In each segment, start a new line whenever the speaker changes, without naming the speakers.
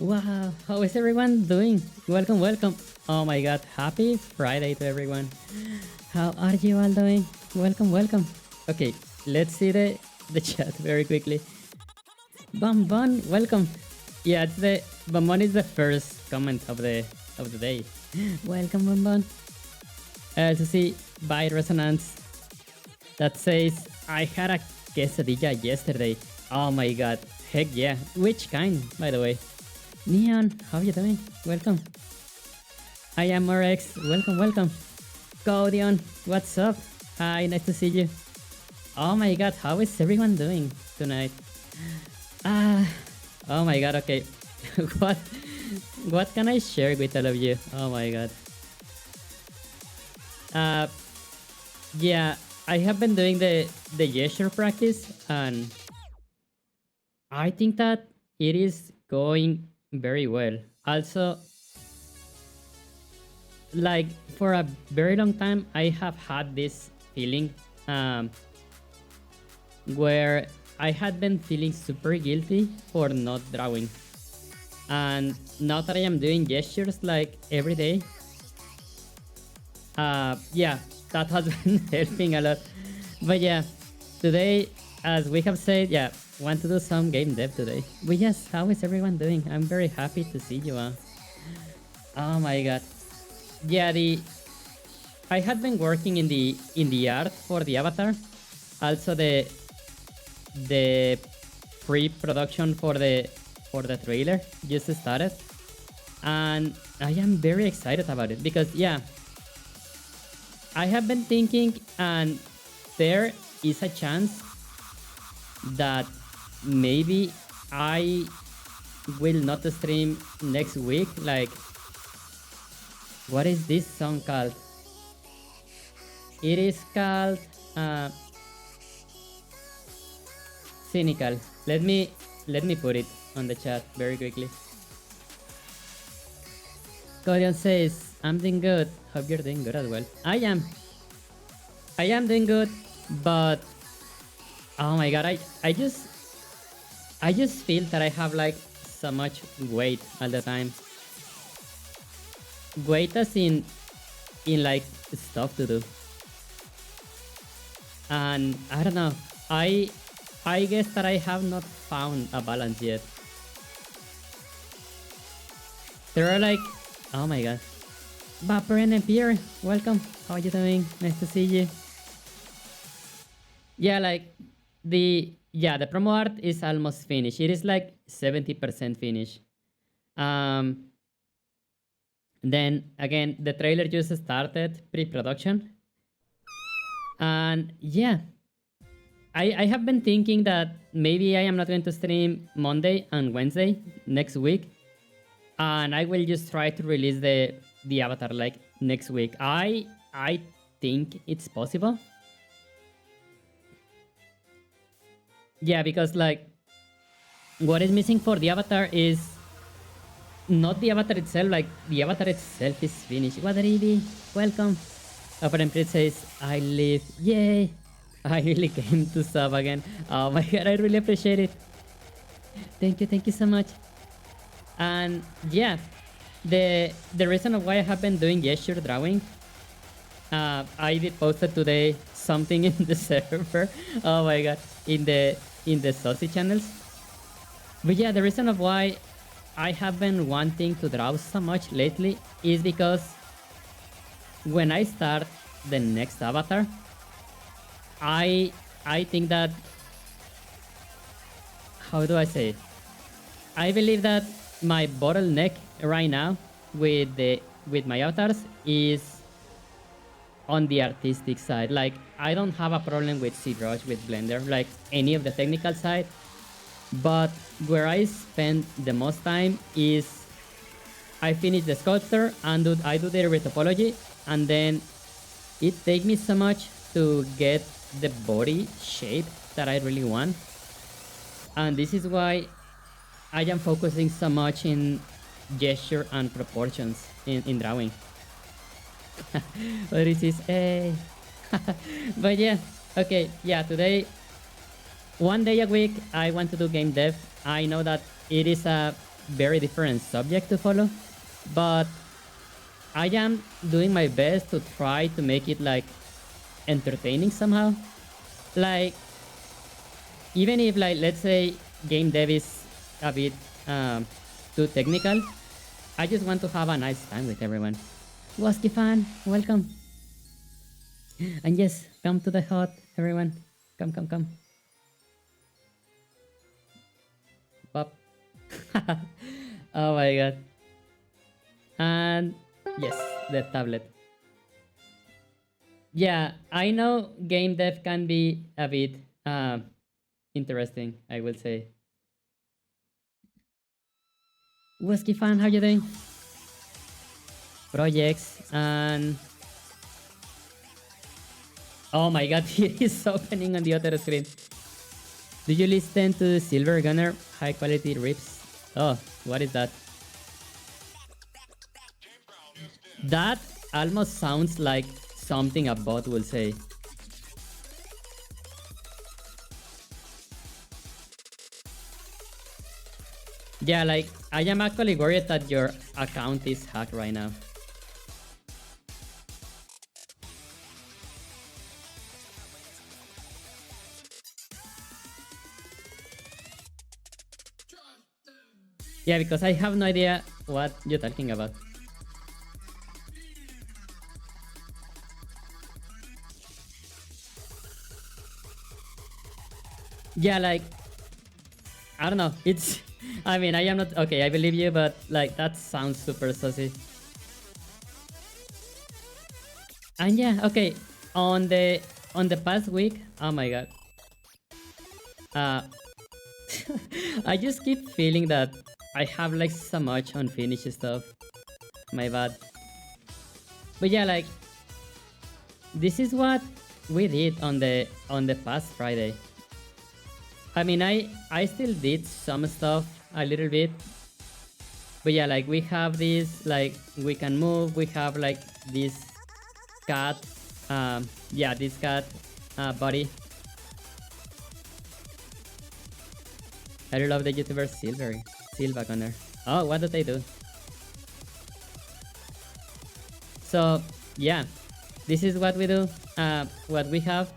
Wow, how is everyone doing? Welcome, welcome. Oh my god, happy Friday to everyone. How are you all doing? Welcome, welcome. Okay, let's see the chat very quickly. Bun, welcome. Yeah, it's the Bun is the first comment of the day. Welcome, Bun. I also see by resonance that says I had a quesadilla yesterday. Oh my god, heck yeah. Which kind, by the way? Neon, how you doing? Welcome. I am Rex. Welcome, welcome. Codion, what's up? Hi, nice to see you. Oh my god, how is everyone doing tonight? Ah, oh my god, okay. what what can I share with all of you? Oh my god. Uh yeah, I have been doing the gesture practice and I think that it is going very well. Also, like for a very long time I have had this feeling um, where I had been feeling super guilty for not drawing, and now that I am doing gestures like every day, yeah, that has been helping a lot. But yeah, today, as we have said, yeah, want to do some game dev today. But yes, how is everyone doing? I'm very happy to see you. Oh my god, yeah, the I had been working in the art for the avatar, also the pre-production for the trailer just started, and I am very excited about it because yeah, I have been thinking, and there is a chance that maybe I will not stream next week. Like, what is this song called? It is called uh, Cynical. Let me put it on the chat very quickly. Corian says, I'm doing good. Hope you're doing good as well. I am doing good, but oh my god, I just feel that I have like so much weight all the time. Weight as in like stuff to do. And I don't know. I guess that I have not found a balance yet. There are like, oh my god. Vapor and Pierre, welcome. How are you doing? Nice to see you. Yeah, like the promo art is almost finished. It is like 70% finished. Then again, the trailer just started pre-production, and yeah, I have been thinking that maybe I am not going to stream Monday and Wednesday next week, and I will just try to release the avatar like next week. I think it's possible. Yeah, because like what is missing for the avatar is not the avatar itself, like the avatar itself is finished. Wadaribi, welcome. Apparently it says I live. Yay! I really came to sub again. Oh my god, I really appreciate it. Thank you so much. And yeah, the reason of why I have been doing gesture drawing, I did posted today something in the server. Oh my god, in the saucy channels. But yeah, the reason of why I have been wanting to draw so much lately is because when I start the next avatar, I think that, how do I say it? I believe that my bottleneck right now with my avatars is on the artistic side. Like, I don't have a problem with ZBrush, with Blender, like any of the technical side, but where I spend the most time is I finish the sculpture and I do the retopology, and then it takes me so much to get the body shape that I really want. And this is why I am focusing so much in gesture and proportions in drawing. What is this? Hey. But yeah, okay, yeah, today, one day a week, I want to do game dev. I know that it is a very different subject to follow, but I am doing my best to try to make it like entertaining somehow. Like, even if, like, let's say game dev is a bit too technical, I just want to have a nice time with everyone. Wasky fan, welcome. And yes, come to the hut, everyone. Come, come, come. Pop. Oh my god. And yes, the tablet. Yeah, I know game dev can be a bit interesting, I will say. Whiskey fan, how you doing? Projects and oh my god, it is opening on the other screen. Do you listen to Silver Gunner high quality rips? Oh, what is that? That almost sounds like something a bot will say. Yeah, like, I am actually worried that your account is hacked right now. Yeah, because I have no idea what you're talking about. Yeah, like, I don't know. It's, I mean, I am not, okay, I believe you, but like, that sounds super saucy. And yeah, okay, on the past week, oh my god. Uh, I just keep feeling that I have like so much unfinished stuff. My bad. But yeah, like, this is what we did on the past Friday. I mean, I still did some stuff a little bit, but yeah, like, we have this, like, we can move. We have like this cat, yeah, this cat body. I love the YouTuber Silva Connor. Oh, what did they do? So yeah, this is what we do. What we have.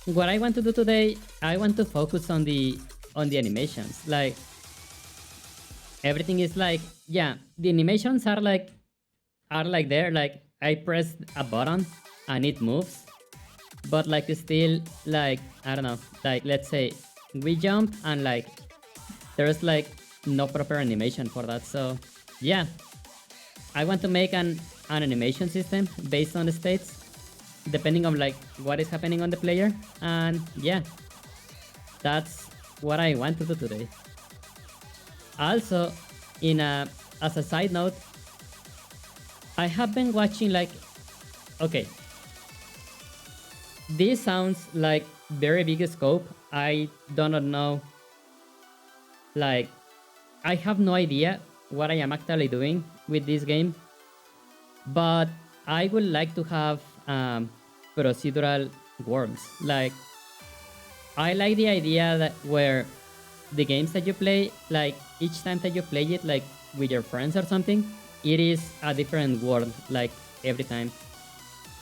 What I want to do today, I want to focus on the animations. Like, everything is like, yeah, the animations are like there. Like, I press a button and it moves, but like, it's still like, I don't know. Like, let's say we jump and like there's like no proper animation for that. So yeah, I want to make an animation system based on the states, depending on like what is happening on the player. And yeah, that's what I want to do today. Also, in a as a side note, I have been watching like, okay, this sounds like very big scope. I do not know, like, I have no idea what I am actually doing with this game, but I would like to have procedural worlds. Like, I like the idea that where the games that you play, like, each time that you play it, like with your friends or something, it is a different world, like, every time.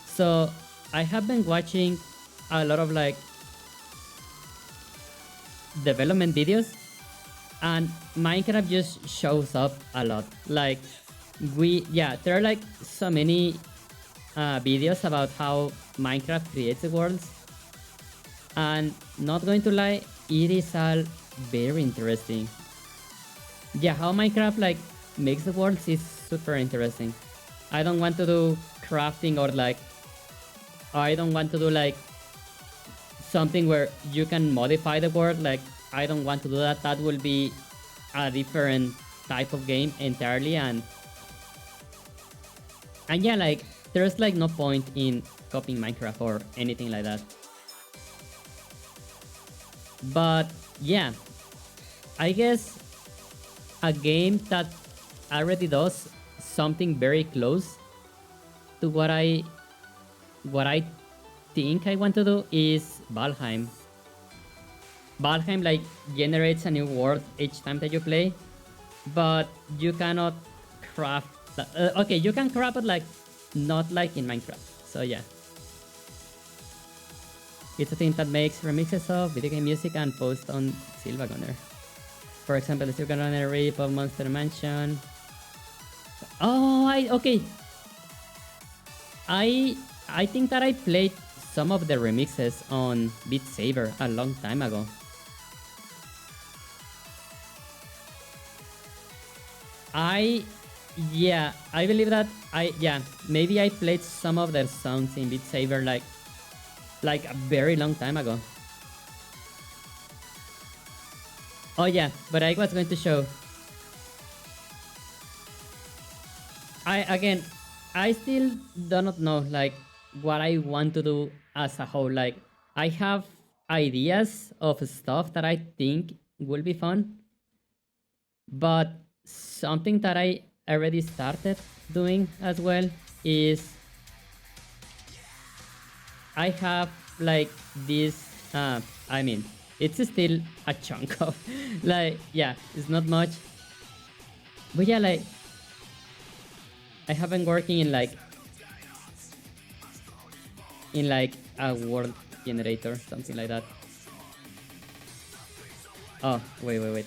So I have been watching a lot of like development videos, and Minecraft just shows up a lot. Like, yeah, there are like so many videos about how Minecraft creates the worlds, and not going to lie, it is all very interesting. Yeah, how Minecraft like makes the worlds is super interesting. I don't want to do crafting, or like, I don't want to do like something where you can modify the world. Like, I don't want to do that. That will be a different type of game entirely. And yeah, like, there's like no point in copying Minecraft or anything like that. But yeah, I guess a game that already does something very close to what I think I want to do is Valheim. Valheim like generates a new world each time that you play. but you cannot craft. Okay, you can craft it like not like in Minecraft. So yeah, it's a team that makes remixes of video game music and posts on Silva Gunner. For example, the Silva Gunner rip of Monster Mansion. Oh, okay. I think that I played some of the remixes on Beat Saber a long time ago. I yeah, I believe that maybe I played some of their songs in Beat Saber like a very long time ago. Oh yeah, but I was going to show. I still do not know like what I want to do as a whole. Like I have ideas of stuff that I think will be fun, but something that I already started doing as well is I have like this. I mean, it's still a chunk of like yeah, it's not much, but yeah, like I have been working in like a world generator, something like that. Oh wait.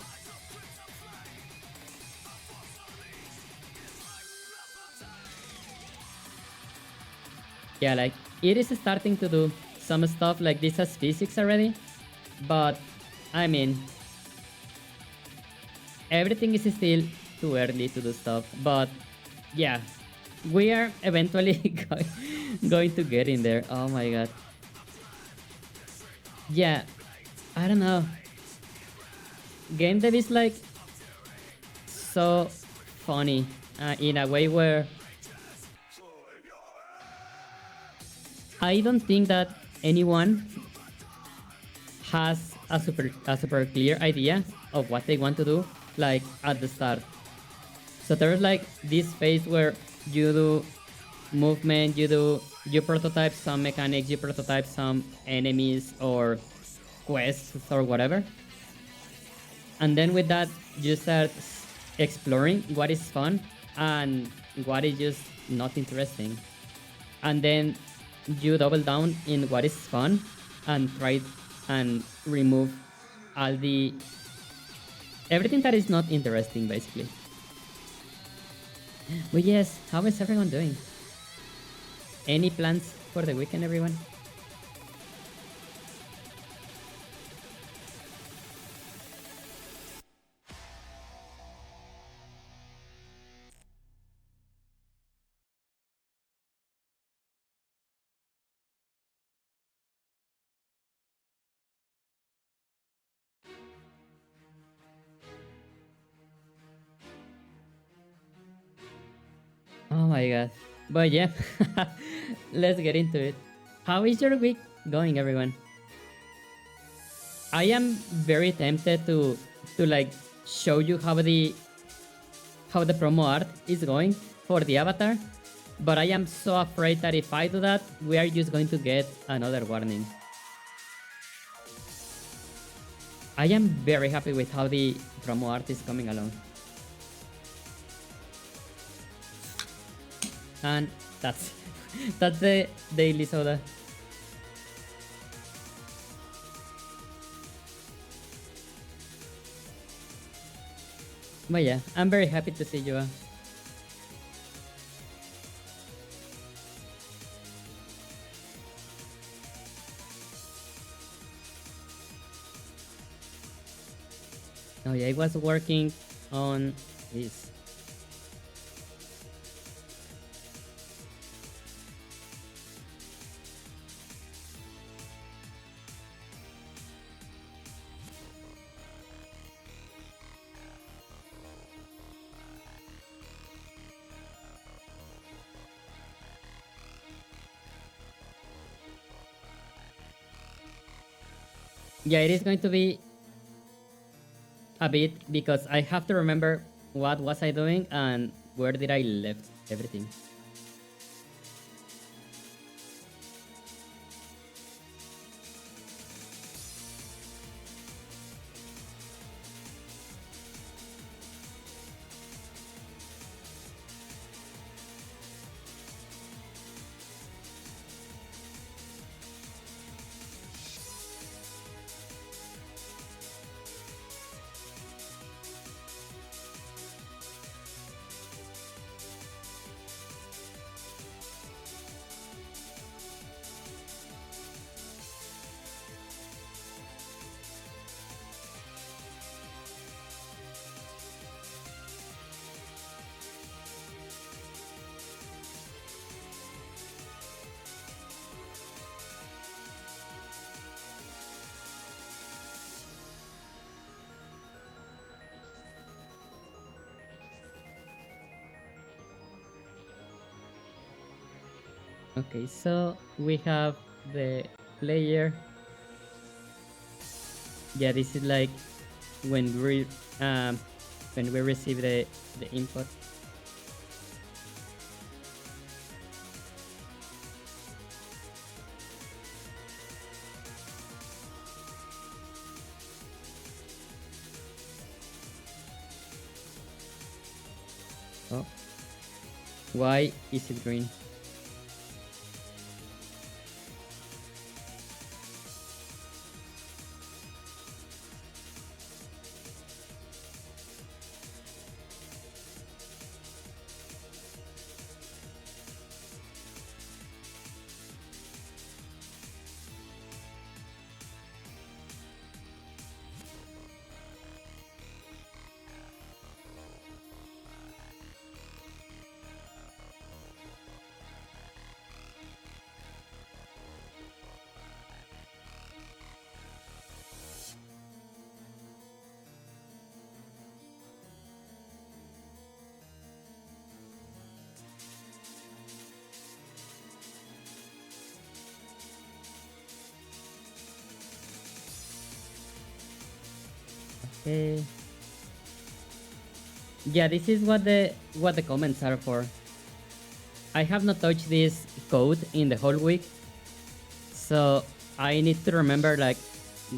Yeah, like it is starting to do some stuff like this as physics already, but I mean everything is still too early to do stuff. But yeah, we are eventually going to get in there. Oh my god. Yeah, I don't know. Game dev is like so funny in a way where I don't think that anyone has a super clear idea of what they want to do like at the start. So there's like this phase where you do movement, you prototype some mechanics, you prototype some enemies or quests or whatever. And then with that you start exploring what is fun and what is just not interesting. And then you double down in what is fun and try and remove all the everything that is not interesting basically. But yes, how is everyone doing? Any plans for the weekend, everyone? Oh my god. But yeah, let's get into it. How is your week going, everyone? I am very tempted to like show you how the promo art is going for the avatar, but I am so afraid that if I do that, we are just going to get another warning. I am very happy with how the promo art is coming along. And that's that's the daily soda. But yeah, I'm very happy to see you. Oh yeah, I was working on this. Yeah, it is going to be a bit because I have to remember what was I doing and where did I left everything. Okay, so we have the player. Yeah, this is like when um when we receive the input. Oh, why is it green? Okay. Yeah, this is what the comments are for. I have not touched this code in the whole week, so I need to remember like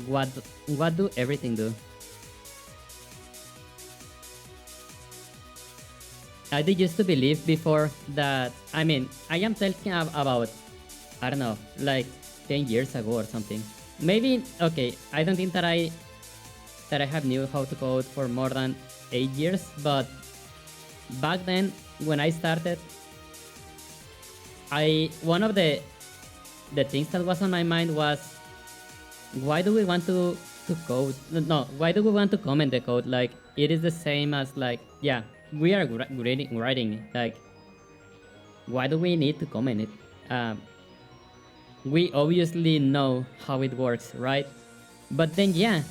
what what do everything do. I did used to believe before that. I mean, I am talking about, I don't know, like 10 years ago or something. Maybe okay. I don't think that I have knew how to code for more than 8 years, but back then when I started, I one of the things that was on my mind was, why do we want to code? No, why do we want to comment the code? Like it is the same as like, yeah, we are writing it. Like, why do we need to comment it? Um, we obviously know how it works, right? But then, yeah,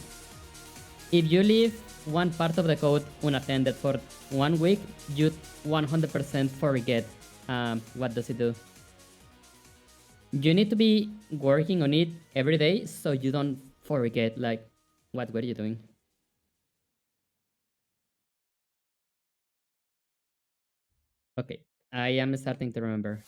if you leave one part of the code unattended for 1 week, you 100% forget what does it do. You need to be working on it every day so you don't forget like what were you doing. Okay, I am starting to remember.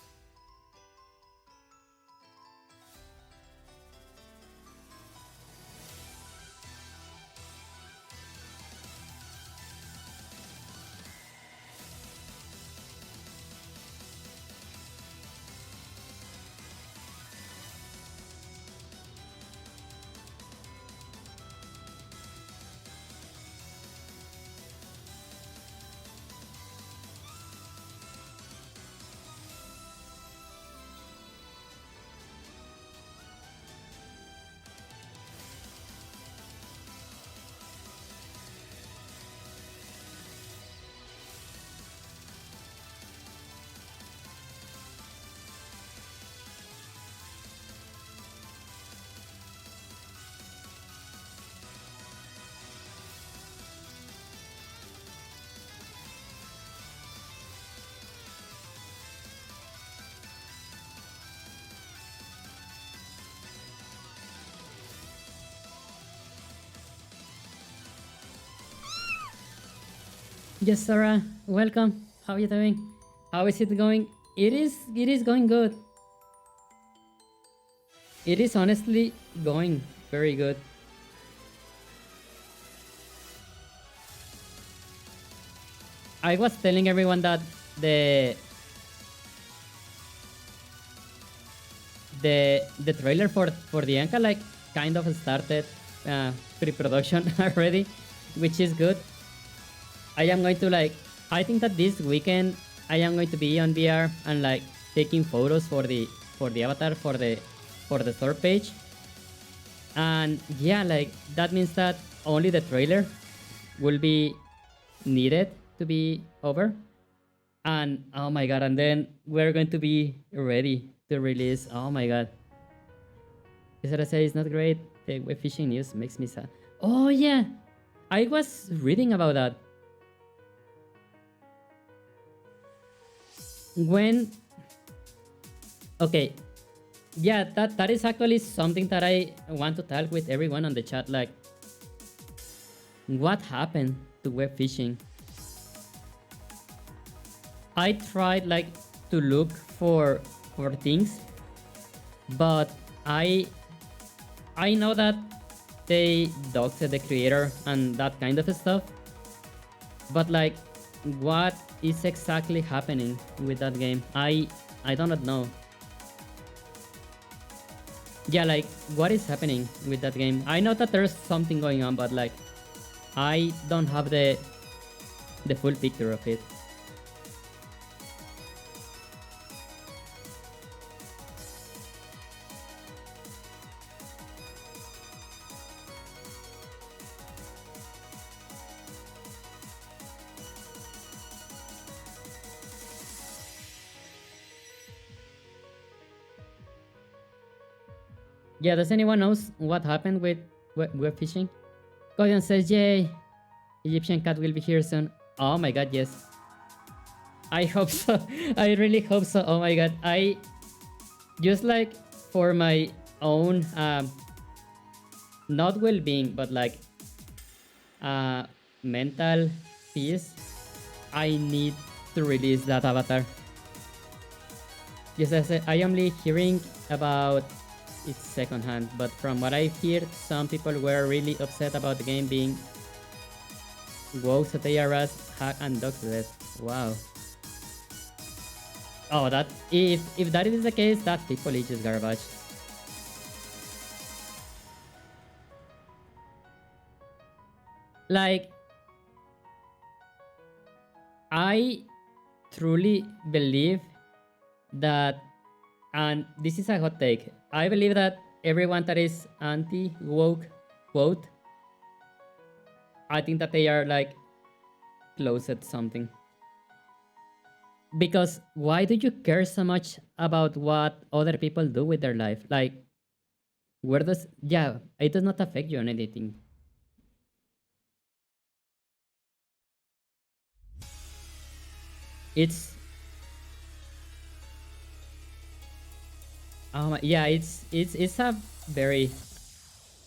Yes, Sarah, welcome. How are you doing? How is it going? It is going good. It is honestly going very good. I was telling everyone that the the trailer for the Anka like kind of started pre-production already, which is good. I am going to like, I think that this weekend I am going to be on VR and like taking photos for the avatar for the third page. And yeah, like that means that only the trailer will be needed to be over. And oh my god, and then we're going to be ready to release. Oh my god. Isara says it's not great. The web fishing news makes me sad. Oh yeah. I was reading about that. When Okay, yeah, that is actually something that I want to talk with everyone on the chat. Like, what happened to web phishing? I tried like to look for things, but I I know that they doxed the creator and that kind of stuff. But like, what is exactly happening with that game? I do not know. Yeah, like, what is happening with that game? I know that there's something going on, but like, I don't have the full picture of it. Yeah, does anyone knows what happened with web phishing? Codion says, yay, Egyptian cat will be here soon. Oh my god, yes. I hope so. I really hope so. Oh my god. I just like for my own not well-being, but like mental peace, I need to release that avatar. Yes, I said I am only hearing about it's secondhand, but from what I heard, some people were really upset about the game being woke, so they harassed, hack, and doxed to death. Wow. Oh, that if that is the case, that people is just garbage. Like, I truly believe that, and this is a hot take, I believe that everyone that is anti-woke, quote, I think that they are like close at something. Because why do you care so much about what other people do with their life? Like, where does, yeah, it does not affect you on anything. It's, yeah, it's a very,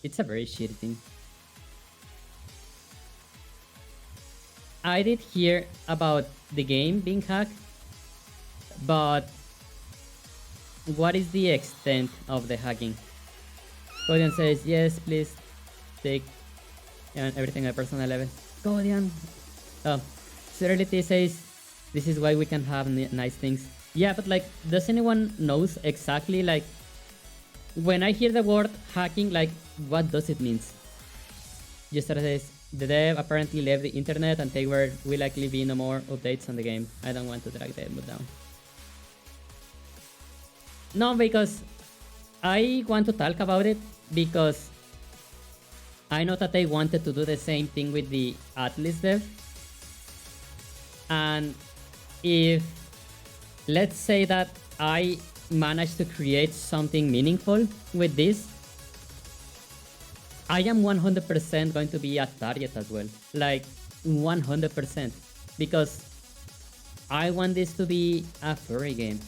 it's a very shitty thing. I did hear about the game being hacked, but what is the extent of the hacking? Codian says, yes, please take everything at personal level. Codian. Oh, Serenity says, this is why we can have nice things. Yeah, but like, does anyone knows exactly like, when I hear the word hacking, like, what does it mean? Just says, the dev apparently left the internet and there will likely be no more updates on the game. I don't want to drag the mood down. No, because I want to talk about it because I know that they wanted to do the same thing with the Atlas dev. And if, let's say that I managed to create something meaningful with this, I am 100% going to be a target as well. Like, 100%. Because I want this to be a furry game.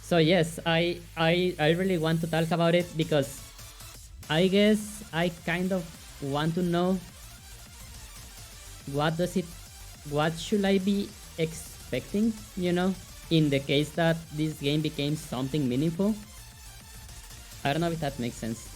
So yes, I really want to talk about it because I guess I kind of want to know what should I be expecting, you know, in the case that this game became something meaningful. I don't know if that makes sense.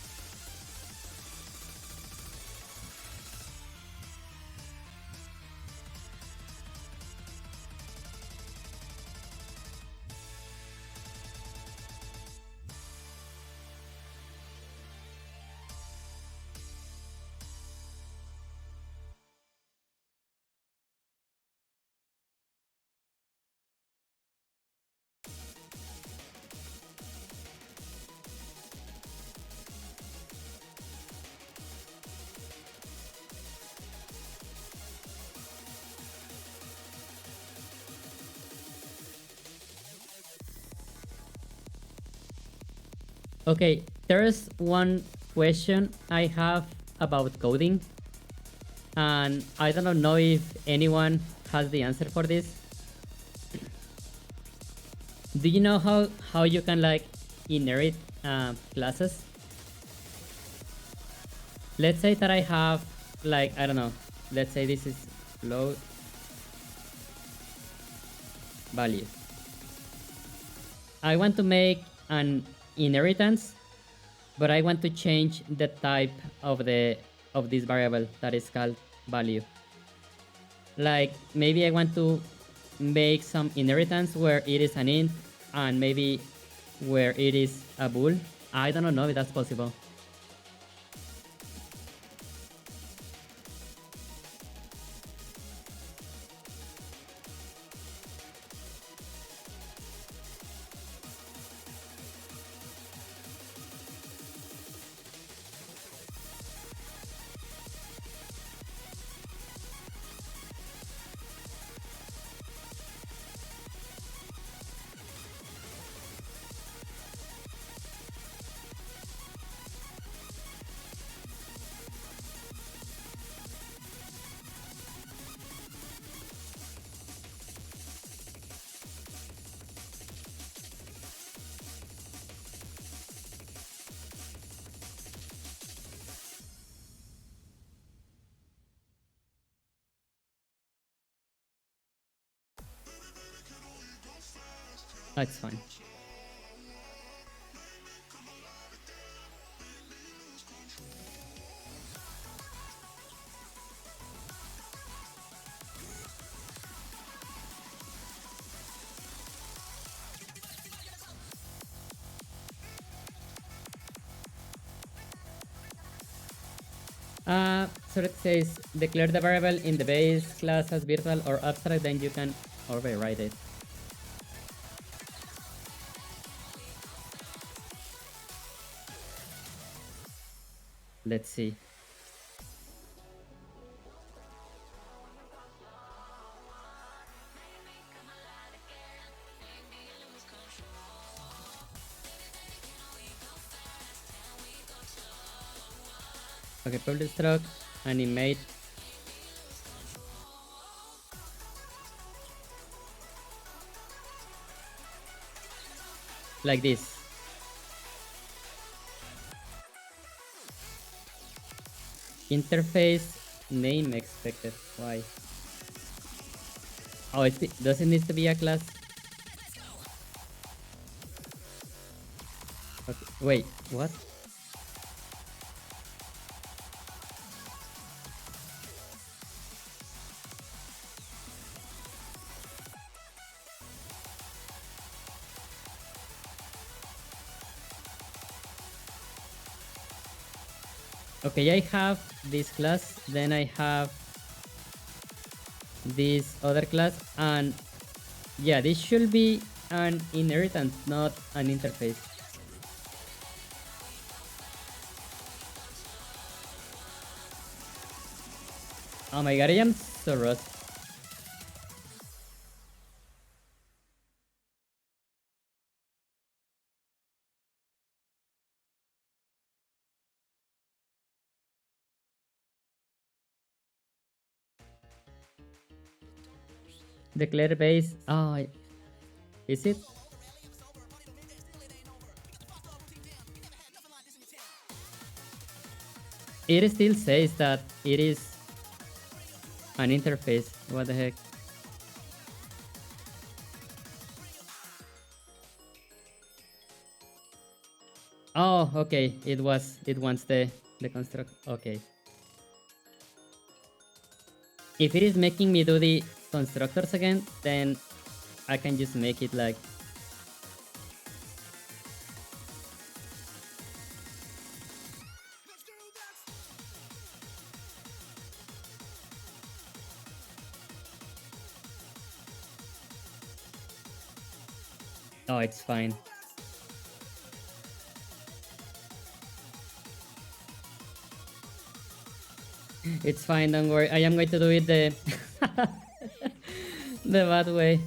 Okay, there's one question I have about coding, and I don't know if anyone has the answer for this. Do you know how you can like inherit classes? Let's say that I have like, I don't know, let's say this is load value. I want to make an inheritance, but I want to change the type of this variable that is called value. Like maybe I want to make some inheritance where it is an int and maybe where it is a bool. I don't know if that's possible. That's fine. So it says declare the variable in the base class as virtual or abstract, then you can override it. Let's see. Okay, public struct, animate. Like this. Interface name expected. Why? Oh, does it need to be a class? Okay. Wait, what? Okay, I have this class, then I have this other class, and yeah, this should be an inheritance, not an interface. Oh my god, I am so rust. Declare base. Oh, is it? It still says that it is an interface. What the heck? Oh, okay. It wants the construct. Okay. If it is making me do the constructors again, then I can just make it like. Oh, it's fine. It's fine, don't worry. I am going to do it the the bad way.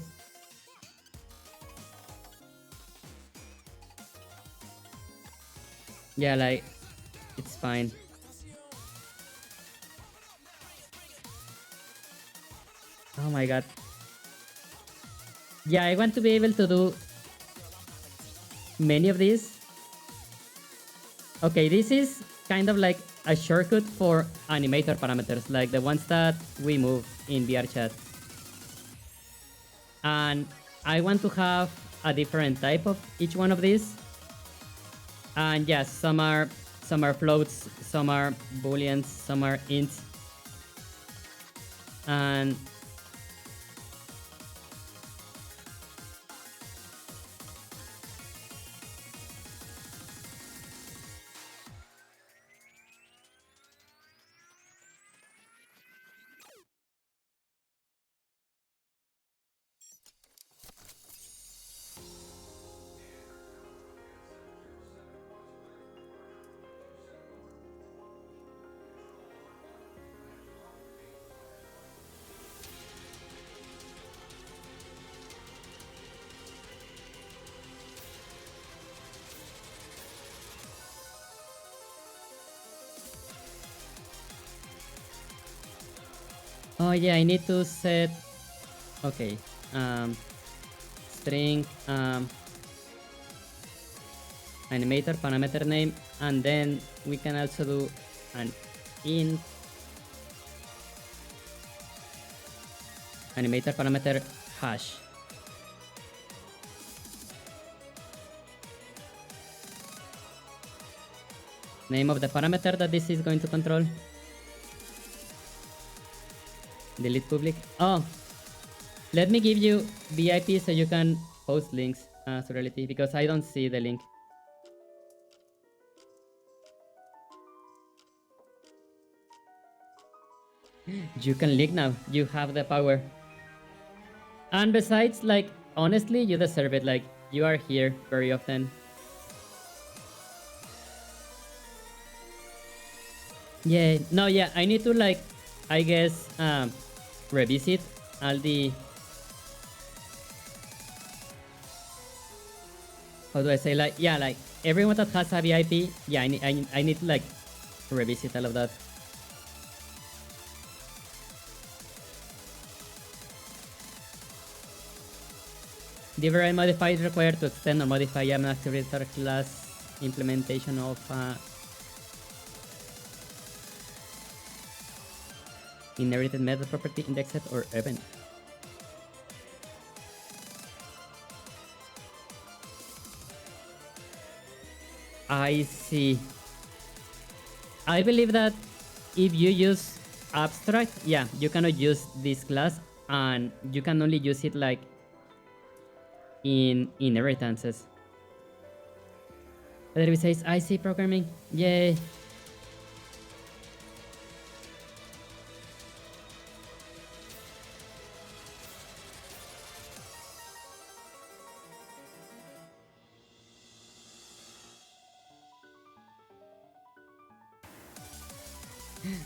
Yeah, like it's fine. Oh my god. Yeah, I want to be able to do many of these. Okay, this is kind of like a shortcut for animator parameters, like the ones that we move in VRChat. And I want to have a different type of each one of these. And yes, some are floats, some are booleans, some are ints. And oh yeah, I need to set, okay, string animator parameter name, and then we can also do an int animator parameter hash. Name of the parameter that this is going to control. Delete public. Oh, let me give you VIP so you can post links to reality, because I don't see the link. You can link now. You have the power. And besides, like, honestly, you deserve it. Like, you are here very often. Yeah, no, yeah, I need to, like, I guess, revisit all the, how do I say, like, yeah, like, everyone that has a VIP, yeah, I need to, like, revisit all of that. The override modifier is required to extend or modify an activator class implementation of inherited method property indexed or event. I see. I believe that if you use abstract, yeah, you cannot use this class, and you can only use it like in inheritances. But it says I see programming. Yay.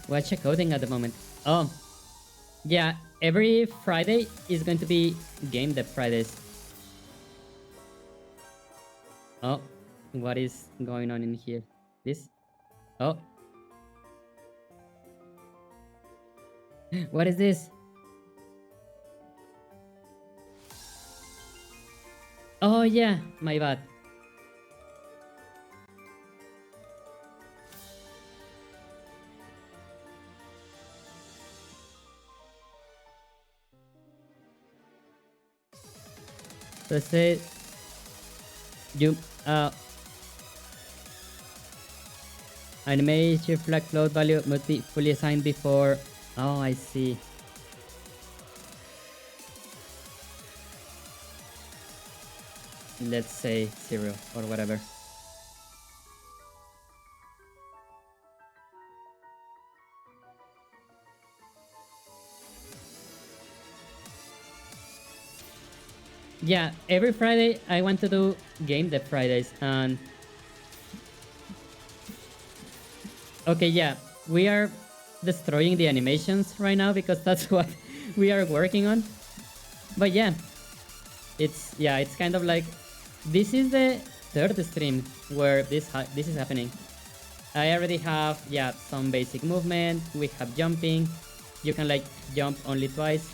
What's your coding at the moment? Oh, yeah, every Friday is going to be Game Dev Fridays. Oh, what is going on in here? This? Oh. What is this? Oh yeah, my bad. So say you animation flag float value must be fully assigned before. Oh, I see. Let's say 0 or whatever. Yeah, every Friday I want to do Game Dev Fridays, and okay, yeah, we are destroying the animations right now because that's what we are working on. But yeah, it's kind of like this is the third stream where this is happening. I already have some basic movement. We have jumping. You can like jump only twice.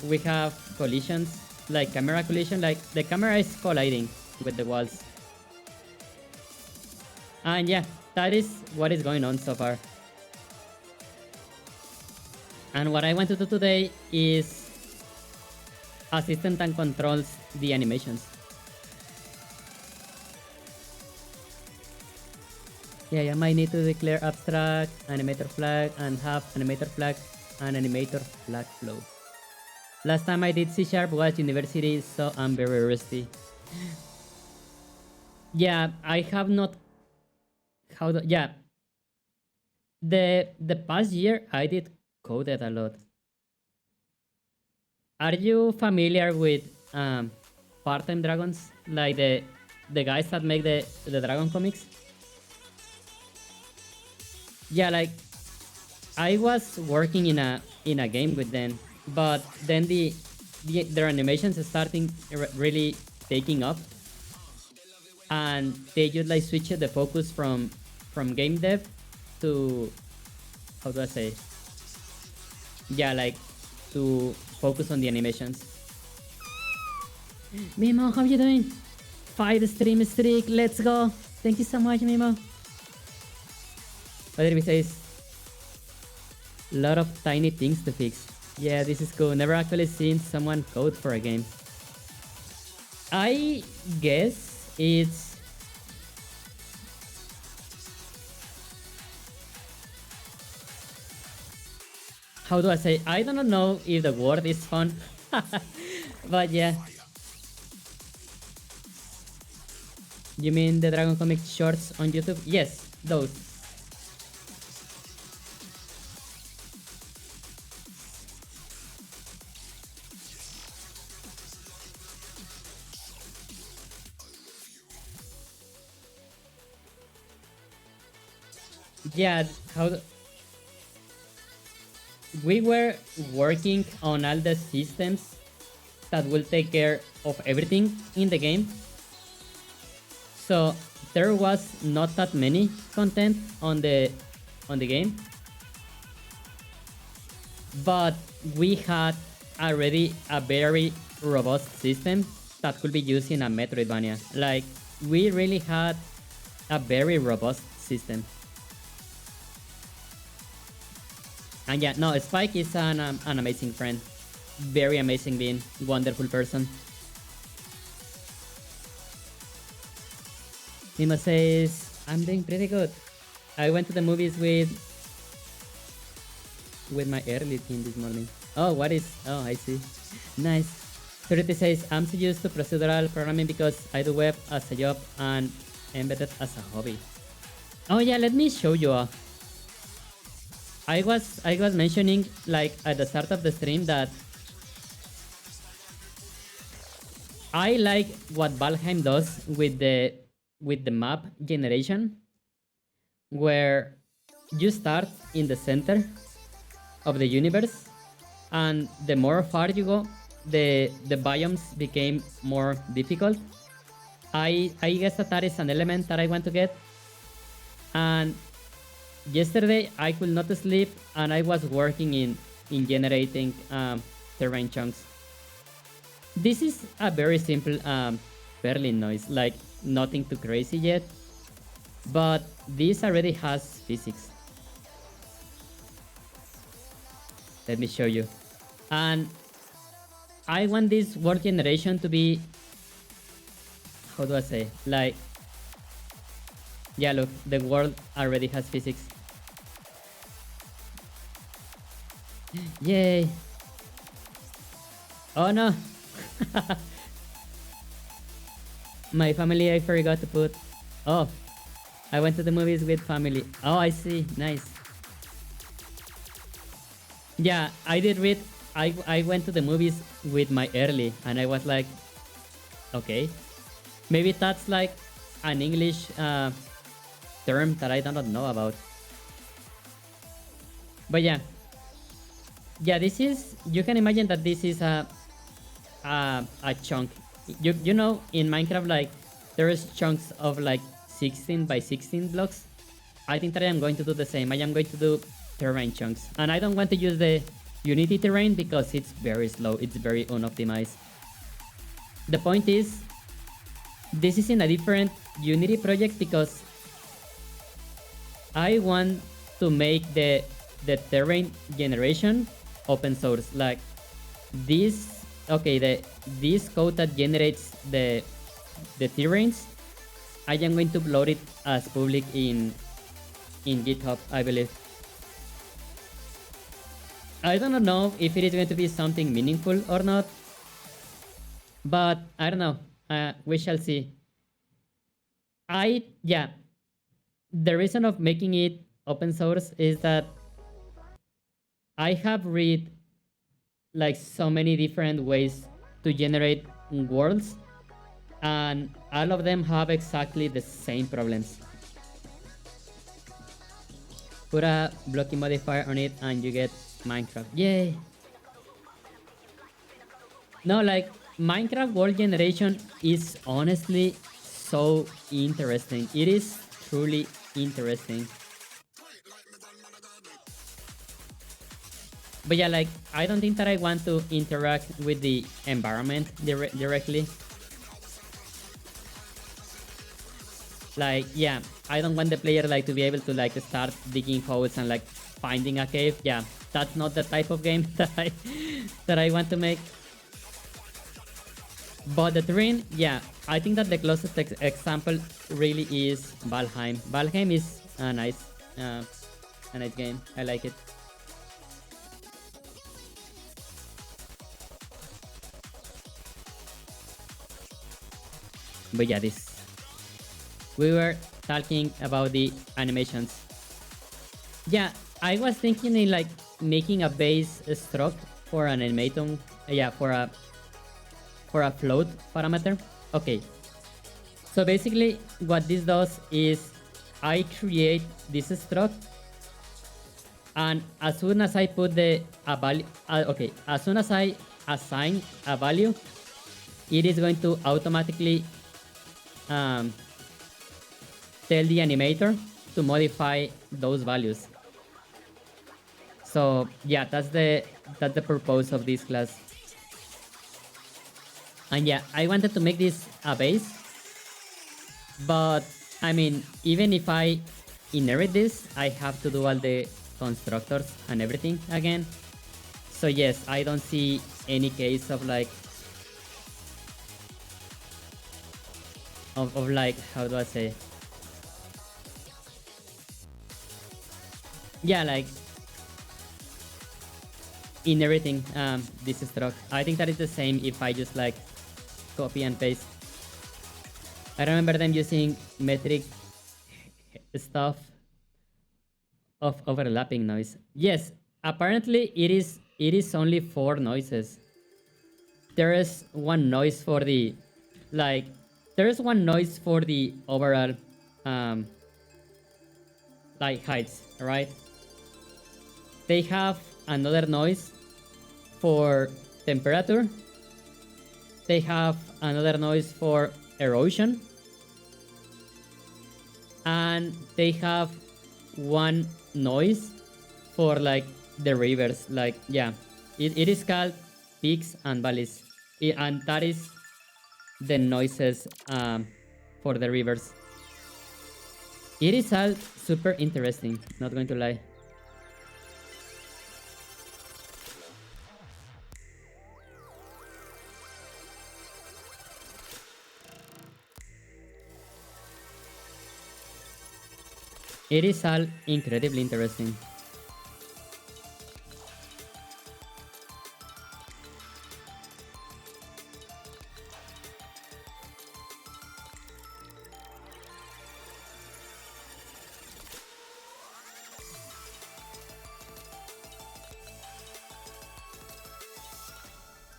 We have collisions. like camera collision, like the camera is colliding with the walls. And yeah, that is what is going on so far. And what I want to do today is assistant and controls the animations. Yeah, I might need to declare abstract, animator flag, and have animator flag and animator flag flow. Last time I did C# was university, so I'm very rusty. Yeah, I have not. Yeah, the past year I did coded a lot. Are you familiar with part-time dragons, like the guys that make the dragon comics? Yeah, like I was working in a game with them, but then their animations starting really taking up, and they just like switched the focus from game dev to, how do I say? Yeah, like to focus on the animations. Mimo, how you doing? 5 stream streak, let's go. Thank you so much, Mimo. What did we say? Lot of tiny things to fix. Yeah, this is cool. Never actually seen someone code for a game. I guess it's... How do I say? I don't know if the word is fun. But yeah. You mean the Dragon Comic shorts on YouTube? Yes, those. Yeah, we were working on all the systems that will take care of everything in the game. So there was not that many content on the game, but we had already a very robust system that could be used in a Metroidvania. Like, we really had a very robust system. And yeah, no, Spike is an amazing friend. Very amazing being, wonderful person. Nima says, I'm doing pretty good. I went to the movies with my early team this morning. Oh, what is... Oh, I see. Nice. Purity says, I'm so used to procedural programming because I do web as a job and embedded as a hobby. Oh yeah, let me show you. I was mentioning, like, at the start of the stream that I like what Valheim does with the map generation, where you start in the center of the universe, and the more far you go, the biomes became more difficult. I guess that is an element that I want to get. And yesterday I could not sleep, and I was working in generating terrain chunks. This is a very simple Berlin noise, like nothing too crazy yet, but this already has physics. Let me show you. And I want this world generation to be, how do I say, like, yeah, look, the world already has physics. Yay. Oh no. My family, I forgot to put. Oh, I went to the movies with family. Oh, I see. Nice. Yeah, I did read. I went to the movies with my early, and I was like, okay, maybe that's like an English term that I don't know about. But yeah, this is, you can imagine that this is a chunk. You know, in Minecraft, like, there is chunks of like 16 by 16 blocks. I think that I am going to do the same. I am going to do terrain chunks, and I don't want to use the Unity terrain because it's very slow. It's very unoptimized. the point is, this is in a different Unity project because I want to make the terrain generation open source. Like this, okay, this code that generates the terrains, I am going to upload it as public in GitHub, I believe. I don't know if it is going to be something meaningful or not, but I don't know. We shall see. Yeah, the reason of making it open source is that I have read like so many different ways to generate worlds, and all of them have exactly the same problems. Put a blocking modifier on it and you get Minecraft. Yay! No, like Minecraft world generation is honestly so interesting. It is truly interesting. But yeah, like I don't think that I want to interact with the environment directly. Like, yeah, I don't want the player like to be able to like start digging holes and like finding a cave. Yeah, that's not the type of game that I want to make. But the terrain, yeah, I think that the closest example really is Valheim. Valheim is a nice game. I like it. But yeah, we were talking about the animations. Yeah, I was thinking in like making a base struct for an animaton. Yeah, for a float parameter. Okay. So basically what this does is I create this struct, and as soon as I put a value, as soon as I assign a value, it is going to automatically tell the animator to modify those values. So yeah, that's the purpose of this class. And yeah, I wanted to make this a base, but I mean, even if I inherit this, I have to do all the constructors and everything again. So yes, I don't see any case of like of like, how do I say? Yeah, like inheriting this struct. I think that is the same if I just like copy and paste. I remember them using metric stuff of overlapping noise. Yes, apparently it is only 4 noises. There is one noise for the like there is one noise for the overall like heights, right? They have another noise for temperature. They have another noise for erosion. And they have one noise for like the rivers. Like, yeah, it is called peaks and valleys. And that is the noises for the rivers. It is all super interesting, not going to lie. It is all incredibly interesting.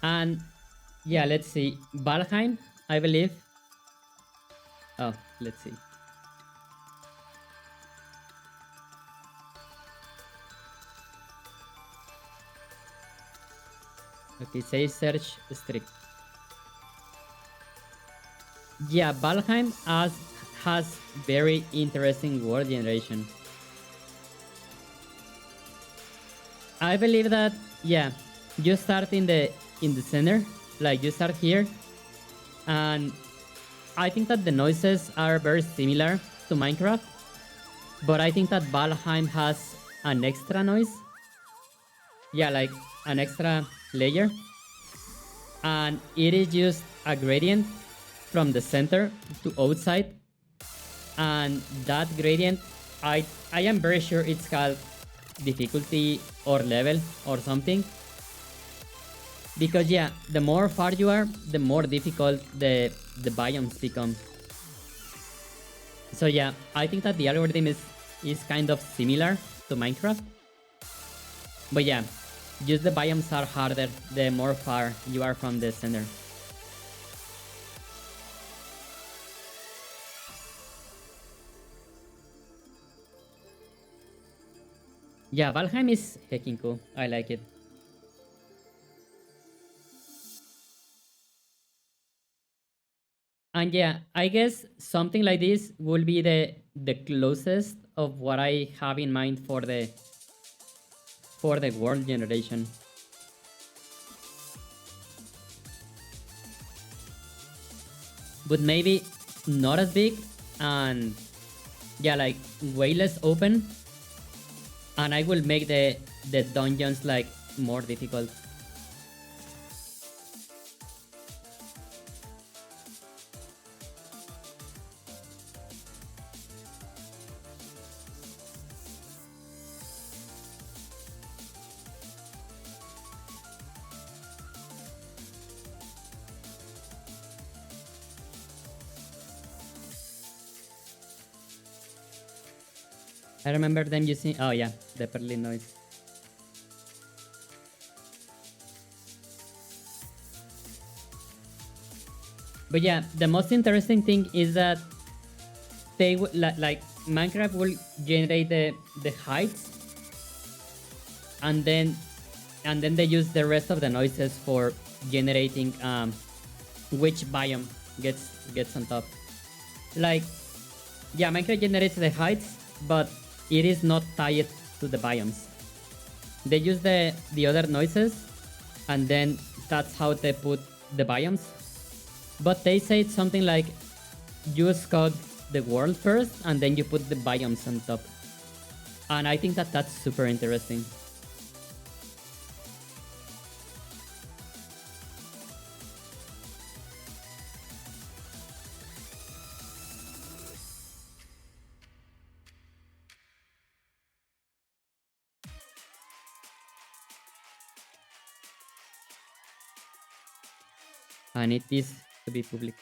And yeah, let's see. Valheim, I believe. Oh, let's see. Okay, say search strict. Yeah, Valheim has very interesting word generation. I believe that, yeah, you start in the center, like you start here, And I think that the noises are very similar to Minecraft, but I think that Valheim has an extra noise. Yeah, like an extra layer. And it is just a gradient from the center to outside. And that gradient, I am very sure it's called difficulty or level or something. Because yeah, the more far you are, the more difficult the biomes become. So yeah, I think that the algorithm is kind of similar to Minecraft. But yeah, just the biomes are harder the more far you are from the center. Yeah, Valheim is hecking cool. I like it. And yeah, I guess something like this will be the closest of what I have in mind for the world generation. But maybe not as big, and yeah, like way less open, and I will make the dungeons like more difficult. I remember them using, oh yeah, the pearly noise. But yeah, the most interesting thing is that they like Minecraft will generate the heights, and then they use the rest of the noises for generating which biome gets on top. Like yeah, Minecraft generates the heights, but it is not tied to the biomes. They use the other noises, and then that's how they put the biomes. But they say something like you scout the world first, and then you put the biomes on top. And I think that that's super interesting. And it is to be public.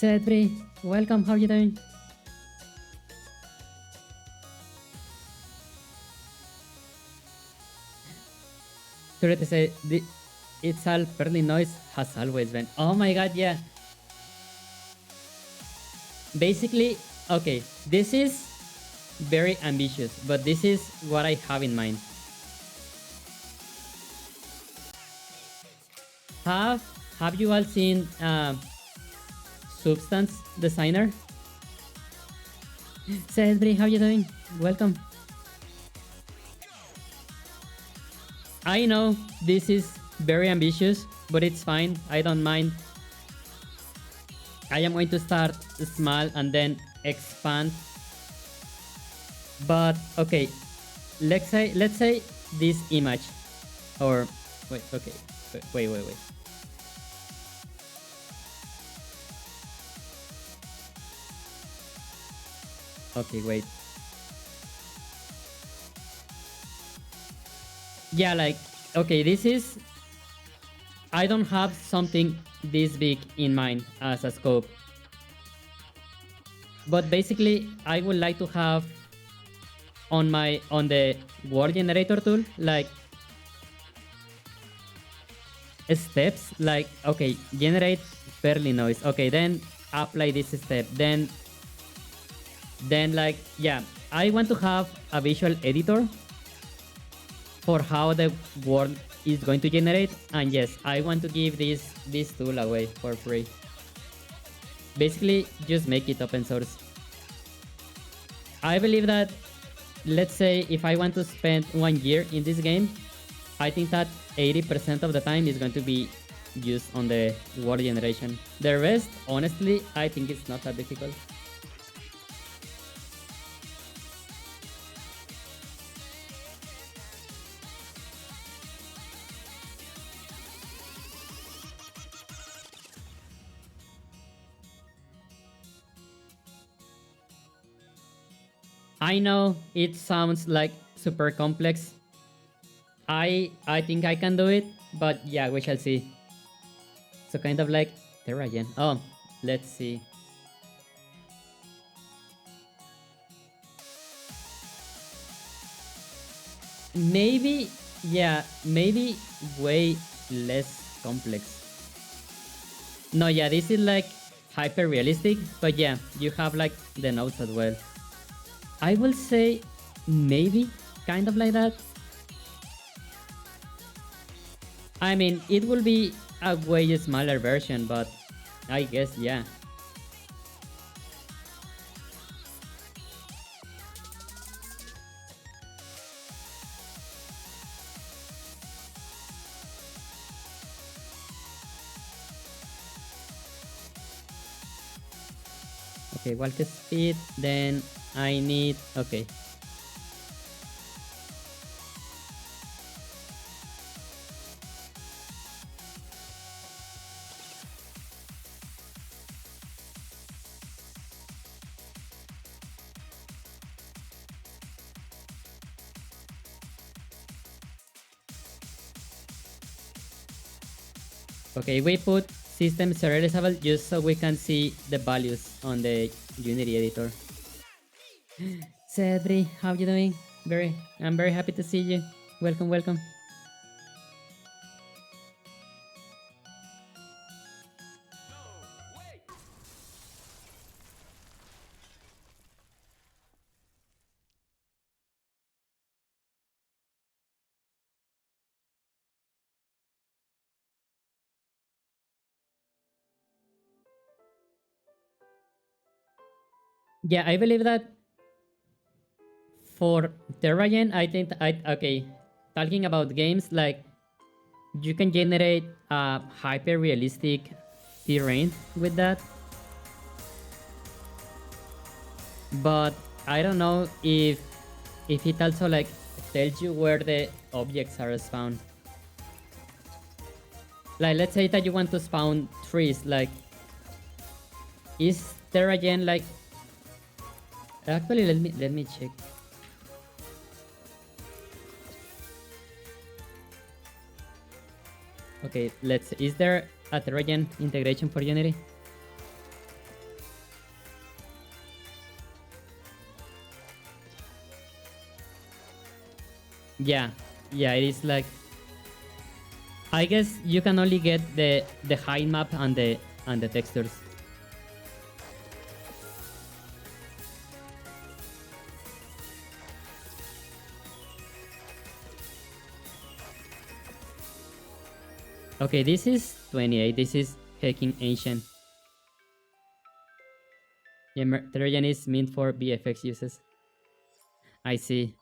Sedri, welcome. How are you doing? Turret say it's all fairly noise has always been. Oh my god, yeah. Basically, okay, this is very ambitious, but this is what I have in mind. Have you all seen Substance Designer? Sedri, how you doing? Welcome. I know this is very ambitious, but it's fine. I don't mind. I am going to start small and then expand. But okay, let's say this image, or wait, okay, wait. Okay, wait. Yeah, like okay, this is. I don't have something this big in mind as a scope. But basically, I would like to have on the world generator tool like steps like okay, generate barely noise. Okay, then apply this step. Then like yeah, I want to have a visual editor for how the world is going to generate. And yes, I want to give this tool away for free. Basically, just make it open source. I believe that, let's say, if I want to spend 1 year in this game, I think that 80% of the time is going to be used on the world generation. The rest, honestly, I think it's not that difficult. I know it sounds like super complex. I think I can do it, but yeah, we shall see. So kind of like Terragen. Oh, let's see. Maybe, yeah, maybe way less complex. No, yeah, this is like hyper realistic, but yeah, you have like the notes as well. I will say maybe kind of like that. I mean, it will be a way smaller version, but I guess yeah. Okay, walk speed, then I need, okay. Okay, we put system serializable just so we can see the values on the Unity editor. Cedri, how you doing? I'm very happy to see you. Welcome, welcome. Yeah, I believe that for Terragen, I think okay. Talking about games, like you can generate a hyper realistic terrain with that, but I don't know if it also like tells you where the objects are spawned. Like let's say that you want to spawn trees, like is Terragen like actually let me check. Okay, is there a Terragen integration for Unity? Yeah, yeah, it is like I guess you can only get the height map and the textures. Okay, this is 28. This is hacking ancient. Yeah, Terragen is meant for VFX uses. I see.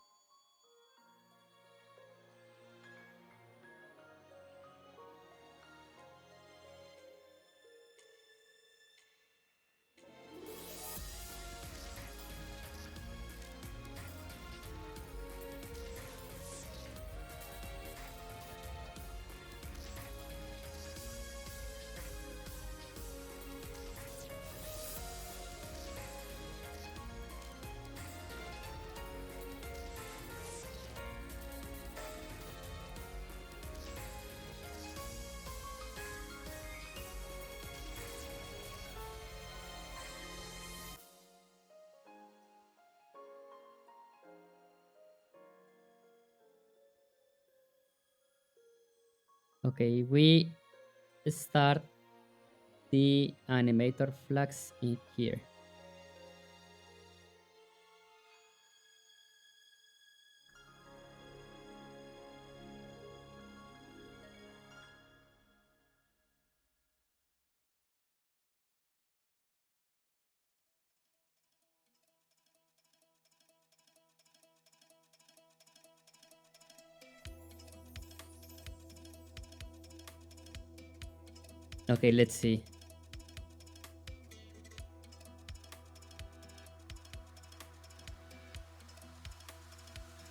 Okay, we start the animator flags in here. Okay, let's see.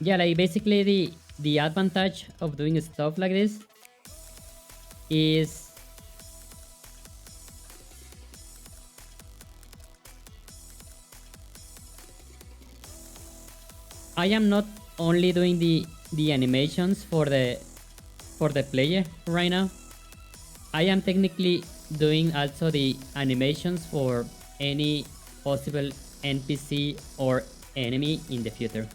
Yeah, like basically the advantage of doing stuff like this is I am not only doing the animations for the player right now. I am technically doing also the animations for any possible NPC or enemy in the future.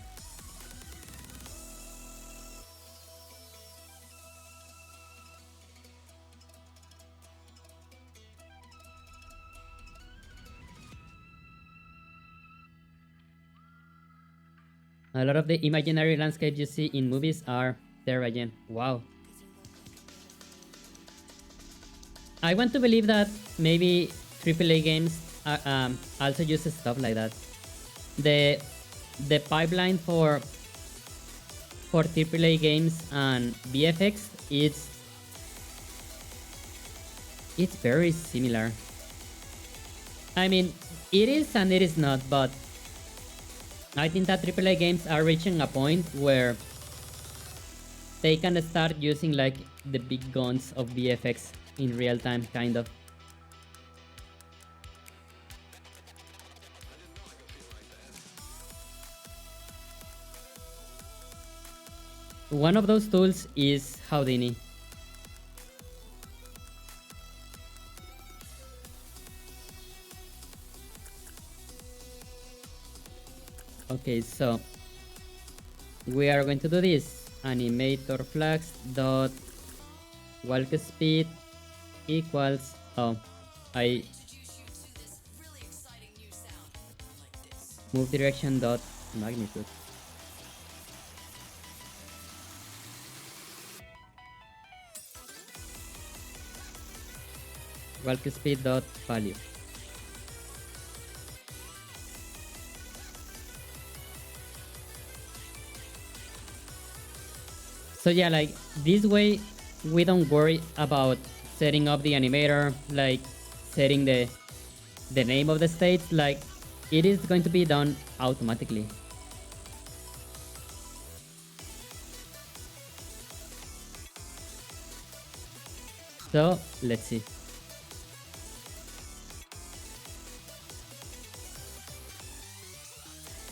A lot of the imaginary landscapes you see in movies are there again. Wow. I want to believe that maybe AAA games also use stuff like that. The the pipeline for AAA games and VFX it's very similar. I mean, it is and it is not, but I think that AAA games are reaching a point where they can start using like the big guns of VFX in real time, kind of. One of those tools is Houdini. Okay, so we are going to do this animator flags dot walk speed equals I move direction dot magnitude. Walk speed dot value. So yeah, like this way we don't worry about setting up the animator, like setting the name of the state, like it is going to be done automatically. So let's see.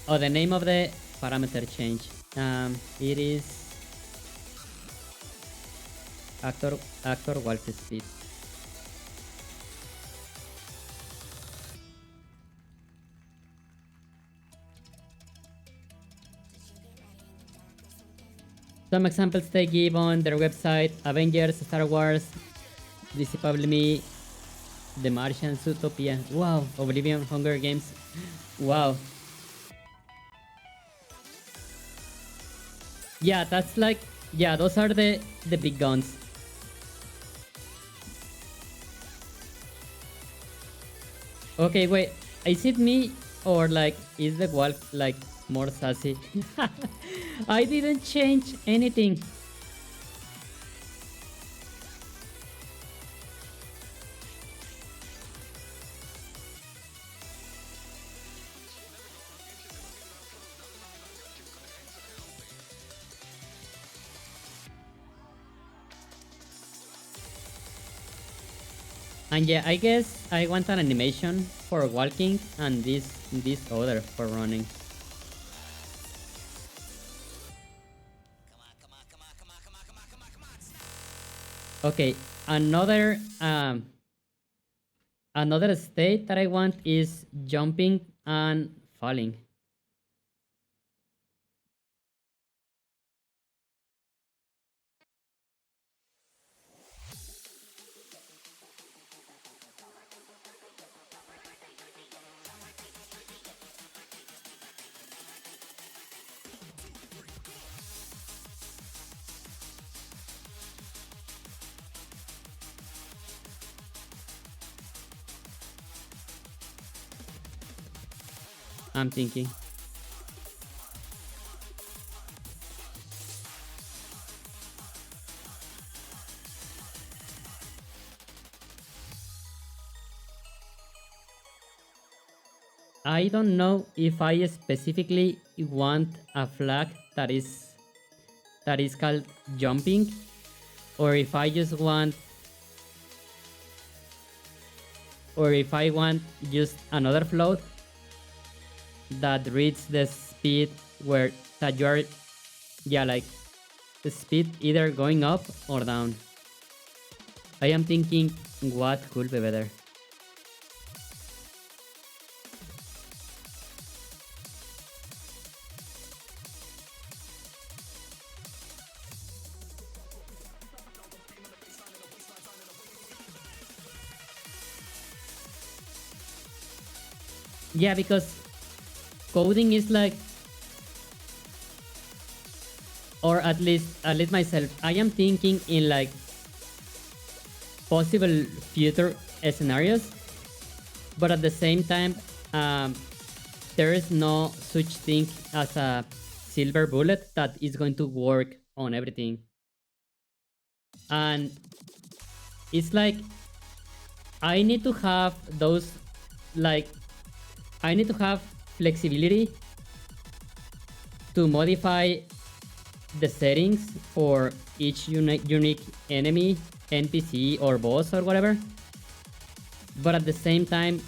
Oh, the name of the parameter change. It is actor walk speed. Some examples they give on their website: Avengers, Star Wars, Disciple Me, The Martian, Zootopia. Wow, Oblivion, Hunger Games. Wow. Yeah, that's like yeah, those are the big guns. Okay, wait. Is it me or like is the wolf like more sassy? I didn't change anything. And yeah, I guess I want an animation for walking and this other for running. Okay, another state that I want is jumping and falling. I'm thinking. I don't know if I specifically want a flag that is called jumping, or if I just want, or if I want just another float that reads the speed where that you are, yeah, like the speed either going up or down. I am thinking what could be better. Yeah, because coding is like, or at least myself, I am thinking in like possible future scenarios, but at the same time, um, there is no such thing as a silver bullet that is going to work on everything. And it's like I need to have those, like, I need to have flexibility to modify the settings for each unique enemy, NPC, or boss, or whatever. But at the same time,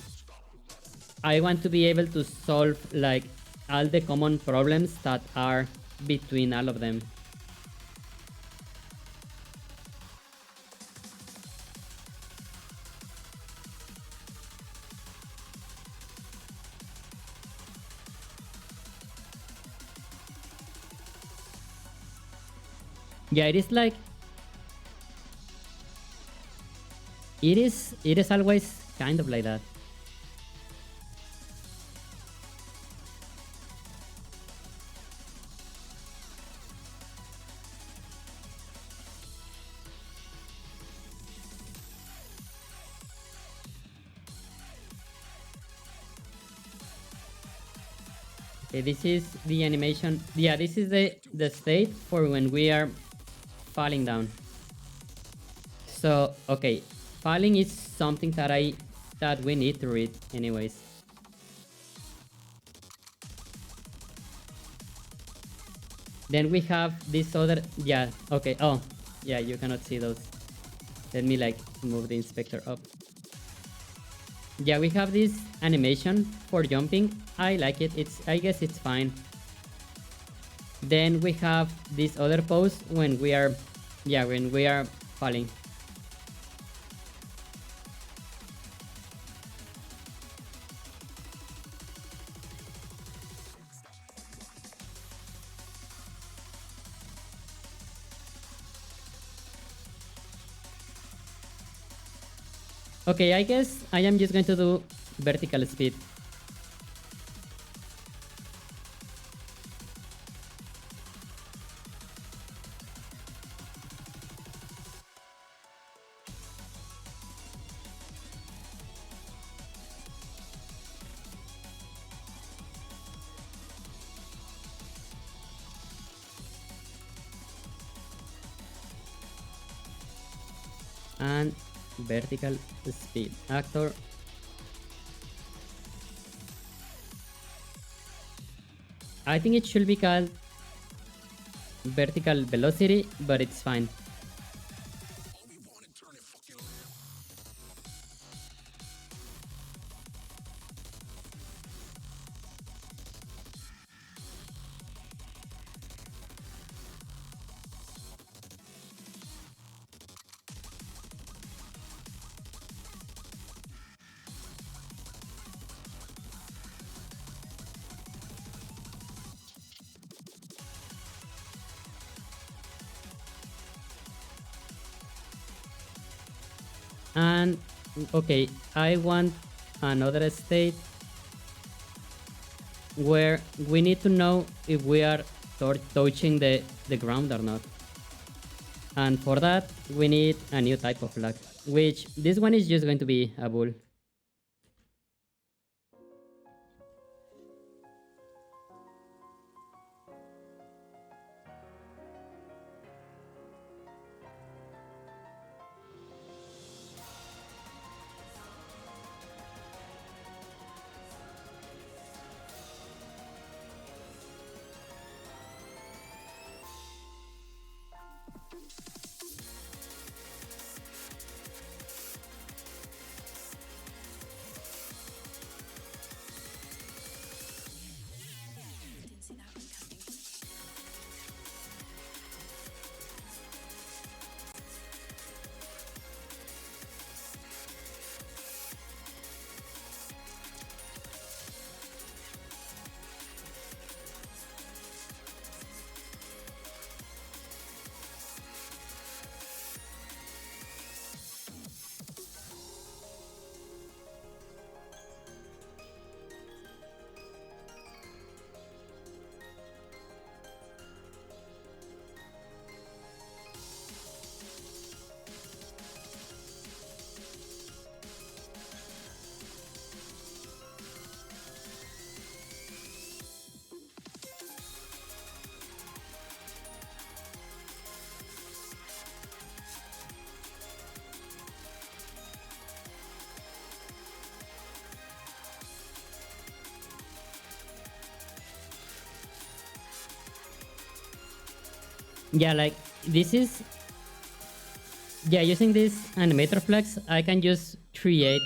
I want to be able to solve like all the common problems that are between all of them. Yeah, it is like, it is always kind of like that. Okay, this is the animation. Yeah, this is the state for when we are falling down. So okay, falling is something that we need to read anyways. Then we have this other, yeah, okay. Oh, yeah, you cannot see those. Let me like move the inspector up. Yeah, we have this animation for jumping. I like it. I guess it's fine. Then we have this other pose when we are, yeah, when we are falling. Okay, I guess I am just going to do vertical speed. And vertical speed. Actor. I think it should be called vertical velocity, but it's fine. And okay, I want another state where we need to know if we are touching the ground or not. And for that, we need a new type of flag, which this one is just going to be a bull. Yeah, like this is, yeah, using this animator flex, I can just create.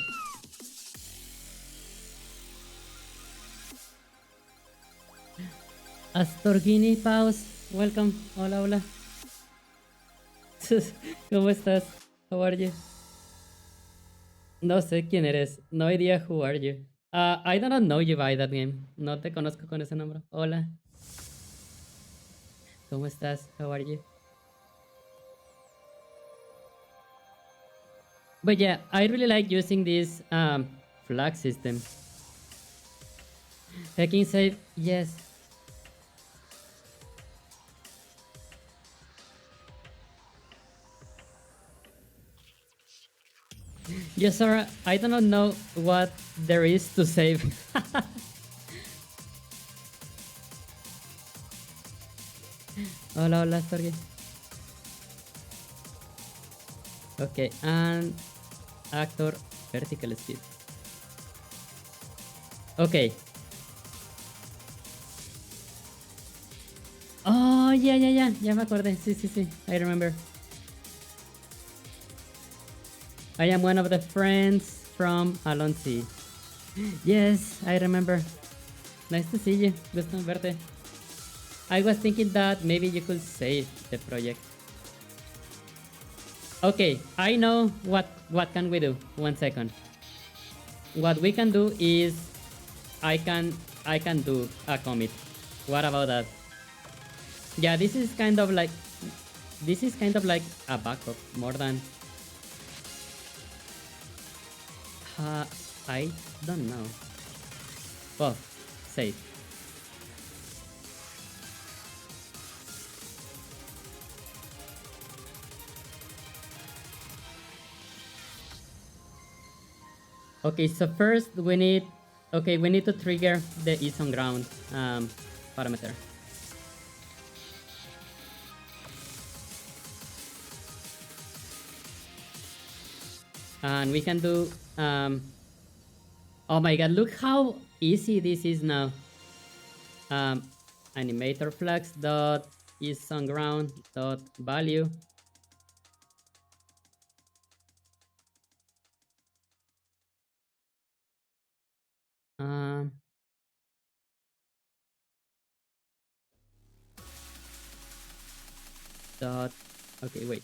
Astorgini Paus, welcome. Hola, hola. ¿Cómo estás? How are you? No sé quién eres. No idea who are you. I do not know you by that name. No te conozco con ese nombre. Hola. ¿Cómo estás? How are you? But yeah, I really like using this flag system. Hacking save, yes. Yes, sir. I do not know what there is to save. Hola, hola, Storge. Okay, and actor vertical speed. Okay. Oh, yeah, yeah, yeah. Ya me acordé. Sí, sí, sí. I remember. I am one of the friends from Alonsi. Yes, I remember. Nice to see you. Gusto en verte. I was thinking that maybe you could save the project. Okay, I know what can we do. 1 second. What we can do is I can do a commit. What about that? Yeah, this is kind of like a backup more than uh, I don't know. Well, save. Okay, so first we need to trigger the is on ground parameter. And we can do oh my god, look how easy this is now. Um, animator flags dot is on ground dot value. Um, dot okay, wait.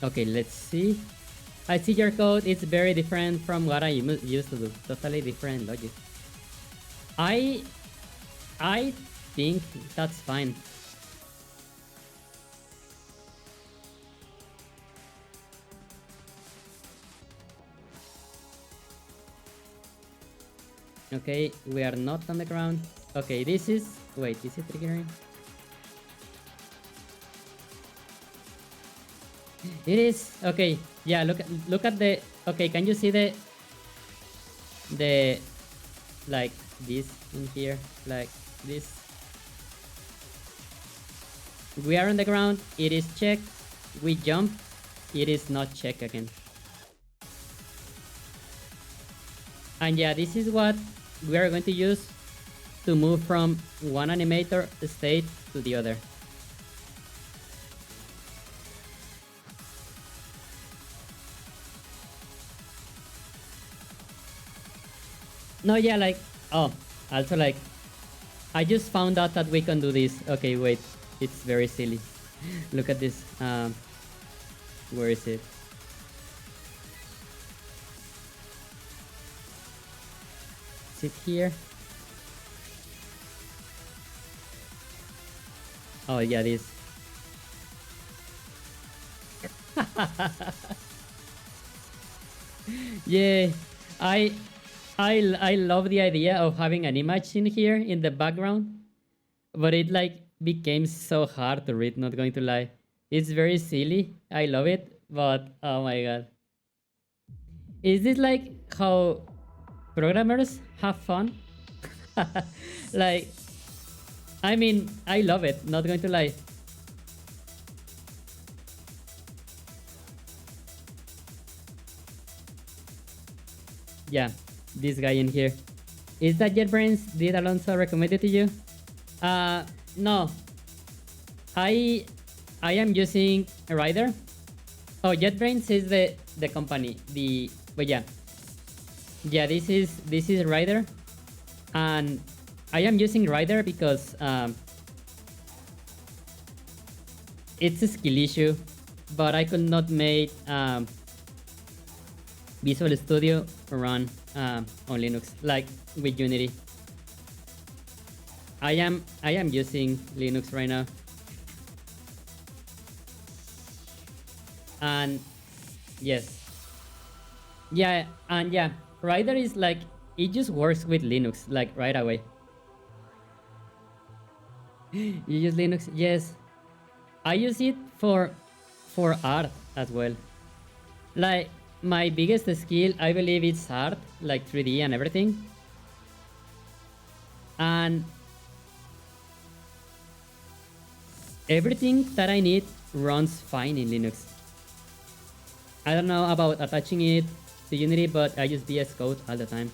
Okay, let's see. I see your code. It's very different from what I used to do. Totally different logic. I I think that's fine. Okay, we are not on the ground. Okay, this is wait, is it triggering? It is okay. Yeah, look at the okay. Can you see the like this in here like this? We are on the ground. It is checked. We jump. It is not checked again. And yeah, this is what we are going to use to move from one animator state to the other. No, yeah, like, oh, also like, I just found out that we can do this. Okay, wait, it's very silly. Look at this. Where is it? Is it here? Oh, yeah, this. Yeah, I love the idea of having an image in here in the background. but it like became so hard to read, not going to lie. It's very silly. I love it, but oh my god. Is this like how programmers have fun? Like, I mean, I love it, not going to lie. Yeah, this guy in here. Is that JetBrains? Did Alonso recommend it to you? No. I I am using a Rider. Oh, JetBrains is the company. But yeah. Yeah, this is Rider. And I am using Rider because it's a skill issue, but I could not make Visual Studio run on Linux like with Unity. I am using Linux right now, and yes, yeah, and yeah, Rider is like it just works with Linux like right away. You use Linux? Yes, I use it for art as well. Like my biggest skill, I believe, it's art, like 3D and everything. And everything that I need runs fine in Linux. I don't know about attaching it to Unity, but I use VS Code all the time.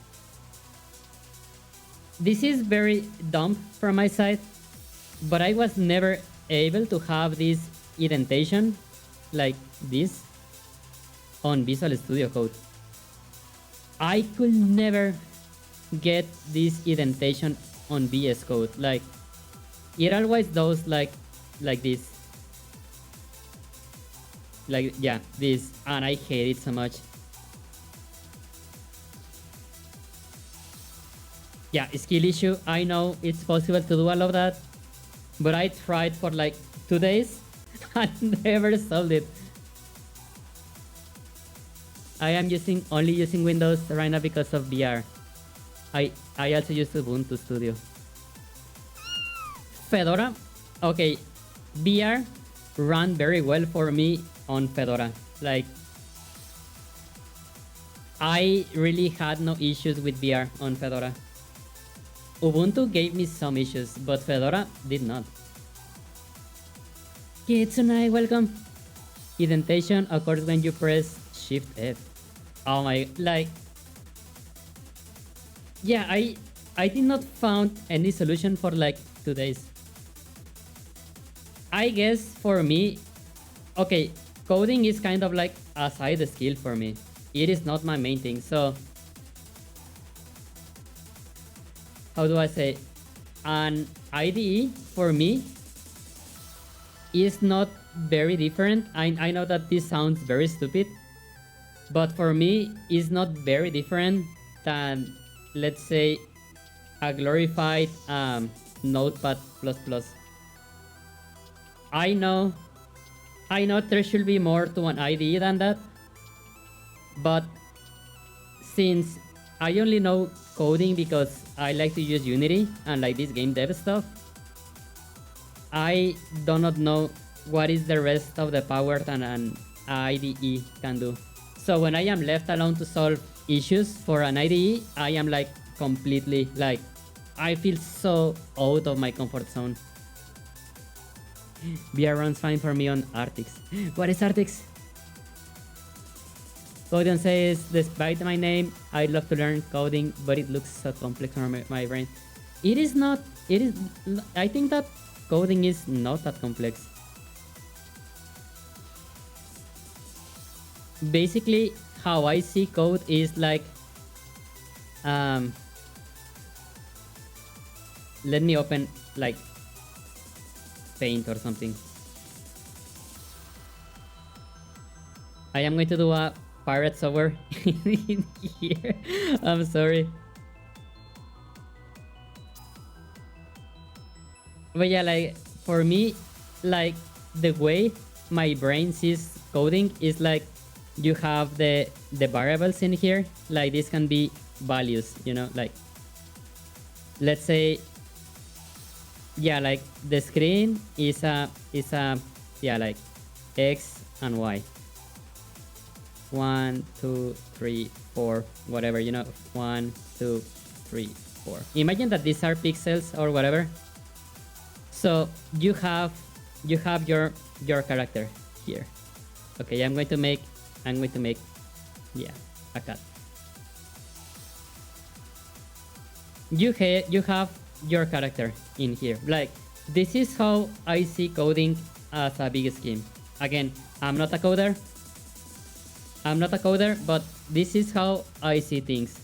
This is very dumb from my side, but I was never able to have this indentation like this on Visual Studio Code. I could never get this indentation on VS Code. Like it always does like this. Like yeah, this, and I hate it so much. Yeah, skill issue. I know it's possible to do all of that, but I tried for like 2 days and never solved it. I am only using Windows right now because of VR. I also use Ubuntu Studio. Fedora, okay, VR ran very well for me on Fedora. Like I really had no issues with VR on Fedora. Ubuntu gave me some issues, but Fedora did not. Kitsune, welcome. Indentation occurs when you press Shift F. Oh my, like, yeah, I did not found any solution for like 2 days. I guess for me, okay, coding is kind of like a side skill for me. It is not my main thing. So how do I say? An IDE for me is not very different. I know that this sounds very stupid, but for me it's not very different than, let's say, a glorified Notepad++. I know there should be more to an IDE than that, but since I only know coding because I like to use Unity and like this game dev stuff, I do not know what is the rest of the power that an IDE can do. So when I am left alone to solve issues for an IDE, I am like completely like, I feel so out of my comfort zone. VR runs fine for me on Artix. What is Artix? Codion says, despite my name, I'd love to learn coding, but it looks so complex for my brain. It is not. It is. I think that coding is not that complex. Basically, how I see code is like, let me open like Paint or something. I am going to do a pirate software in here. I'm sorry. But yeah, like for me, like the way my brain sees coding is like you have the variables in here. Like this can be values, you know, like let's say yeah, like the screen is a yeah, like X and Y. 1, 2, 3, 4, whatever, 1, 2, 3, 4. Imagine that these are pixels or whatever. So you have your character here. Okay, I'm going to make yeah, a cat. You have your character in here. Like, this is how I see coding as a big scheme. Again, I'm not a coder. But this is how I see things.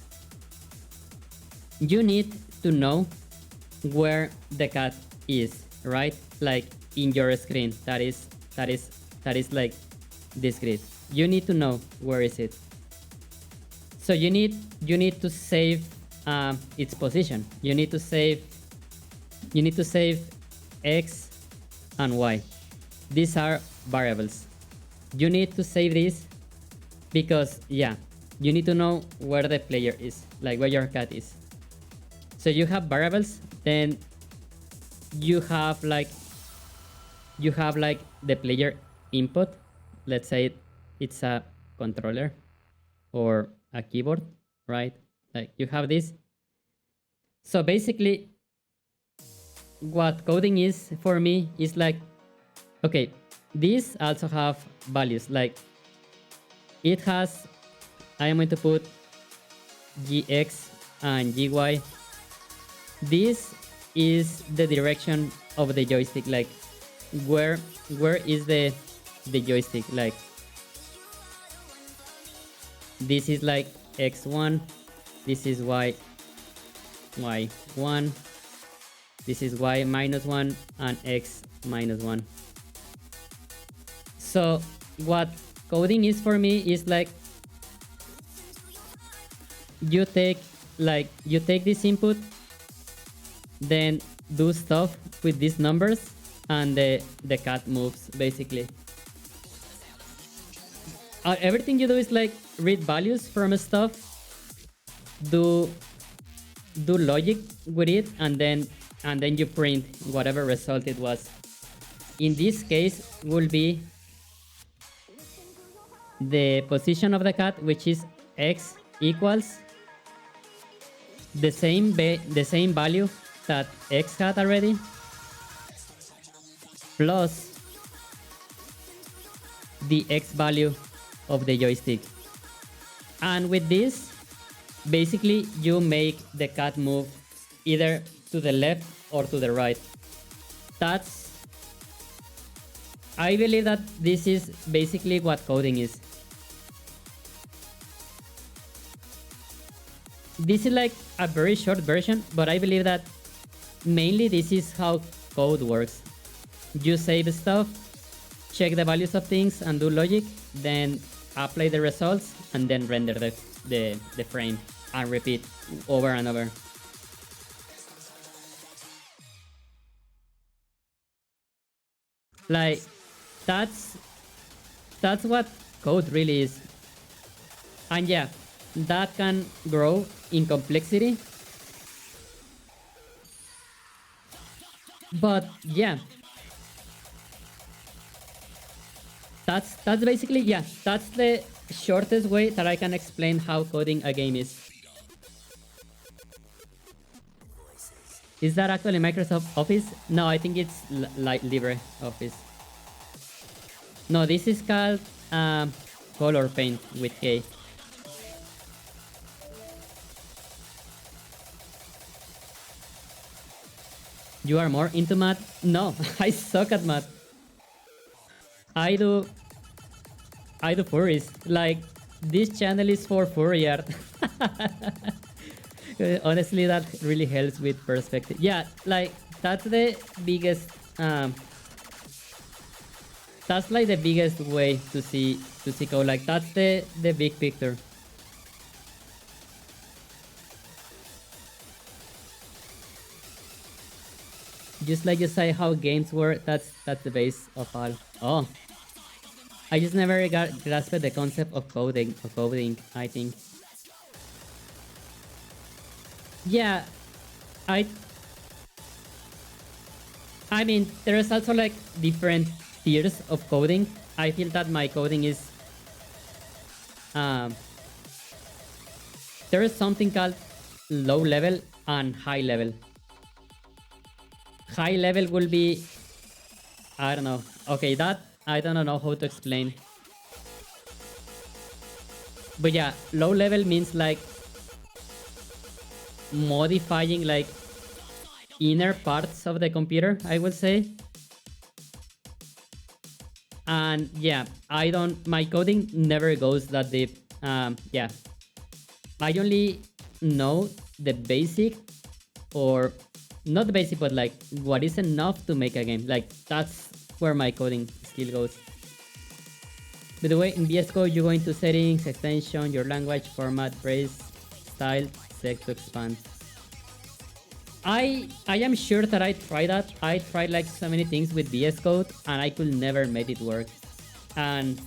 You need to know where the cat is, right? Like in your screen. That is like this grid. You need to know where is it. So you need to save its position. You need to save X and Y. These are variables. You need to save this because, yeah, you need to know where the player is, like where your cat is. So you have variables, then you have like the player input. Let's say it's a controller or a keyboard, right? Like you have this. So basically, what coding is for me is like, okay, these also have values. Like it has, I am going to put gx and gy. This is the direction of the joystick. Like where is the joystick? Like this is like x1, this is y1, this is y minus 1, and x minus 1. So what coding is for me is like you take this input, then do stuff with these numbers, and the cat moves basically. Everything you do is like read values from stuff, do logic with it, and then you print whatever result it was. In this case will be the position of the cat, which is x equals the same value that x had already, plus the x value of the joystick. And with this, basically you make the cat move either to the left or to the right. I believe that this is basically what coding is. This is like a very short version, but I believe that mainly this is how code works. You save stuff, check the values of things, and do logic, then apply the results, and then render the frame and repeat over and over. Like that's what code really is. And yeah, that can grow in complexity. But yeah, that's basically, yeah, that's the shortest way that I can explain how coding a game is. Is that actually Microsoft Office? No, I think it's LibreOffice. No, this is called Color Paint with K. You are more into math? No, I suck at math. I do furries. Like, this channel is for furry art. Honestly, that really helps with perspective. Yeah, like, that's the biggest that's like the biggest way to see code. Like, that's the big picture. Just like you say how games work, that's the base of all. Oh, I just never grasped the concept of coding, I think. Yeah, I I mean, there's also like different tiers of coding. I feel that my coding is um, there is something called low level and high level. High level will be, I don't know. Okay, that I don't know how to explain. But yeah, low level means like modifying like inner parts of the computer, I would say. And yeah, I don't, my coding never goes that deep. Yeah, I only know the basic, or not the basic, but like what is enough to make a game. Like that's where my coding skill goes. By the way, in VS Code, you go into settings, extension, your language, format, phrase, style, set to expand. I am sure that I tried that. I tried like so many things with VS Code and I could never make it work. And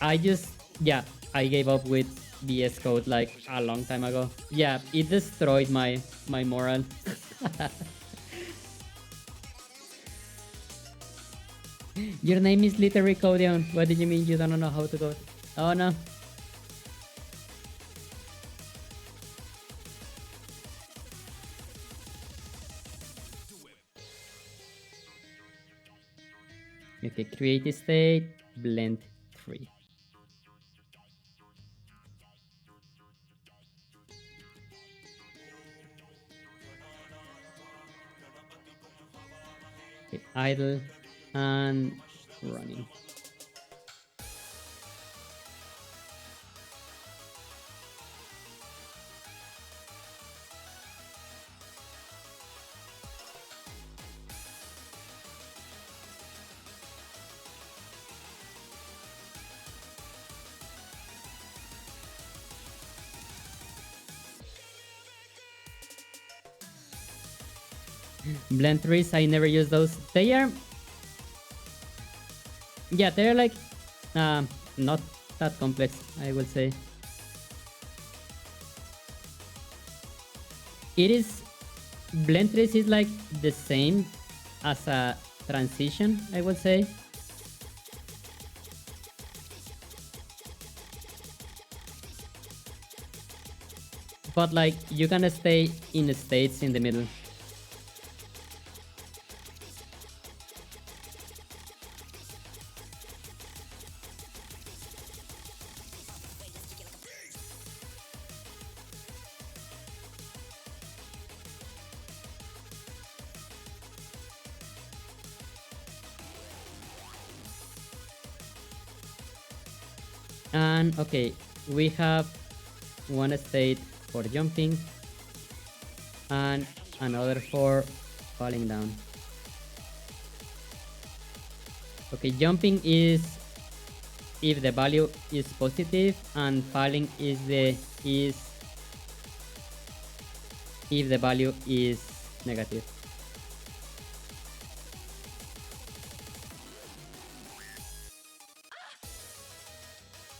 I just, yeah, I gave up with VS Code like a long time ago. Yeah, it destroyed my moral. Your name is literally Codion. What did you mean you don't know how to code? Oh no. Okay, create a state, blend 3. Okay, idle and running. Blend trees, I never use those. They are, yeah, they're like not that complex, I would say. It is, blend trees is like the same as a transition, I would say. But like you can stay in states in the middle. And okay, we have one state for jumping and another for falling down. Okay, jumping is if the value is positive, and falling is if the value is negative.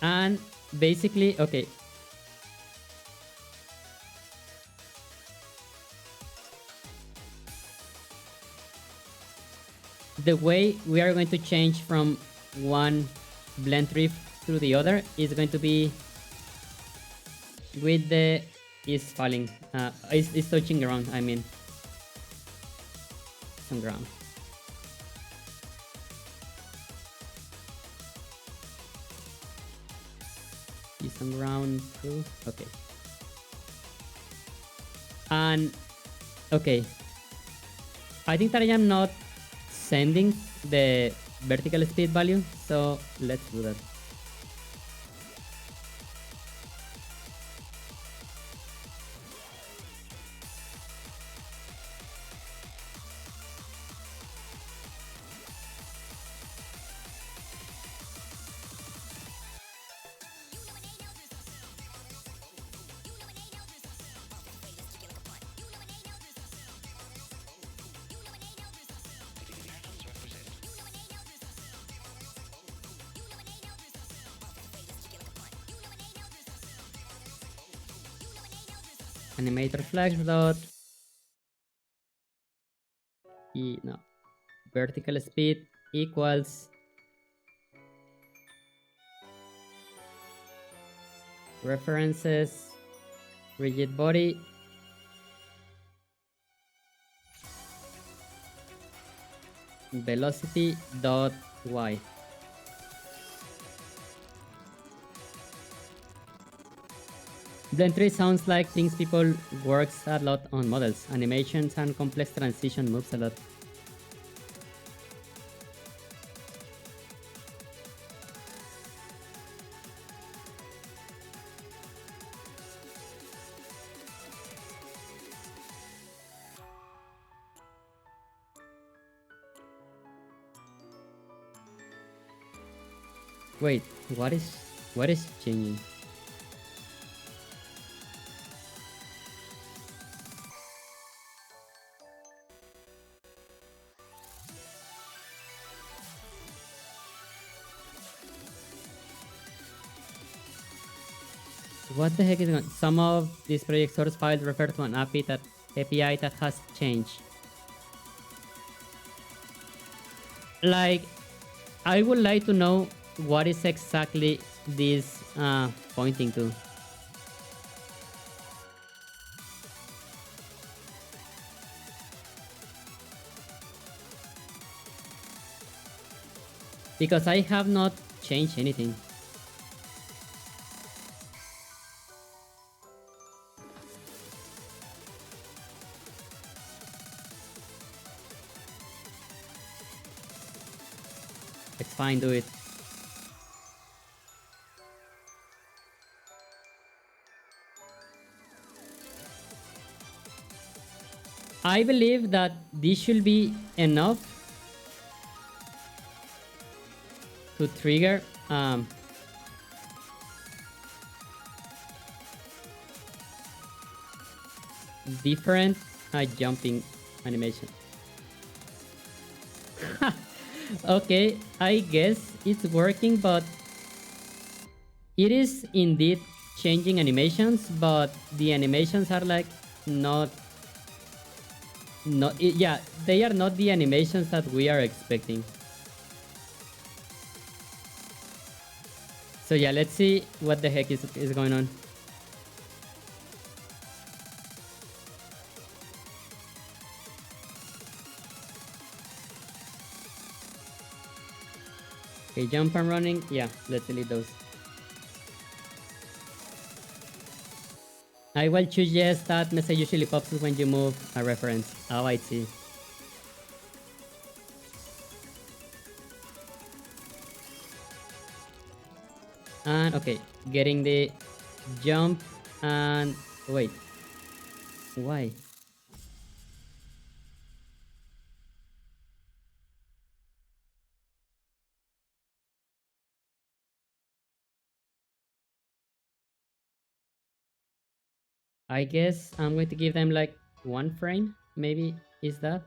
And basically, okay, the way we are going to change from one blend tree to the other is going to be with the is falling, is touching ground, I mean, some ground. Is on ground, true, okay. And okay, I think that I am not sending the vertical speed value, so let's do that. Animator flags dot No, vertical speed equals references rigid body velocity dot y. Blend 3 sounds like things people works a lot on models, animations, and complex transition moves a lot. Wait, what is changing? What the heck is going on? Some of these project source files refer to an API that has changed. Like, I would like to know what is exactly this pointing to. Because I have not changed anything. It's fine, do it. I believe that this should be enough to trigger different jumping animation. Okay, I guess it's working, but it is indeed changing animations, but the animations are like not yeah, they are not the animations that we are expecting. So yeah, let's see what the heck is going on. Okay, jump and running. Yeah, let's delete those. I will choose yes. That message usually pops up when you move a reference. Oh, I see. And okay, getting the jump and wait. Why? I guess I'm going to give them like 1 frame. Maybe is that?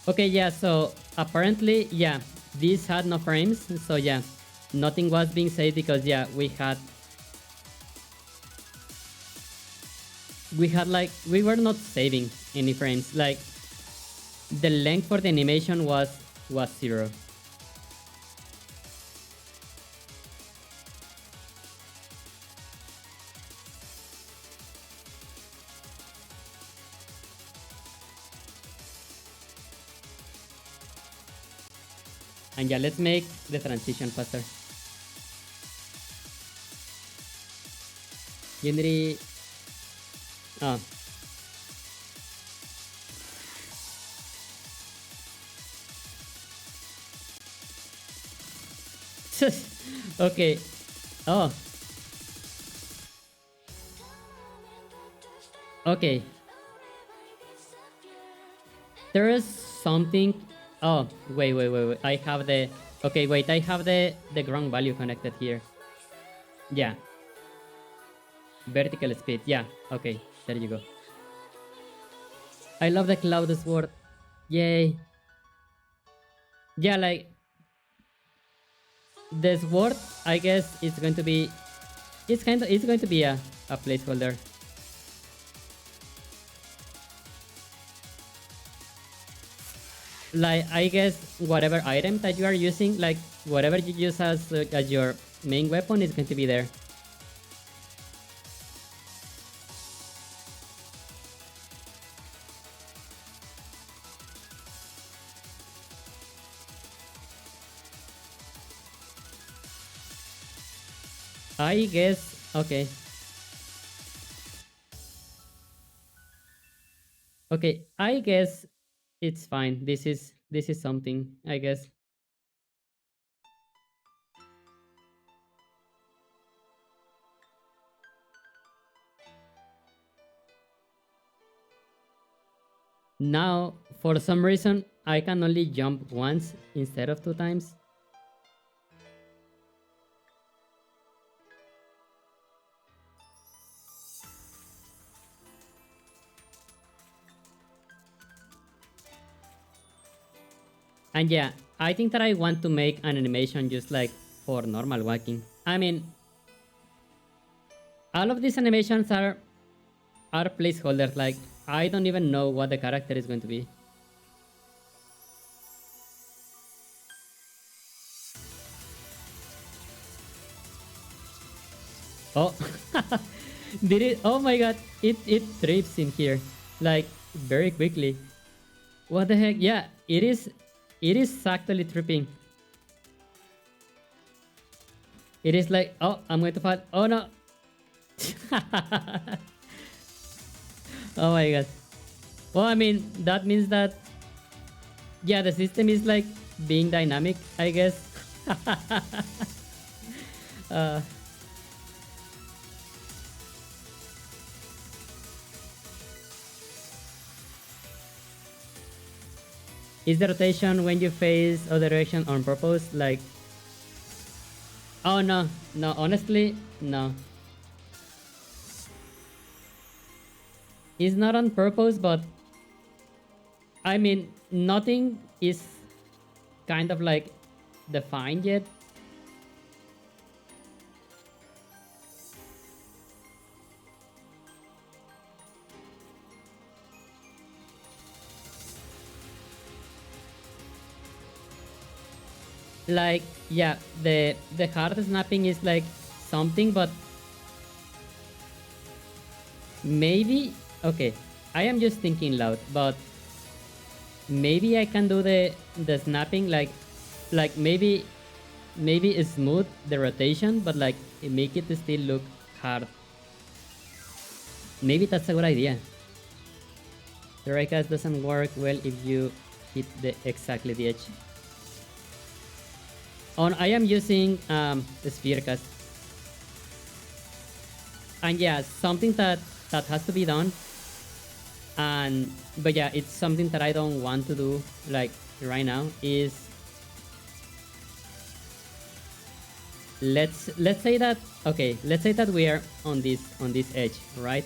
Okay, yeah, so apparently, yeah, this had no frames. So yeah, nothing was being saved because yeah, we had like we were not saving any frames. Like the length for the animation was 0. And yeah, let's make the transition faster. Unity. Oh. Okay. Oh. Okay. There is something. Oh, wait. I have the. Okay, wait. I have the ground value connected here. Yeah. Vertical speed. Yeah. Okay. There you go. I love the cloud sword. Yay. Yeah, like the sword. I guess it's going to be it's going to be a placeholder. Like, I guess whatever item that you are using, like whatever you use as your main weapon is going to be there. I guess, okay. Okay, I guess it's fine. This is something, I guess. Now, for some reason, I can only jump once instead of 2 times. And yeah, I think that I want to make an animation just like for normal walking. I mean, all of these animations are placeholders. Like, I don't even know what the character is going to be. Oh, did it? Oh my god! It trips in here, like very quickly. What the heck? Yeah, it is. It is actually tripping. It is like, oh, I'm going to fall. Oh no! Oh my god. Well, I mean, that means that, yeah, the system is like being dynamic, I guess. uh, is the rotation when you face other direction on purpose? Like, oh no, no, honestly, no. It's not on purpose, but I mean, nothing is kind of like defined yet. Like, yeah, the hard snapping is like something, but maybe, okay, I am just thinking loud, but maybe I can do the snapping like maybe smooth the rotation, but like make it still look hard. Maybe that's a good idea. The right cast doesn't work well if you hit exactly the edge. On I am using the sphere cast, and yeah, something that has to be done. And but yeah, it's something that I don't want to do like right now. Is let's say that, okay, let's say that we are on this edge, right?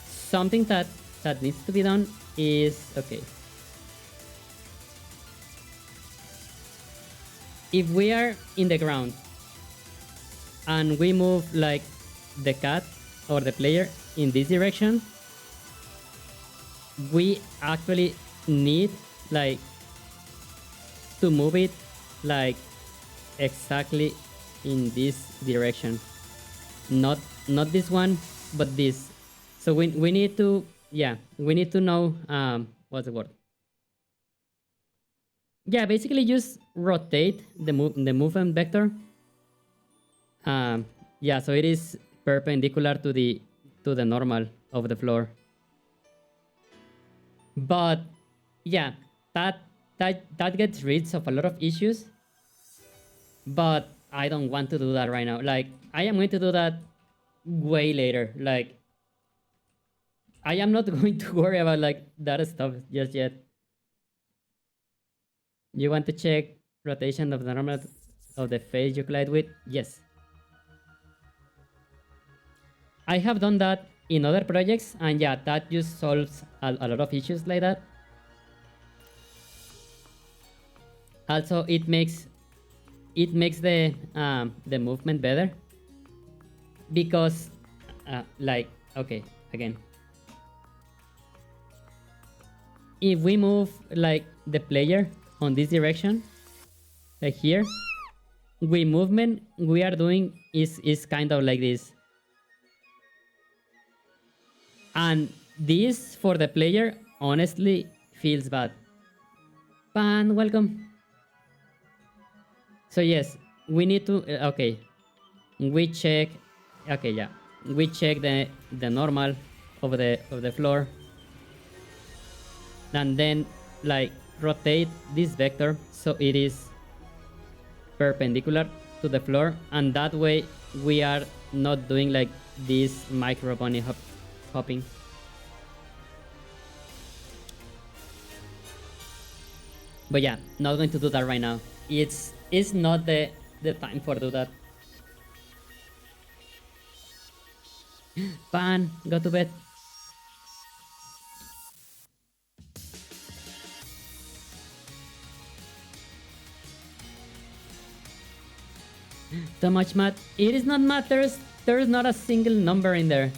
Something that needs to be done is, okay, if we are in the ground and we move like the cat or the player in this direction, we actually need like to move it like exactly in this direction, not this one, but this. So we need to, yeah, we need to know what's the word. Yeah, basically just rotate the movement vector. Yeah, so it is perpendicular to the normal of the floor. But yeah, that gets rid of a lot of issues. But I don't want to do that right now. Like, I am going to do that way later. Like, I am not going to worry about like that stuff just yet. You want to check rotation of the normal of the face you collide with? Yes. I have done that in other projects, and yeah, that just solves a lot of issues like that. Also, it makes the movement better. because like, okay, again, if we move like the player on this direction, like here, we movement we are doing is kind of like this, and this for the player honestly feels bad. Pan, welcome. So yes, we need to okay, we check, okay, yeah, we check the normal of the floor, and then like rotate this vector so it is perpendicular to the floor, and that way we are not doing like this micro bunny hopping. But yeah, not going to do that right now. It's not the time for do that. Pan, go to bed. So much math. It is not math. There's not a single number in there.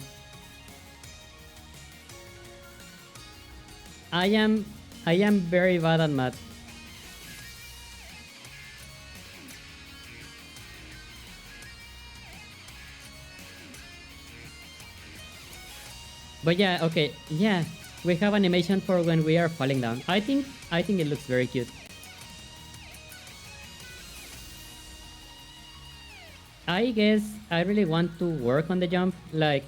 I am I am very bad at math. But yeah, okay, yeah. We have animation for when we are falling down. I think it looks very cute. I guess I really want to work on the jump. Like,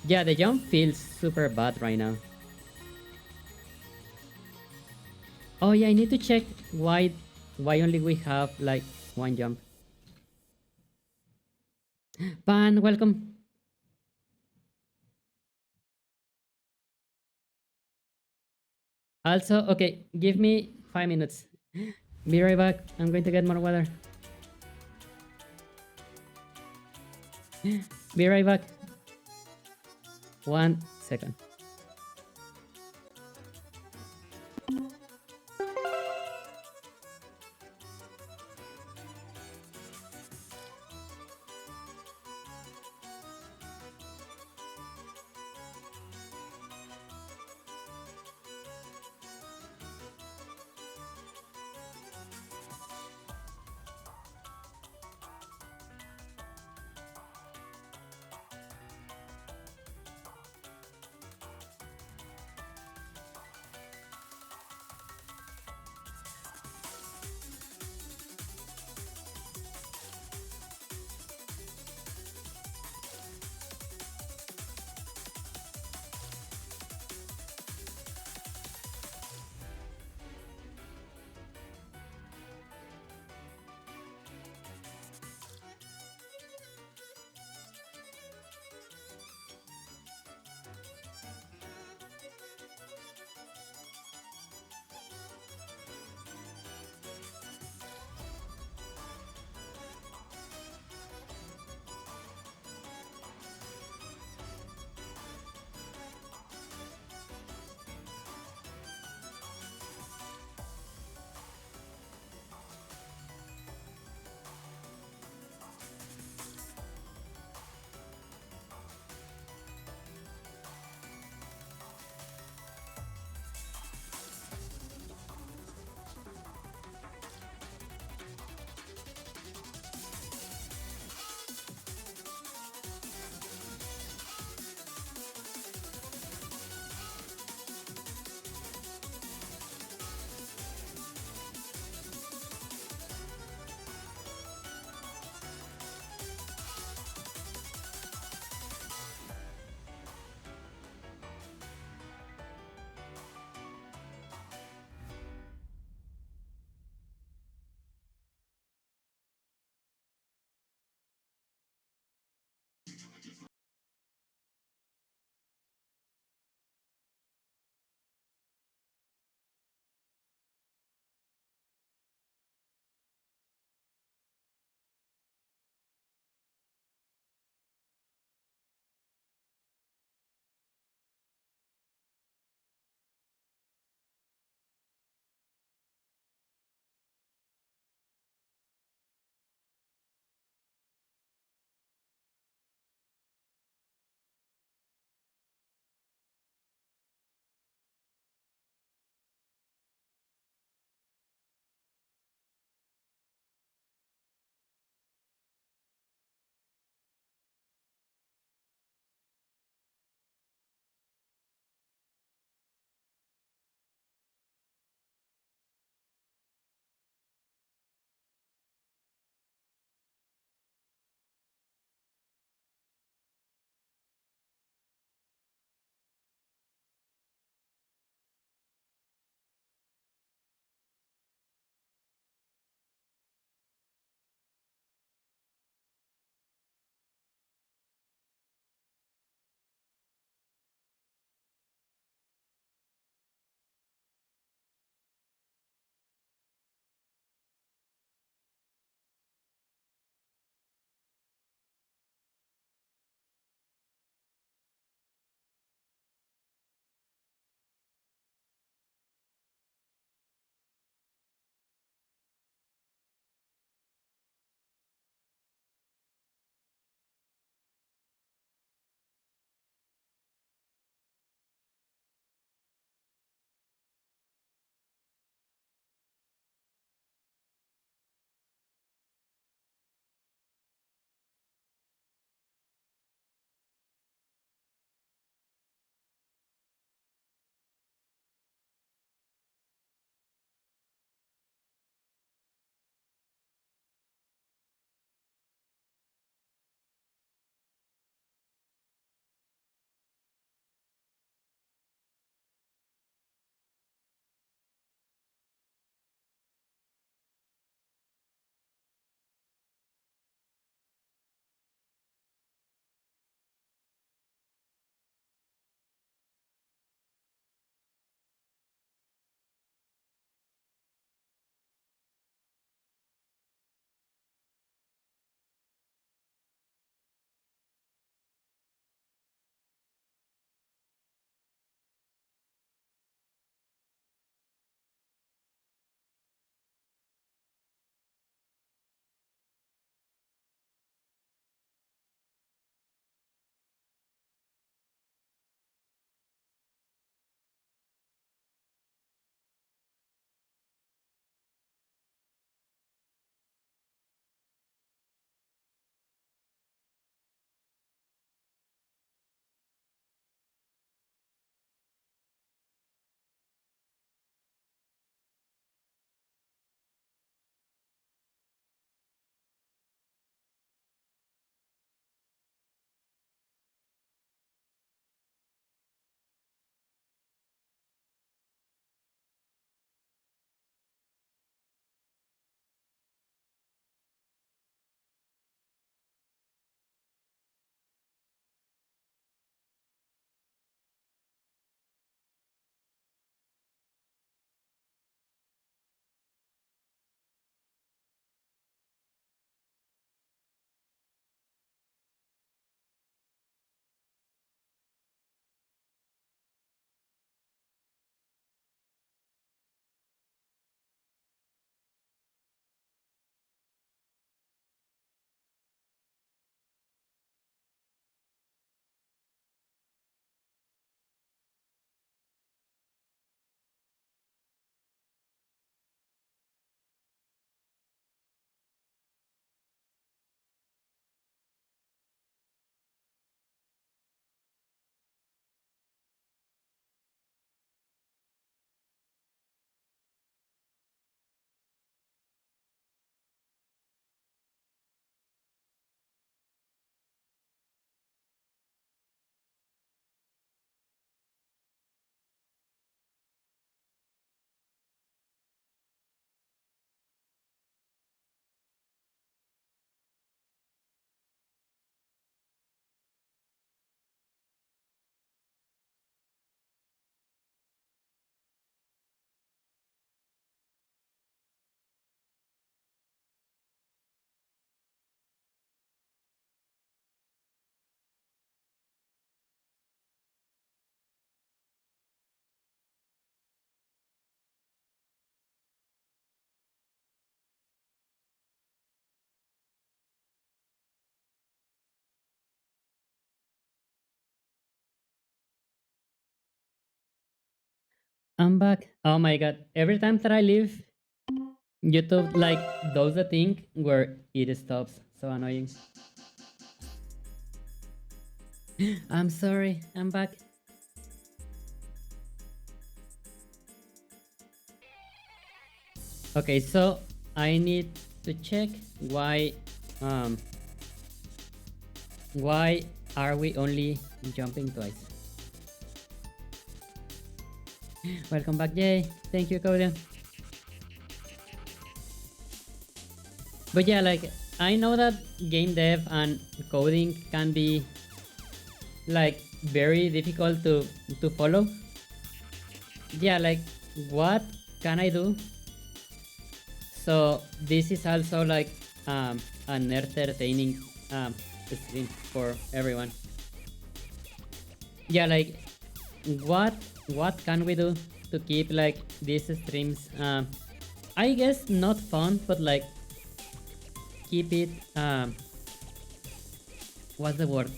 yeah, the jump feels super bad right now. Oh yeah, I need to check why only we have like one jump. Pan, welcome. Also, okay, give me 5 minutes. Be right back. I'm going to get more water. Be right back. 1 second. I'm back. Oh my god. Every time that I leave, YouTube like does the thing where it stops. So annoying. I'm sorry. I'm back. Okay, so I need to check um why are we only jumping twice? Welcome back, Jay. Thank you, Codian. But yeah, like I know that game dev and coding can be like very difficult to follow. Yeah, like what can I do? So this is also like an entertaining stream for everyone. Yeah, like what what can we do to keep like these streams I guess not fun, but like keep it what's the word?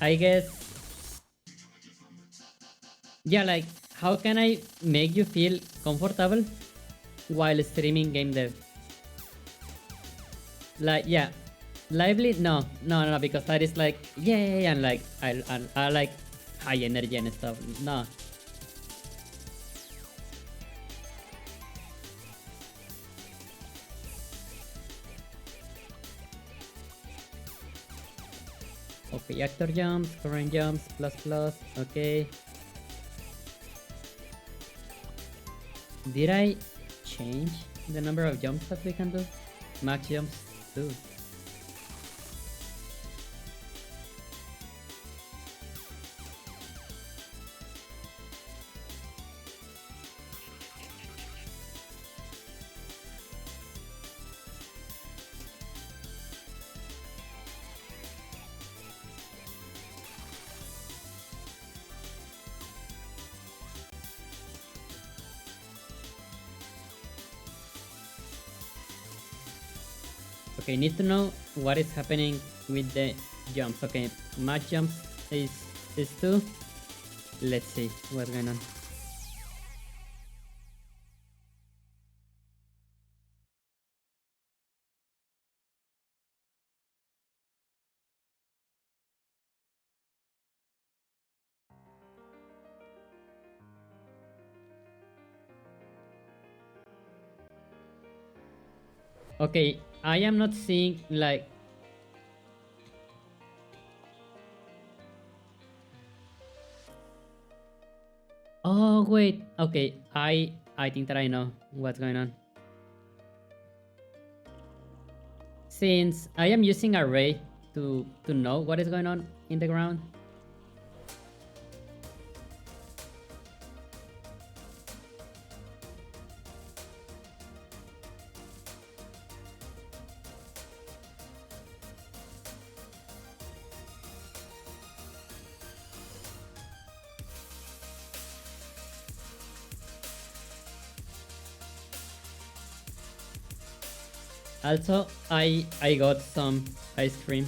I guess yeah, like how can I make you feel comfortable while streaming game dev? Like yeah, lively? No, because that is like yay and like I like high energy and stuff. No. Okay, actor jumps, current jumps, plus plus. Okay. Did I change the number of jumps that we can do? Max jumps too. Okay, need to know what is happening with the jumps. Okay, max jumps is 2. Let's see what's going on. Okay, I am not seeing like oh wait, okay, I think that I know what's going on. Since I am using array to know what is going on in the ground. Also, I got some ice cream.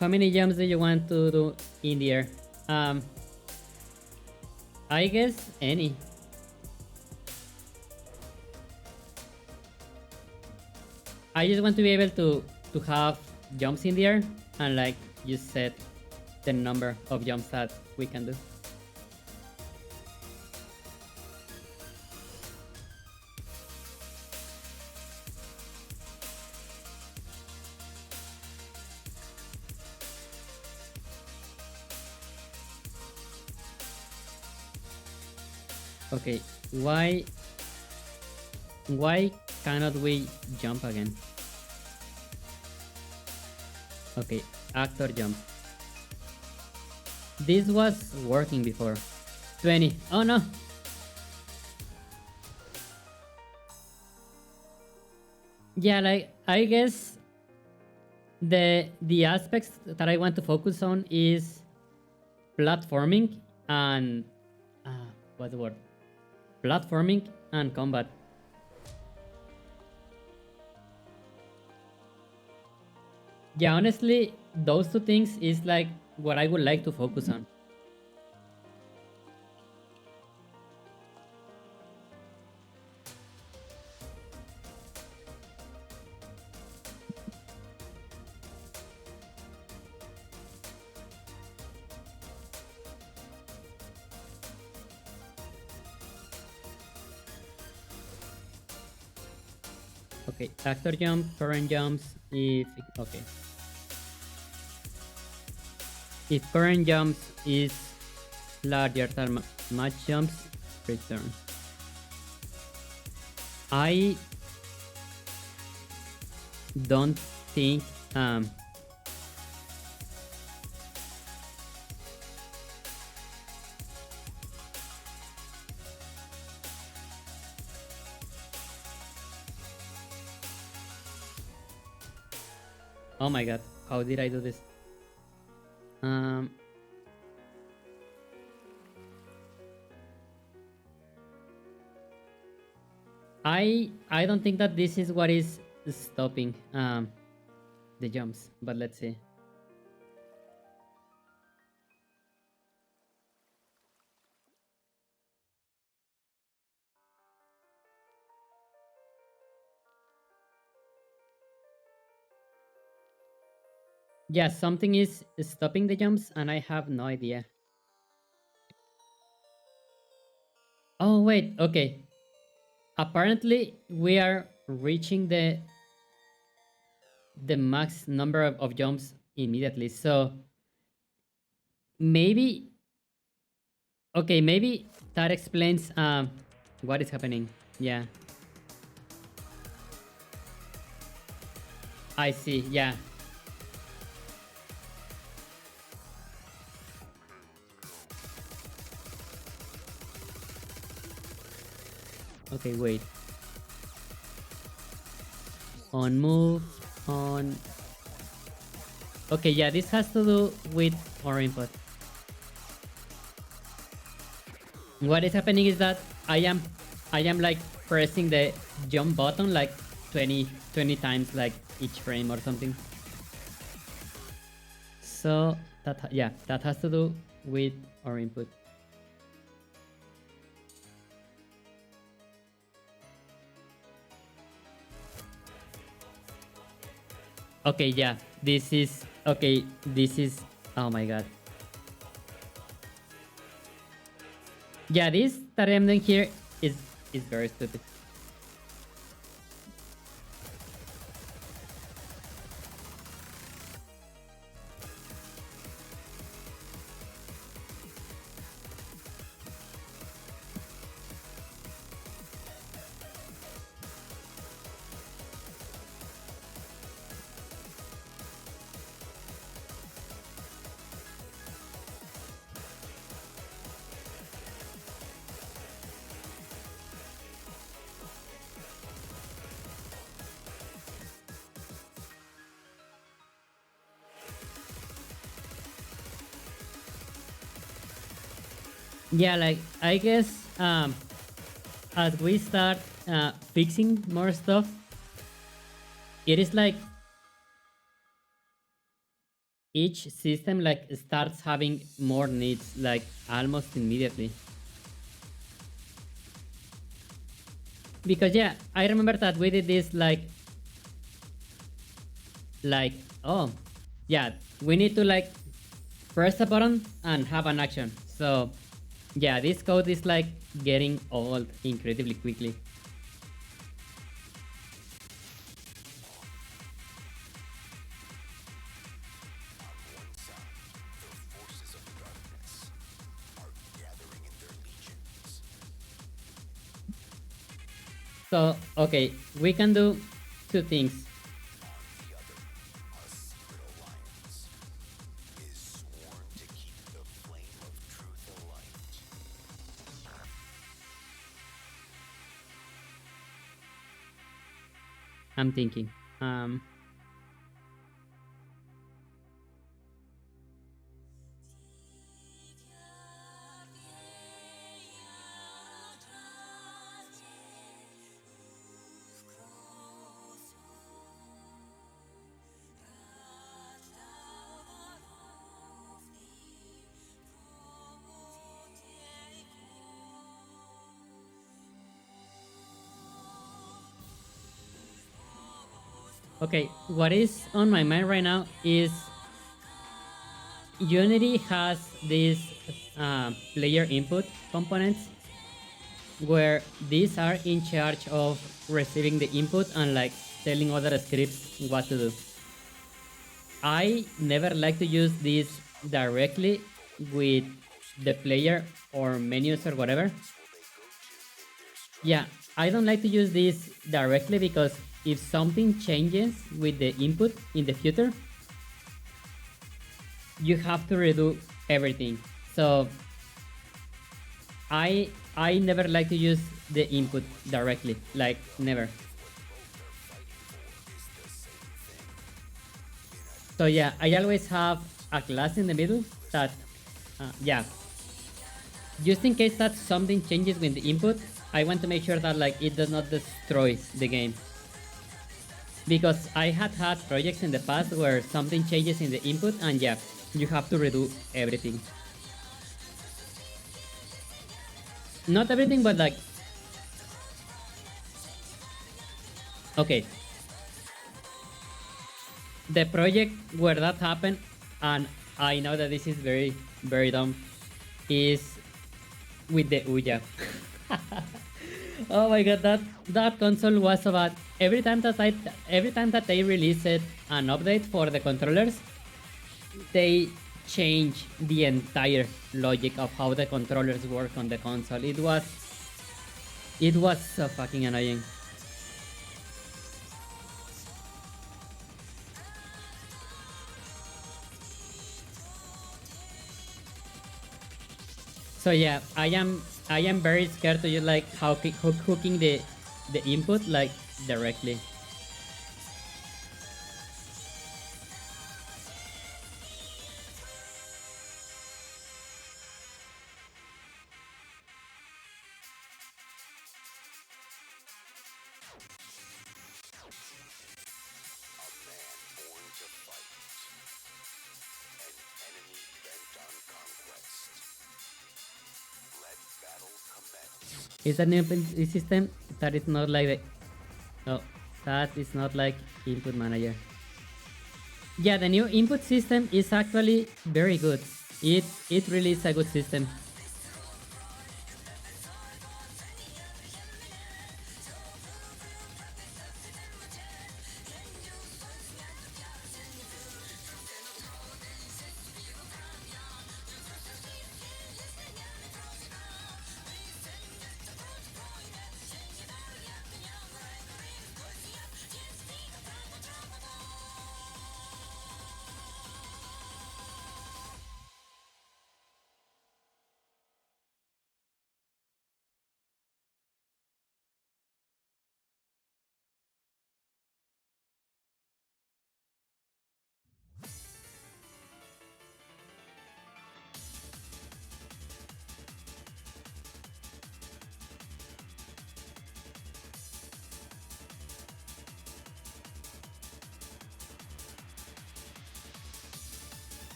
How many jumps do you want to do in the air? Um, I guess any. I just want to be able to have jumps in the air and like you set the number of jumps that we can do. Okay, Why cannot we jump again? Okay, actor jump. This was working before. 20. Oh no! Yeah, like I guess the aspects that I want to focus on is platforming and what's the word? Platforming and combat. Yeah, honestly, those two things is like what I would like to focus on. Okay, actor jump, current jumps. If okay, if current jumps is larger than match jumps, return. I don't think oh my god, how did I do this? Um I don't think that this is what is stopping the jumps, but let's see. Yeah, something is stopping the jumps and I have no idea. Oh wait, okay. Apparently we are reaching the max number of jumps immediately. So maybe okay, maybe that explains what is happening. Yeah, I see. Yeah. Okay, wait. On move, on. Okay, yeah, this has to do with our input. What is happening is that I am like pressing the jump button like 20 times like each frame or something. So that yeah, that has to do with our input. Okay, yeah, this is okay. This is oh my god. Yeah, this that I'm doing here is very stupid. Yeah, like I guess as we start fixing more stuff, it is like each system like starts having more needs like almost immediately. Because yeah, I remember that we did this like oh yeah, we need to like press a button and have an action. So yeah, this code is like getting old incredibly quickly. So, okay, we can do two things. I'm thinking. Um, okay, what is on my mind right now is Unity has these player input components where these are in charge of receiving the input and like telling other scripts what to do. I never like to use this directly with the player or menus or whatever. Yeah, I don't like to use this directly because if something changes with the input in the future, you have to redo everything. So I never like to use the input directly, like never. So yeah, I always have a class in the middle that, yeah, just in case that something changes with the input, I want to make sure that like it does not destroy the game. Because I had projects in the past where something changes in the input and yeah, you have to redo everything. Not everything, but like, okay, the project where that happened, and I know that this is very, very dumb, is with the Ouya. Oh my god, that console was so bad. Every time that they released an update for the controllers, they change the entire logic of how the controllers work on the console. It was so fucking annoying. So yeah, I am very scared to use like how hooking the input like directly. Is that new system that is not like the no, that is not like input manager. Yeah, the new input system is actually very good. It really is a good system.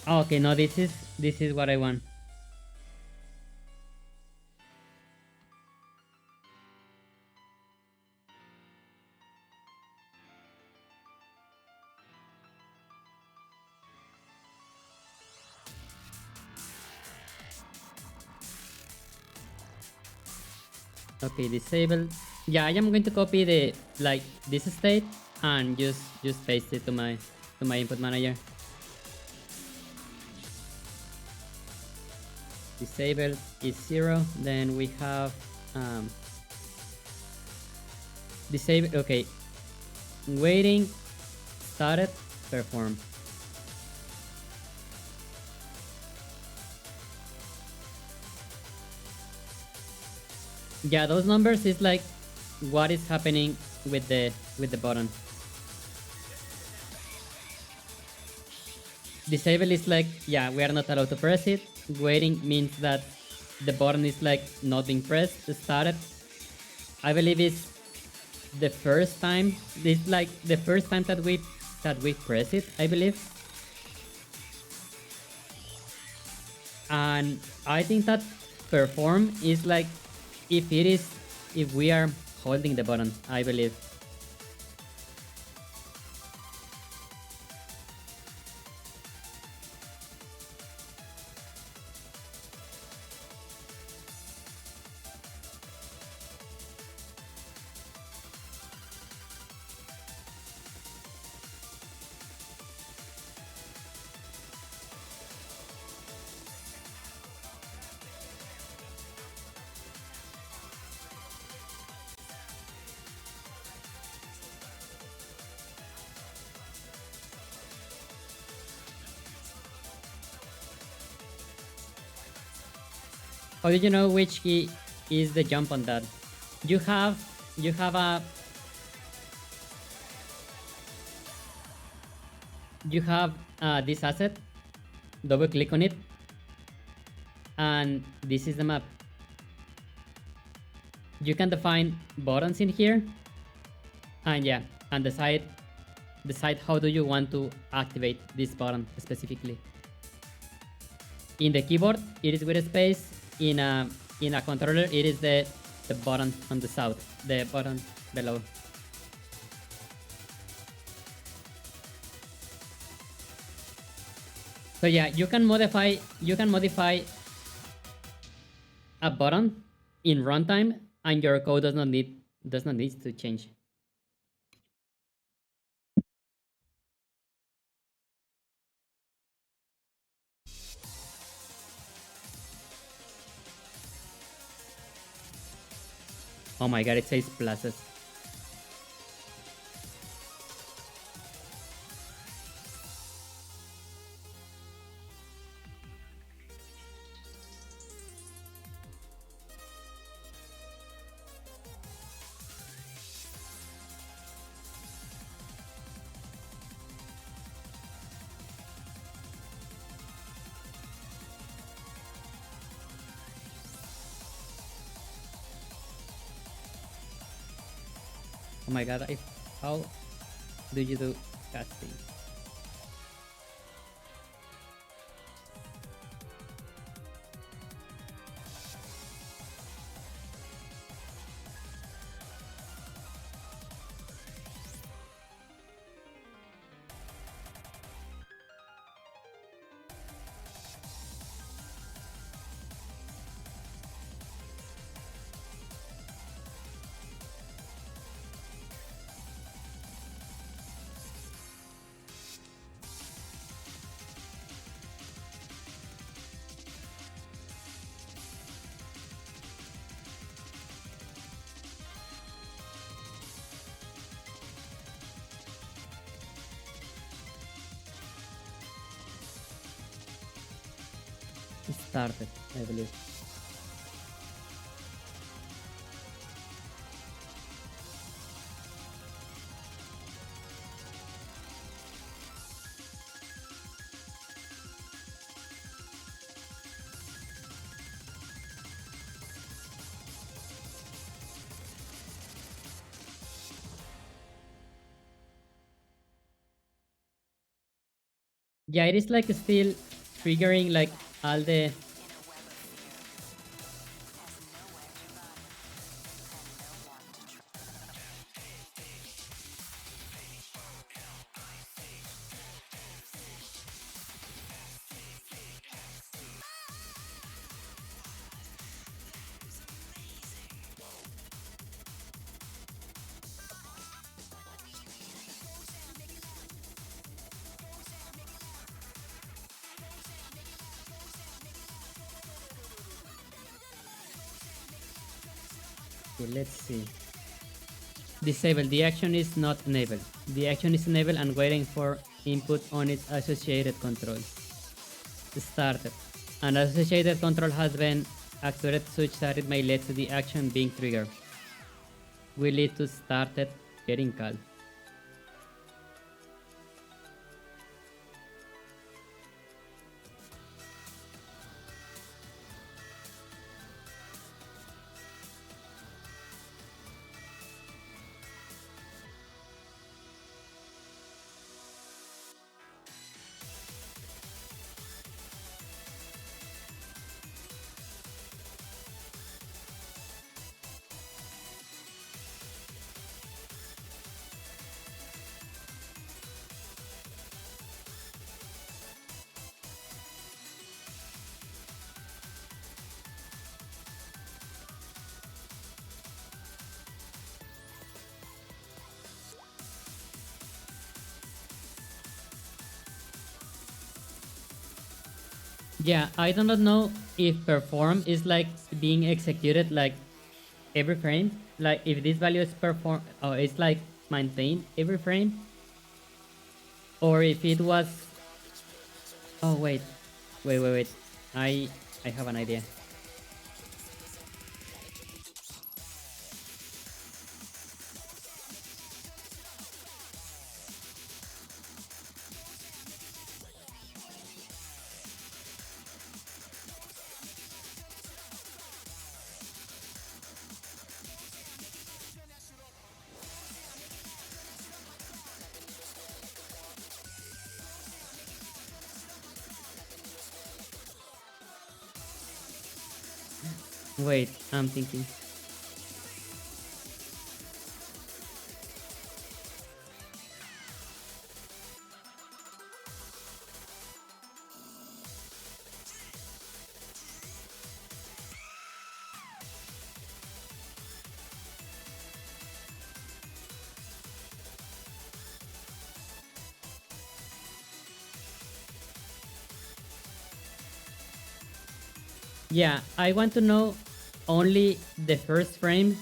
Oh, okay, no, this is what I want. Okay, disable. Yeah, I am going to copy the like this state and just paste it to my input manager. Disable is 0. Then we have um, disable. Okay, waiting started perform. Yeah, those numbers is like what is happening with the button. Disable is like, yeah, we are not allowed to press it. Waiting means that the button is like not being pressed. Started, I believe it's the first time. It's like the first time that we press it, I believe. And I think that perform is like if it is if we are holding the button, I believe. How do you know which key is the jump on that? You have you have a you have this asset. Double click on it, and this is the map. You can define buttons in here, and yeah, and decide how do you want to activate this button specifically. In the keyboard, it is with space. In a controller, it is the button on the south, the button below. So yeah, you can modify a button in runtime, and your code does not need to change. Oh my god, it says pluses. Oh my god, how do you do casting? It started, I believe. Yeah, it is like still triggering like all the. Okay, let's see. Disable. The action is not enabled. The action is enabled and waiting for input on its associated control. Started. An associated control has been activated such that it may lead to the action being triggered. We lead to started getting called. Yeah, I do not know if perform is like being executed like every frame. Like if this value is perform or it's like maintained every frame, or if it was. Oh wait. I have an idea. Wait, I'm thinking. Yeah, I want to know only the first frame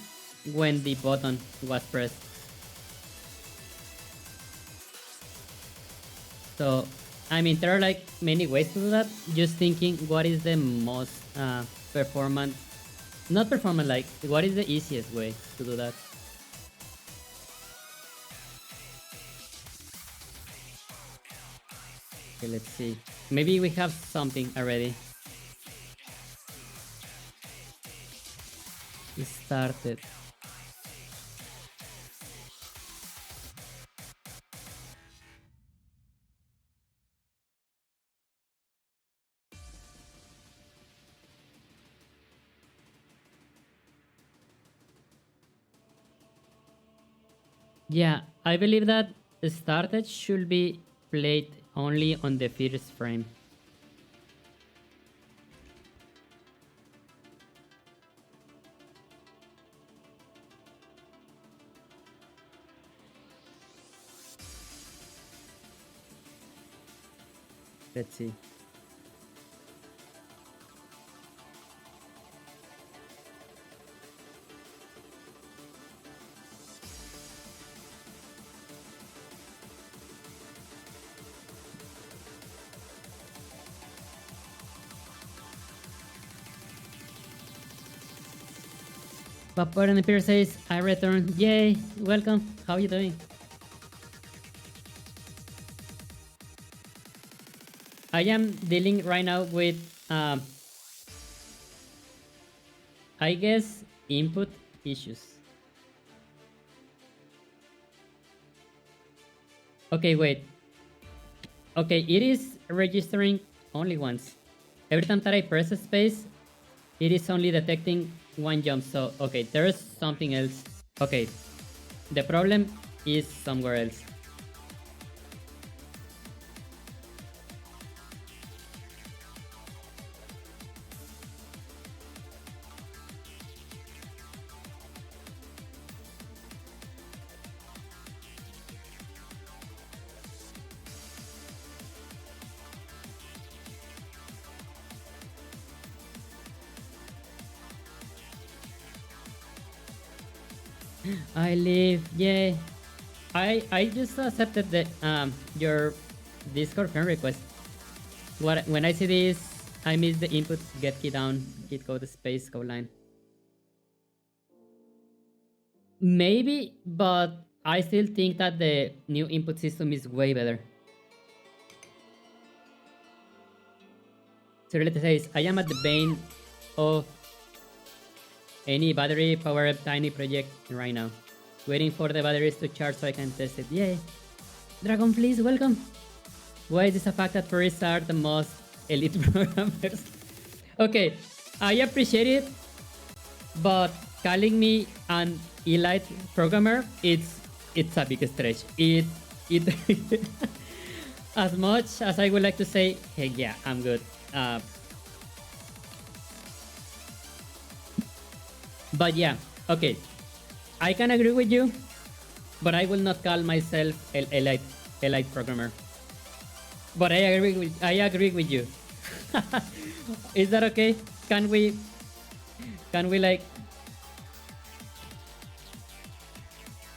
when the button was pressed. So, I mean, there are like many ways to do that. Just thinking, what is the most performant? Not performant, like what is the easiest way to do that? Okay, let's see. Maybe we have something already. It started. Yeah, I believe that started should be played only on the first frame. Let's see. Papa and Peter says, I returned. Yay, welcome. How are you doing? I am dealing right now with, I guess, input issues. Okay, wait. Okay, it is registering only once. Every time that I press a space, it is only detecting one jump. So, okay, there's something else. Okay, the problem is somewhere else. I live, yeah. I just accepted the your Discord friend request. When I see this, I miss the input get key down, git code space go line. Maybe, but I still think that the new input system is way better. Cyrilette says, I am at the bane of any battery powered tiny project right now. Waiting for the batteries to charge so I can test it. Yay! Dragon, please, welcome! Why is this a fact that furries are the most elite programmers? Okay, I appreciate it, but calling me an elite programmer, it's a big stretch. It as much as I would like to say, hey, yeah, I'm good. But yeah, okay, I can agree with you, but I will not call myself elite programmer. But I agree with you. Is that okay? Can we can we like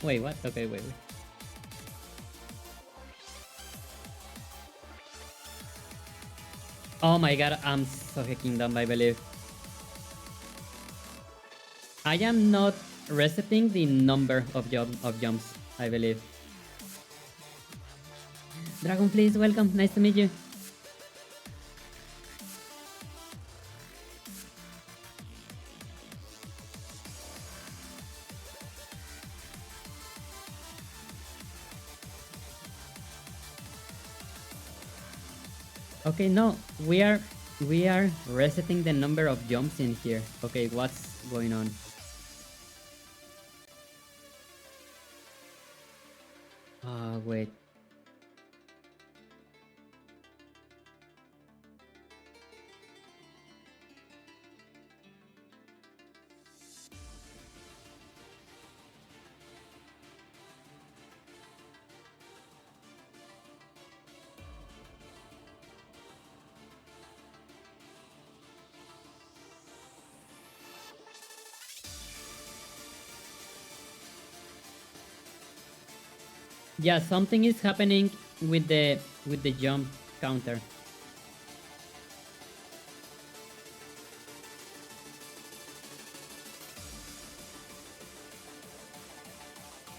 wait what? Okay, wait. Oh my god, I'm so hacking dumb, I believe. I am not resetting the number of jumps, I believe. Dragon, please welcome. Nice to meet you. Okay, no, we are resetting the number of jumps in here. Okay, what's going on? Wait. Yeah, something is happening with the jump counter.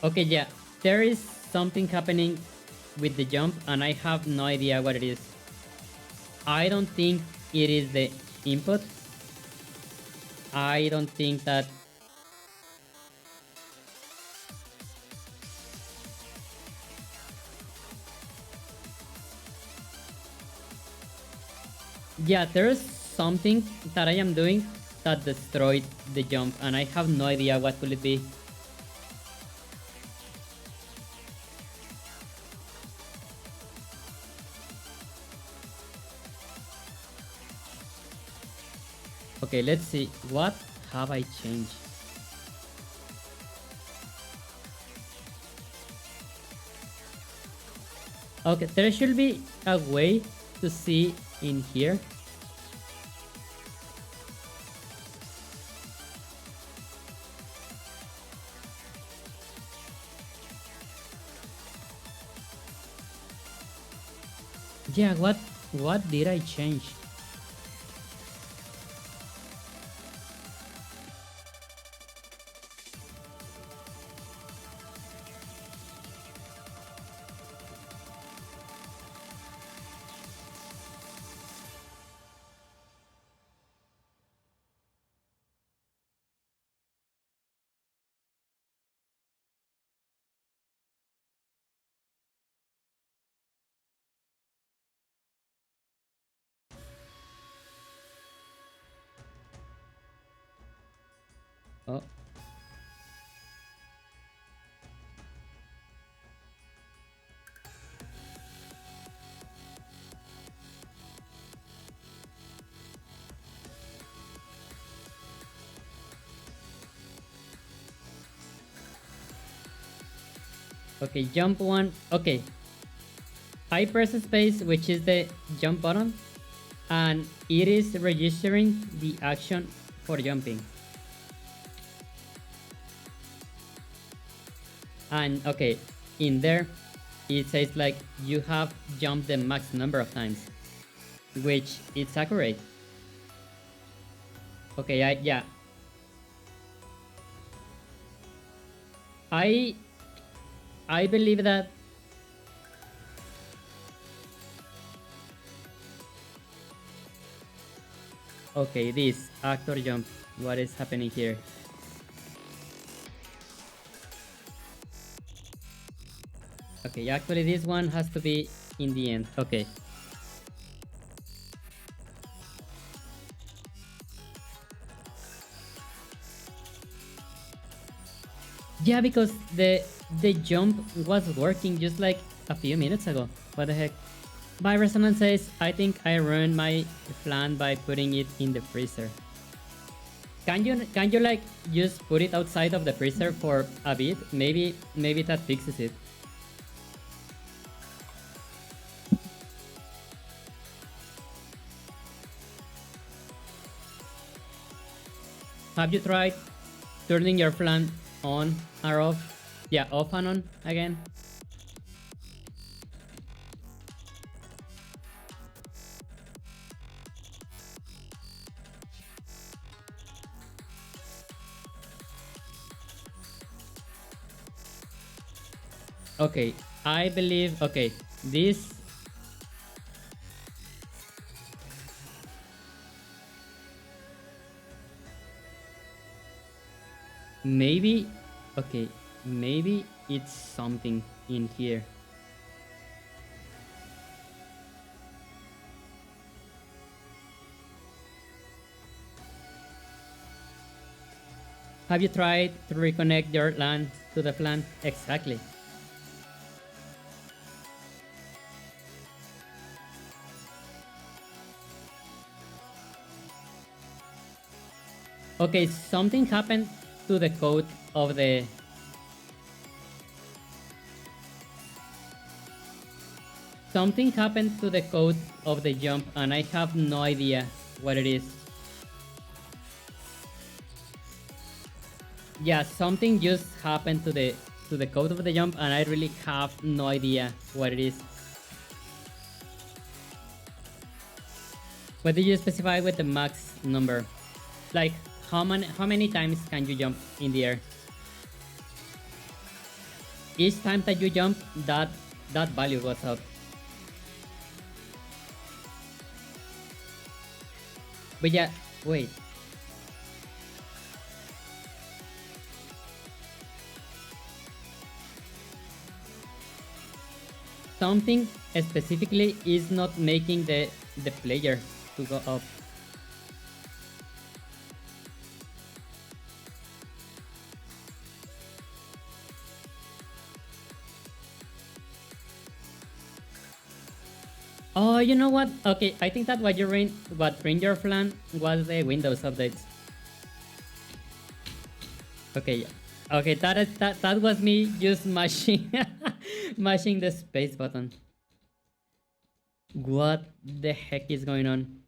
Okay, yeah, there is something happening with the jump, and I have no idea what it is. I don't think it is the input. I don't think that. Yeah, there's something that I am doing that destroyed the jump, and I have no idea what could it be. Okay, let's see. What have I changed? Okay, there should be a way to see in here. Yeah, what did I change? Oh, okay, jump one. Okay, I press space, which is the jump button, and it is registering the action for jumping. And okay, in there, it says like you have jumped the max number of times, which it's accurate. Okay, I I believe that. Okay, this actor jump. What is happening here? Okay, actually this one has to be in the end. Okay. Yeah, because the jump was working just like a few minutes ago. What the heck? By Resonance says, I think I ruined my plan by putting it in the freezer. Can you like just put it outside of the freezer for a bit? Maybe that fixes it. Have you tried turning your flan on or off? Yeah, off and on again. Okay, I believe. Okay, this. Maybe. Okay, maybe it's something in here. Have you tried to reconnect your LAN to the flan? Exactly. Okay, something happened to the code of the. Something happened to the code of the jump, and I have no idea what it is. Yeah, something just happened to the code of the jump, and I really have no idea what it is. What did you specify with the max number? Like how many times can you jump in the air? Each time that you jump, that value goes up. But yeah, wait. Something specifically is not making the player to go up. Oh, you know what? Okay, I think that what ring your flan was the Windows updates. Okay, yeah. Okay, that was me just mashing mashing the space button. What the heck is going on?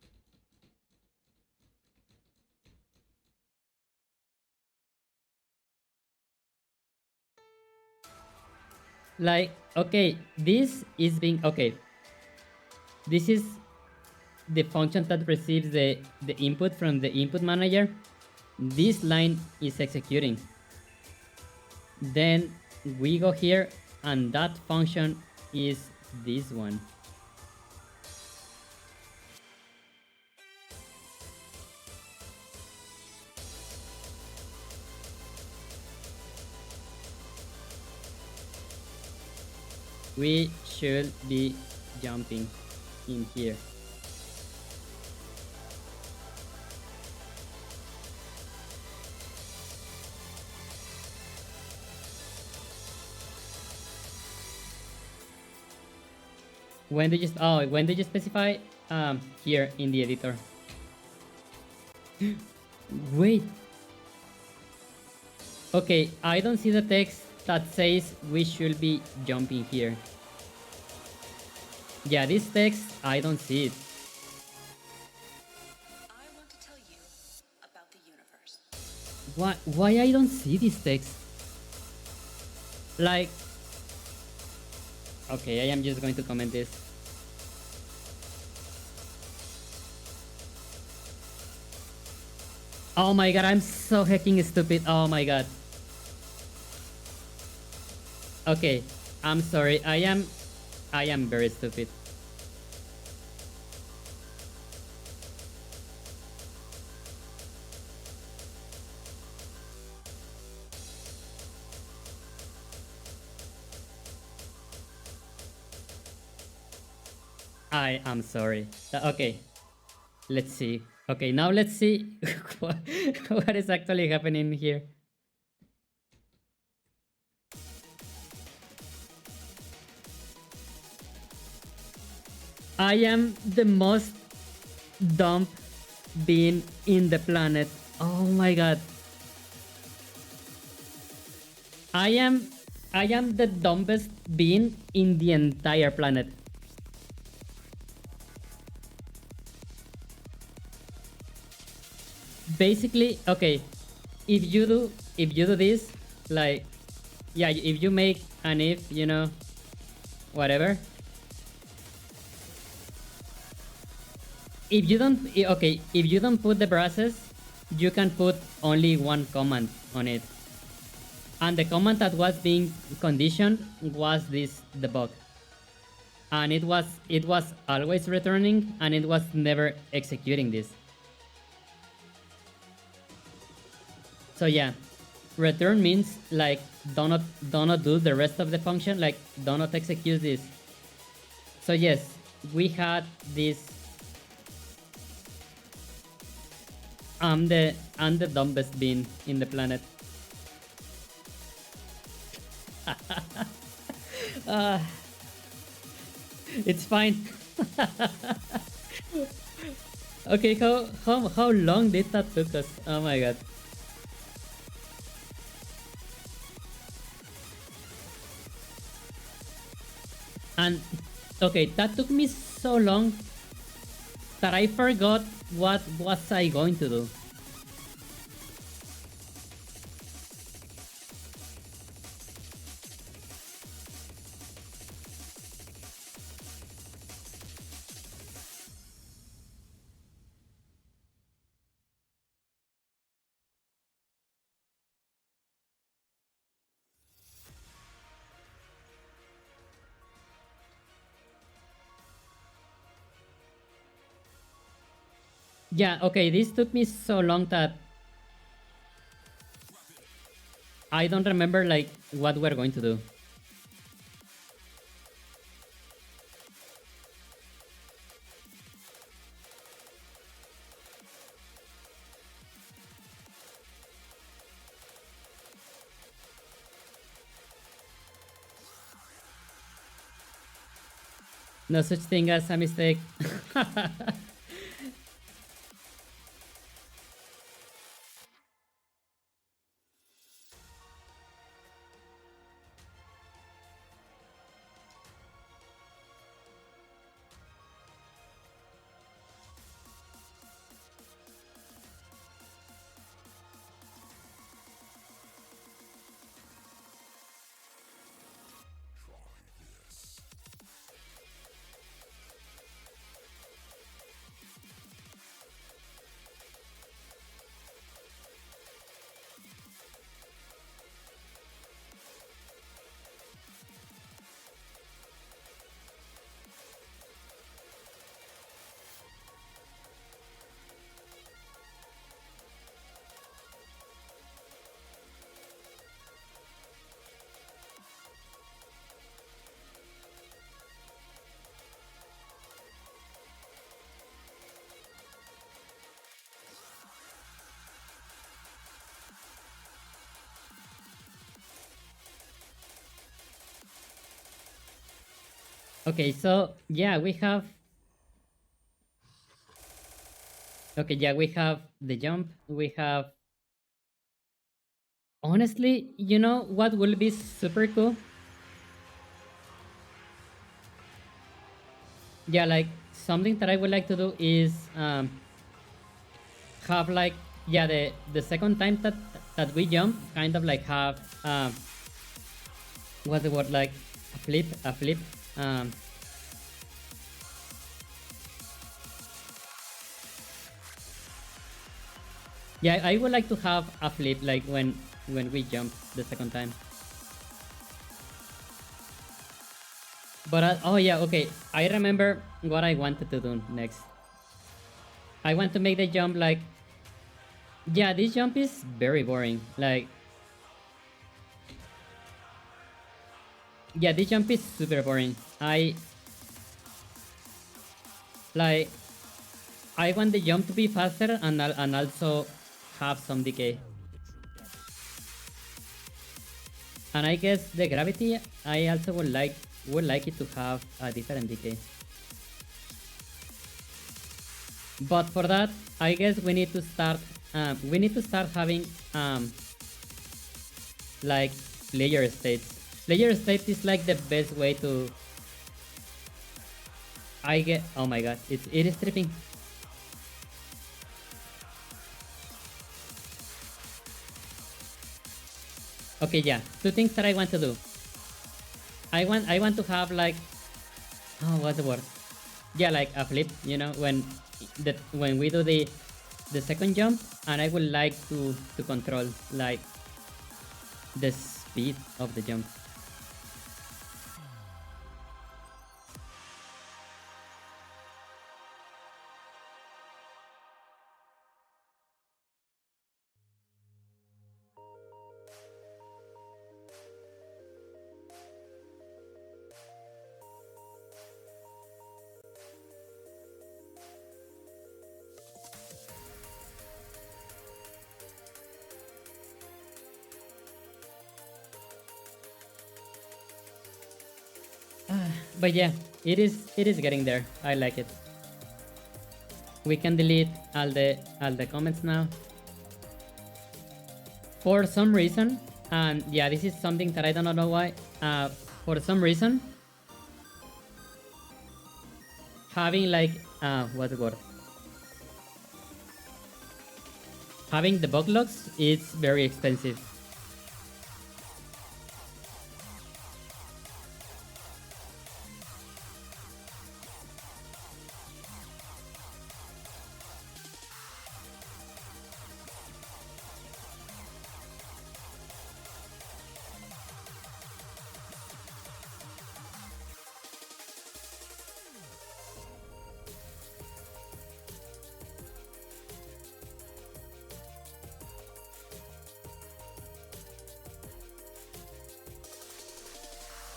Like, okay, this is being okay. This is the function that receives the input from the input manager. This line is executing. Then we go here, and that function is this one. We should be jumping in here. when did you specify? Here in the editor. Wait. Okay, I don't see the text that says we should be jumping here. Yeah, this text, I don't see it.
I want to tell you about the universe.
Why I don't see this text? Like, okay, I am just going to comment this. Oh my god, I'm so hecking stupid. Oh my god. Okay, I'm sorry. I am very stupid. I am sorry. Okay, let's see. Okay, now let's see what, what is actually happening here. I am the most dumb being in the planet. Oh my god. I am I am the dumbest being in the entire planet. Basically, okay, if you do this, like, yeah, if you make an if, whatever. If you don't put the brasses, you can put only one command on it. And the command that was being conditioned was this debug. And it was always returning, and it was never executing this. So yeah, return means like do not do the rest of the function, like do not execute this. So yes, we had this. I'm the dumbest being in the planet. uh, it's fine. Okay, how long did that took us? Oh my god. And okay, that took me so long that I forgot what was I going to do. Yeah, okay, this took me so long that I don't remember like what we're going to do. No such thing as a mistake. Okay, so yeah, we have. Okay, yeah, we have the jump. We have. Honestly, you know what will be super cool? Yeah, like something that I would like to do is have like, yeah, the second time that we jump, kind of like have what's the word, like a flip. Um, yeah, I would like to have a flip like when we jump the second time. But oh yeah, okay. I remember what I wanted to do next. I want to make the jump like, yeah, this jump is very boring. Like, yeah, this jump is super boring. Like I want the jump to be faster and also have some decay. And I guess the gravity I also would like it to have a different decay. But for that, I guess we need to start having like player states. Player state is like the best way to. I get. Oh my god, it is tripping. Okay, yeah, two things that I want to do. I want to have like, oh, what's the word? Yeah, like a flip. When we do the second jump, and I would like to control like the speed of the jump. But yeah, it is getting there. I like it. We can delete all the comments now. For some reason, and yeah, this is something that I don't know why. For some reason, having like what's the word? Having the bug logs is very expensive.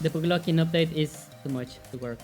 The bug locking update is too much to work.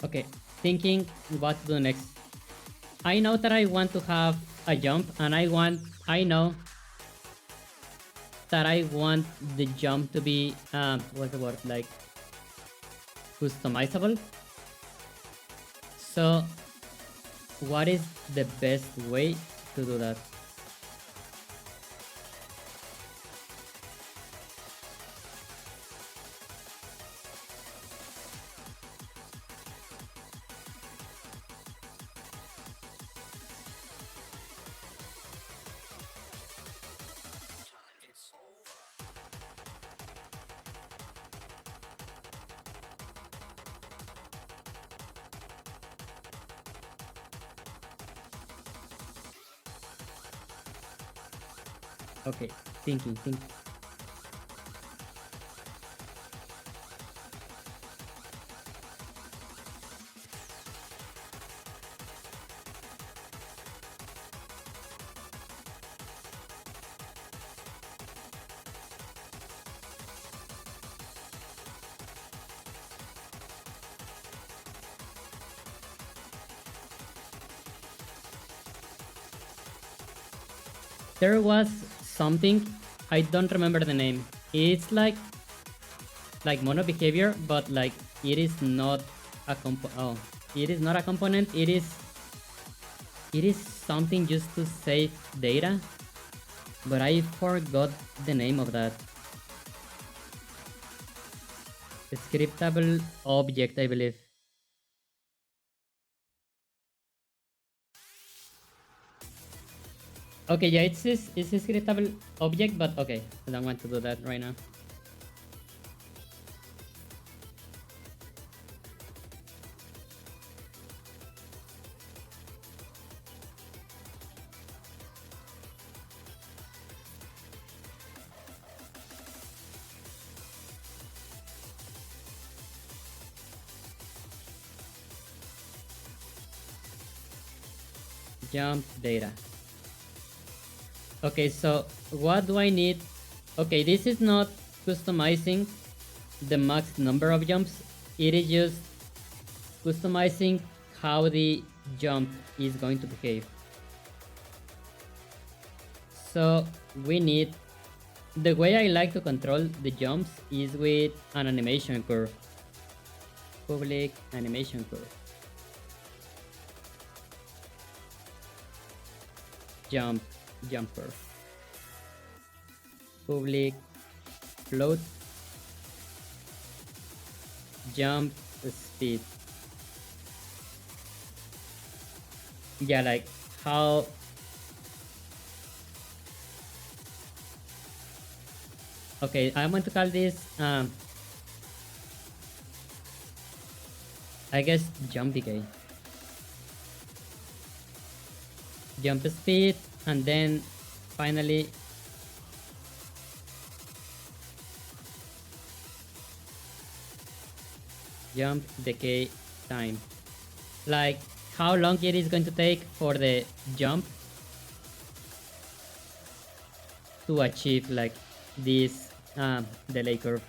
Okay, thinking what to do next. I know that I want to have a jump, and I know that I want the jump to be what's the word, like customizable. So what is the best way to do that? Okay, thinking. There was something, I don't remember the name. It's like mono behavior, but like it is not a it is not a component. It is something just to save data, but I forgot the name of that. Scriptable object, I believe. Okay, yeah, it's a scriptable object, but okay, I don't want to do that right now. Jump data. Okay, so what do I need? Okay, this is not customizing the max number of jumps. It is just customizing how the jump is going to behave. So we need, the way I like to control the jumps is with an animation curve. Public animation curve. Jump curve. Public float. Jump speed. Yeah, like how okay, I want to call this I guess jump decay. Jump speed, and then finally jump decay time. Like how long it is going to take for the jump to achieve like this delay curve.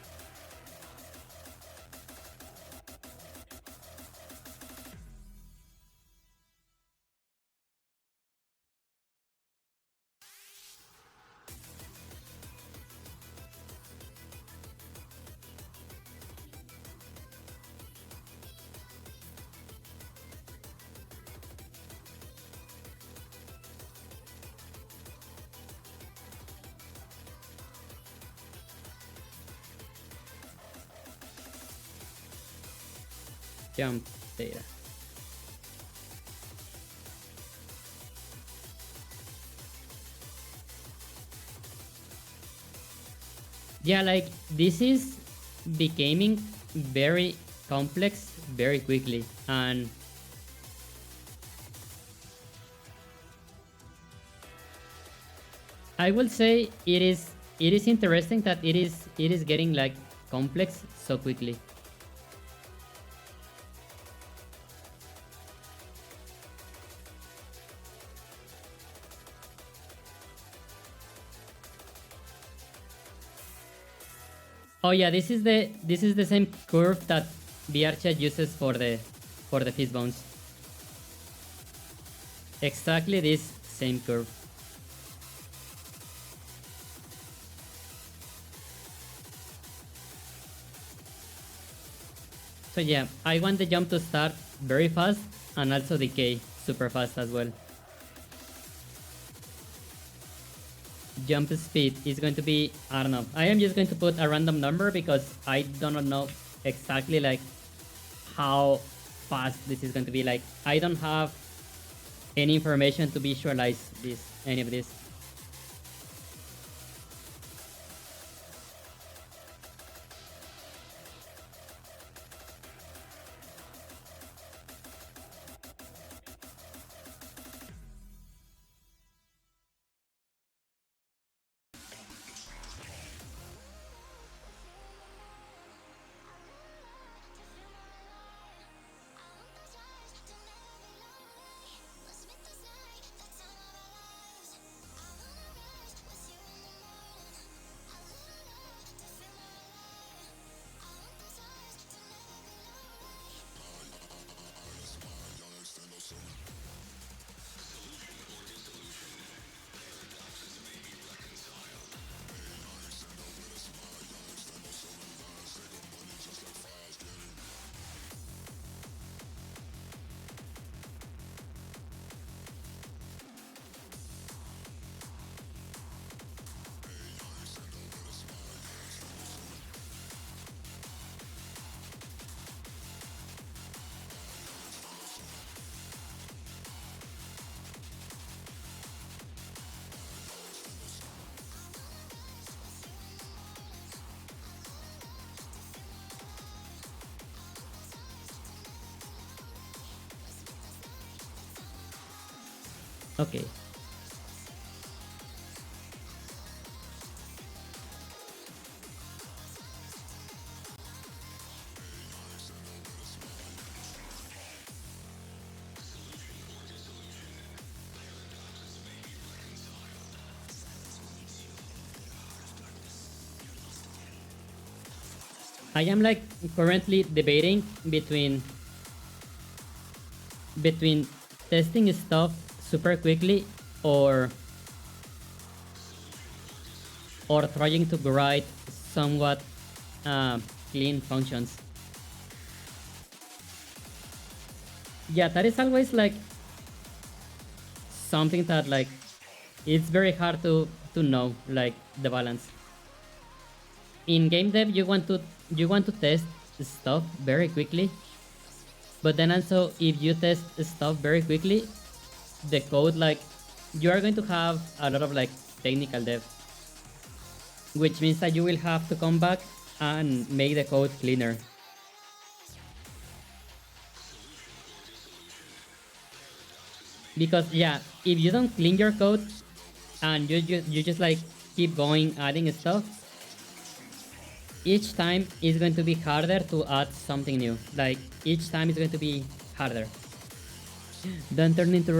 Jump data. Yeah, like this is becoming very complex very quickly, and I will say it is interesting that it is getting like complex so quickly. Oh yeah, this is the same curve that VRChat uses for the fist bones. exactly this same curve. So yeah, I want the jump to start very fast and also decay super fast as well. Jump speed is going to be, I don't know, I am just going to put a random number because I do not know exactly like how fast this is going to be. Like I don't have any information to visualize any of this. Okay. I am like currently debating between testing stuff super quickly or trying to write somewhat clean functions. Yeah, that is always like something that like it's very hard to know like the balance. In game dev you want to test stuff very quickly, but then also if you test stuff very quickly, the code like you are going to have a lot of like technical dev, which means that you will have to come back and make the code cleaner. Because yeah, if you don't clean your code and you just like keep going adding stuff, each time is going to be harder to add something new. Like each time is going to be harder. Don't turn into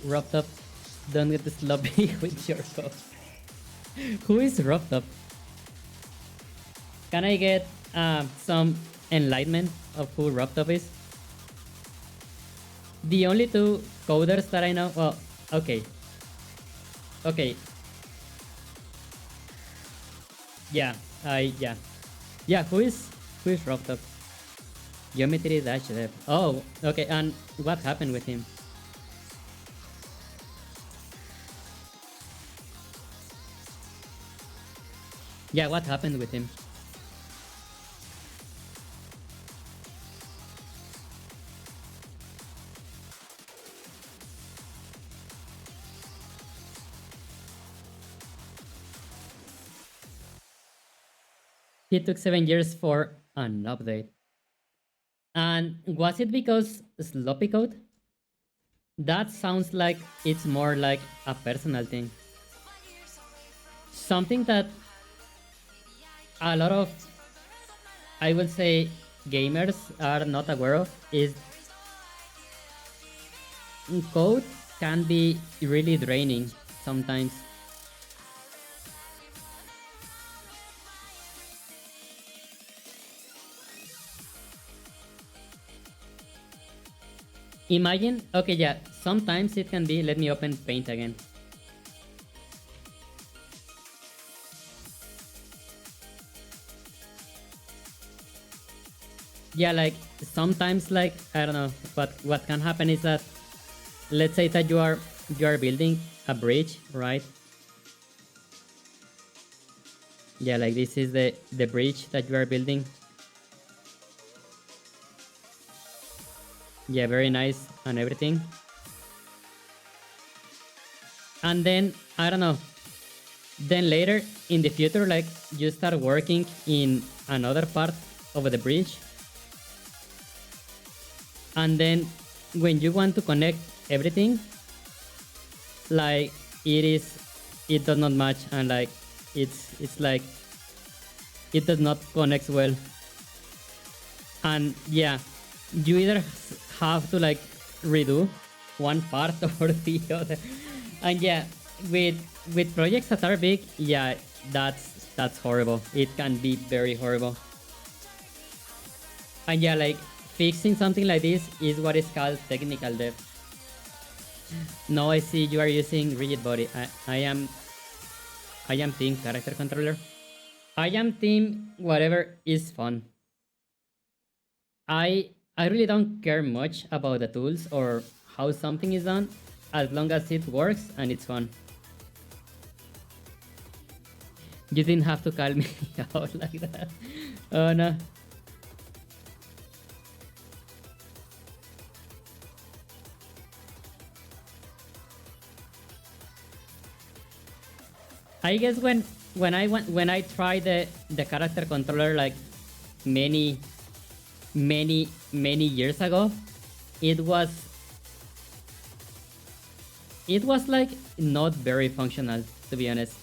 roughed up. Don't get sloppy with your code. Who is roughed up? Can I get some enlightenment of who roughed up is? The only two coders that I know. Well, okay, okay, yeah, yeah. Who is roughed up? Geometry dash dev. Oh, okay. And what happened with him? Yeah, what happened with him? He took 7 years for an update. And was it because sloppy code? That sounds like it's more like a personal thing. Something that a lot of, I will say, gamers are not aware of is code can be really draining sometimes. Imagine, okay, yeah, sometimes it can be, let me open Paint again. Yeah, like sometimes, like I don't know, but what can happen is that, let's say that you are building a bridge, right? Yeah, like this is the bridge that you are building. Yeah, very nice and everything. And then I don't know, then later in the future, like you start working in another part of the bridge, and then when you want to connect everything, like it does not match, and like it's like it does not connect well. And yeah, you either have to like redo one part or the other. And yeah, with projects that are big, yeah, that's horrible. It can be very horrible. And yeah, like fixing something like this is what is called technical debt. Now I see you are using rigid body. I am team character controller. I am team whatever is fun. I really don't care much about the tools or how something is done, as long as it works and it's fun. You didn't have to call me out like that. Oh no. I guess when I tried the character controller like many many years ago, it was like not very functional, to be honest.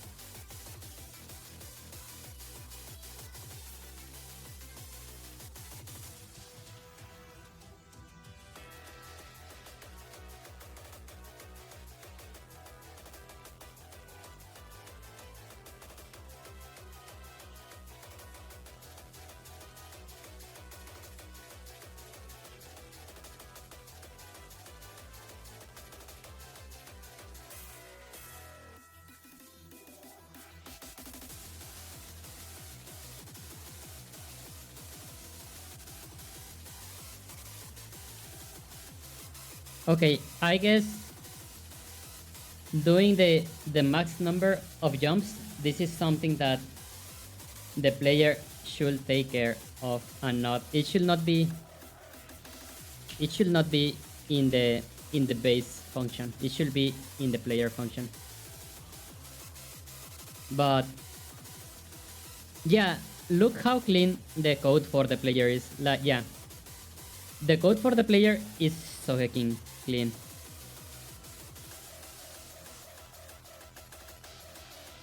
Okay, I guess doing the max number of jumps, this is something that the player should take care of, and not it should not be in the base function. It should be in the player function. But yeah, look how clean the code for the player is. Like yeah, the code for the player is so hecking clean.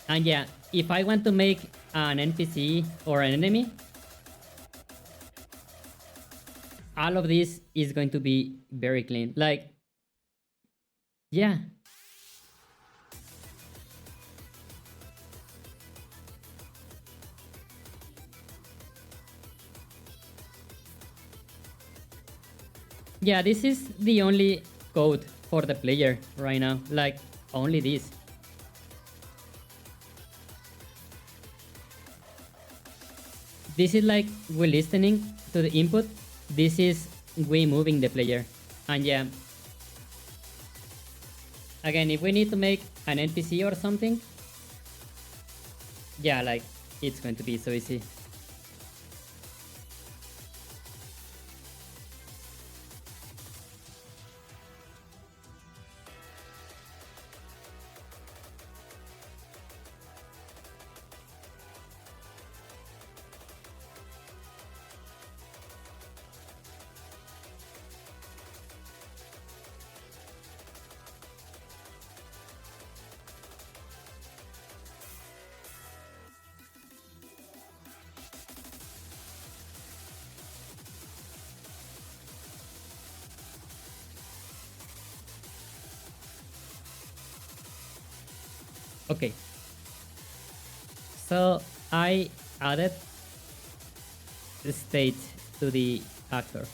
And yeah, if I want to make an NPC or an enemy, all of this is going to be very clean. Like, yeah. Yeah, this is the only code for the player right now. Like, only this. This is like we listening to the input. This is we moving the player. And yeah, again, if we need to make an NPC or something, yeah, like it's going to be so easy. Okay, so I added the state to the actor.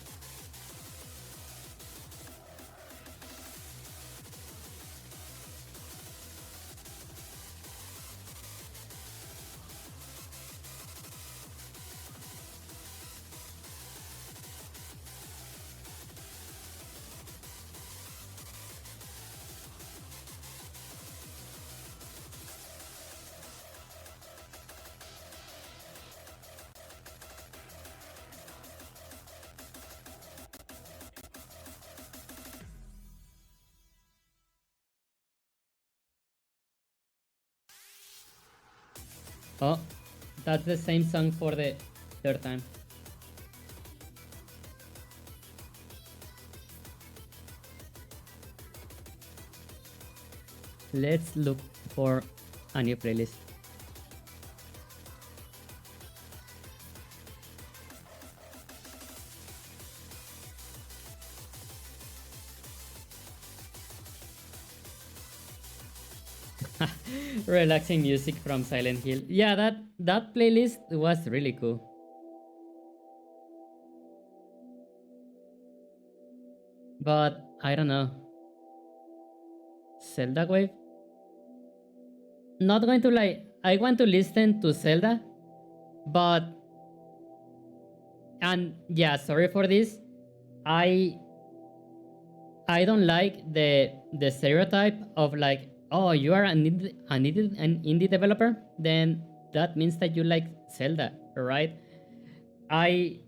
Oh, that's the same song for the third time. Let's look for a new playlist. Relaxing music from Silent Hill. Yeah, that playlist was really cool. But I don't know. Zelda Wave? Not going to lie. I want to listen to Zelda, but and yeah, sorry for this. I I don't like the stereotype of like, oh, you are an indie developer, then that means that you like Zelda, right? I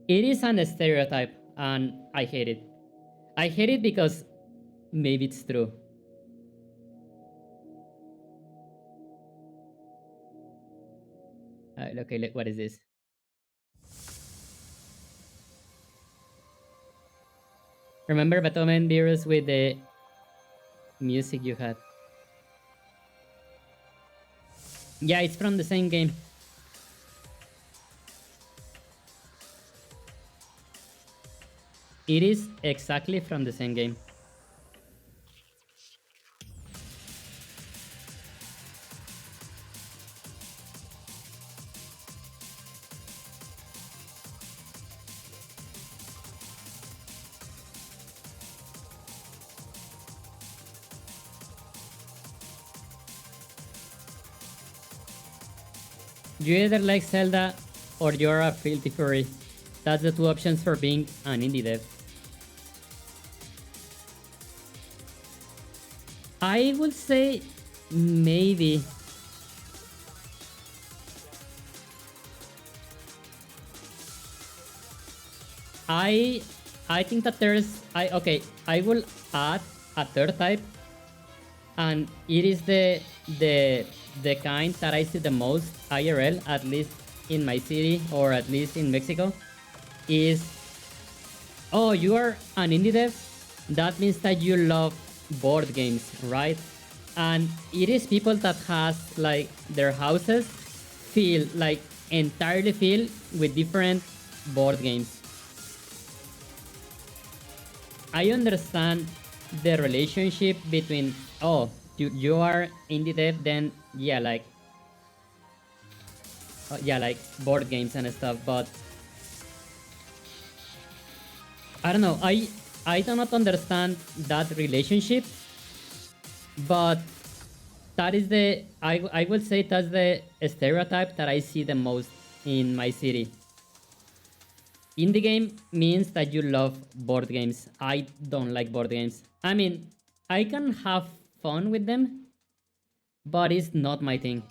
It is an stereotype, and I hate it. I hate it because maybe it's true. Okay, what is this? Remember Beethoven virus with the music you had? Yeah, it's from the same game. It is exactly from the same game. You either like Zelda or you're a filthy furry. That's the two options for being an indie dev. I would say maybe. I I think that there's I okay, I will add a third type, and it is the kind that I see the most IRL, at least in my city or at least in Mexico, is, oh, you are an indie dev? That means that you love board games, right? And it is people that has like their houses feel like entirely filled with different board games. I understand the relationship between, oh, you are indie dev, then yeah, like board games and stuff, but I don't know. I do not understand that relationship, but that is I will say that's the stereotype that I see the most in my city. Indie game means that you love board games. I don't like board games. I mean, I can have fun with them, but it's not my thing.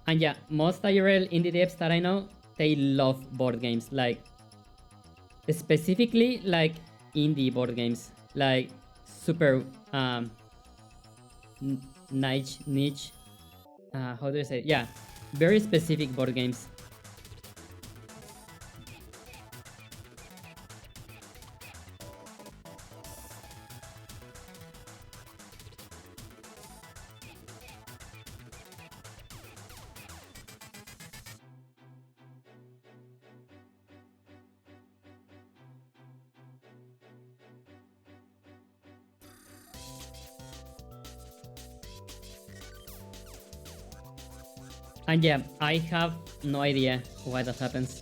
And yeah, most IRL indie devs that I know, they love board games. Like specifically like indie board games, like super niche. How do I say it? Yeah, very specific board games. And yeah, I have no idea why that happens.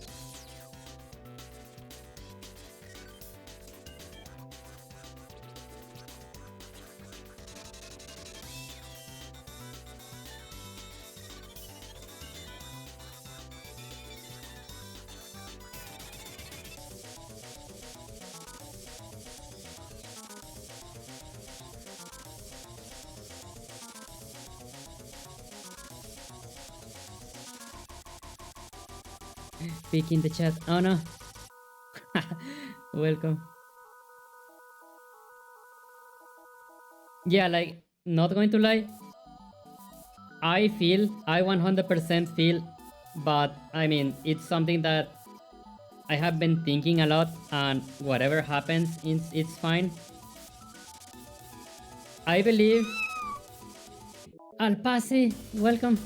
Speak in the chat. Oh no. Welcome. Yeah, like, not going to lie, I 100% feel, but I mean, it's something that I have been thinking a lot, and whatever happens, it's fine. I believe. Alpasi, welcome.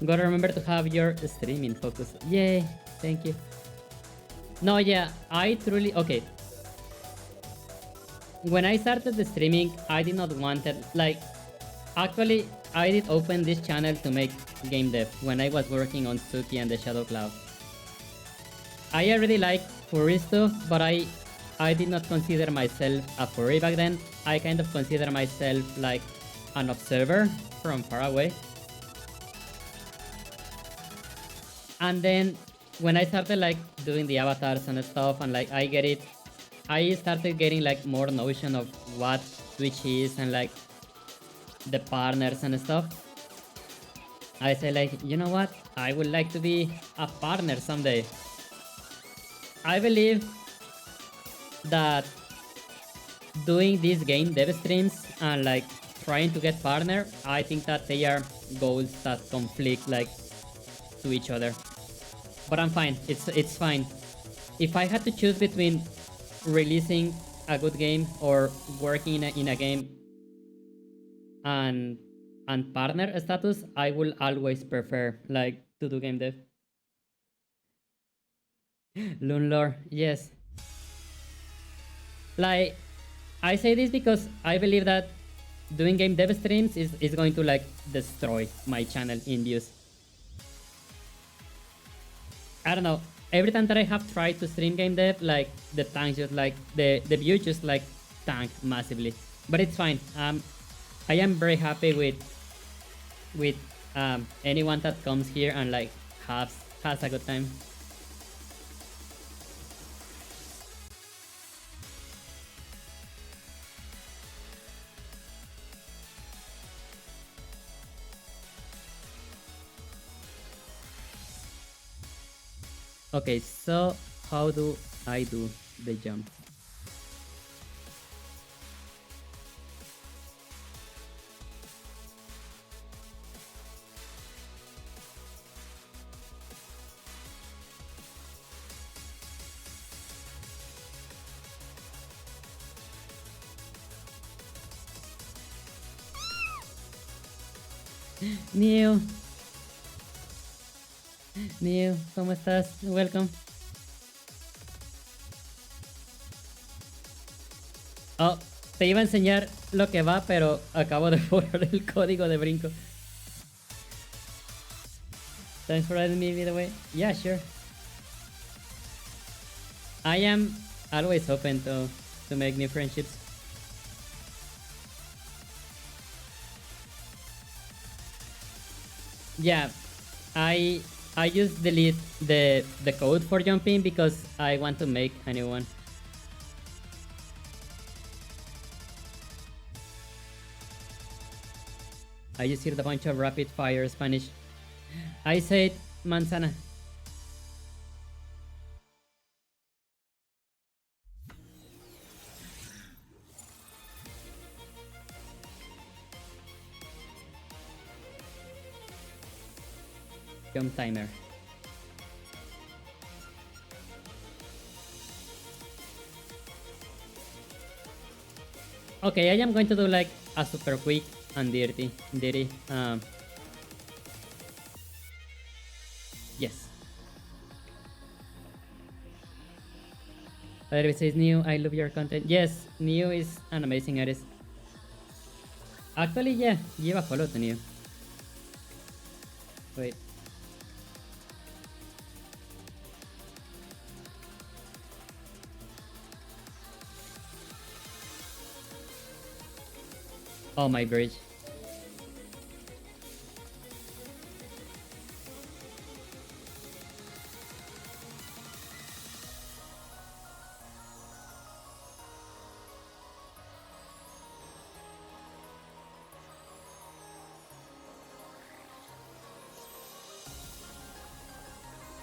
Gotta remember to have your streaming focus. Yay, thank you. No, yeah, I truly. Okay. When I started the streaming, I did not want it. Like, actually, I did open this channel to make game dev when I was working on Suki and the Shadow Cloud. I already like furry stuff, but I did not consider myself a furry back then. I kind of consider myself like an observer from far away. And then when I started like doing the avatars and stuff, and like I started getting like more notion of what Twitch is and like the partners and stuff. I say like, you know what? I would like to be a partner someday. I believe that doing these game dev streams and like trying to get partner, I think that they are goals that conflict like to each other. But I'm fine. It's fine. If I had to choose between releasing a good game or working in a game and partner status, I will always prefer like to do game dev. Lune lore, yes. Like I say this because I believe that doing game dev streams is going to like destroy my channel in views. I don't know. Every time that I have tried to stream game dev, like the tanks just like the view just like tank massively. But it's fine. I am very happy with anyone that comes here and like has a good time. Okay, so how do I do the jump? Neo, Neo, ¿cómo estás? Welcome. Oh, te iba a enseñar lo que va, pero acabo de borrar el código de brinco. Thanks for adding me, by the way. Yeah, sure. I am always open to make new friendships. Yeah, I I just delete the code for jumping because I want to make a new one. I just heard a bunch of rapid fire Spanish. I said manzana. Jump timer. Okay, I am going to do like a super quick and dirty. Yes. Other says New, I love your content. Yes, New is an amazing artist. Actually, yeah, give a follow to New. Wait. Oh, my bridge.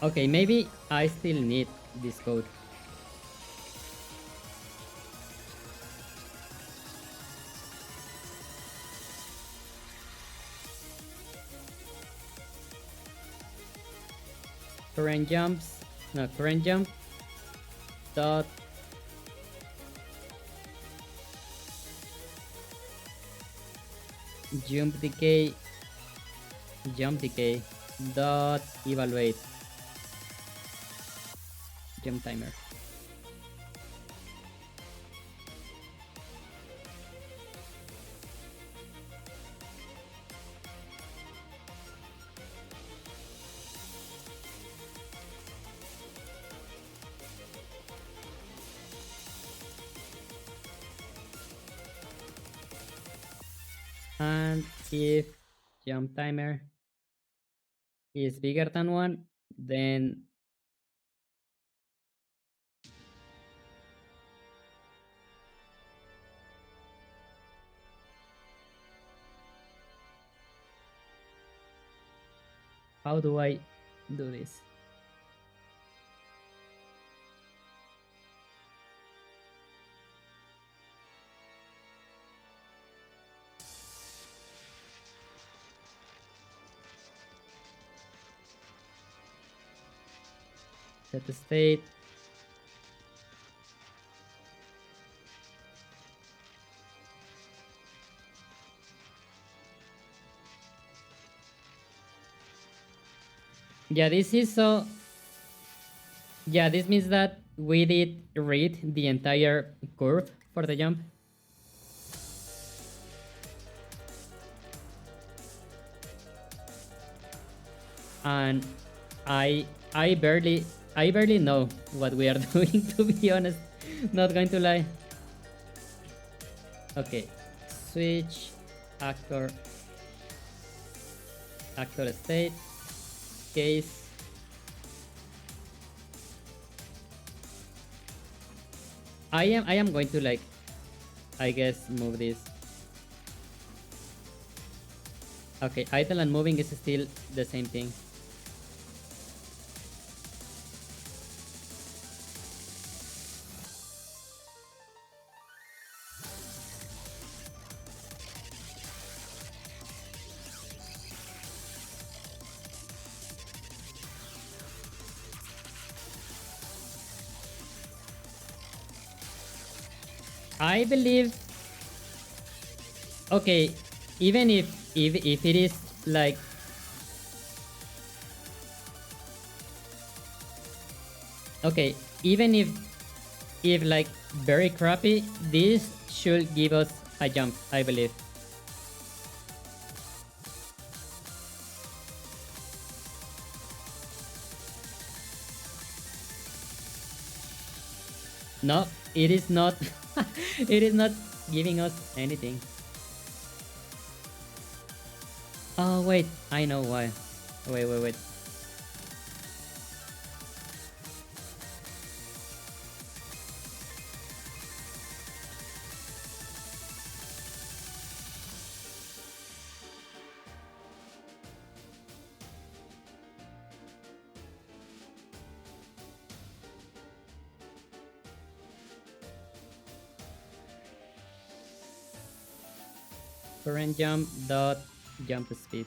Okay, maybe I still need this code. Current jumps. No, current jump. Dot. Jump decay. Jump decay. Dot evaluate. Jump timer. And if jump timer is bigger than 1, then how do I do this? Set the state. Yeah, this is so. Yeah, this means that we did read the entire curve for the jump. And I barely know what we are doing, to be honest. Not going to lie. Okay. Switch actor state case. I am going to, like, I guess, move this. Okay, idle and moving is still the same thing. I believe. Okay, even if it is like. Okay, even if like very crappy, this should give us a jump, I believe. No, it is not. It is not giving us anything. Oh wait, I know why. Wait. Current jump dot jump speed.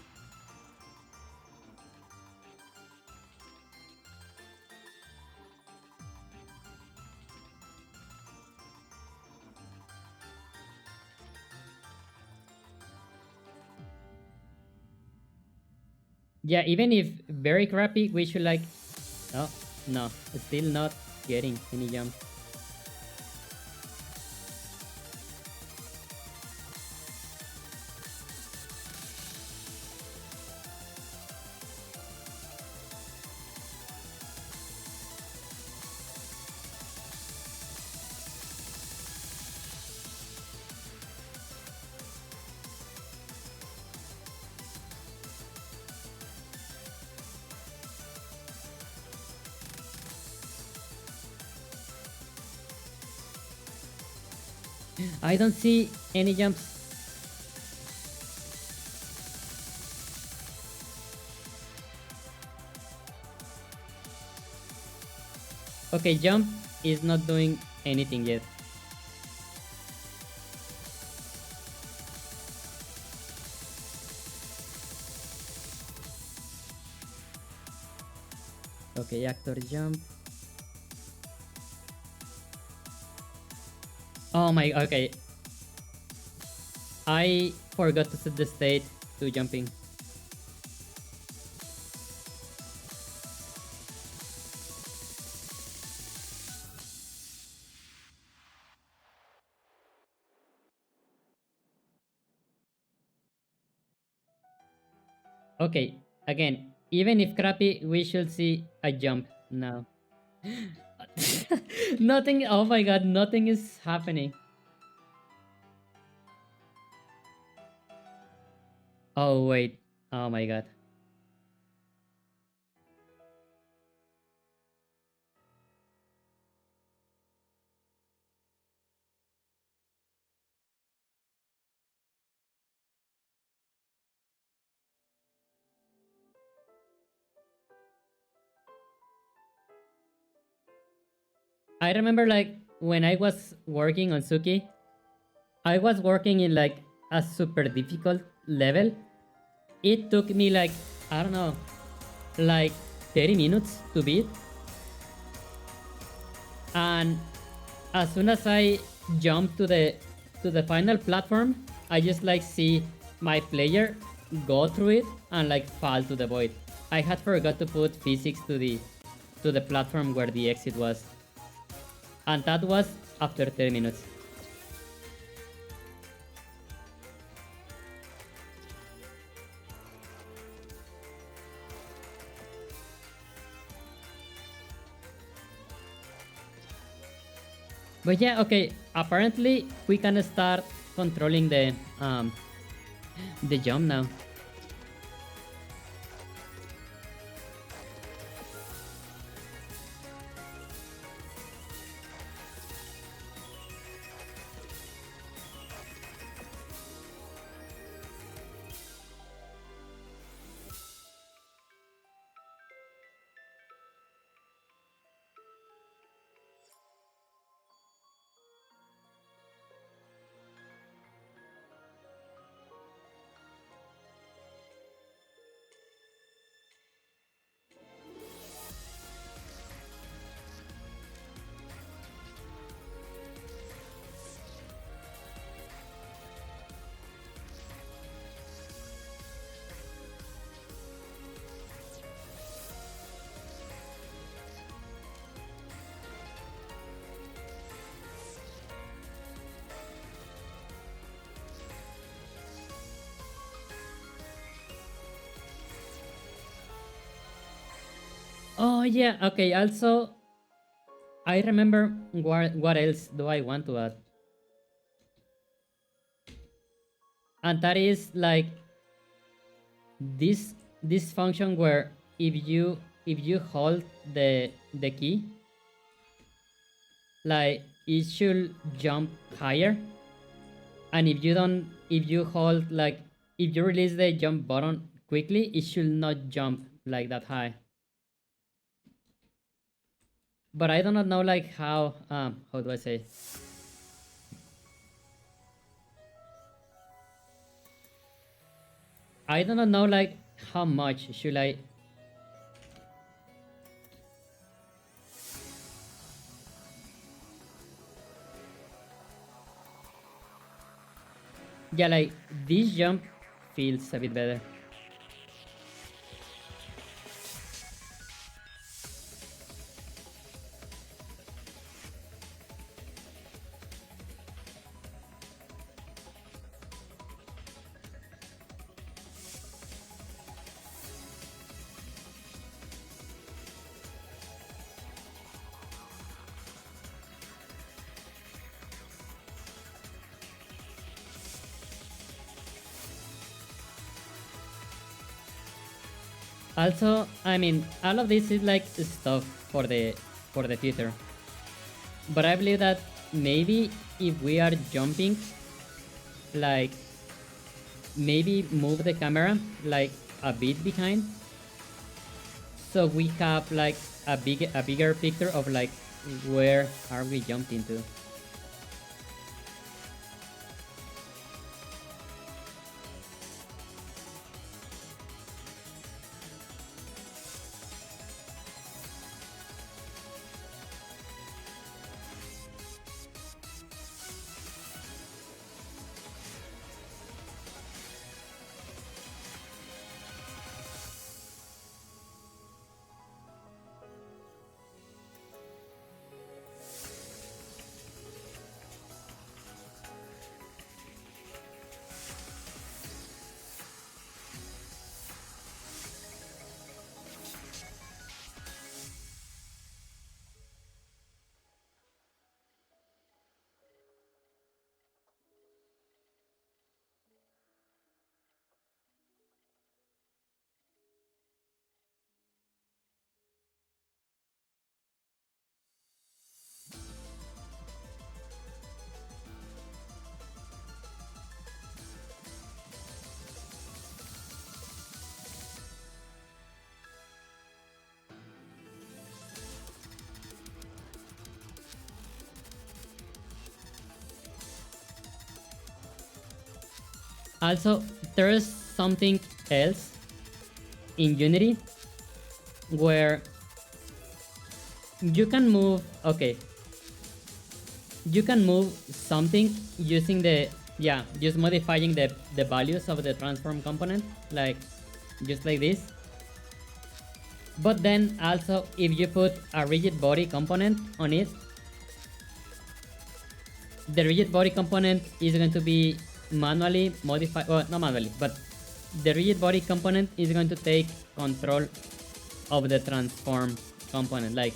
Yeah, even if very crappy, we should, like. Oh no, still not getting any jump. I don't see any jumps. Okay, jump is not doing anything yet. Okay, actor jump. Oh my, okay. I forgot to set the state to jumping. Okay, again, even if crappy, we should see a jump now. Nothing, oh my god, nothing is happening. Oh wait, oh my god. I remember like when I was working on Suki, I was working in like a super difficult level. It took me like, I don't know, like 30 minutes to beat. And as soon as I jump to the final platform, I just like see my player go through it and like fall to the void. I had forgot to put physics to the platform where the exit was. And that was after 30 minutes. But yeah, okay. Apparently, we can start controlling the jump now. Oh yeah, okay. Also, I remember what else do I want to add, and that is like this function where if you hold the key, like it should jump higher, and if you hold like if you release the jump button quickly, it should not jump like that high. But I do not know like how do I say? I do not know like how much should I. Yeah, like this jump feels a bit better. Also, I mean, all of this is like stuff for the future. But I believe that maybe if we are jumping, like maybe move the camera like a bit behind, so we have like a bigger picture of like where are we jumping to. Also, there's something else in Unity where you can move. Okay, you can move something using the, yeah, just modifying the values of the transform component, like just like this. But then also, if you put a rigid body component on it, the rigid body component is going to be manually modified, well, not manually, but the rigid body component is going to take control of the transform component. Like,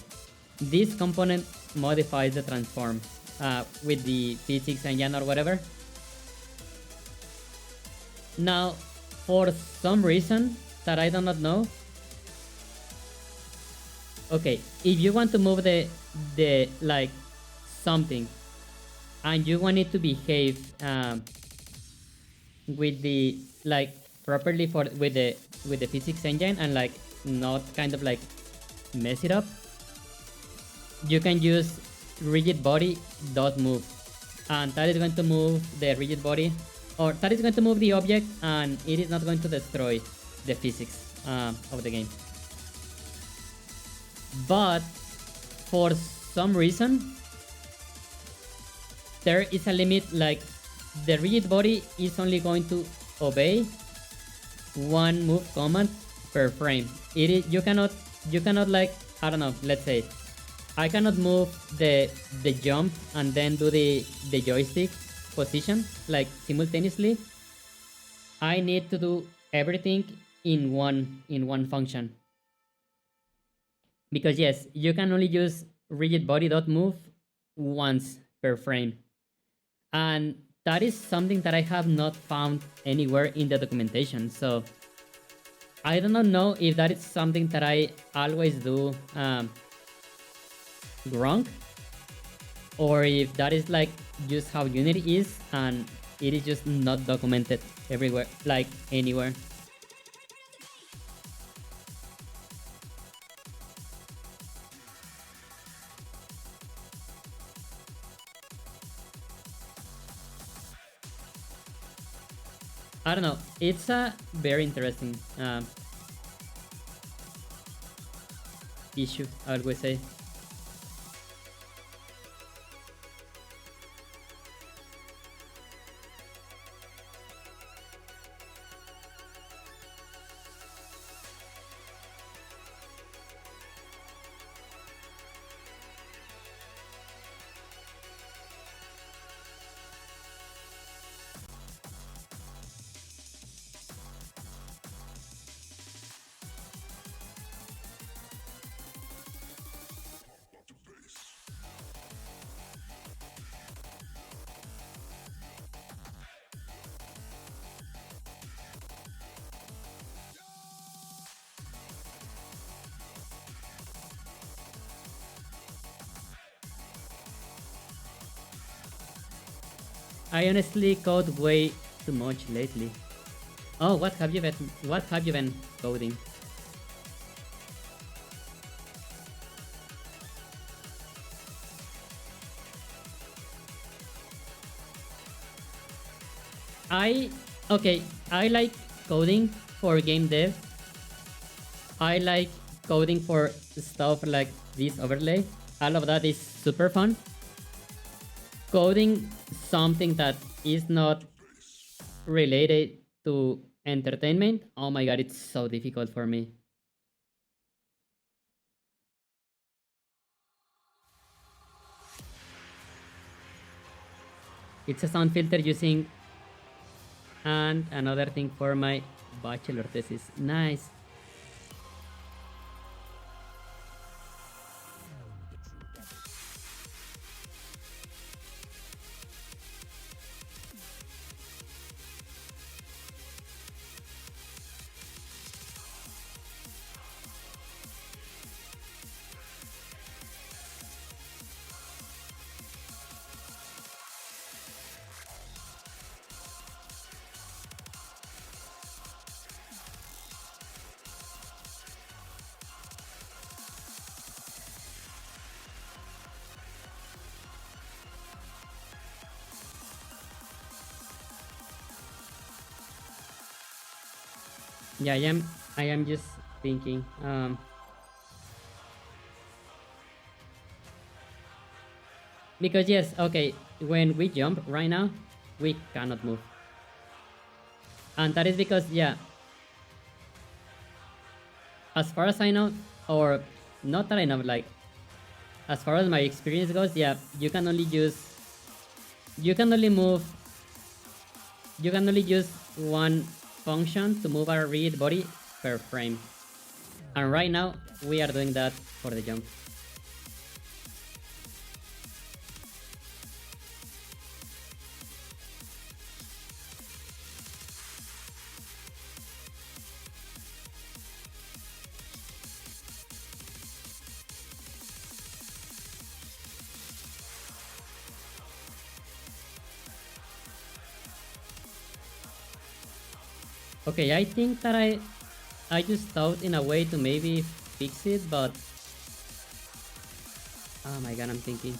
this component modifies the transform with the physics engine or whatever. Now, for some reason that I do not know, okay, if you want to move the like something and you want it to behave with the like properly for with the physics engine and like not kind of like mess it up, you can use rigid body dot move, and that is going to move the rigid body, or that is going to move the object, and it is not going to destroy the physics of the game. But for some reason, there is a limit. Like, the rigid body is only going to obey one move command per frame. It is, you cannot like, I don't know, let's say I cannot move the jump and then do the joystick position like simultaneously. I need to do everything in one function. Because yes, you can only use rigid body dot move once per frame. And that is something that I have not found anywhere in the documentation. So I do not know if that is something that I always do wrong, or if that is like just how Unity is and it is just not documented everywhere, like anywhere. I don't know. It's a very interesting issue, I would say. I honestly code way too much lately. Oh, what have you been coding? I okay, I like coding for game dev. I like coding for stuff like this overlay. All of that is super fun. Coding something that is not related to entertainment, oh my god, it's so difficult for me. It's a sound filter using and another thing for my bachelor thesis. Nice. Yeah, I am just thinking. Because yes, okay, when we jump right now, we cannot move. And that is because, yeah, as far as I know, or not that I know, like, as far as my experience goes, yeah, you can only move, you can only use one function to move a read body per frame. And right now, we are doing that for the jump. Okay, I think that I just thought in a way to maybe fix it, but oh my god, I'm thinking.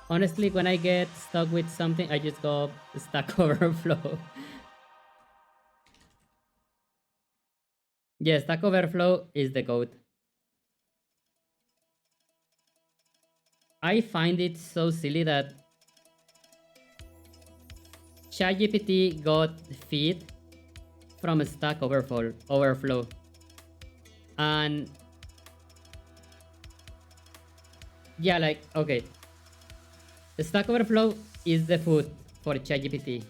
Honestly, when I get stuck with something, I just go Stack Overflow. Yeah, Stack Overflow is the goat. I find it so silly that ChatGPT got feed from Stack Overflow. And yeah, like, okay, Stack Overflow is the food for ChatGPT.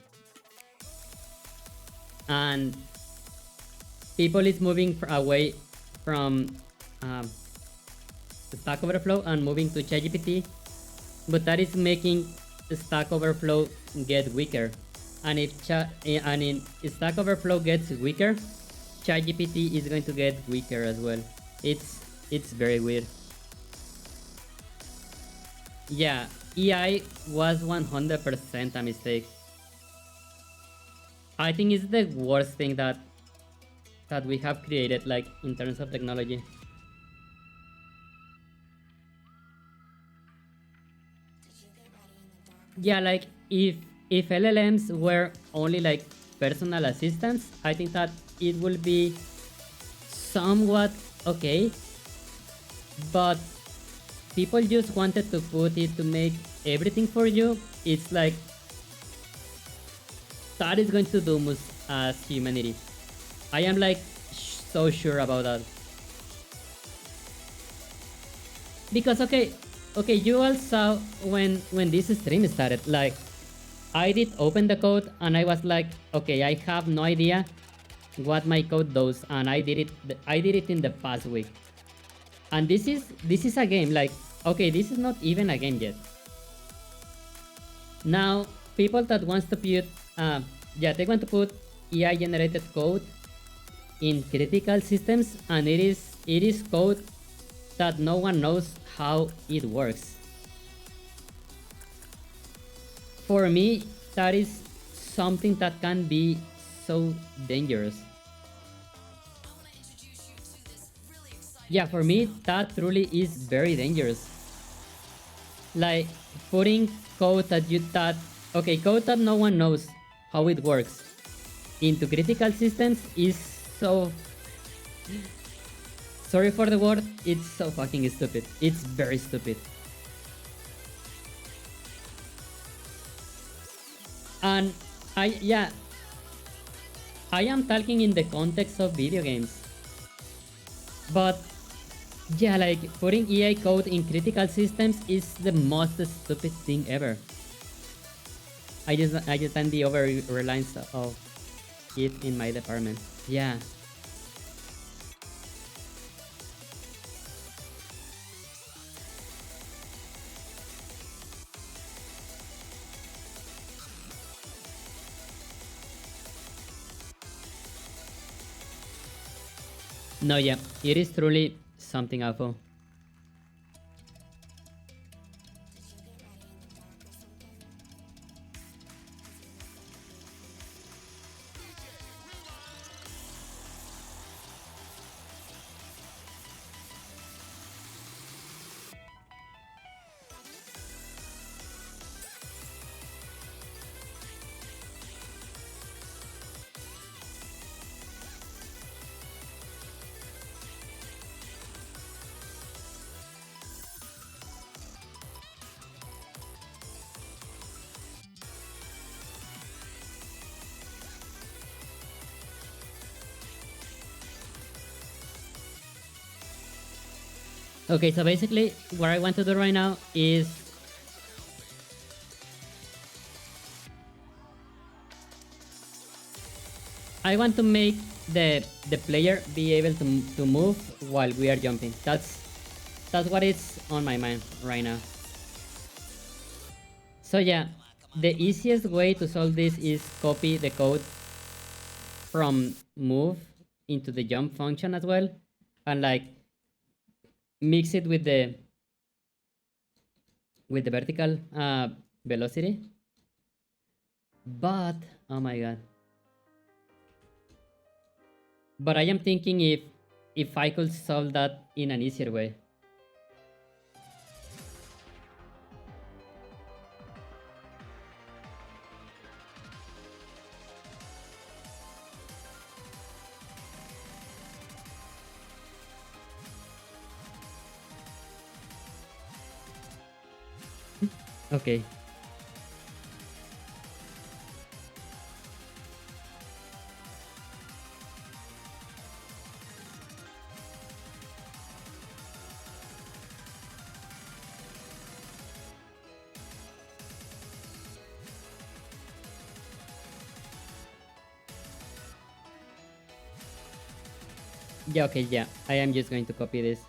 And people is moving away from um, Stack Overflow and moving to ChatGPT, but that is making Stack Overflow get weaker. And if Stack Overflow gets weaker, ChatGPT is going to get weaker as well. It's very weird. Yeah, EI was 100% a mistake. I think it's the worst thing that we have created, like in terms of technology. Yeah, like if LLMs were only like personal assistants, I think that it will be somewhat okay, but people just wanted to put it to make everything for you. It's like that is going to doom us as humanity. I am like so sure about that. Because okay, you all saw when this stream started, like I did open the code and I was like, okay, I have no idea what my code does, and I did it in the past week. And this is a game, like, okay, this is not even a game yet. Now people that wants to put yeah, they want to put AI generated code in critical systems, and it is code that no one knows how it works. For me, that is something that can be so dangerous. Yeah, for me, that truly is very dangerous. Like putting code code that no one knows how it works into critical systems is so, sorry for the word, it's so fucking stupid. It's very stupid. And yeah, I am talking in the context of video games. But yeah, like putting EA code in critical systems is the most stupid thing ever. I just find the over reliance of it in my department. Yeah. No, yeah, it is truly something awful. Okay, so basically what I want to do right now is I want to make the player be able to move while we are jumping. That's what is on my mind right now. So yeah, the easiest way to solve this is copy the code from move into the jump function as well, and like mix it with the vertical velocity. But oh my god. But I am thinking if I could solve that in an easier way. Okay. Yeah, okay, yeah. I am just going to copy this.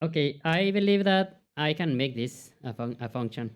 Okay, I believe that I can make this a function.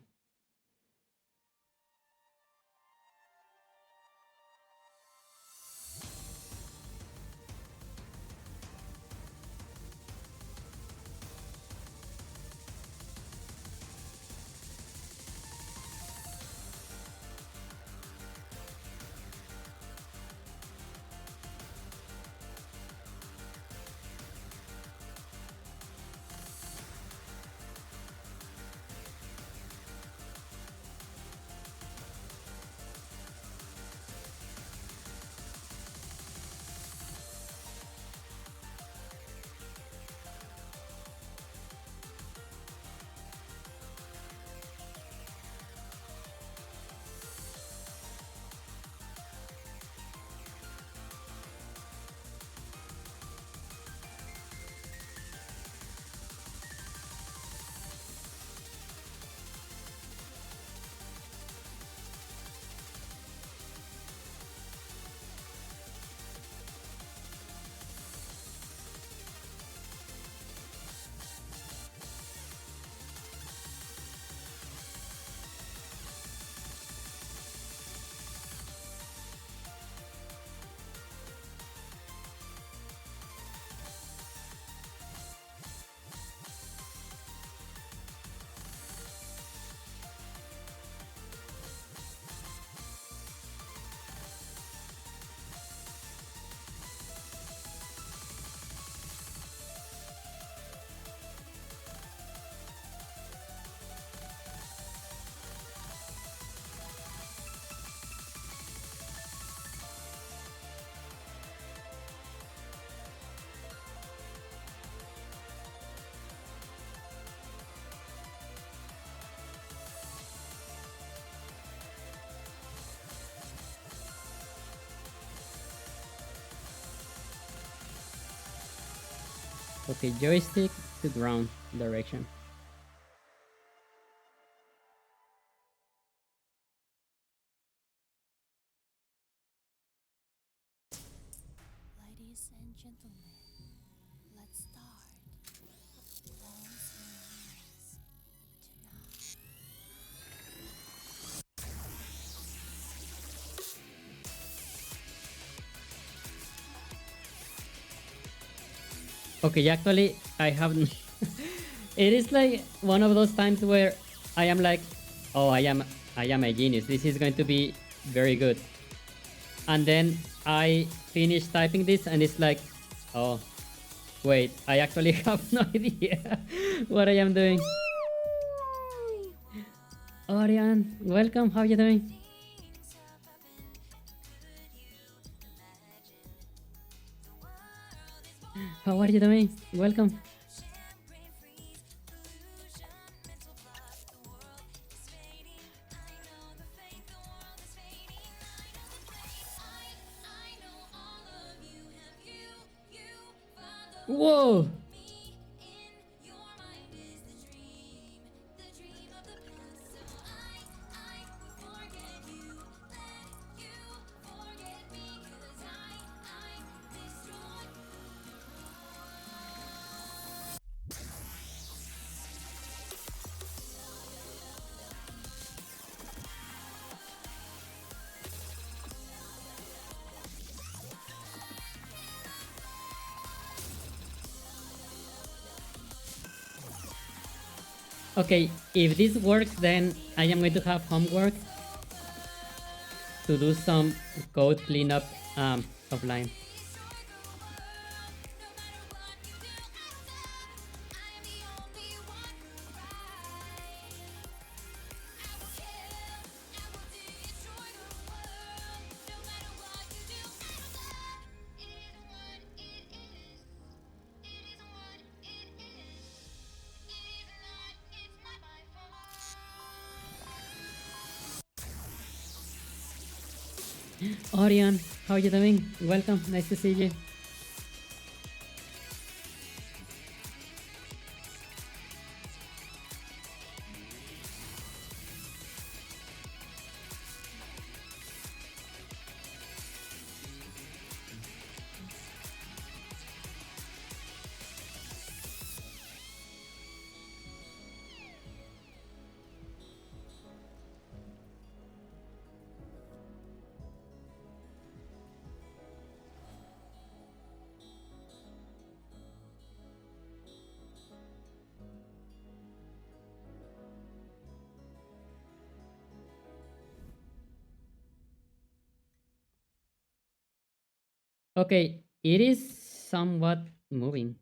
Okay, joystick to ground direction.
Ladies and gentlemen, let's start. Close your eyes tonight.
Okay, actually, I haven't. It is like one of those times where I am like, oh, I am a genius. This is going to be very good. And then I finish typing this, and it's like, oh, wait, I actually have no idea what I am doing. Orion, welcome. How are you doing? How are you doing? Welcome. Whoa! Okay, if this works, then I am going to have homework to do some code cleanup offline. Orion, how are you doing? Welcome, nice to see you. Okay, it is somewhat moving.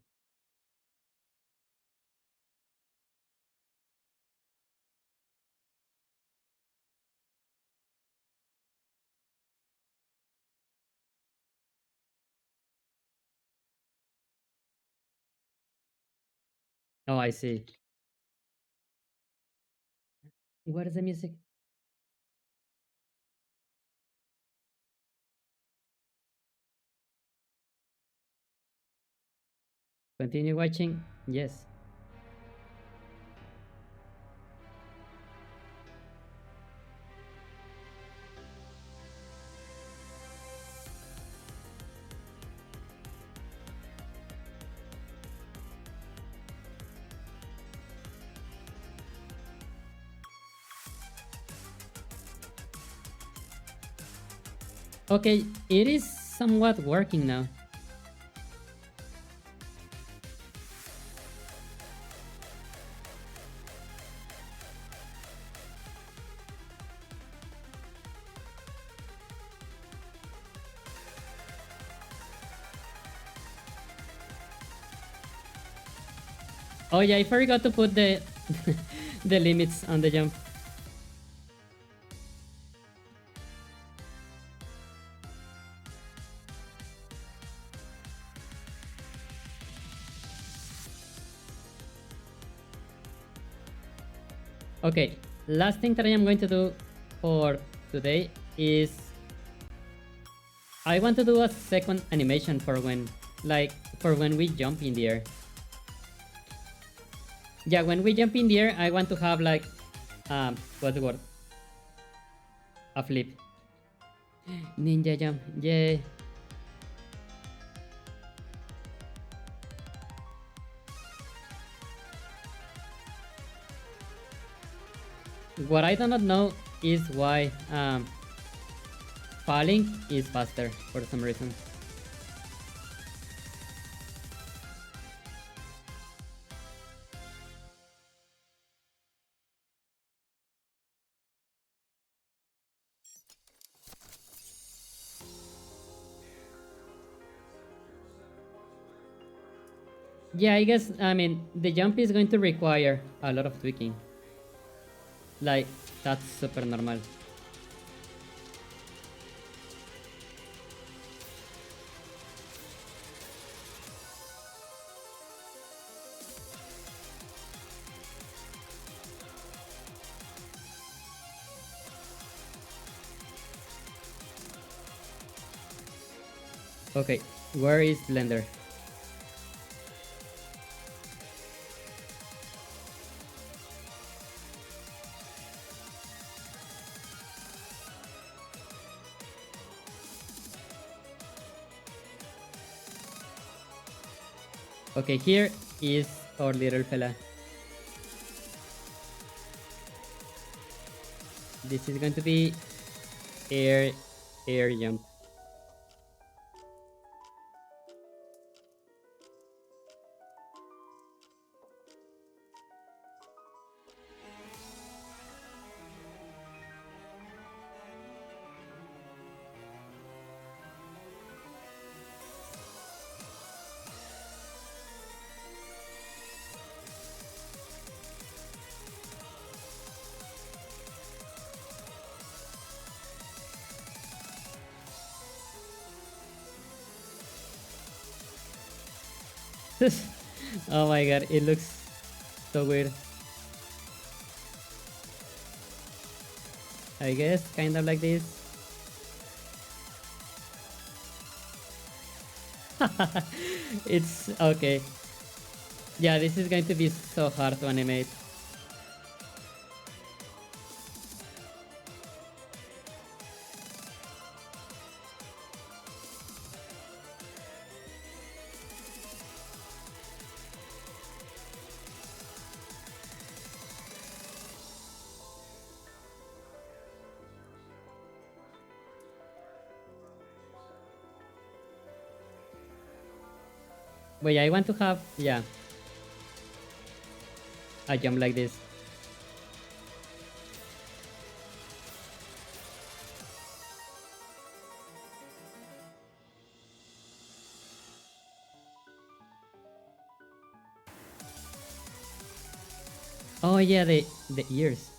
Oh, I see. What is the music? Continue watching? Yes. Okay, it is somewhat working now. Oh yeah, I forgot to put the the limits on the jump. Okay, last thing that I am going to do for today is I want to do a second animation for when we jump in the air. Yeah, when we jump in the air, I want to have like what's the word? A flip. Ninja jump. Yay. What I do not know is why falling is faster for some reason. Yeah, I guess, I mean, the jump is going to require a lot of tweaking. Like, that's super normal. Okay, where is Blender? Okay, here is our little fella. This is going to be air jump. Oh my god, it looks so weird. I guess kind of like this. It's okay. Yeah, this is going to be so hard to animate. But yeah, I want to have, yeah, a jump like this. Oh yeah, the ears.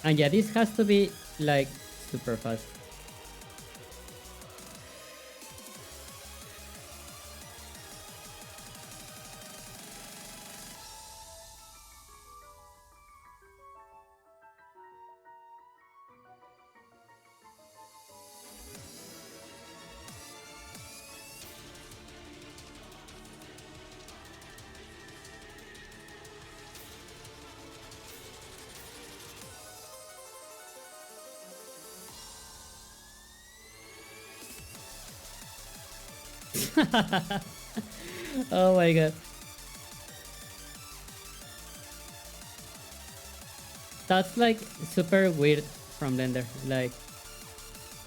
And yeah, this has to be like super fast. Oh my god. That's like super weird from Blender. Like,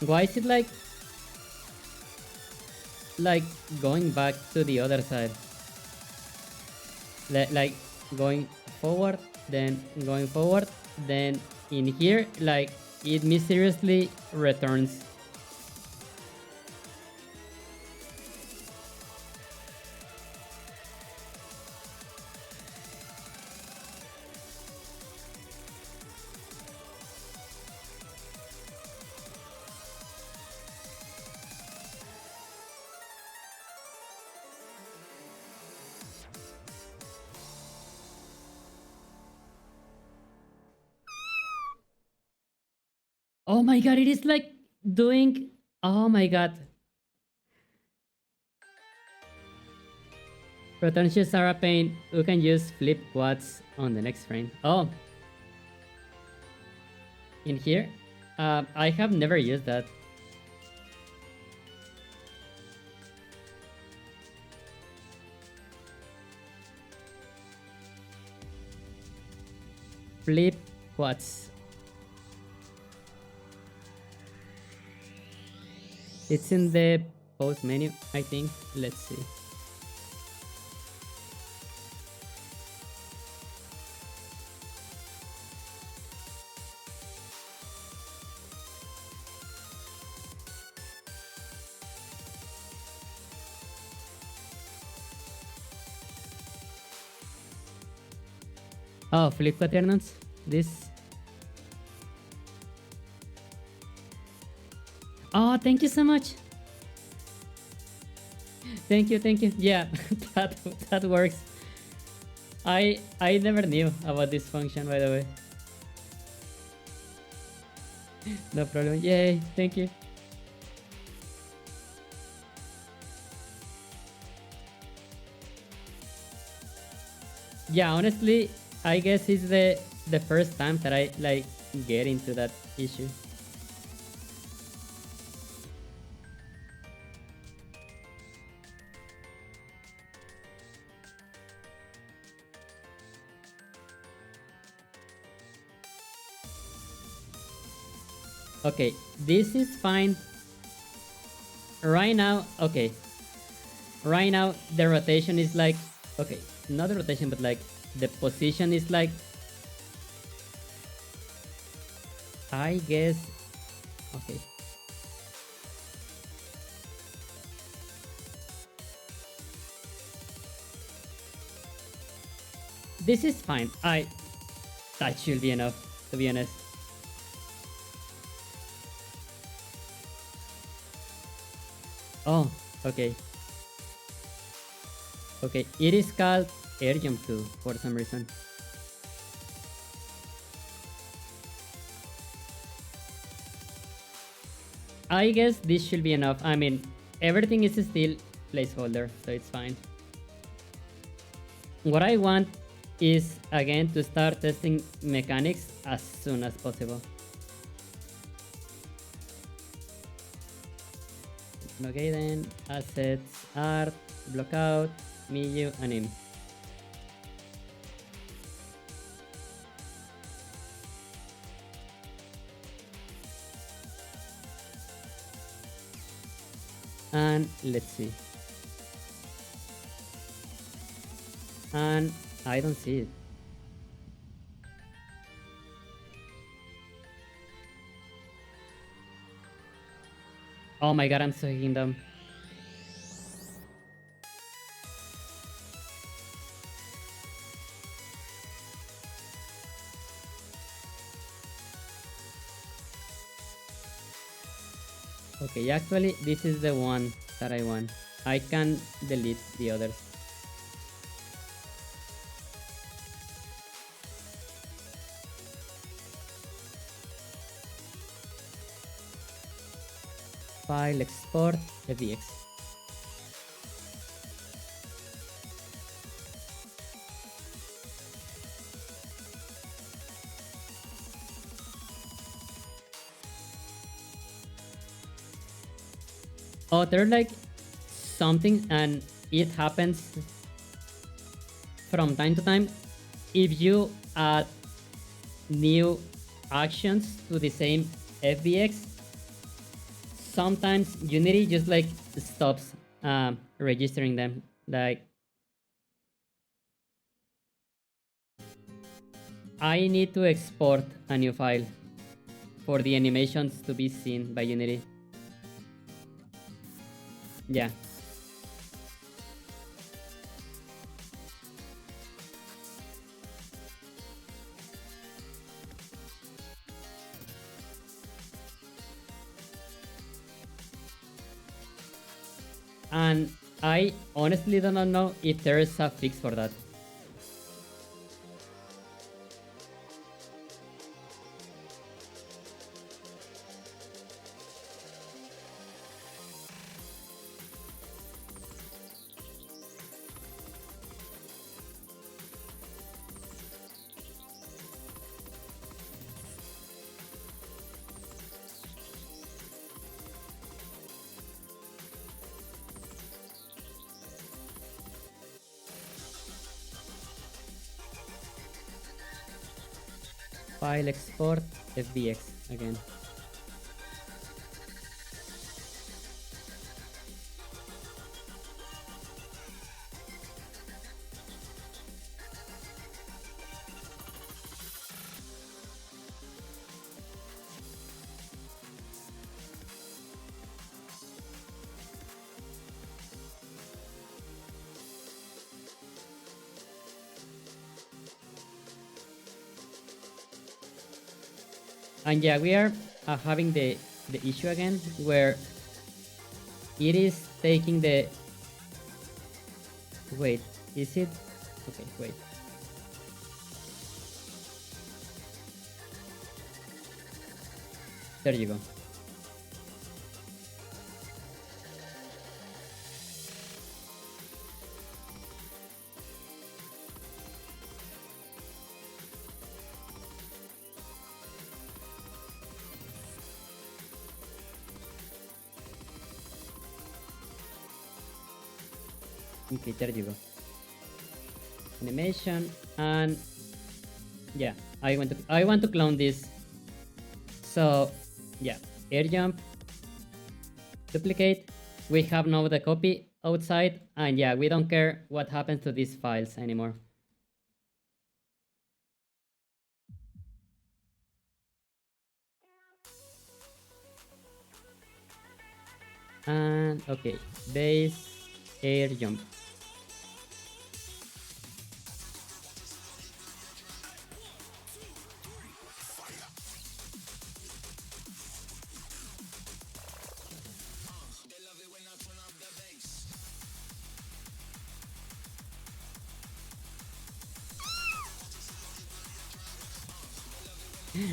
why is it like going back to the other side? Like going forward, then going forward, then in here, like it mysteriously returns. Oh my god, it is like doing. Oh my god. Pretentious Sarah Payne, who can use flip quads on the next frame. Oh, in here? I have never used that. Flip quads. It's in the post menu, I think. Let's see. Oh, flip quaternions. This. Oh, thank you so much. Thank you, thank you. Yeah, that that works. I never knew about this function, by the way. No problem. Yay, thank you. Yeah, honestly, I guess it's the first time that I like get into that issue. Okay, this is fine. Right now, okay. Right now, the rotation is like, okay, not the rotation, but like the position is like, I guess, okay. This is fine. That should be enough, to be honest. Oh, okay. Okay, it is called Air Jump 2 for some reason. I guess this should be enough. I mean, everything is still placeholder, so it's fine. What I want is, again, to start testing mechanics as soon as possible. Okay then, assets, art, blockout, Miyu, anime. And let's see. And I don't see it. Oh my god, I'm so hitting them. Okay, actually, this is the one that I want. I can delete the others. File, export, FBX. Oh, there's like something, and it happens from time to time. If you add new actions to the same FBX, sometimes Unity just like stops registering them. Like, I need to export a new file for the animations to be seen by Unity. Yeah. And I honestly do not know if there is a fix for that. file export fbx again. And yeah, we are having the issue again where it is taking the... Wait, is it? Okay, wait. There you go. Okay, there you go. Animation, and yeah, I want to clone this. So yeah, air jump, duplicate. We have now the copy outside, and yeah, we don't care what happens to these files anymore. And okay, base air jump.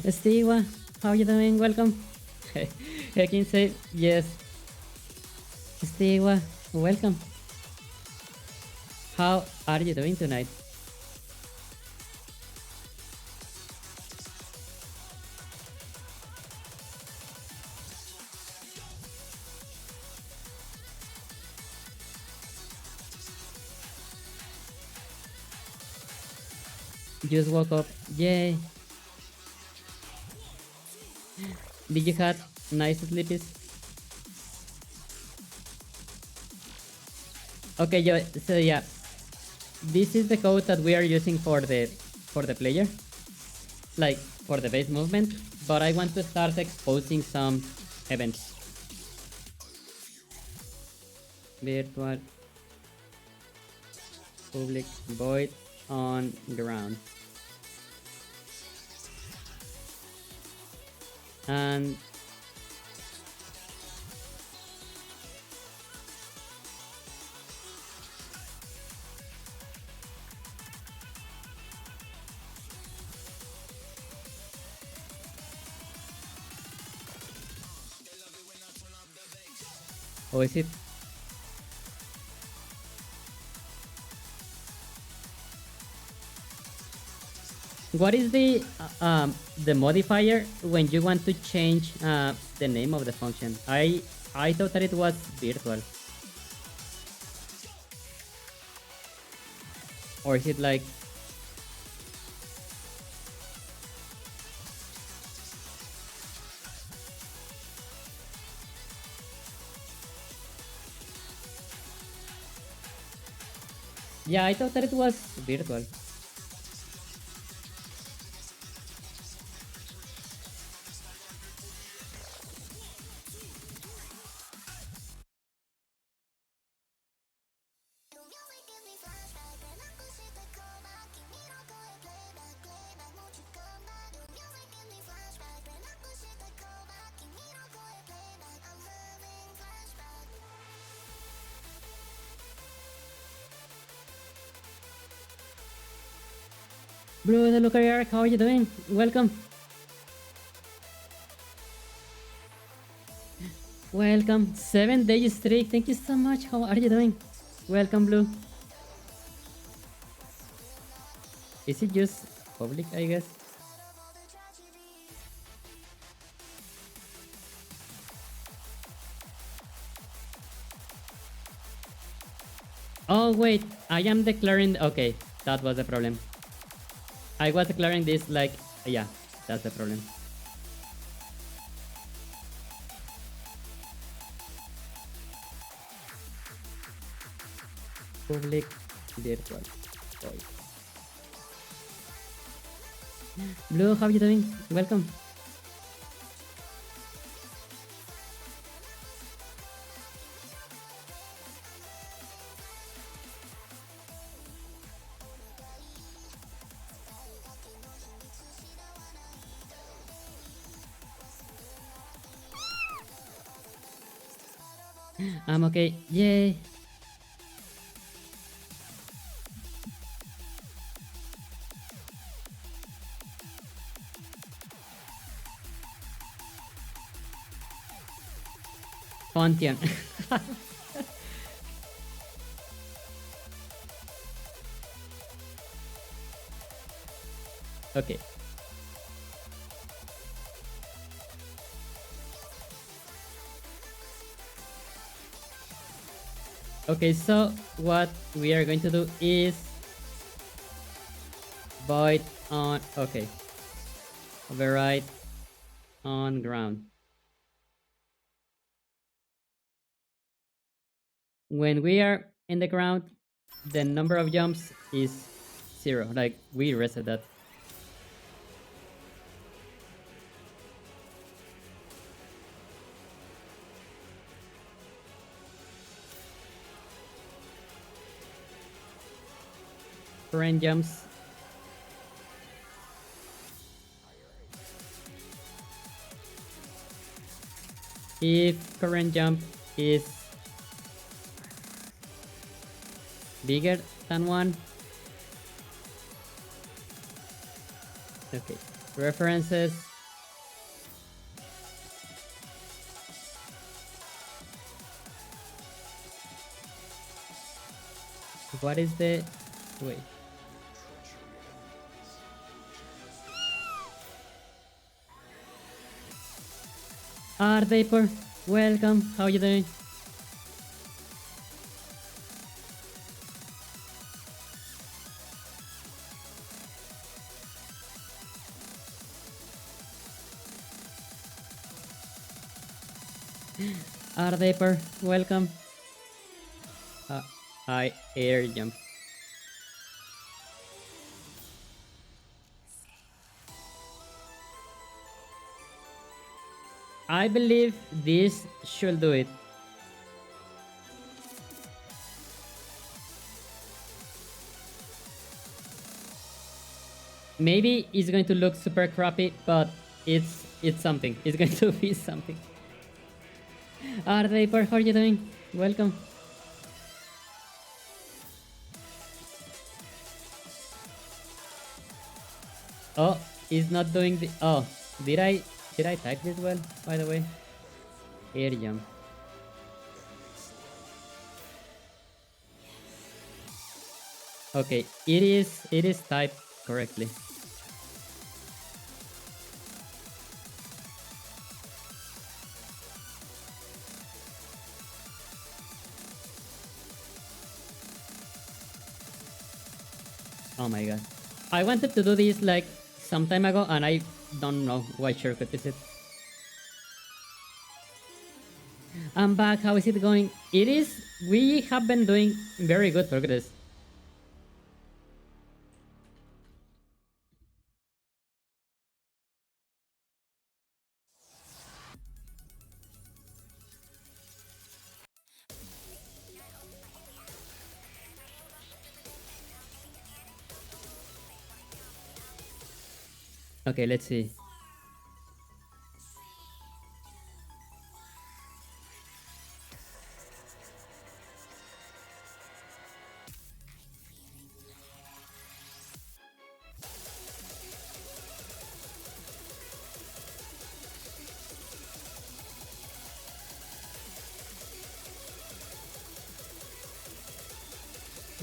Stewa, how you doing? Welcome. Hekin say yes. Stewa, welcome. How are you doing tonight? Just woke up. Yay. Did you have nice sleepies? Okay, yeah, so yeah. This is the code that we are using for the player. Like for the base movement. But I want to start exposing some events. Virtual public void on ground. And oh, is it? What is the modifier when you want to change the name of the function? I thought that it was virtual. Or is it like... Yeah, I thought that it was virtual. Blue the Looker Eric, how are you doing? Welcome. Welcome. 7-day streak. Thank you so much. How are you doing? Welcome, Blue. Is it just public, I guess? Oh, wait. I am declaring... Okay, that was the problem. I was declaring this like... Yeah, That's the problem. Public virtual voice. Blue, how you doing? Welcome. I'm okay. Yay. Fontian. Okay. Okay, so what we are going to do is void on, okay, override on ground. When we are in the ground, the number of jumps is 0. Like, we reset that. Current jumps. If current jump is bigger than 1. Okay. References. What is the... Wait. Art Vapor, welcome. How you doing? Art Vapor, welcome. I air jump. I believe this should do it. Maybe it's going to look super crappy, but it's something. It's going to be something. Art Vapor, how are you doing? Welcome. Oh, it's not doing the... Oh, did I type this well, by the way? Air jump. Okay, it is typed correctly. Oh my god. I wanted to do this like some time ago and I don't know what shortcut is it. I'm back, how is it going? It is, we have been doing very good progress. Okay, let's see.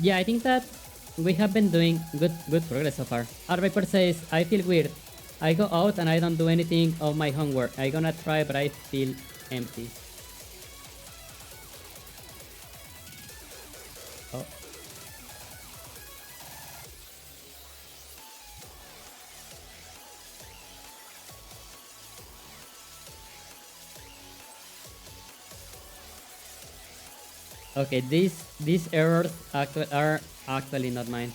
Yeah, I think that we have been doing good progress so far. Arbeper says, I feel weird. I go out and I don't do anything of my homework. I gonna try, but I feel empty. Oh. Okay, these errors are actually not mine.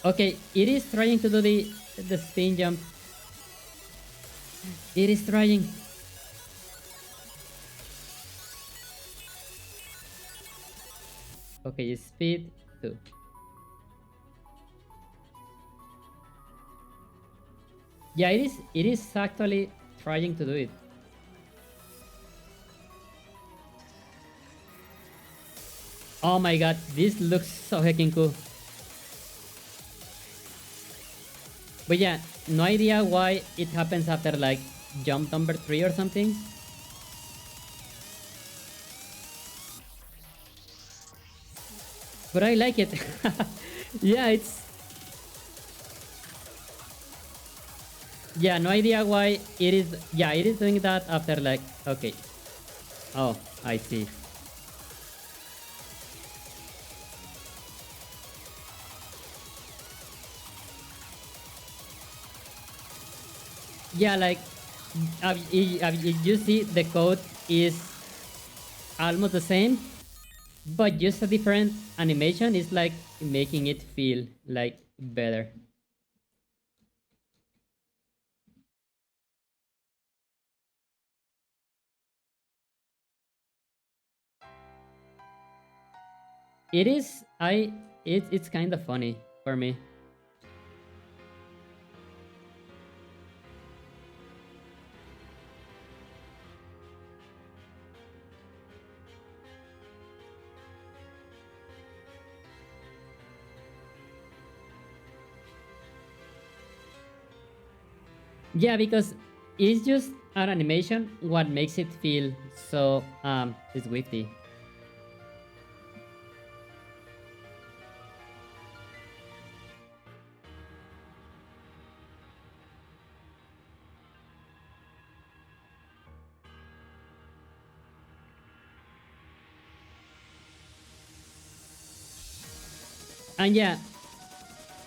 Okay, it is trying to do the spin jump. It is trying. Okay, speed 2. Yeah, it is actually trying to do it. Oh my god, this looks so heckin' cool. But yeah, no idea why it happens after like jump number 3 or something. But I like it. Yeah, it's yeah, no idea why it is. Yeah, it is doing that after like okay. Oh, I see. Yeah, like you see the code is almost the same, but just a different animation is like making it feel like better. It is it's kind of funny for me. Yeah, because it's just an animation what makes it feel so Swifty. And yeah,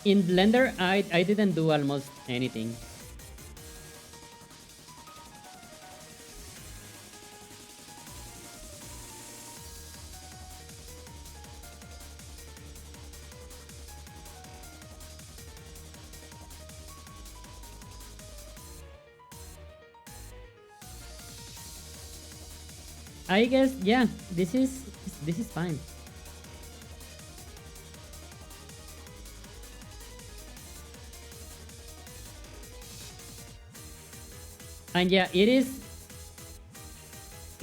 in Blender I didn't do almost anything. I guess yeah, this is fine. And yeah, it is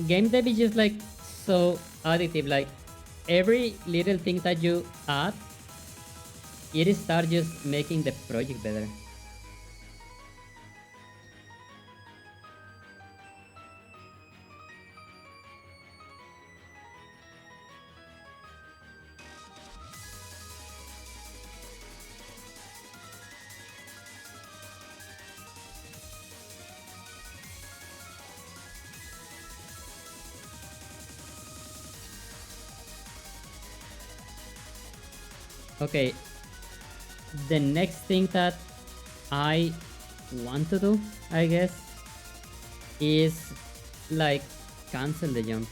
game dev is just like so additive. Like every little thing that you add, it starts just making the project better. Okay, the next thing that I want to do, I guess, is like cancel the jump.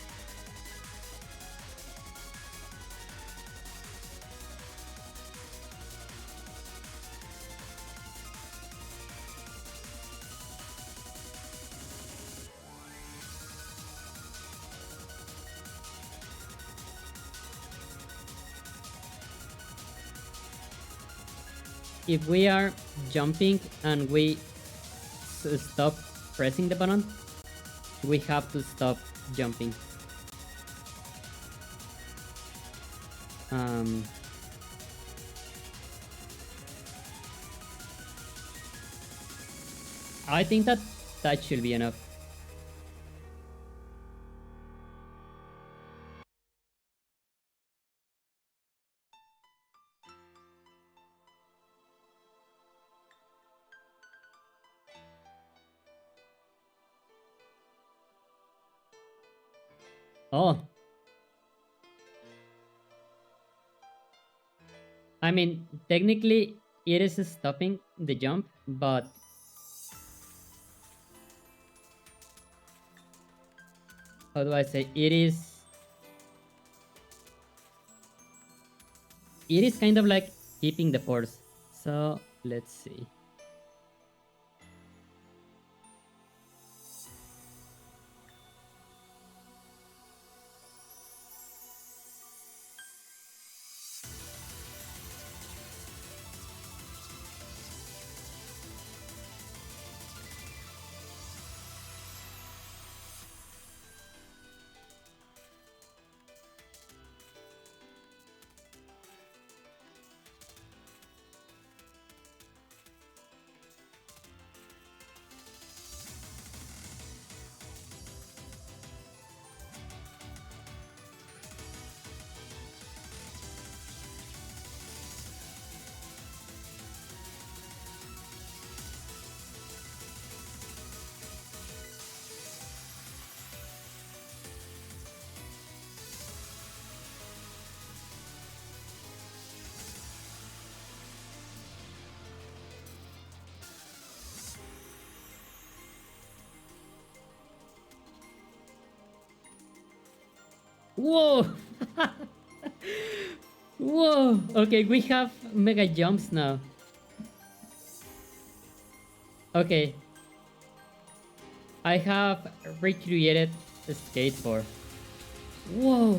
If we are jumping and we stop pressing the button, we have to stop jumping. Um, I think that that should be enough. Oh, I mean, technically it is stopping the jump, but how do I say, it is kind of like keeping the force. So let's see. Whoa! Whoa! Okay, we have mega jumps now. Okay, I have recreated the skateboard. Whoa!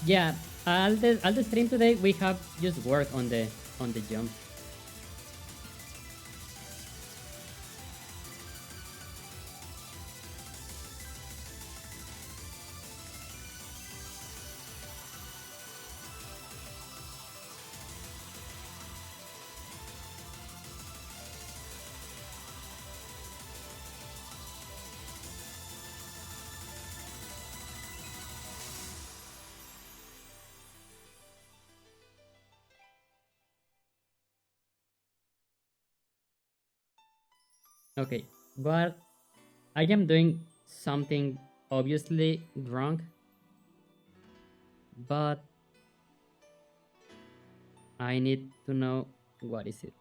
Yeah, all the stream today we have just work on the jump. Okay, but I am doing something obviously wrong, but I need to know what is it.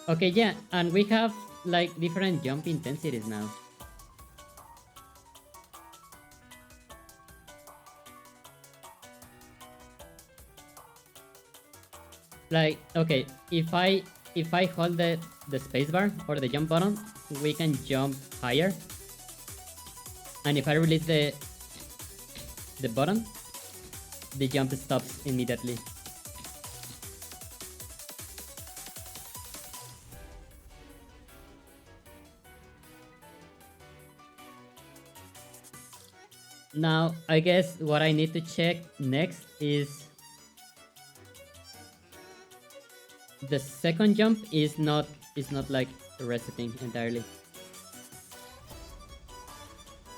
Okay, yeah, and we have like different jump intensities now. Like, okay, if I hold the spacebar or the jump button, we can jump higher. And if I release the button, the jump stops immediately. Now, I guess what I need to check next is the second jump is not like resetting entirely.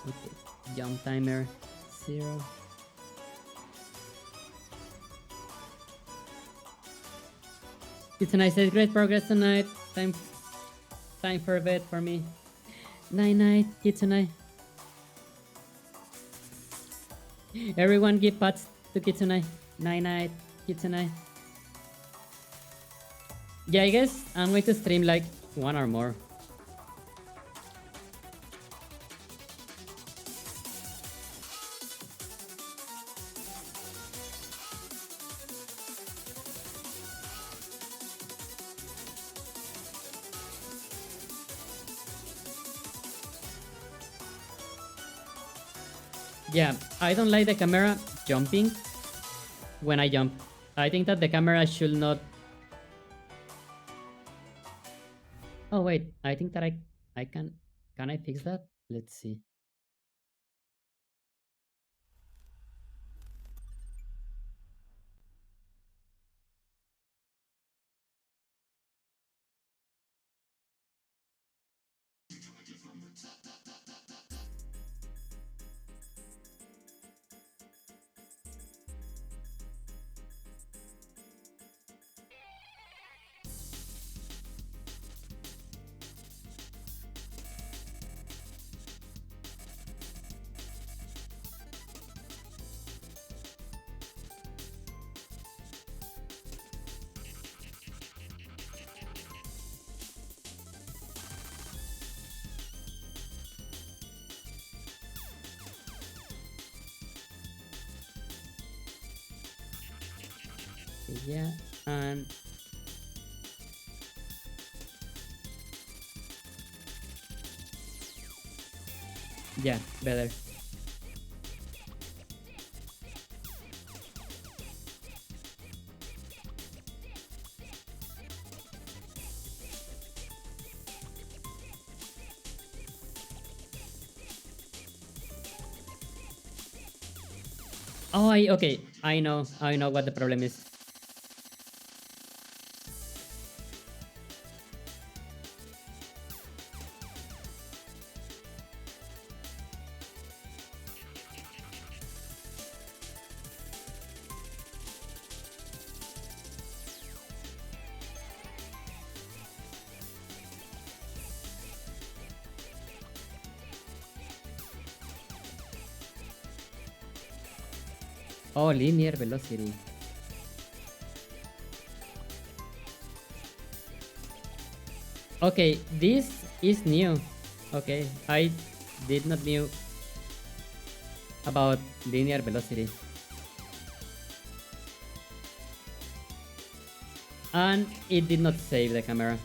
Okay, jump timer 0. Kitsune says great progress tonight. Time for bed for me. Night night, Kitsune. Everyone give pats to Kitsune. Night night, Kitsune. Yeah, I guess I'm going to stream like one or more. Yeah, I don't like the camera jumping when I jump. I think that the camera should not... Oh wait, I think that I can... Can I fix that? Let's see. Yeah, and... Yeah, better. Oh, okay. I know what the problem is. Oh, linear velocity. Okay, this is new. Okay, I did not knew about linear velocity. And it did not save the camera.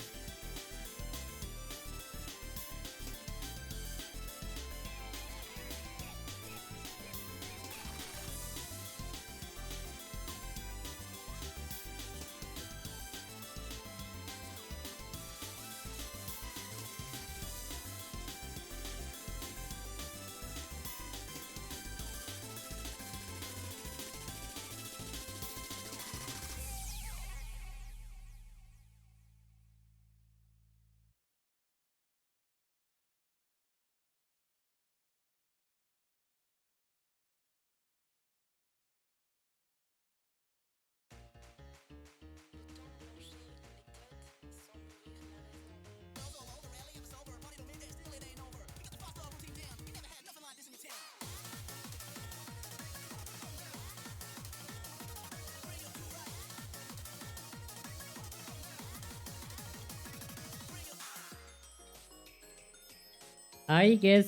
I guess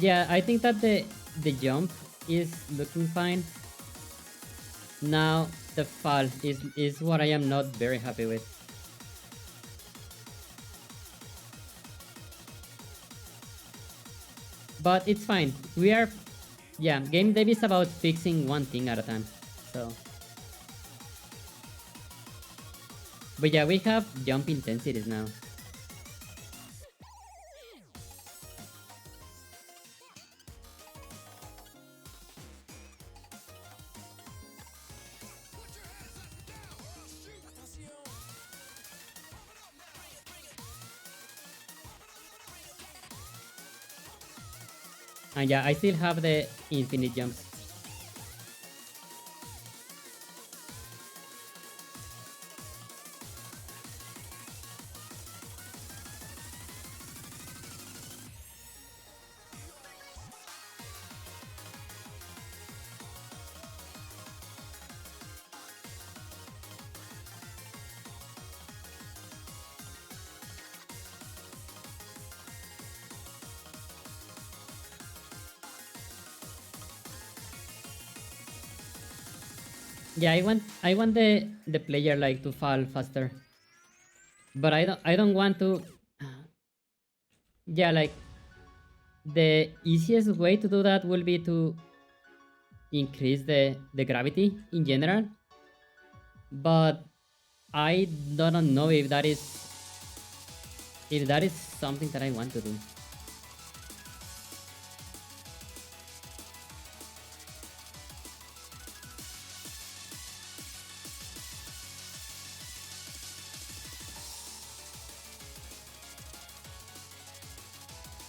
yeah, I think that the jump is looking fine. Now the fall is what I am not very happy with. But it's fine. We are... Yeah, game dev is about fixing one thing at a time. So... But yeah, we have jump intensities now. And yeah, I still have the infinite jumps. Yeah, I want the player like to fall faster. But I don't want to. Yeah, like the easiest way to do that will be to increase the gravity in general. But I don't know if that is something that I want to do.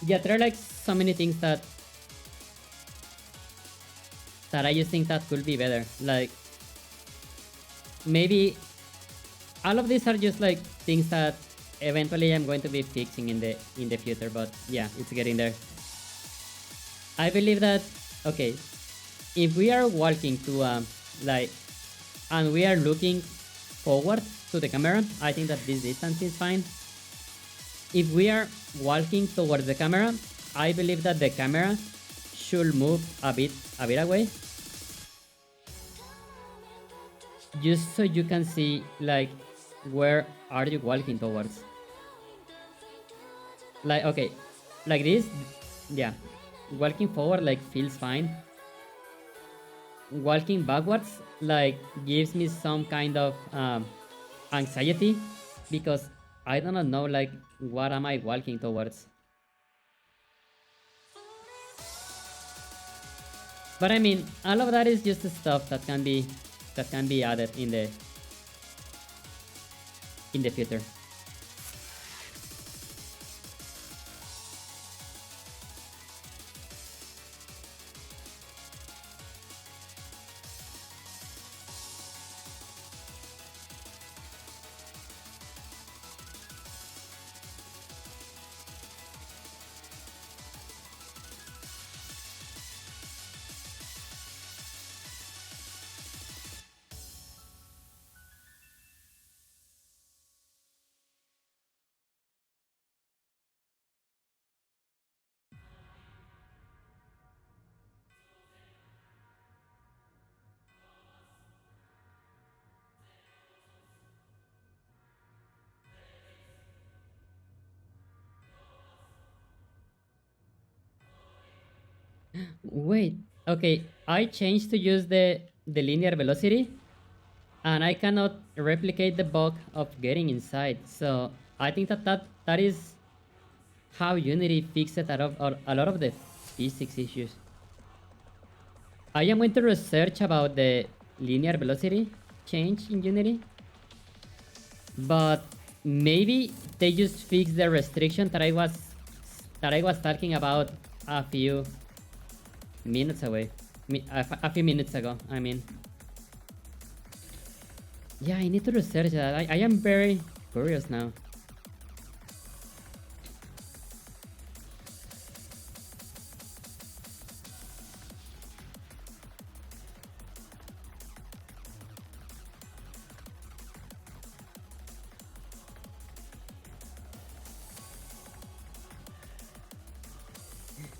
Yeah, there are like so many things that I just think that could be better. Like maybe all of these are just like things that eventually I'm going to be fixing in the future. But yeah, it's getting there. I believe that okay, if we are walking to like and we are looking forward to the camera, I think that this distance is fine. If we are walking towards the camera, I believe that the camera should move a bit away, just so you can see like where are you walking towards. Like okay, like this, yeah. Walking forward like feels fine. Walking backwards like gives me some kind of anxiety because I don't know like what am I walking towards. But I mean, all of that is just stuff that can be added in the future. Wait, okay, I changed to use the linear velocity, and I cannot replicate the bug of getting inside. So I think that is how Unity fixed a lot of the physics issues. I am going to research about the linear velocity change in Unity, but maybe they just fixed the restriction that I was talking about a few minutes away. A few minutes ago, I mean. Yeah, I need to research that. I am very curious now.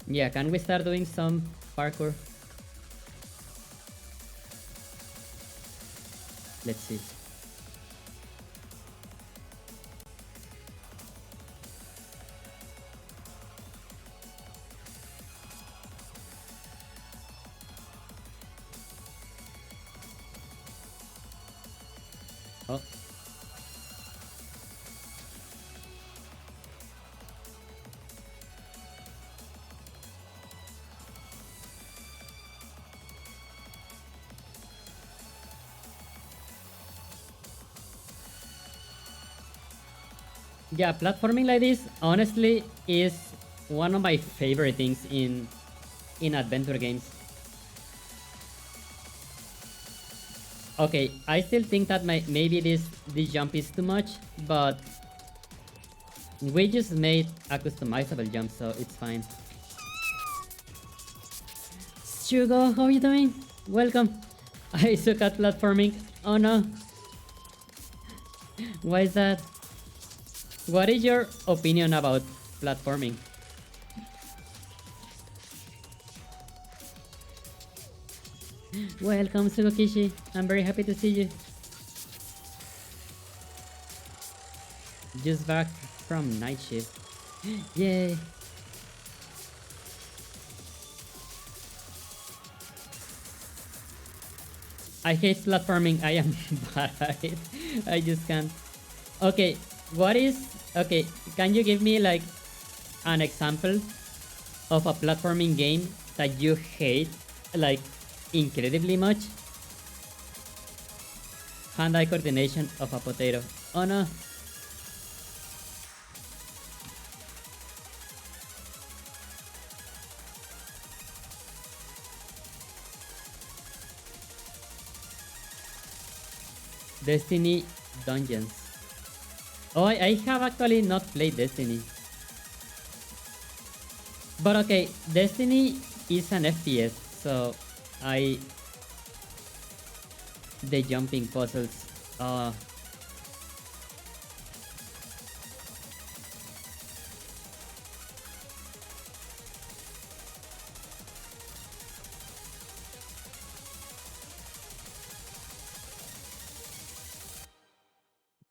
Yeah, can we start doing some parkour? Let's see. Oh, yeah, platforming like this honestly is one of my favorite things in in adventure games. Okay, I still think that maybe this jump is too much, but we just made a customizable jump, so it's fine. Sugo, how are you doing? Welcome. I suck at platforming. Oh no. Why is that? What is your opinion about platforming? Welcome, Sugokishi. I'm very happy to see you. Just back from night shift. Yay. I hate platforming. I am bad at it. I just can't. Okay, what is... Okay, can you give me like an example of a platforming game that you hate like incredibly much? Hand-eye coordination of a potato. Oh no. Destiny Dungeons. Oh, I have actually not played Destiny. But okay, Destiny is an FPS, so I... The jumping puzzles.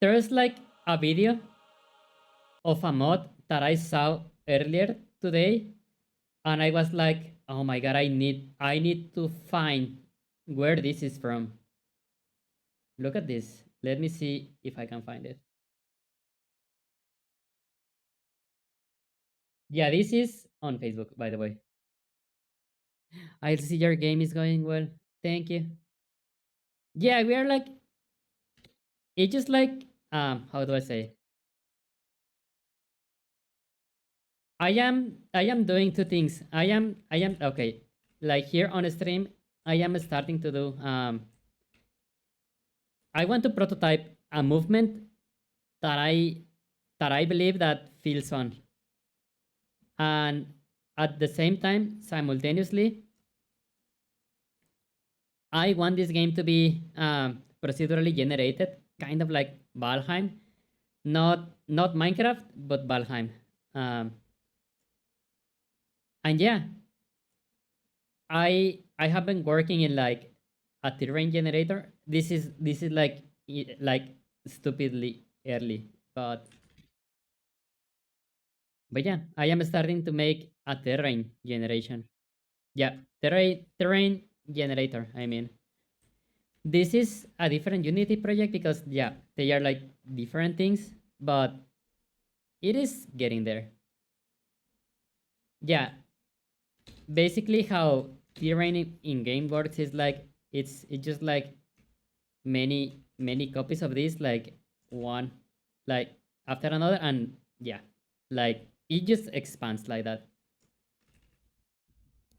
There's like a video of a mod that I saw earlier today, and I was like, oh my god, I need to find where this is from. Look at this. Let me see if I can find it. Yeah, this is on Facebook, by the way. I see your game is going well. Thank you. Yeah, we are like... It's just like... How do I say? I am doing two things. I am okay. Like here on stream, I am starting to do I want to prototype a movement that I believe that feels fun. And at the same time, simultaneously, I want this game to be procedurally generated, kind of like Valheim. Not Minecraft, but Valheim. Um, and yeah, I have been working in like a terrain generator. This is like like stupidly early, but yeah, I am starting to make a terrain generation. Yeah, terrain generator. I mean, this is a different Unity project because yeah, they are like different things, but it is getting there. Yeah, basically how terrain in game works is like it's just like many copies of this, like one like after another, and yeah, like it just expands like that.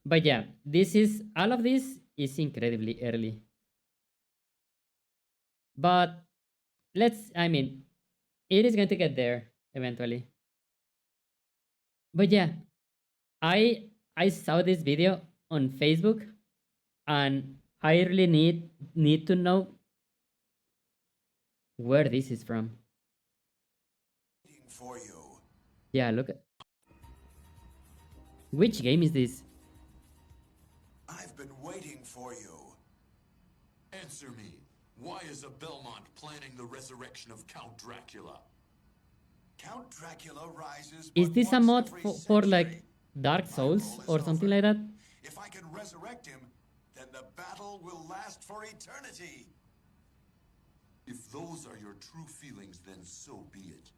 But yeah, this is all of this is incredibly early. But I mean, it is going to get there eventually. But yeah, I saw this video on Facebook, and I really need to know where this is from.
For you.
Yeah, look at... Which game is this?
I've been waiting for you.
Answer me. Why is a Belmont planning the resurrection of Count Dracula?
Count Dracula rises.
Is
but
this a
once
mod
every
for like
century.
Dark
My
Souls
role is
or something
over.
like that?
If I can resurrect him, then the battle will last for eternity.
If those are your true feelings, then so be it.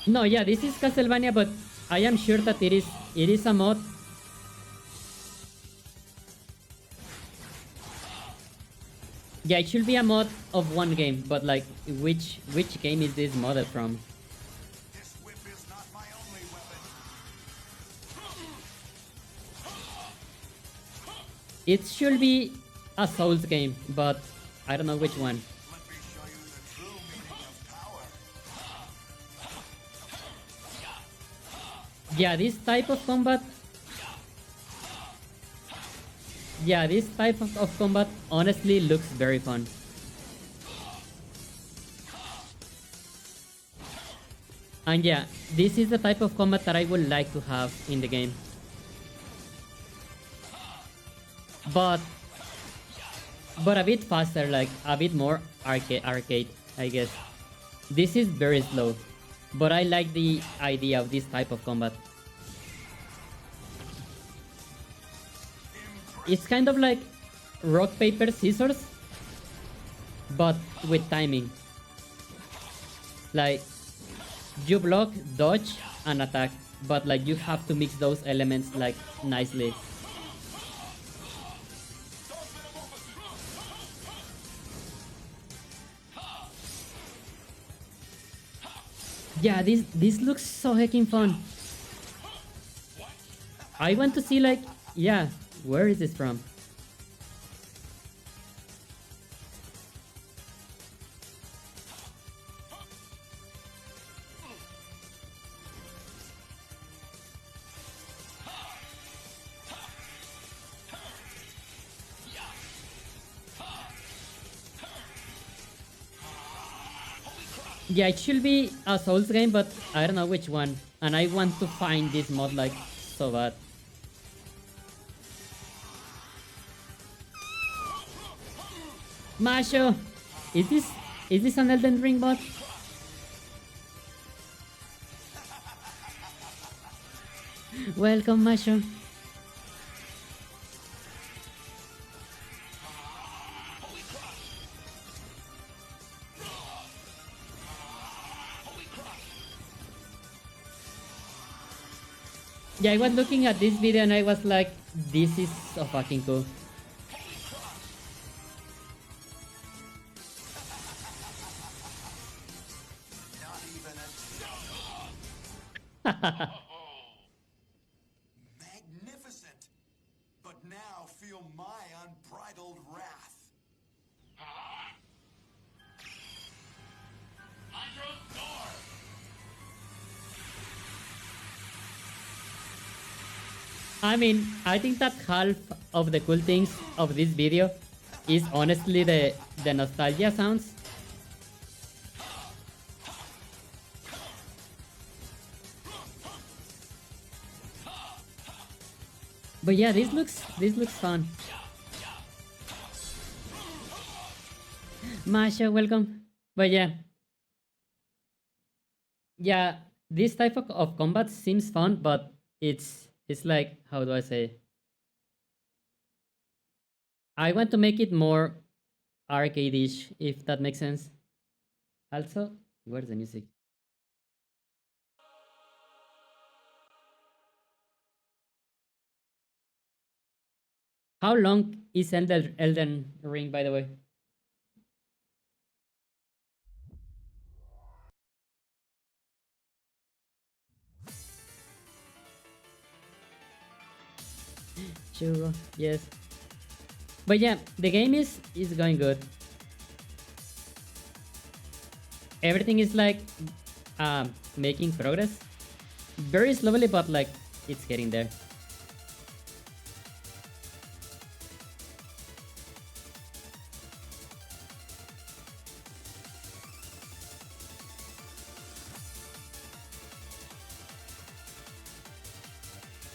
No, yeah, this is Castlevania, but I am sure that it is a mod. Yeah, it should be a mod of one game, but like which game is this modded from?
This whip is
It should be a Souls game, but I don't know which one.
Let me show you the true meaning of power.
Yeah, this type of combat. Yeah, this type of combat honestly looks very fun. And yeah, this is the type of combat that I would like to have in the game. But a bit faster, like a bit more arcade, I guess. This is very slow, but I like the idea of this type of combat. It's kind of like rock, paper, scissors, but with timing. Like, you block, dodge, and attack, but like you have to mix those elements like nicely. Yeah, this looks so heckin' fun. I want to see like, yeah, where is this from? Yeah, it should be a Souls game, but I don't know which one. And I want to find this mod like so bad. Masho! Is this an Elden Ring mod? Welcome, Masho. Yeah, I was looking at this video and I was like, this is so fucking cool.
Not even a magnificent. But now feel my unbridled wrath.
I mean, I think that half of the cool things of this video is honestly the nostalgia sounds. But yeah, this looks fun. Masha, welcome. But yeah. Yeah, this type of combat seems fun, but it's like, how do I say? I want to make it more arcade-ish, if that makes sense. Also, where's the music? How long is Elden Ring, by the way? Sure, yes. But yeah, the game is going good. Everything is like making progress. Very slowly, but like it's getting there.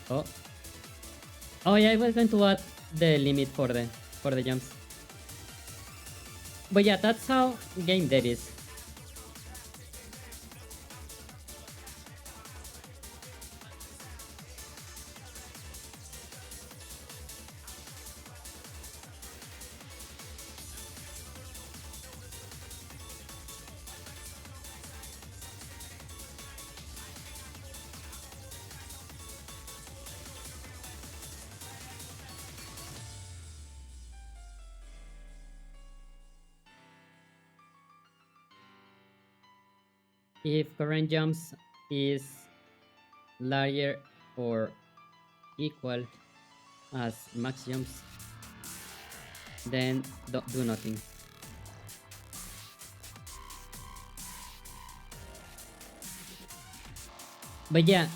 Oh. Oh yeah, I was going to add the limit for the jumps. But yeah, that's how game dev is. If current jumps is larger or equal as max jumps, then don't do nothing. But yeah,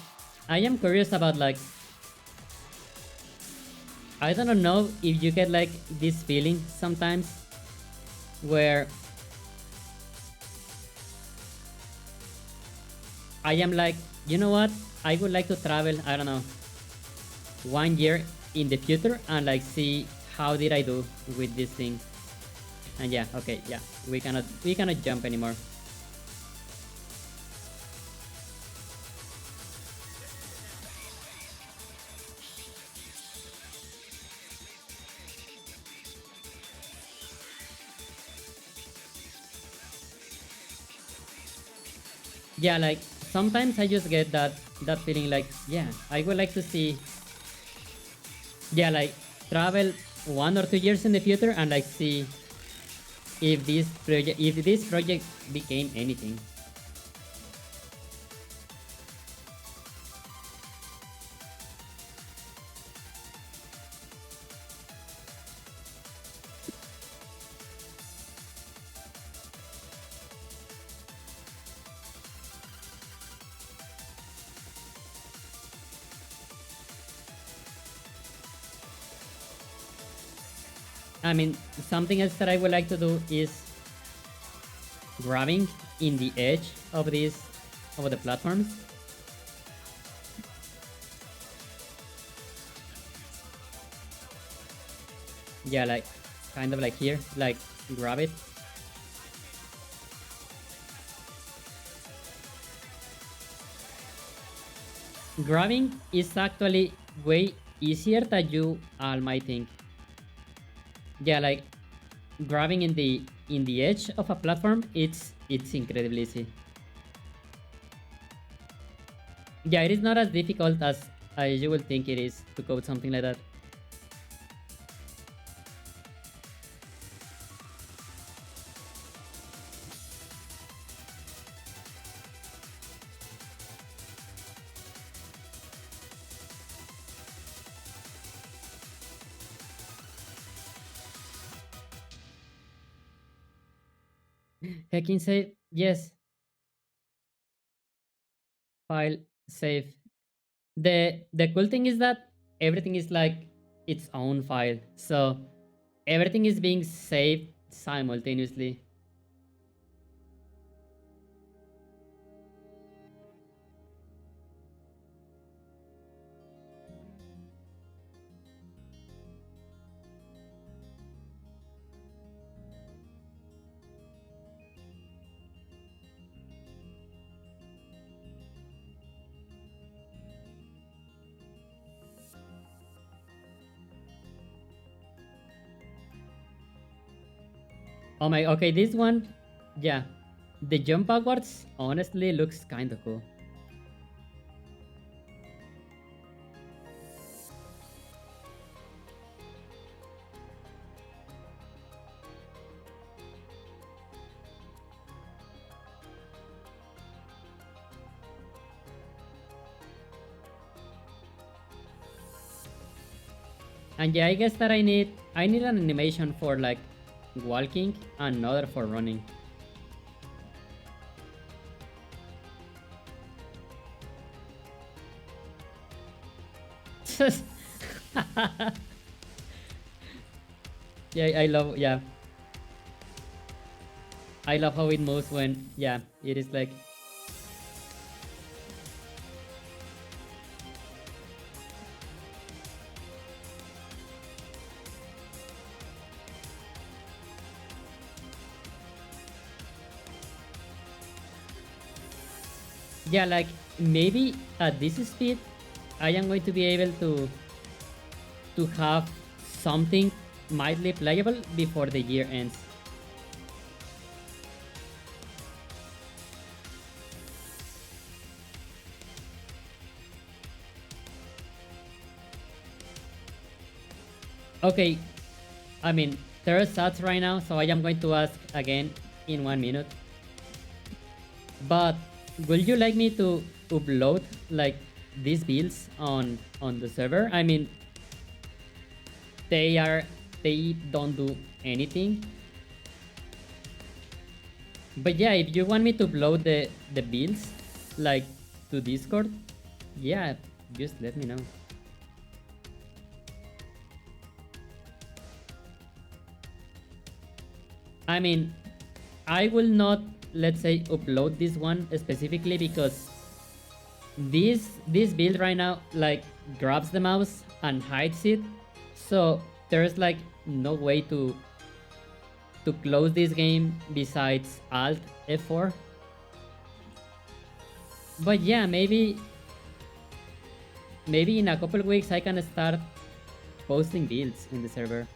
I am curious about like, I don't know if you get like this feeling sometimes where I am like, you know what? I would like to travel, I don't know, 1 year in the future and like see how did I do with this thing. And yeah, okay, yeah, we cannot jump anymore. Yeah, like sometimes I just get that feeling like, yeah, I would like to see, yeah, like travel 1 or 2 years in the future and like see if this project became anything. I mean, something else that I would like to do is grabbing in the edge of the platforms. Yeah, like kind of like here, like grab it. Grabbing is actually way easier than you all might think. Yeah, like grabbing in the edge of a platform, it's incredibly easy. Yeah, it is not as difficult as you will think it is to code something like that. Hacking say yes, file save. The cool thing is that everything is like its own file, so everything is being saved simultaneously. Oh my, okay, this one, yeah, the jump backwards honestly looks kind of cool. And yeah, I guess that I need an animation for like walking and another for running. Yeah, I love how it moves when, yeah, it is like, yeah, like maybe at this speed I am going to be able to have something mildly playable before the year ends. Okay, I mean, there are stats right now, so I am going to ask again in 1 minute. But would you like me to upload like these builds on the server? I mean, they are they don't do anything. But yeah, if you want me to upload the builds, like, to Discord, yeah, just let me know. I mean, I will not, let's say, upload this one specifically because this build right now, like, grabs the mouse and hides it. So there's like no way to close this game besides Alt F4. But yeah, maybe in a couple weeks I can start posting builds in the server.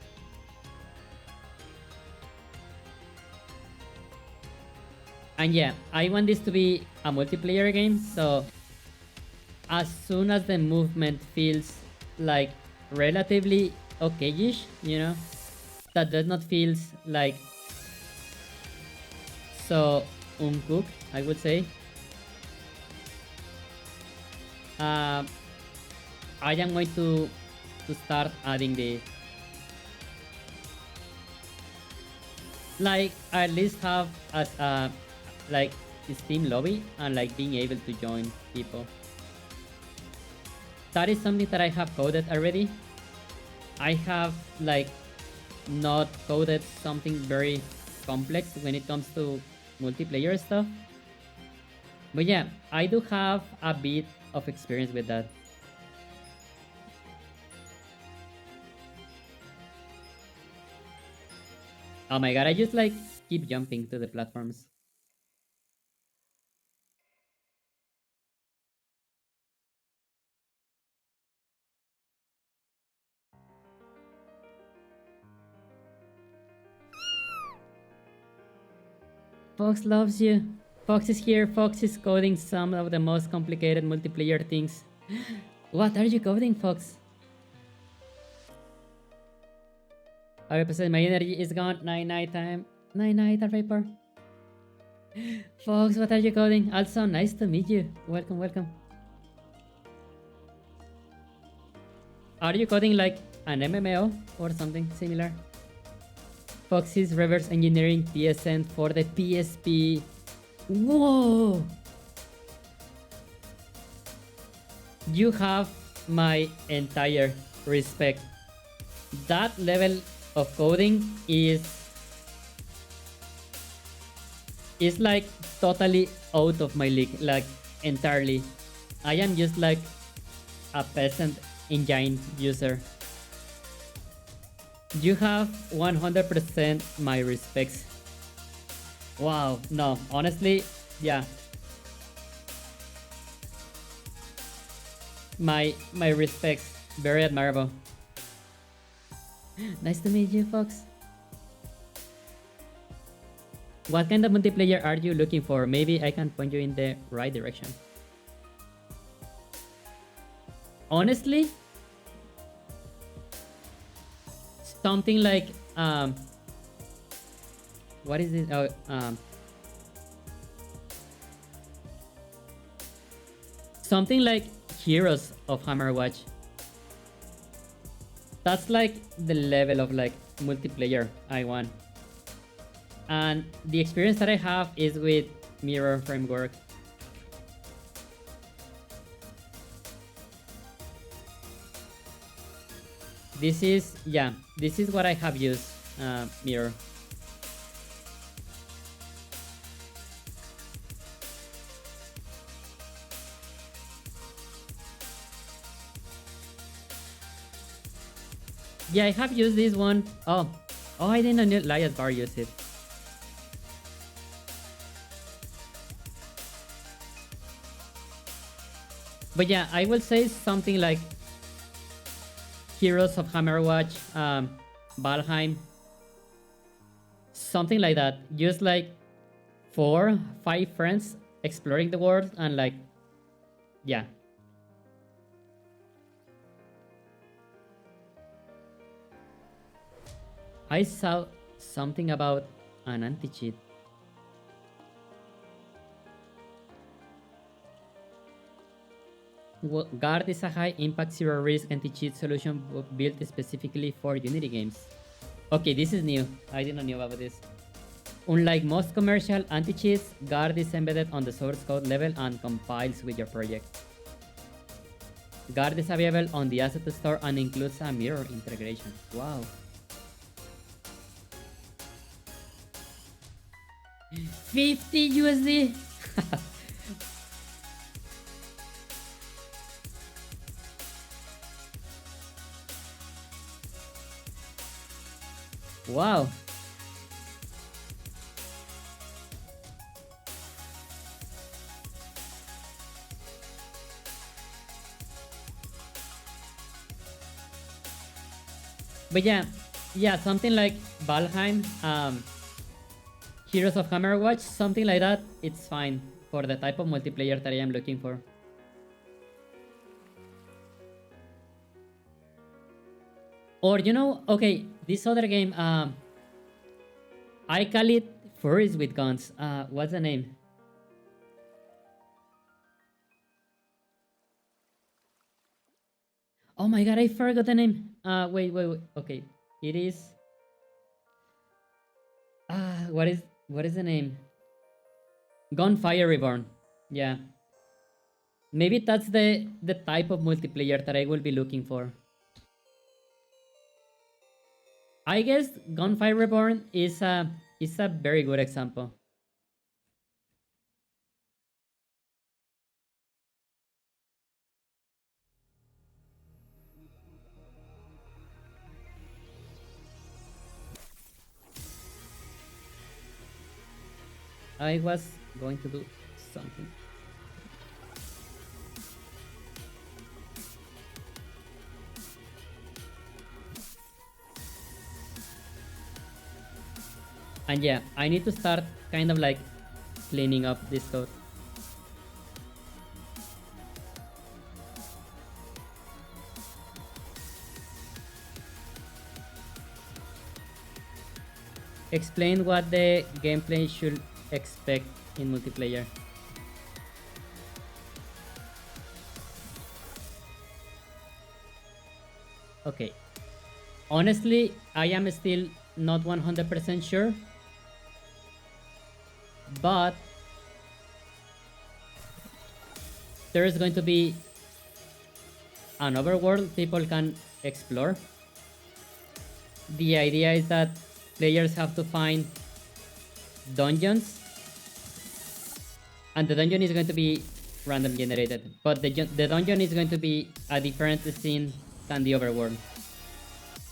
And yeah, I want this to be a multiplayer game, so as soon as the movement feels like relatively okay-ish, you know, that does not feels like so uncooked, I would say. I am going to start adding the, like, at least have as a, like, Steam lobby and like being able to join people. That is something that I have coded already. I have like not coded something very complex when it comes to multiplayer stuff. But yeah, I do have a bit of experience with that. Oh my god, I just like keep jumping to the platforms. Fox loves you. Fox is here. Fox is coding some of the most complicated multiplayer things. What are you coding, Fox? 100% my energy is gone. Night time. Night, Vapor. Fox, what are you coding? Also, nice to meet you. Welcome. Are you coding like an MMO or something similar? Foxy's reverse engineering PSN for the PSP. Whoa! You have my entire respect. That level of coding is like totally out of my league, like entirely. I am just like a peasant engine user. You have 100% my respects. Wow, no, honestly, yeah. My respects, very admirable. Nice to meet you, Fox. What kind of multiplayer are you looking for? Maybe I can point you in the right direction. Honestly, something like what is it? Something like Heroes of Hammerwatch. That's like the level of like multiplayer I want. And the experience that I have is with Mirror Framework. This is, yeah, this is what I have used, Mirror. Yeah, I have used this one. Oh, I didn't know Lias Bar used it. But yeah, I will say something like Heroes of Hammerwatch, Valheim, something like that. Just like 4-5 friends exploring the world and like, yeah. I saw something about an anti-cheat. Guard is a high impact zero risk anti-cheat solution built specifically for Unity games. Okay, this is new. I didn't know about this. Unlike most commercial anti-cheats, guard is embedded on the source code level and compiles with your project. Guard is available on the asset store and includes a mirror integration. Wow. 50 USD. Wow. But yeah, something like Valheim, Heroes of Hammerwatch, something like that, it's fine for the type of multiplayer that I am looking for. Or, you know, okay, this other game, I call it Furries with Guns. What's the name? Oh my god, I forgot the name. Wait. Okay, it is. What is the name? Gunfire Reborn. Yeah. Maybe that's the type of multiplayer that I will be looking for. I guess Gunfire Reborn is a very good example. I was going to do something. And yeah, I need to start kind of like cleaning up this code. Explain what the gameplay should expect in multiplayer. Okay. Honestly, I am still not 100% sure. But there is going to be an overworld people can explore. The idea is that players have to find dungeons, and the dungeon is going to be random generated, but the dungeon is going to be a different scene than the overworld.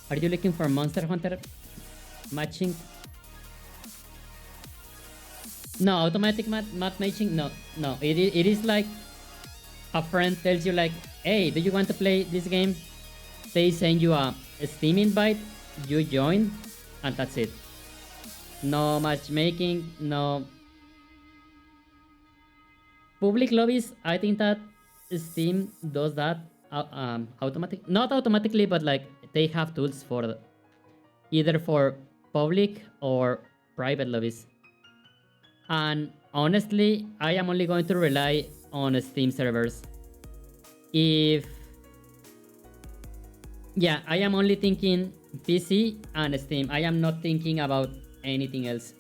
Are you looking for Monster Hunter matching? No, automatic matching. No. It is like a friend tells you like, hey, do you want to play this game? They send you a Steam invite, you join, and that's it. No matchmaking, no public lobbies. I think that Steam does that not automatically, but like they have tools for either for public or private lobbies. And honestly, I am only going to rely on Steam servers. I am only thinking PC and Steam. I am not thinking about anything else.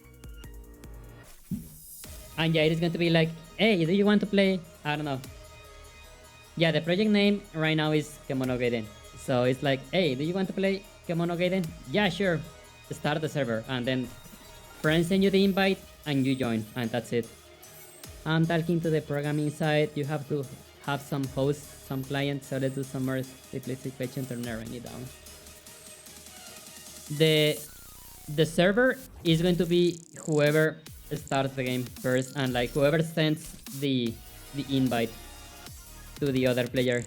And yeah, it is going to be like, hey, do you want to play? I don't know. Yeah, the project name right now is Kemono Gaiden. So it's like, hey, do you want to play Kemono Gaiden? Yeah, sure. Start the server, and then friends send you the invite and you join, and that's it. I'm talking to the programming side. You have to have some hosts, some clients. So let's do some more simplistic patient or narrowing it down. The server is going to be whoever starts the game first, and like whoever sends the invite to the other player.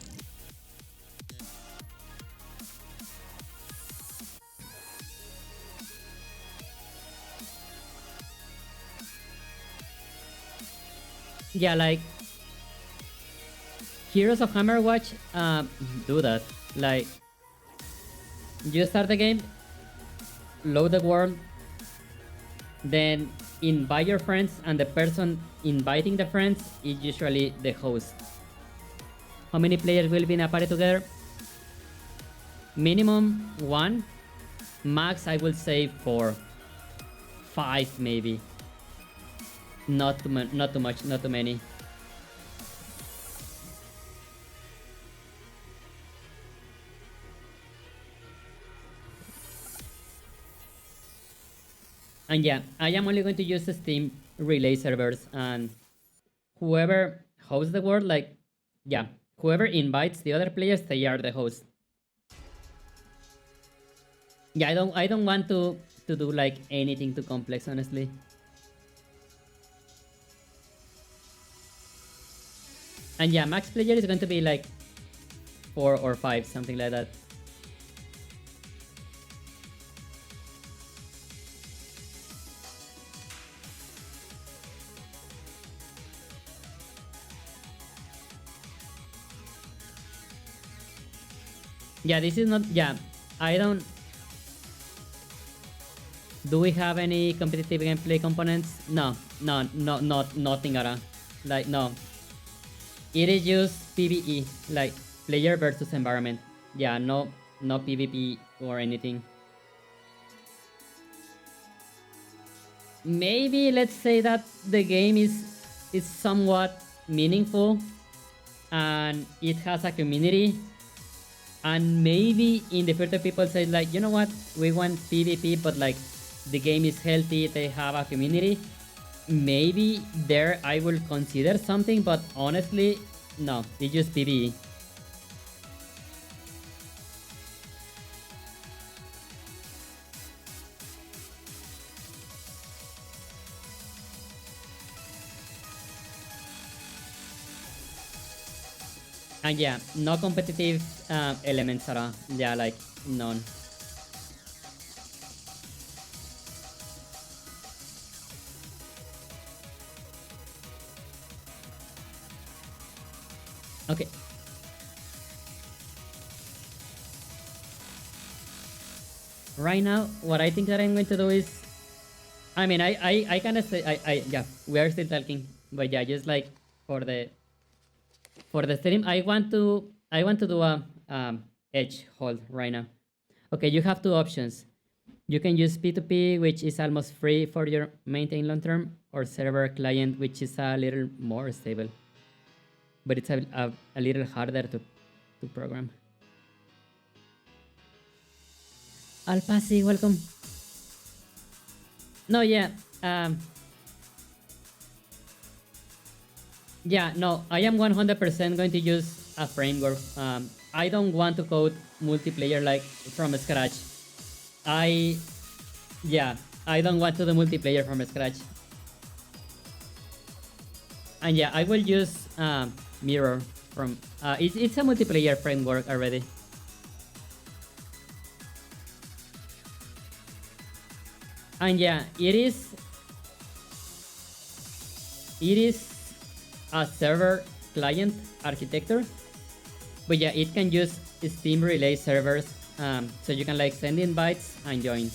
Yeah, like Heroes of Hammerwatch do that. Like you start the game, load the world, then invite your friends, and the person inviting the friends is usually the host. How many players will be in a party together? Minimum 1, Max, I will say 4, 5 maybe. Not too much, not too many. And yeah, I am only going to use the Steam relay servers, and whoever hosts the world, like, yeah, whoever invites the other players, they are the host. Yeah, I don't want to do like anything too complex, honestly. And yeah, max player is going to be like 4 or 5, something like that. Yeah, this is not. Yeah, I don't. Do we have any competitive gameplay components? No, nothing at all. Like, no. It is just PvE, like player versus environment. Yeah, no PvP or anything. Maybe let's say that the game is somewhat meaningful and it has a community, and maybe in the future people say like, you know what, we want PvP, but like the game is healthy, they have a community. Maybe there I will consider something, but honestly, no, it's just PvE. And yeah, no competitive elements at all. Yeah, like none. Okay. Right now, what I think that I'm going to do is, I mean, I kind of say, yeah, we are still talking, but yeah, just like for the stream, I want to do a edge hold right now. Okay, you have two options. You can use P2P, which is almost free for your maintain long term, or server client, which is a little more stable, but it's a little harder to program. Alpasi, welcome. No, yeah. Yeah, no, I am 100% going to use a framework. I don't want to code multiplayer like from scratch. I, yeah, I don't want to do multiplayer from scratch. And yeah, I will use Mirror from, it's a multiplayer framework already. And yeah, it is a server client architecture, but yeah, it can use Steam relay servers, so you can like send invites and join.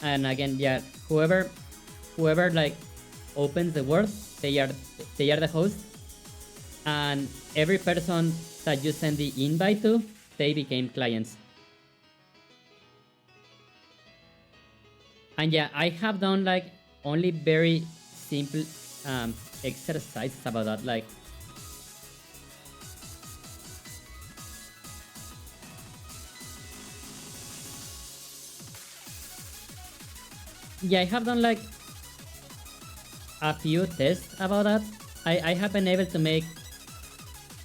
And again, yeah, whoever like opens the world, they are the host, and every person that you send the invite to, they became clients. And yeah, I have done like only very simple exercises about that. Like, yeah, I have done like a few tests about that. I have been able to make,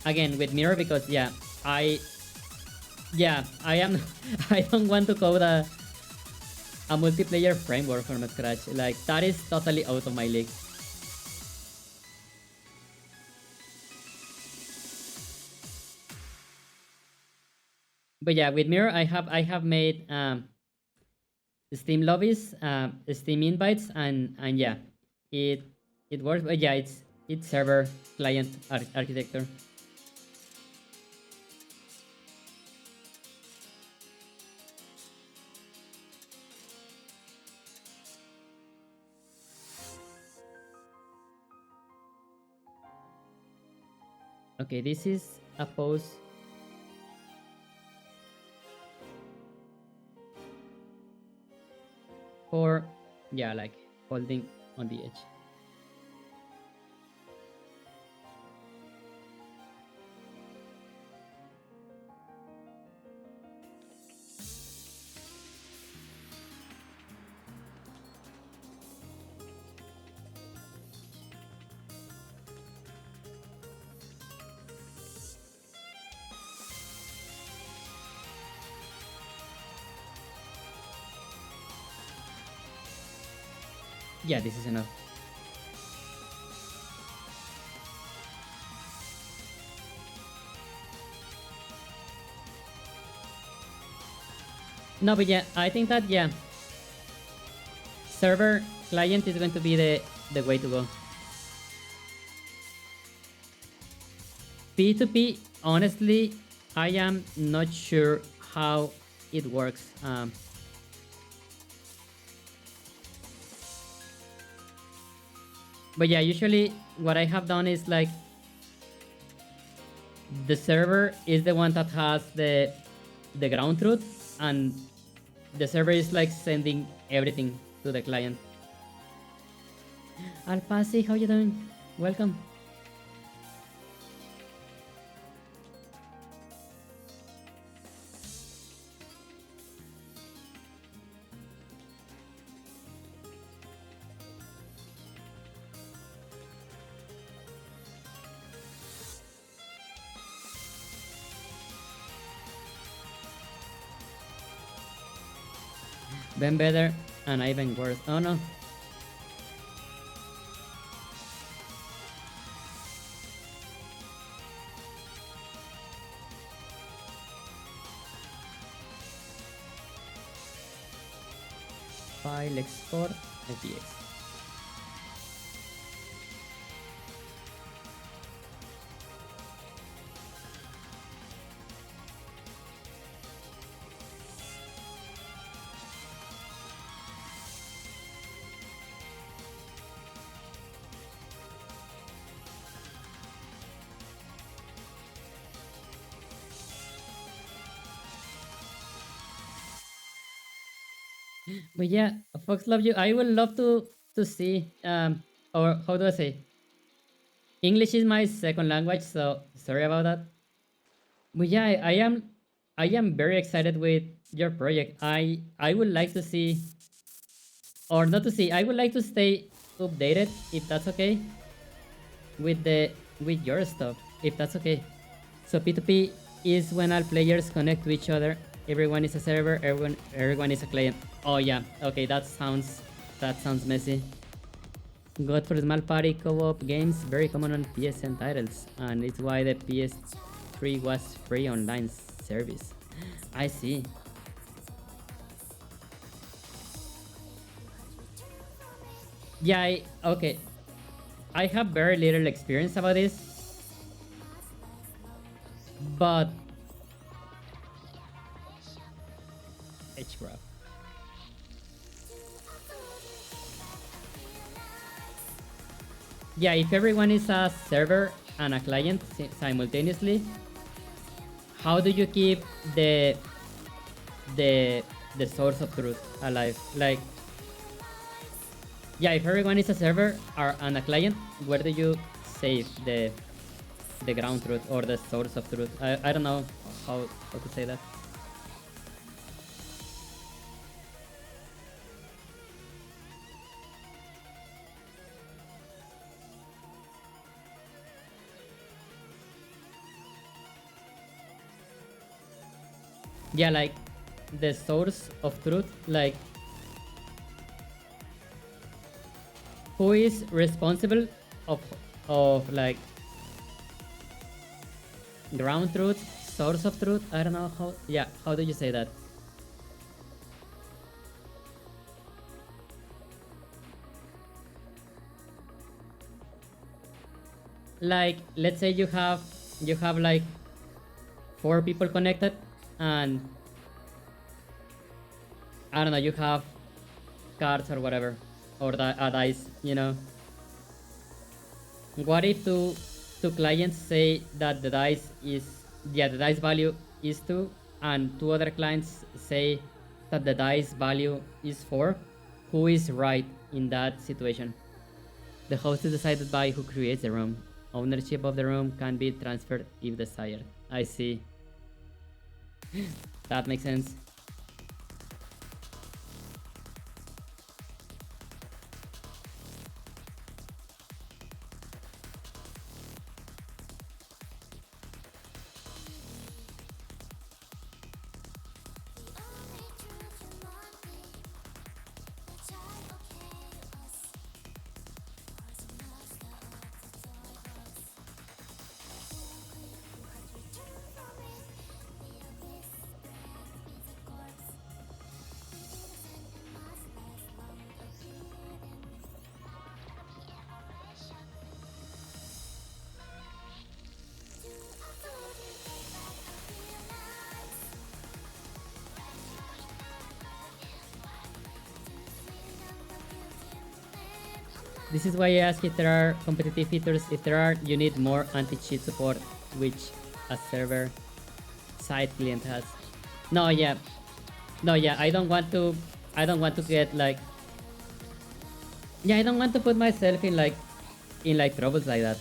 again with Mirror, because yeah, I am I don't want to code a multiplayer framework from scratch. Like, that is totally out of my league. But yeah, with Mirror, I have made Steam lobbies, Steam invites, and yeah, it works. But yeah, it's server client architecture. Okay, this is a post. for, yeah, like holding on the edge. Yeah, this is enough. No, but yeah, I think that, yeah, server client is going to be the way to go. P2P, honestly, I am not sure how it works. But yeah, usually what I have done is like the server is the one that has the ground truth, and the server is like sending everything to the client. Alpasi, how you doing? Welcome. Been better and I've been worse. Oh no. File export FBX. But yeah, Fox love you. I would love to see or how do I say? English is my second language, so sorry about that. But yeah, I am very excited with your project. I would like to see, or not to see, I would like to stay updated if that's okay with your stuff, if that's okay. So P2P is when all players connect to each other. Everyone is a server, everyone is a client. Oh yeah, okay, that sounds messy. Good for small party co-op games, very common on PSN titles, and it's why the PS3 was free online service. I see. Yeah, okay. I have very little experience about this, but HGraph. Yeah, if everyone is a server and a client simultaneously, how do you keep the the source of truth alive? Like, yeah, if everyone is a server or and a client, where do you save the ground truth or the source of truth? I don't know how to say that. Yeah, like the source of truth, like who is responsible of like ground truth, source of truth. I don't know how. Yeah, how do you say that? Like, let's say you have like 4 people connected, and I don't know, you have cards or whatever, or a dice, What if two clients say that the dice is, yeah, the dice value is 2, and 2 other clients say that the dice value is 4? who is right in that situation. The host is decided by who creates the room. Ownership of the room can be transferred if desired. I see. That makes sense. This is why I ask if there are competitive features. If there are, you need more anti-cheat support, which a server side client has. No, yeah. No, yeah, I don't want to get like, yeah, I don't want to put myself in like troubles like that.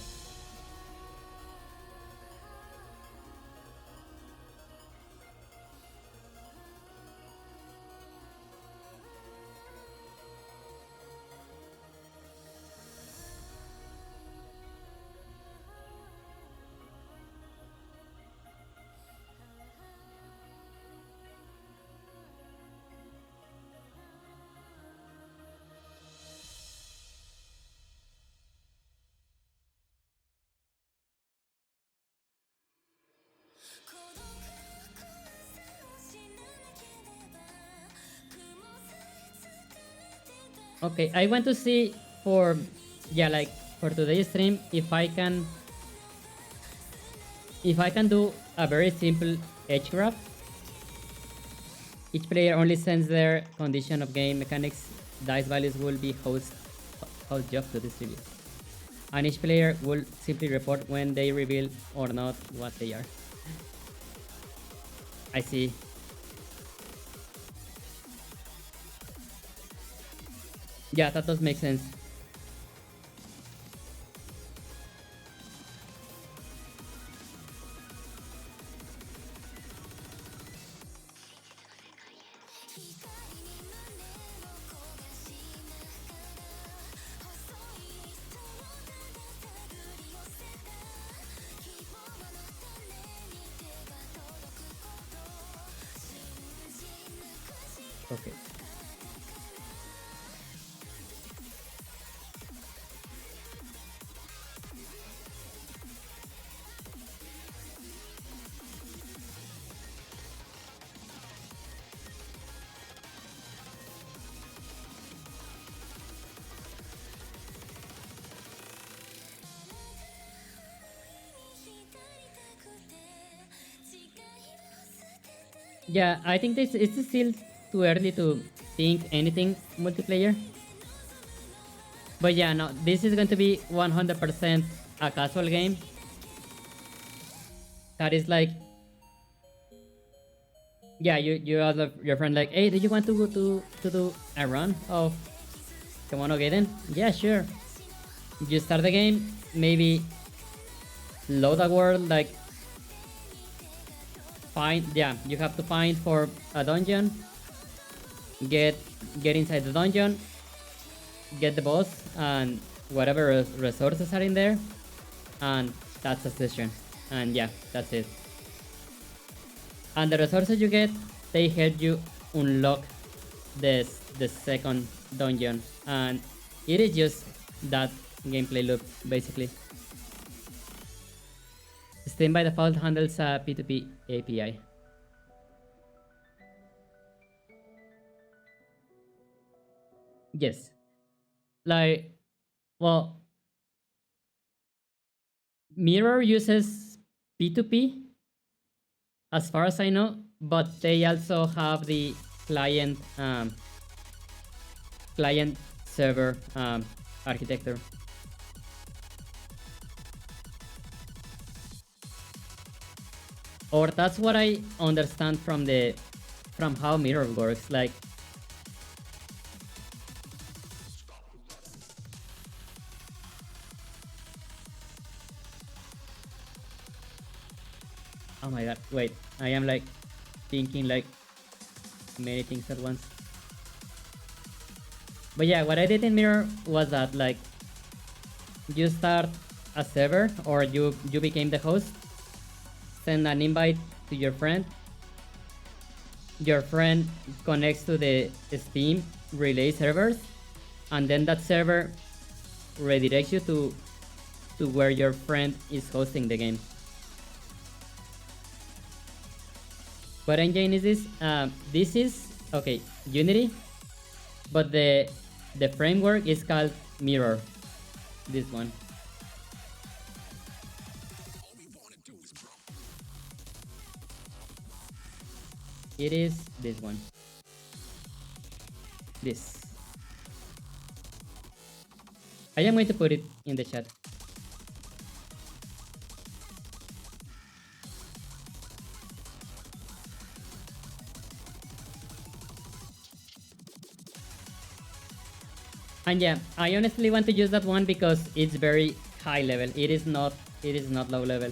Okay, I want to see for, yeah, like for today's stream if I can do a very simple edge graph. Each player only sends their condition of game mechanics. Dice values will be host job to distribute, and each player will simply report when they reveal or not what they are. I see. Yeah, that does make sense. Okay. Yeah, I think this it's still too early to think anything multiplayer. But yeah, no, this is going to be 100% a casual game. That is like, yeah, you ask your friend like, hey, do you want to go to do a run of Kemono Gaiden? Yeah, sure. You start the game, maybe load a world, like find, yeah, you have to find for a dungeon, get inside the dungeon, get the boss and whatever resources are in there, and that's a session. And yeah, that's it. And the resources you get, they help you unlock the second dungeon, and it is just that gameplay loop basically. Steam by default handles a P2P API. Yes. Like, well, Mirror uses P2P as far as I know, but they also have the client client server architecture. Or that's what I understand from how Mirror works. Like, Oh my god, wait. I am like thinking like many things at once. But yeah, what I did in Mirror was that like you start a server or you became the host, send an invite to your friend connects to the Steam relay servers, and then that server redirects you to where your friend is hosting the game. What engine is this? This is okay, Unity, but the framework is called Mirror. This one. It is this one. This. I am going to put it in the chat. And yeah, I honestly want to use that one because it's very high level. It is not low level.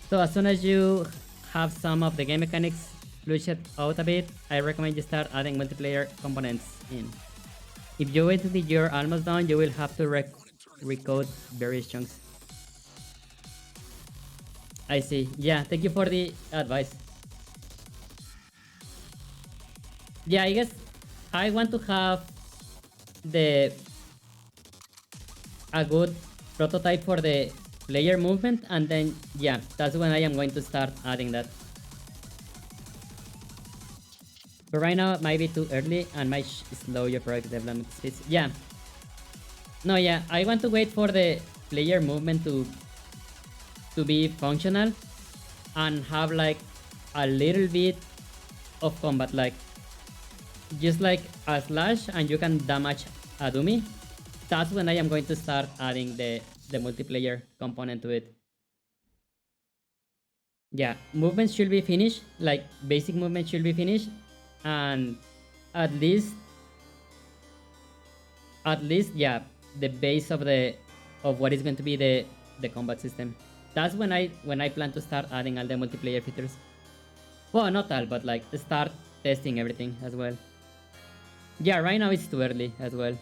So as soon as you have some of the game mechanics flushed out a bit, I recommend you start adding multiplayer components in. If you wait until you're almost done, you will have to recode various chunks. I see. Yeah, thank you for the advice. Yeah, I guess I want to have a good prototype for the player movement, and then yeah, that's when I am going to start adding that. But right now it might be too early and might slow your product development speeds. Yeah. No, yeah, I want to wait for the player movement to be functional and have like a little bit of combat, like just like a slash and you can damage a dummy. That's when I am going to start adding the multiplayer component to it. Yeah, movement should be finished, like basic movement should be finished, and at least yeah, the base of what is going to be the combat system. That's when I plan to start adding all the multiplayer features. Well, not all, but like start testing everything as well. Yeah, right now it's too early as well.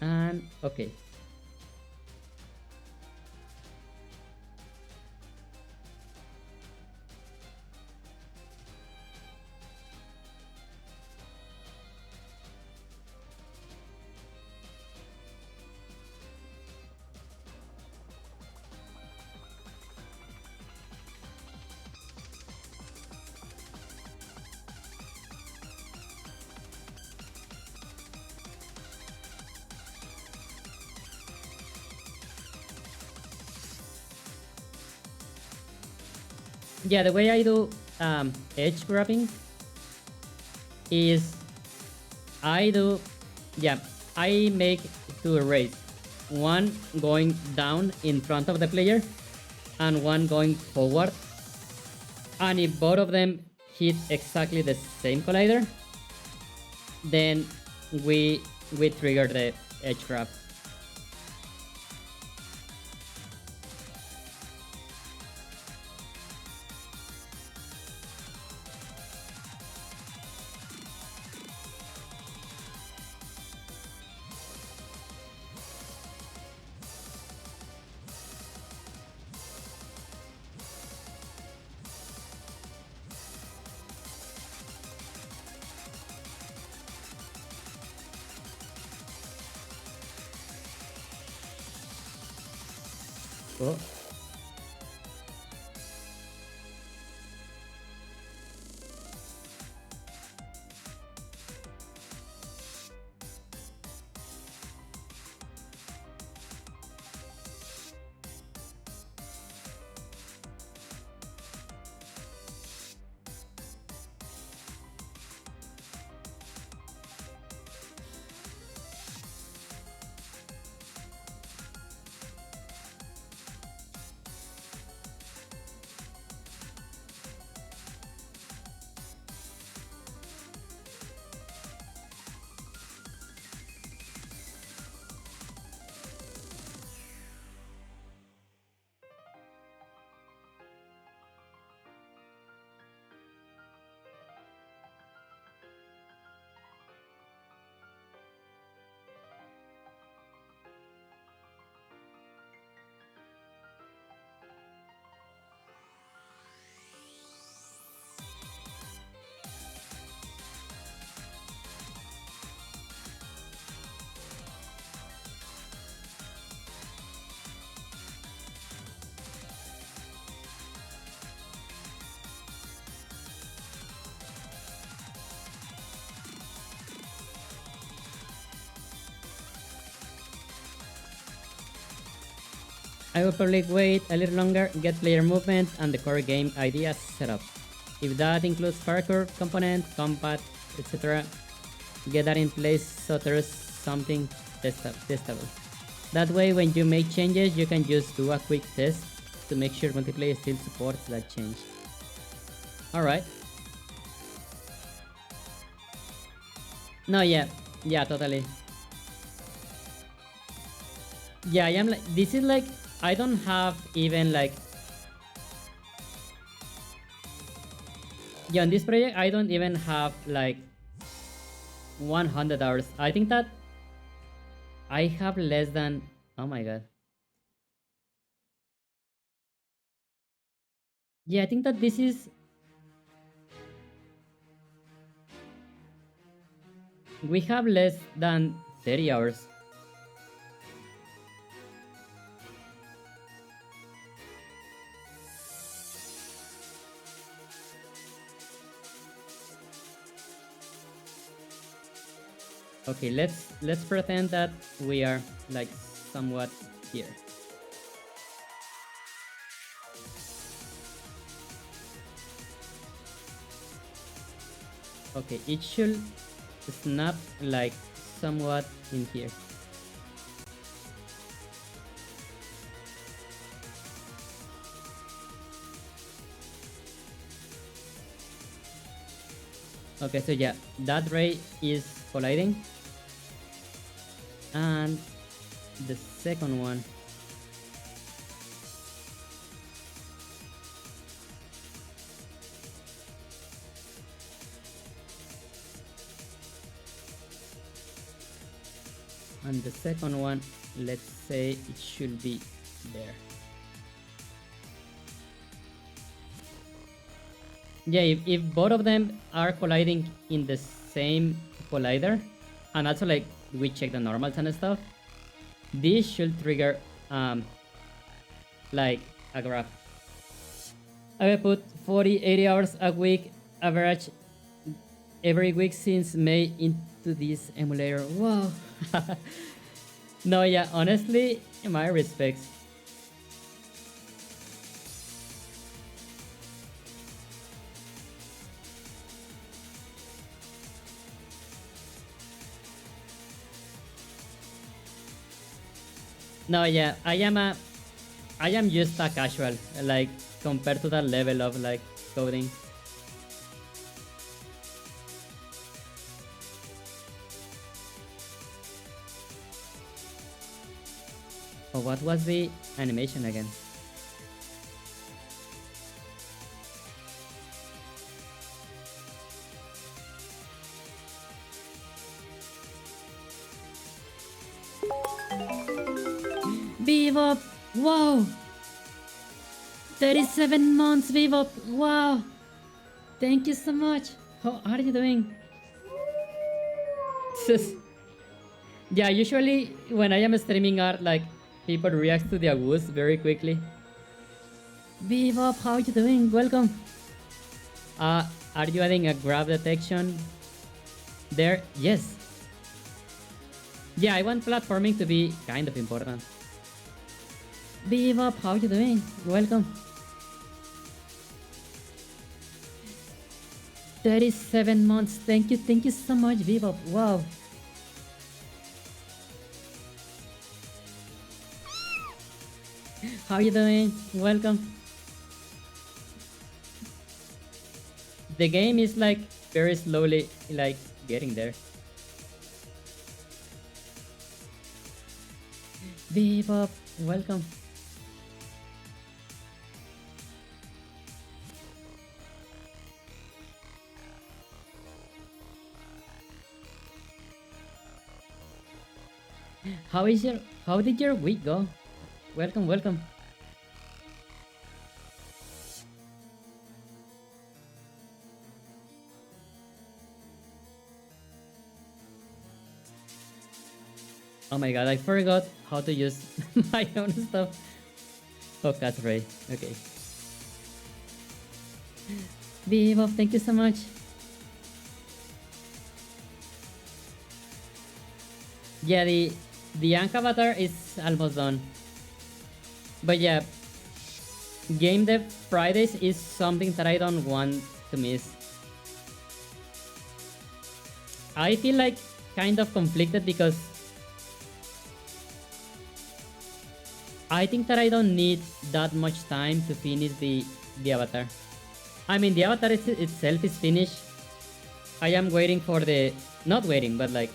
And okay. Yeah, the way I do edge grabbing is I make two arrays, one going down in front of the player and one going forward. And if both of them hit exactly the same collider, then we trigger the edge grab. Oh. I will probably wait a little longer, get player movement and the core game ideas set up. If that includes parkour, component, combat, etc., get that in place so there's something testable. That way when you make changes, you can just do a quick test to make sure multiplayer still supports that change. Alright. No, yeah, totally. Yeah, I am like, this is like, I don't have even like, yeah, on this project, I don't even have like 100 hours. I think that I have less than, oh my god. Yeah, I think that this is, we have less than 30 hours. Okay, let's pretend that we are like somewhat here. Okay, it should snap like somewhat in here. Okay, so yeah, that ray is colliding. And the second one, let's say it should be there. Yeah, if both of them are colliding in the same collider, and also like we check the normals and stuff, this should trigger like a graph. I will put 40, 80 hours a week average every week since May into this emulator. Wow. No, yeah, honestly, my respects. No, yeah, I am just a casual. Like, compared to that level of like coding. Oh, what was the animation again? Bebop! Wow! 37 months, Bebop! Wow! Thank you so much! How are you doing? Yeah, usually when I am streaming art, like, people react to the Agus very quickly. Bebop, how are you doing? Welcome! Are you adding a grab detection there? Yes! Yeah, I want platforming to be kind of important. Bebop, how are you doing? Welcome! 37 months, thank you so much, Bebop, wow! How you doing? Welcome. The game is like very slowly like getting there. Bebop, welcome. How did your week go? Welcome, welcome. Oh my god, I forgot how to use my own stuff. Oh, that's right. Okay. Bebop, thank you so much. Yeah, the Ank avatar is almost done. But yeah, Game Dev Fridays is something that I don't want to miss. I feel like kind of conflicted because I think that I don't need that much time to finish the avatar. I mean, the avatar itself is finished. I am waiting for the... Not waiting, but like...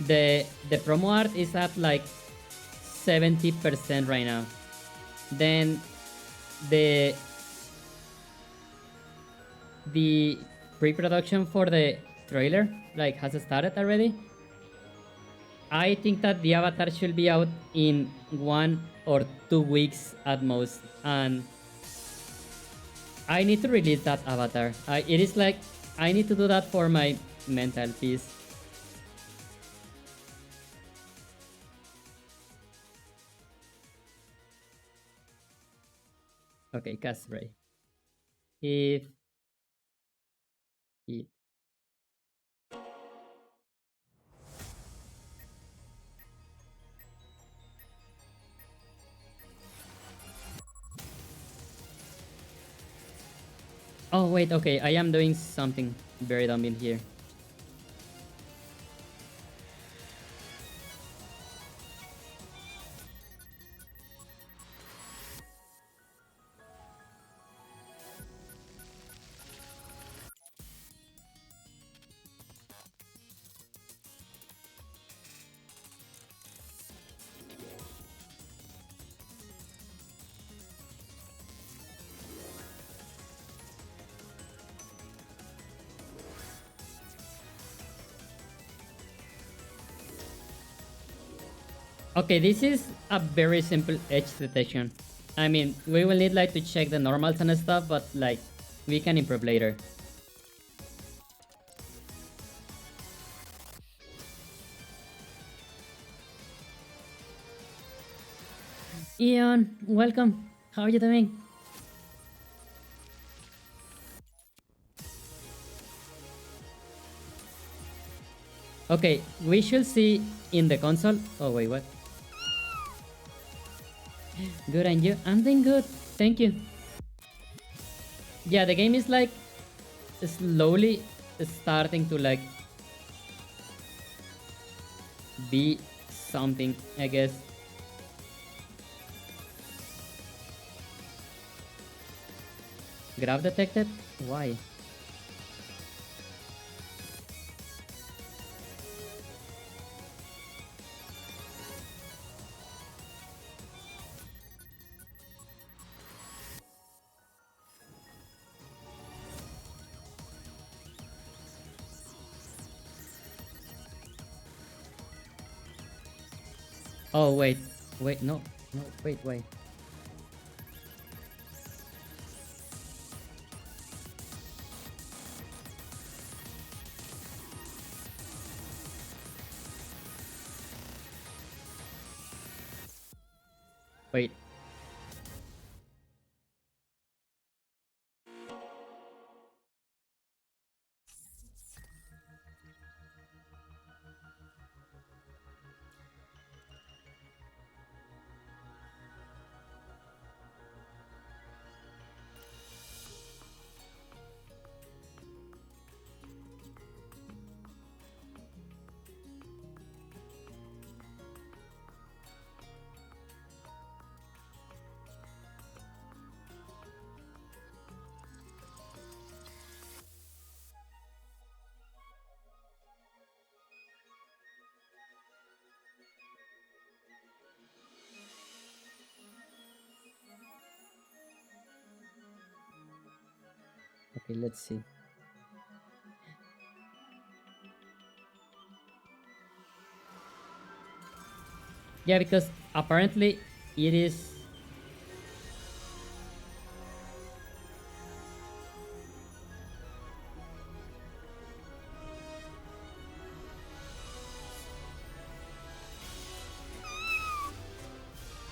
The promo art is at like 70% right now. Then the pre-production for the trailer like has started already. I think that the avatar should be out in 1 or 2 weeks at most, and I need to release that avatar. It is like I need to do that for my mental peace. Okay, Casray. If it... Oh wait, okay, I am doing something very dumb in here. Okay, this is a very simple edge detection. I mean, we will need like to check the normals and stuff, but like, we can improve later. Ian, welcome. How are you doing? Okay, we should see in the console. Oh wait, what? Good, and you? I'm doing good. Thank you. Yeah, the game is like slowly starting to like be something, I guess. Grab detected? Why? Oh, wait. Wait, no. No, wait. Wait. Okay, let's see. Yeah, because apparently it is...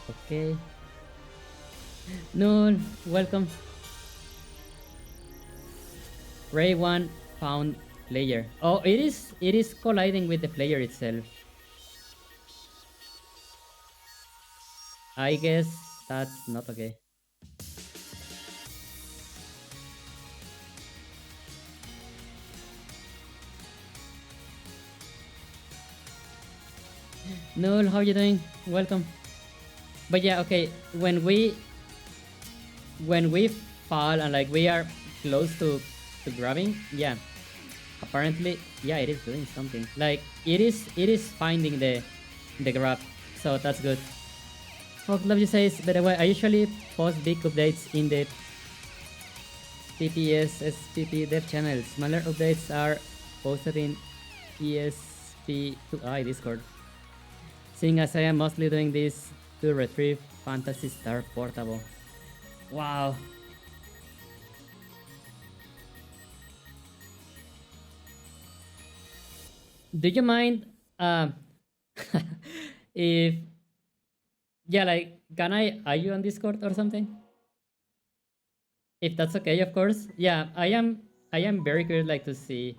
Okay. No, welcome. Ray 1 found player. Oh, it is colliding with the player itself. I guess that's not okay. Null, how you doing? Welcome. But yeah, okay. When we fall and like we are close to grabbing, yeah. Apparently, yeah, it is doing something. Like it is finding the grab, so that's good. Fuck Love you says, by the way, I usually post big updates in the PPS SPP dev channel. Smaller updates are posted in ESP2i Discord. Seeing as I am mostly doing this to retrieve Fantasy Star Portable. Wow. Do you mind if, yeah, like, can I add you on Discord or something? If that's okay, of course. Yeah, I am very curious like to see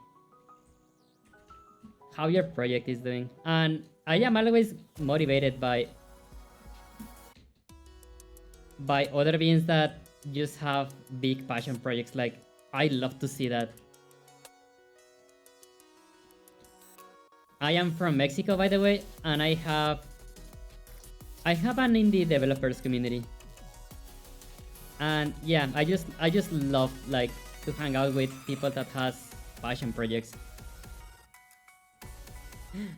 how your project is doing. And I am always motivated by other beings that just have big passion projects. Like, I love to see that. I am from Mexico, by the way, and I have an indie developers community. And yeah, I just love like to hang out with people that has passion projects.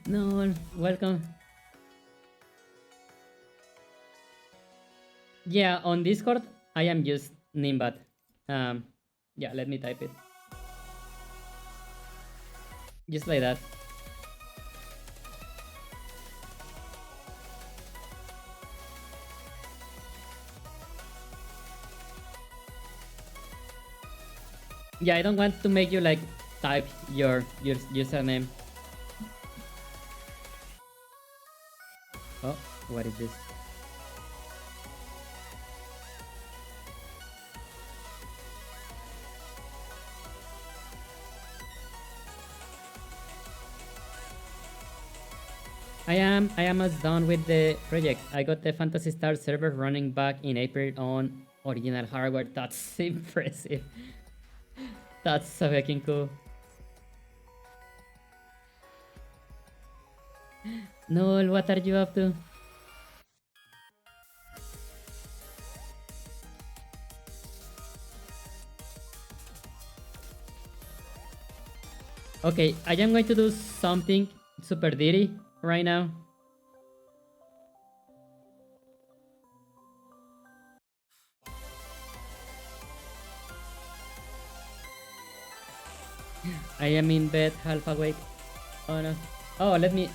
No, welcome. Yeah, on Discord I am just Nimbat. Yeah, let me type it. Just like that. Yeah, I don't want to make you like type your username. Oh, what is this? I am as done with the project. I got the Fantasy Star server running back in April on original hardware. That's impressive. That's so fucking cool. Noel, what are you up to? Okay, I am going to do something super dirty right now. I am in bed, half awake. Oh no. Oh, let me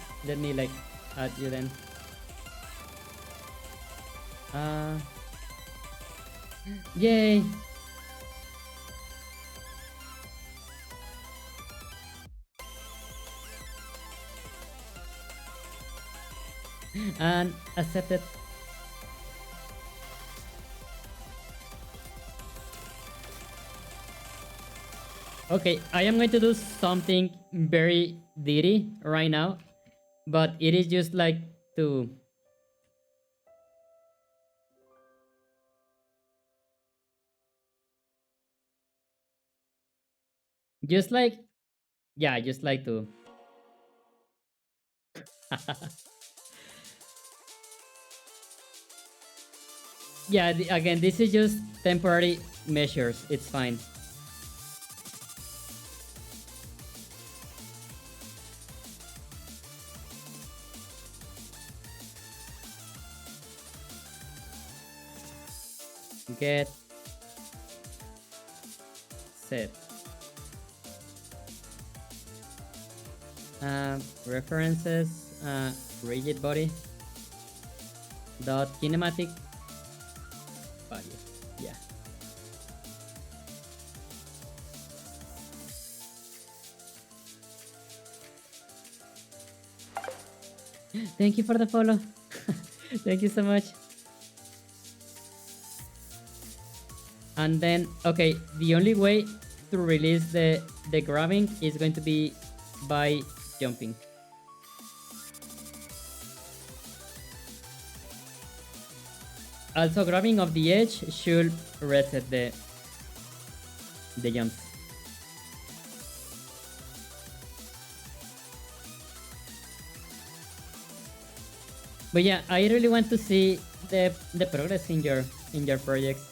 like add you then. Uh, Yay! And accepted. Okay, I am going to do something very dirty right now, but it is just like to just like yeah, just like to yeah. Again, this is just temporary measures. It's fine. Get set. References. Rigid body. Dot kinematic value. Yeah. Thank you for the follow. Thank you so much. And then, okay, the only way to release the grabbing is going to be by jumping. Also, grabbing of the edge should reset the jumps. But yeah, I really want to see the progress in your projects.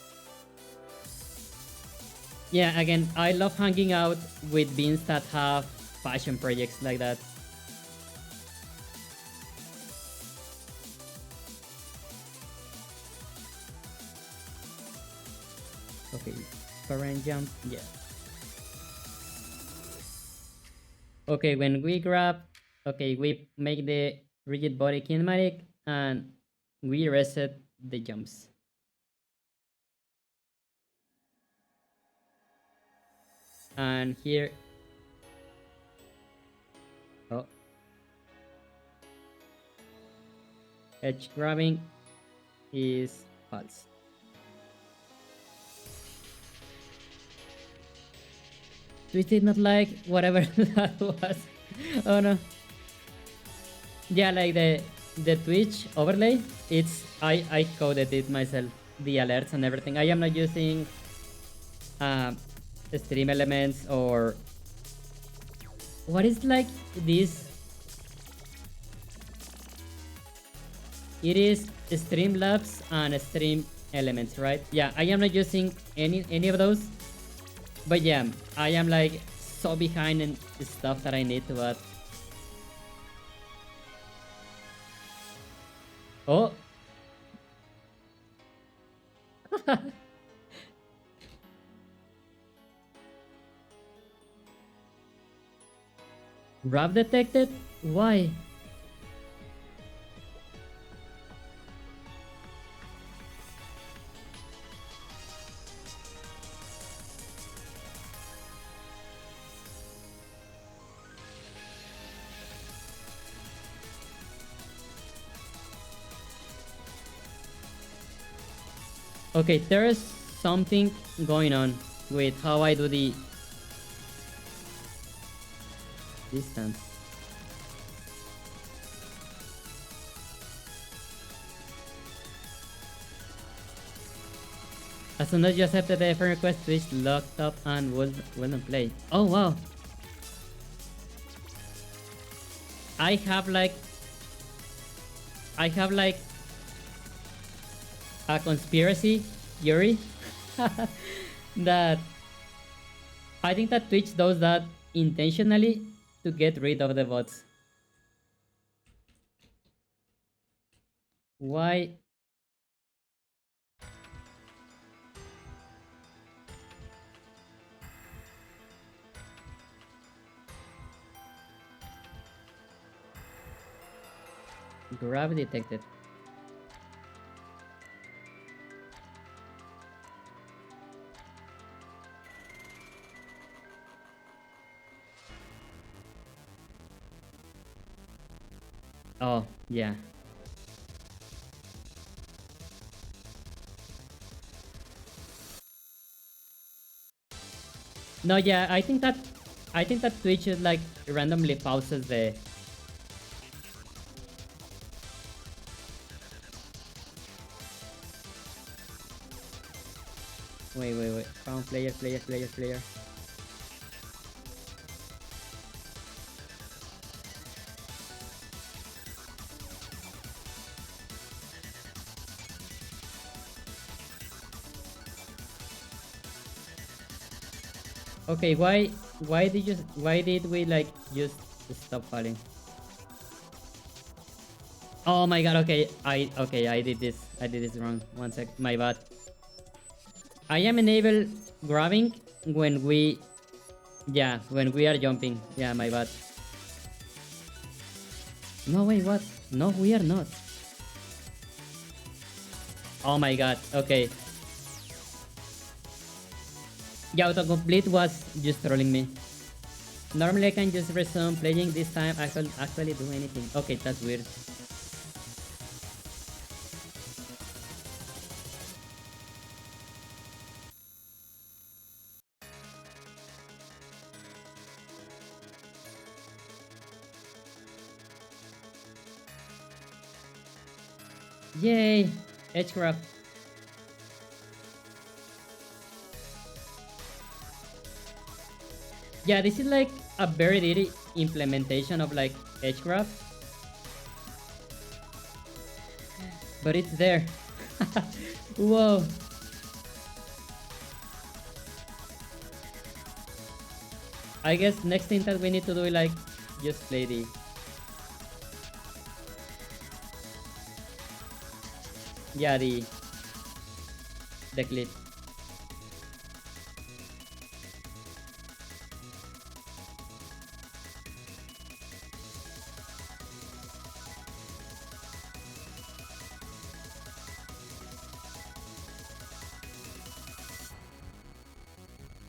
Yeah, again, I love hanging out with beans that have passion projects like that. Okay, current jump, yeah. Okay, when we grab, okay, we make the rigid body kinematic and we reset the jumps. And here, oh, edge grabbing is false. Twitch did not like whatever that was. Oh no. Yeah, like the Twitch overlay, it's I coded it myself, the alerts and everything. I am not using stream elements or what is like this. It is Streamlabs and Stream Elements, right? Yeah, I am not using any of those. But yeah, I am like so behind in stuff that I need to add. Oh. Rap detected? Why? Okay, there is something going on with how I do the distance. As soon as you accepted the friend request, Twitch locked up and wouldn't play. Oh wow! I have like a conspiracy theory that I think that Twitch does that intentionally to get rid of the bots. Why? Grab detected. Oh, yeah. No, yeah, I think that Twitch is like randomly pauses the. Wait. Found player. Okay, why did we like just stop falling? Oh my god, okay, I did this wrong. One sec, my bad. I am enable grabbing when we when we are jumping. Yeah, my bad. No wait, what? No, we are not. Oh my god, okay. Yeah, autocomplete was just trolling me. Normally I can just resume playing, this time I can actually do anything. Okay, that's weird. Yay! Edgecraft. Yeah, this is like a very dirty implementation of like Edgecraft. But it's there. Whoa. I guess next thing that we need to do is like just play the clip.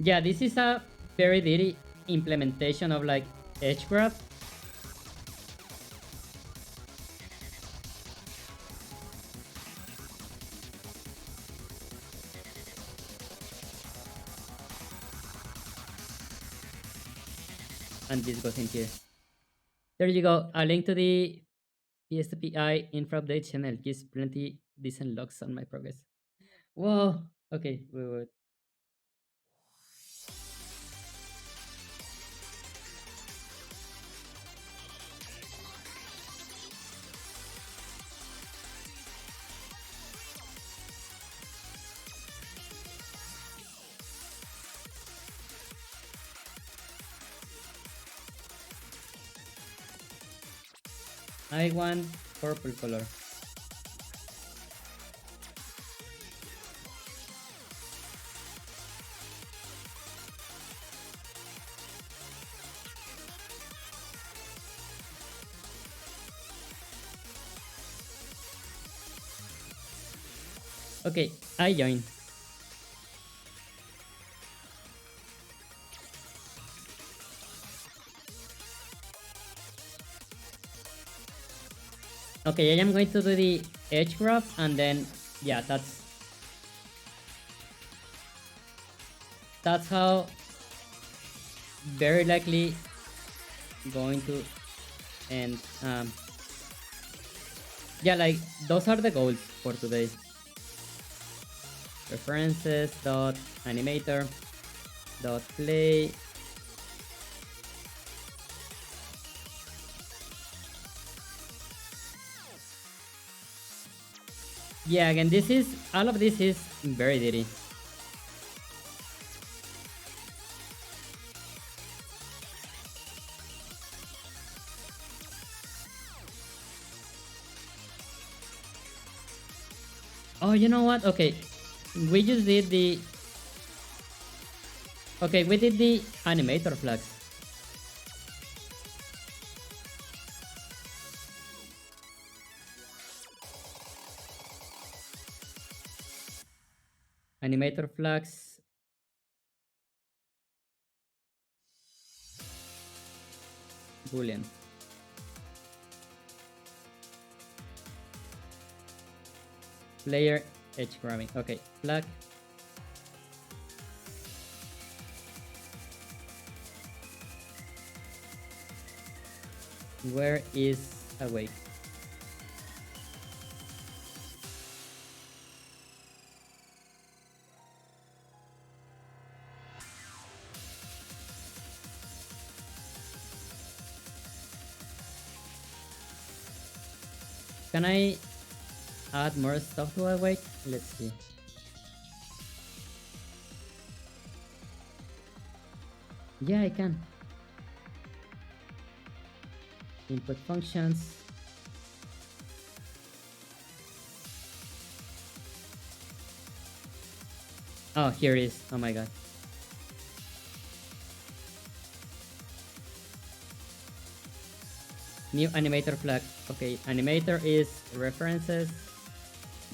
Yeah, this is a very dirty implementation of like Edgecraft. And this goes in here. There you go. A link to the PSPI infra update channel gives plenty decent logs on my progress. Whoa. Okay, wait. I want purple color. Okay, I join. Okay, I am going to do the edge grab and then yeah, that's how very likely going to end. Yeah, like those are the goals for today. References dot animator dot play. Yeah, again, all of this is very dirty. Oh, you know what? Okay. We just did the... Okay, we did the animator flags. Animator flags. Boolean. Player edge grabbing. Okay, flag. Where is awake? Can I add more stuff to awake? Let's see. Yeah, I can. Input functions. Oh, here it is. Oh my god. New animator flag. Okay, animator is references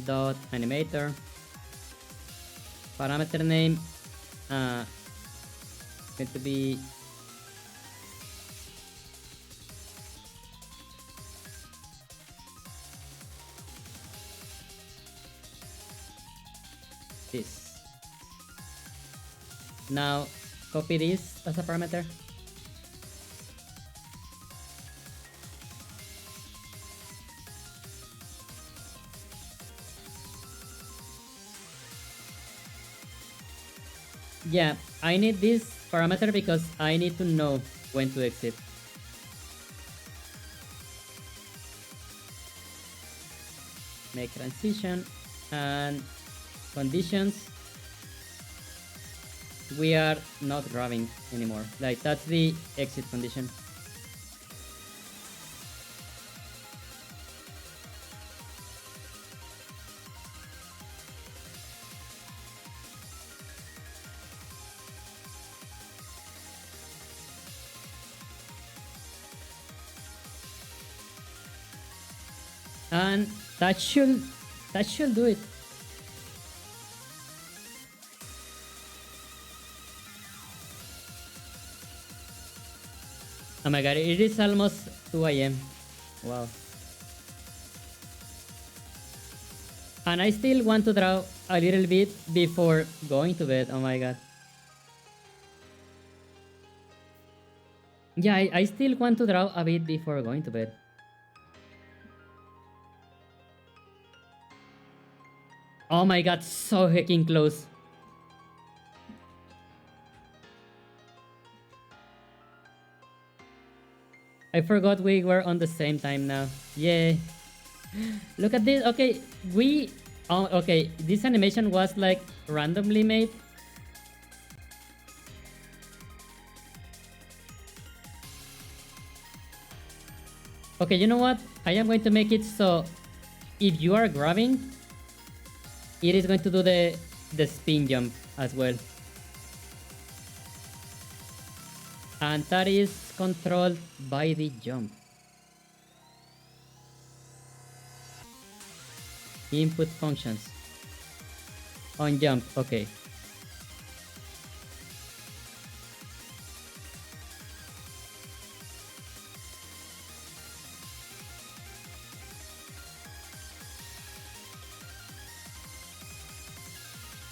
dot animator. Parameter name going to be this. Now copy this as a parameter. Yeah, I need this parameter because I need to know when to exit. Make transition and conditions. We are not grabbing anymore. Like that's the exit condition. And that should do it. Oh my god, it is almost 2 a.m. Wow. And I still want to draw a little bit before going to bed. Oh my god. Yeah, I still want to draw a bit before going to bed. Oh my god, so hecking close. I forgot we were on the same time now. Yeah. Look at this. Okay, we... Oh, okay, this animation was like randomly made. Okay, you know what? I am going to make it so if you are grabbing, it is going to do the spin jump as well. And that is controlled by the jump. Input functions. On jump, okay.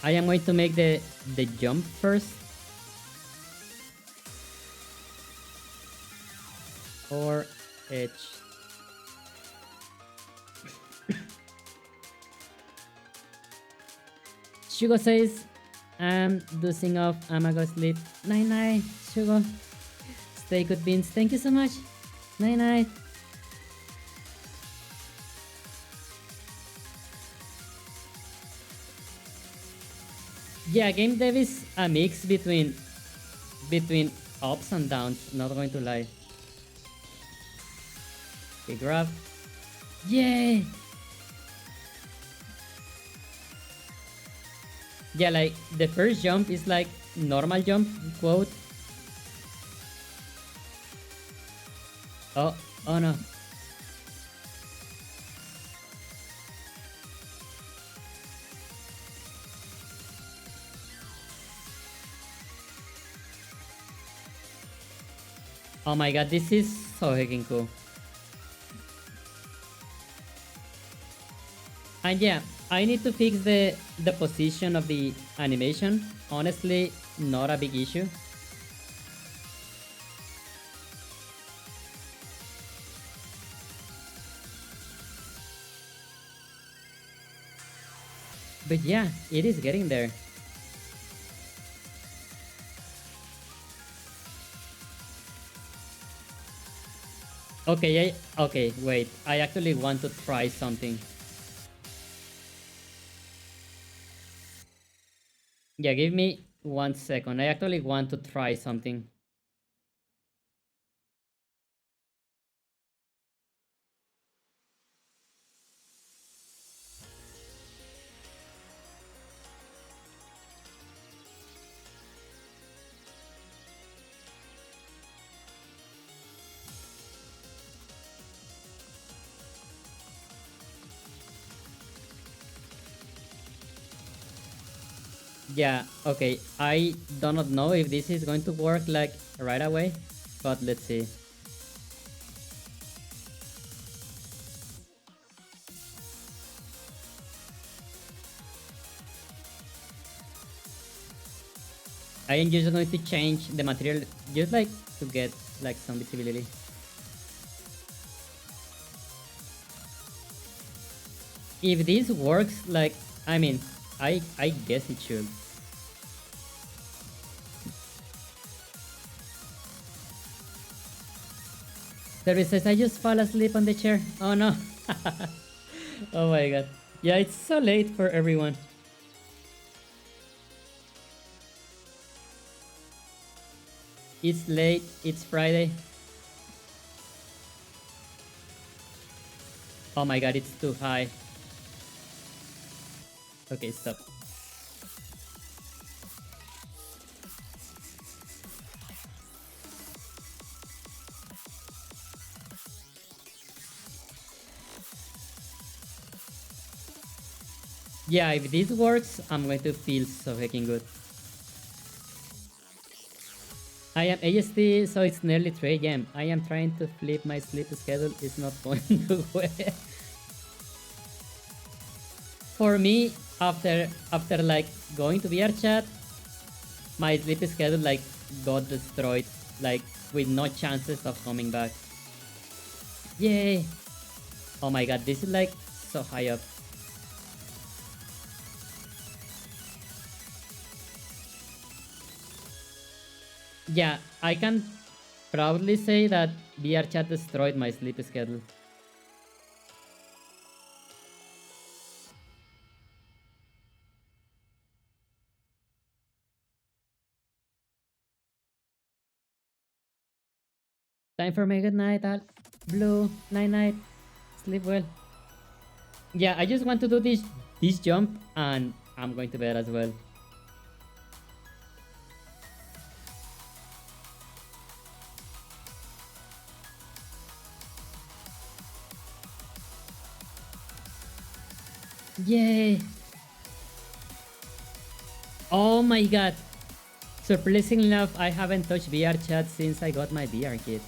I am going to make the jump first. Or edge. Shugo says, I'm dozing off. I'm gonna go sleep. Night night, Shugo. Stay good, beans. Thank you so much. Night night. Yeah, game dev is a mix between ups and downs. Not going to lie. Okay, grab. Yay! Yeah, like the first jump is like normal jump, quote. Oh, oh no. Oh my god, this is so freaking cool. And yeah, I need to fix the position of the animation. Honestly, not a big issue. But yeah, it is getting there. Okay, wait. I actually want to try something. Yeah, give me 1 second. I actually want to try something. Yeah, okay. I do not know if this is going to work like right away, but let's see. I am just going to change the material just like to get like some visibility. If this works, like, I mean, I guess it should. There says I just fall asleep on the chair. Oh no. Oh my god. Yeah, it's so late for everyone. It's late, it's Friday. Oh my god, it's too high. Okay, stop. Yeah, if this works, I'm going to feel so fucking good. I am ASD, so it's nearly 3 a.m. I am trying to flip my sleep schedule. It's not going to work. For me, after like going to VR chat, my sleep schedule like got destroyed, like with no chances of coming back. Yay! Oh my god, this is like so high up. Yeah, I can proudly say that VR chat destroyed my sleep schedule. Time for my good night, Al. Blue, night night. Sleep well. Yeah, I just want to do this jump and I'm going to bed as well. Yay! Oh my god! Surprisingly enough, I haven't touched VR chat since I got my VR kit.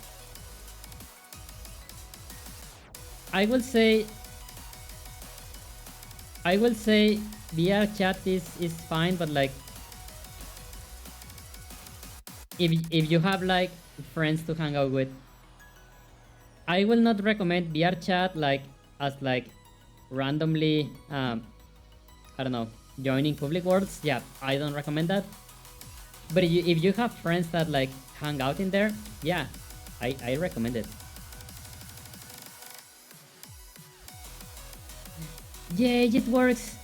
I will say VR chat is fine, but like if you have like friends to hang out with, I will not recommend VR chat like as like randomly I don't know, joining public worlds. Yeah, I don't recommend that. But if you have friends that like hang out in there, yeah, I recommend it. Yay, it works!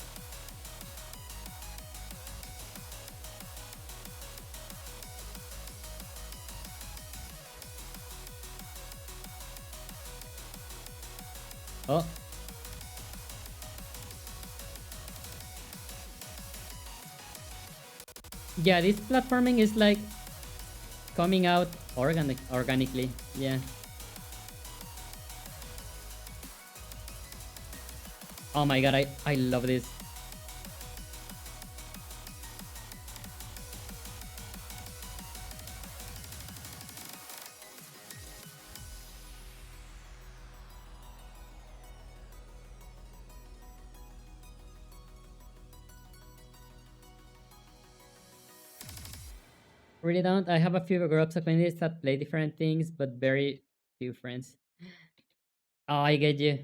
Oh. Yeah, this platforming is like coming out organically. Yeah. Oh my god, I love this. Really don't. I have a few groups of communities that play different things, but very few friends. Oh, I get you.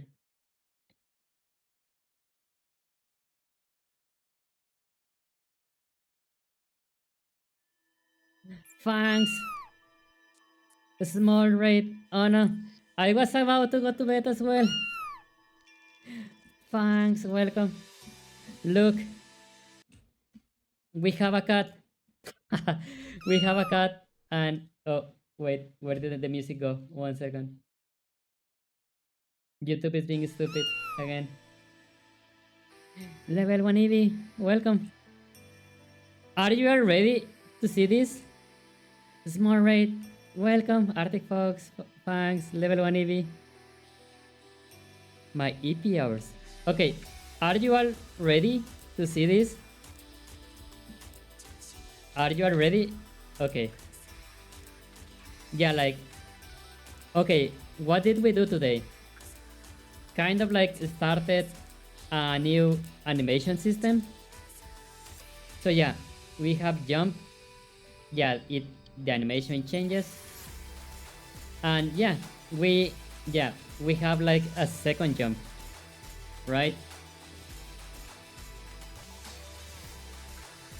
Thanks. Small raid. Oh no. I was about to go to bed as well. Thanks. Welcome. Look, we have a cat. We have a cat. And oh, wait. Where did the music go? 1 second. YouTube is being stupid again. Level 1 Eevee. Welcome. Are you all ready to see this? Small raid. Welcome. Arctic Fox. Thanks. Level 1 Eevee. My EP hours. Okay. Are you all ready to see this? Are you all ready? Okay. Yeah, like... Okay, what did we do today? Kind of like started a new animation system. So yeah, we have jump. Yeah, the animation changes. And yeah, we have like a second jump, right?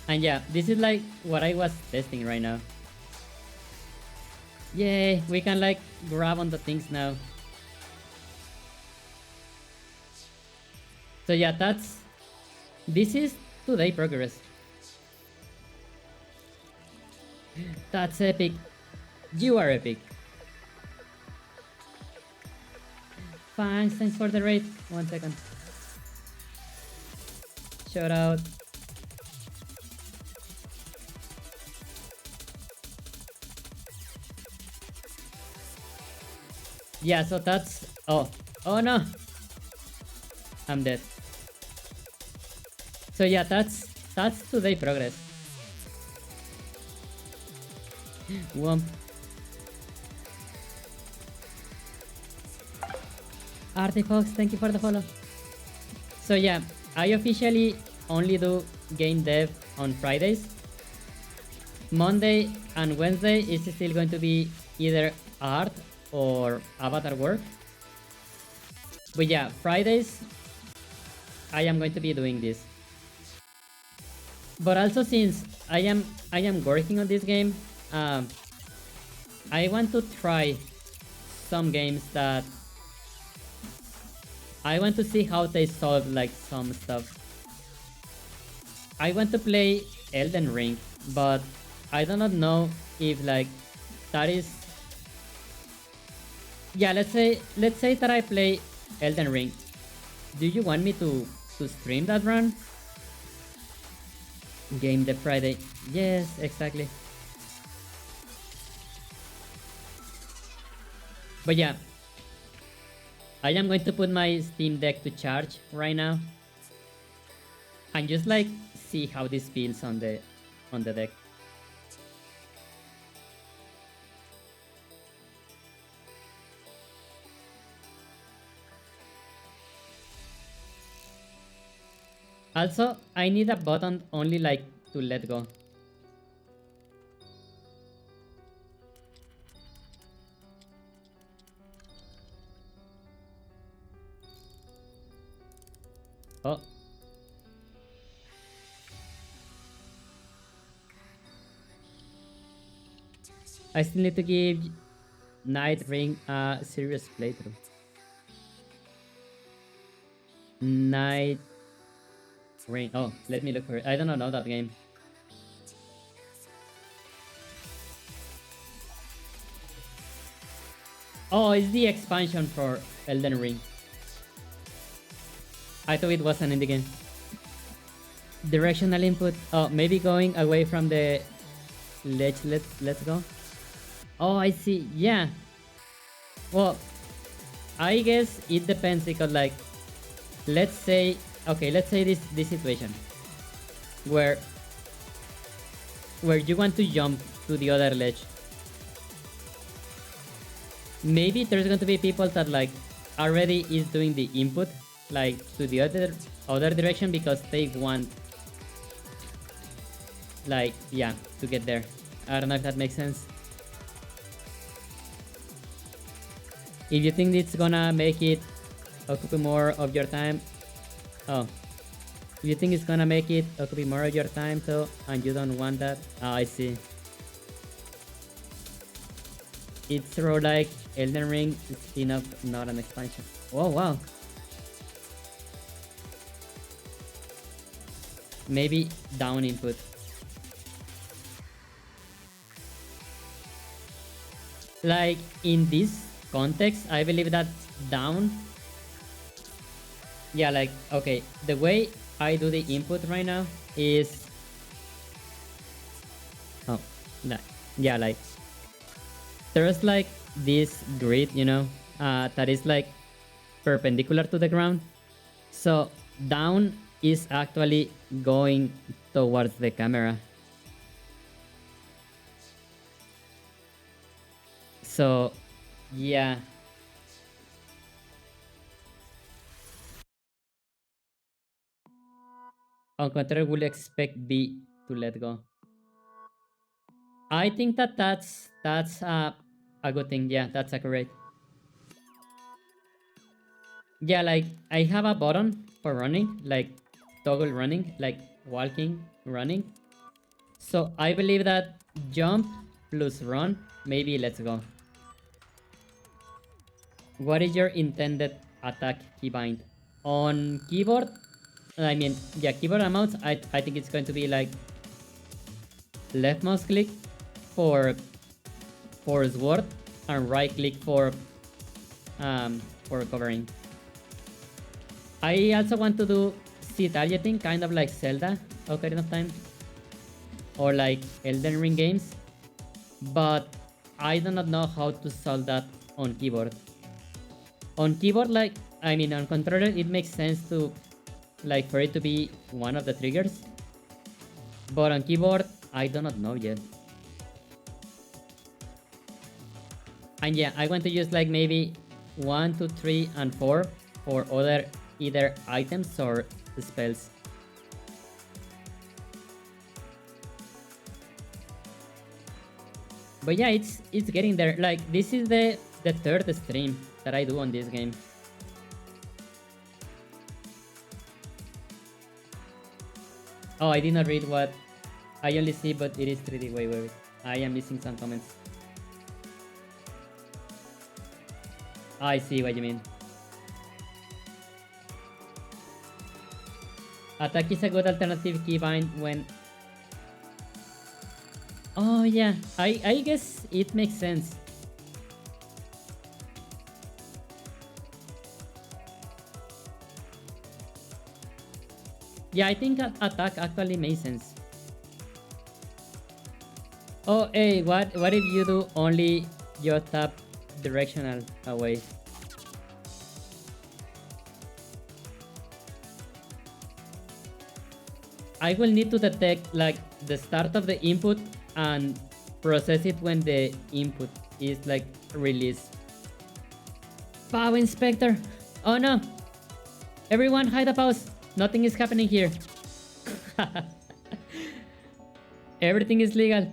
And yeah, this is like what I was testing right now. Yay, we can like grab on the things now. So yeah, this is today progress. That's epic. You are epic. Thanks for the raid. 1 second. Shout out. Yeah, so that's... Oh no! I'm dead. So yeah, that's today progress. Womp. Artifox, thank you for the follow. So yeah, I officially only do game dev on Fridays. Monday and Wednesday is still going to be either art or avatar work. But yeah, Fridays I am going to be doing this. But also since I am working on this game, I want to try some games that I want to see how they solve like some stuff. I want to play Elden Ring, but I do not know if like that is... Yeah, let's say that I play Elden Ring. Do you want me to stream that run? Game the Friday. Yes, exactly. But yeah, I am going to put my Steam Deck to charge right now and just like see how this feels on the deck. Also, I need a button only like to let go. Oh. I still need to give Night Ring a serious playthrough. Night Ring. Oh, let me look for it. I don't know that game. Oh, it's the expansion for Elden Ring. I thought it wasn't in the game. directional input. Oh, maybe going away from the ledge. Let's go. Oh, I see. Yeah. Well, I guess it depends because like, let's say, okay, let's say this situation where you want to jump to the other ledge. Maybe there's going to be people that like already is doing the input like to the other direction because they want like, yeah, to get there. I don't know if that makes sense. If you think it's gonna make it occupy more of your time, oh, if you think it's gonna make it occupy more of your time though, and you don't want that, oh, I see. It's sort of like Elden Ring spin-off, not an expansion. Oh wow. Maybe down input. Like in this context, I believe that down. Yeah, like, okay, the way I do the input right now is, oh, yeah, like there's like this grid, you know, that is like perpendicular to the ground. So down is actually going towards the camera. So yeah. On contrary, will expect B to let go. I think that that's a good thing. Yeah, that's accurate. Yeah, like I have a button for running, like toggle running, like walking, running. So I believe that jump plus run, maybe let's go. What is your intended attack keybind? On keyboard, I mean, yeah, keyboard amounts, I think it's going to be like left mouse click for sword and right click for covering. I also want to do C targeting, kind of like Zelda Ocarina of Time or like Elden Ring games, but I do not know how to solve that on keyboard. On keyboard, like, I mean, on controller, it makes sense to, like, for it to be one of the triggers, but on keyboard, I do not know yet. And yeah, I want to use like maybe 1, 2, 3, and 4 for other either items or spells. But yeah, it's getting there. Like, this is the third stream that I do on this game. Oh, I did not read what I only see, but it is 3D. Wait. I am missing some comments. I see what you mean. Attack is a good alternative keybind when... Oh yeah, I guess it makes sense. Yeah, I think attack actually makes sense. Oh, hey, what if you do only your tap directional away? I will need to detect like the start of the input and process it when the input is like released. Pow inspector! Oh no! Everyone hide a pause! Nothing is happening here. Everything is legal.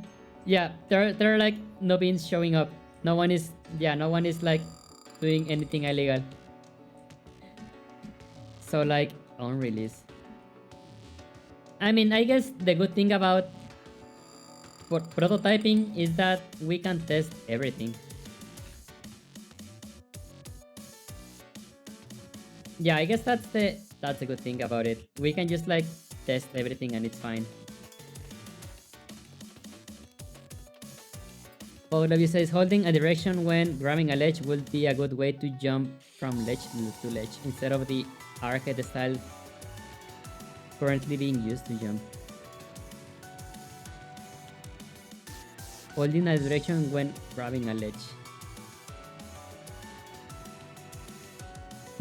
Yeah, there are like no beans showing up. No one is like doing anything illegal. So like on release. I mean, I guess the good thing about prototyping is that we can test everything. Yeah, I guess that's a good thing about it. We can just like test everything and it's fine. OW says holding a direction when grabbing a ledge will be a good way to jump from ledge to ledge instead of the arcade style. currently being used to jump. Holding a direction when grabbing a ledge.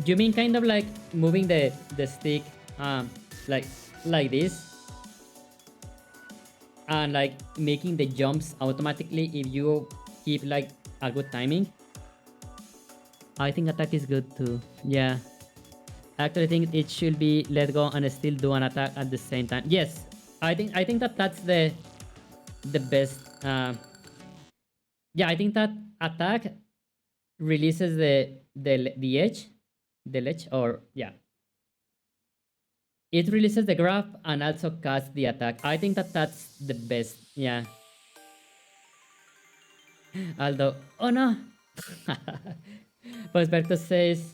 You mean kind of like moving the stick like this, and like making the jumps automatically if you keep like a good timing? I think attack is good too. Yeah. I actually think it should be let go and still do an attack at the same time. Yes. I think that that's the best. Yeah, I think that attack releases the edge, the ledge, or yeah. It releases the grab and also casts the attack. I think that that's the best. Yeah. Although, oh no. Posberto says,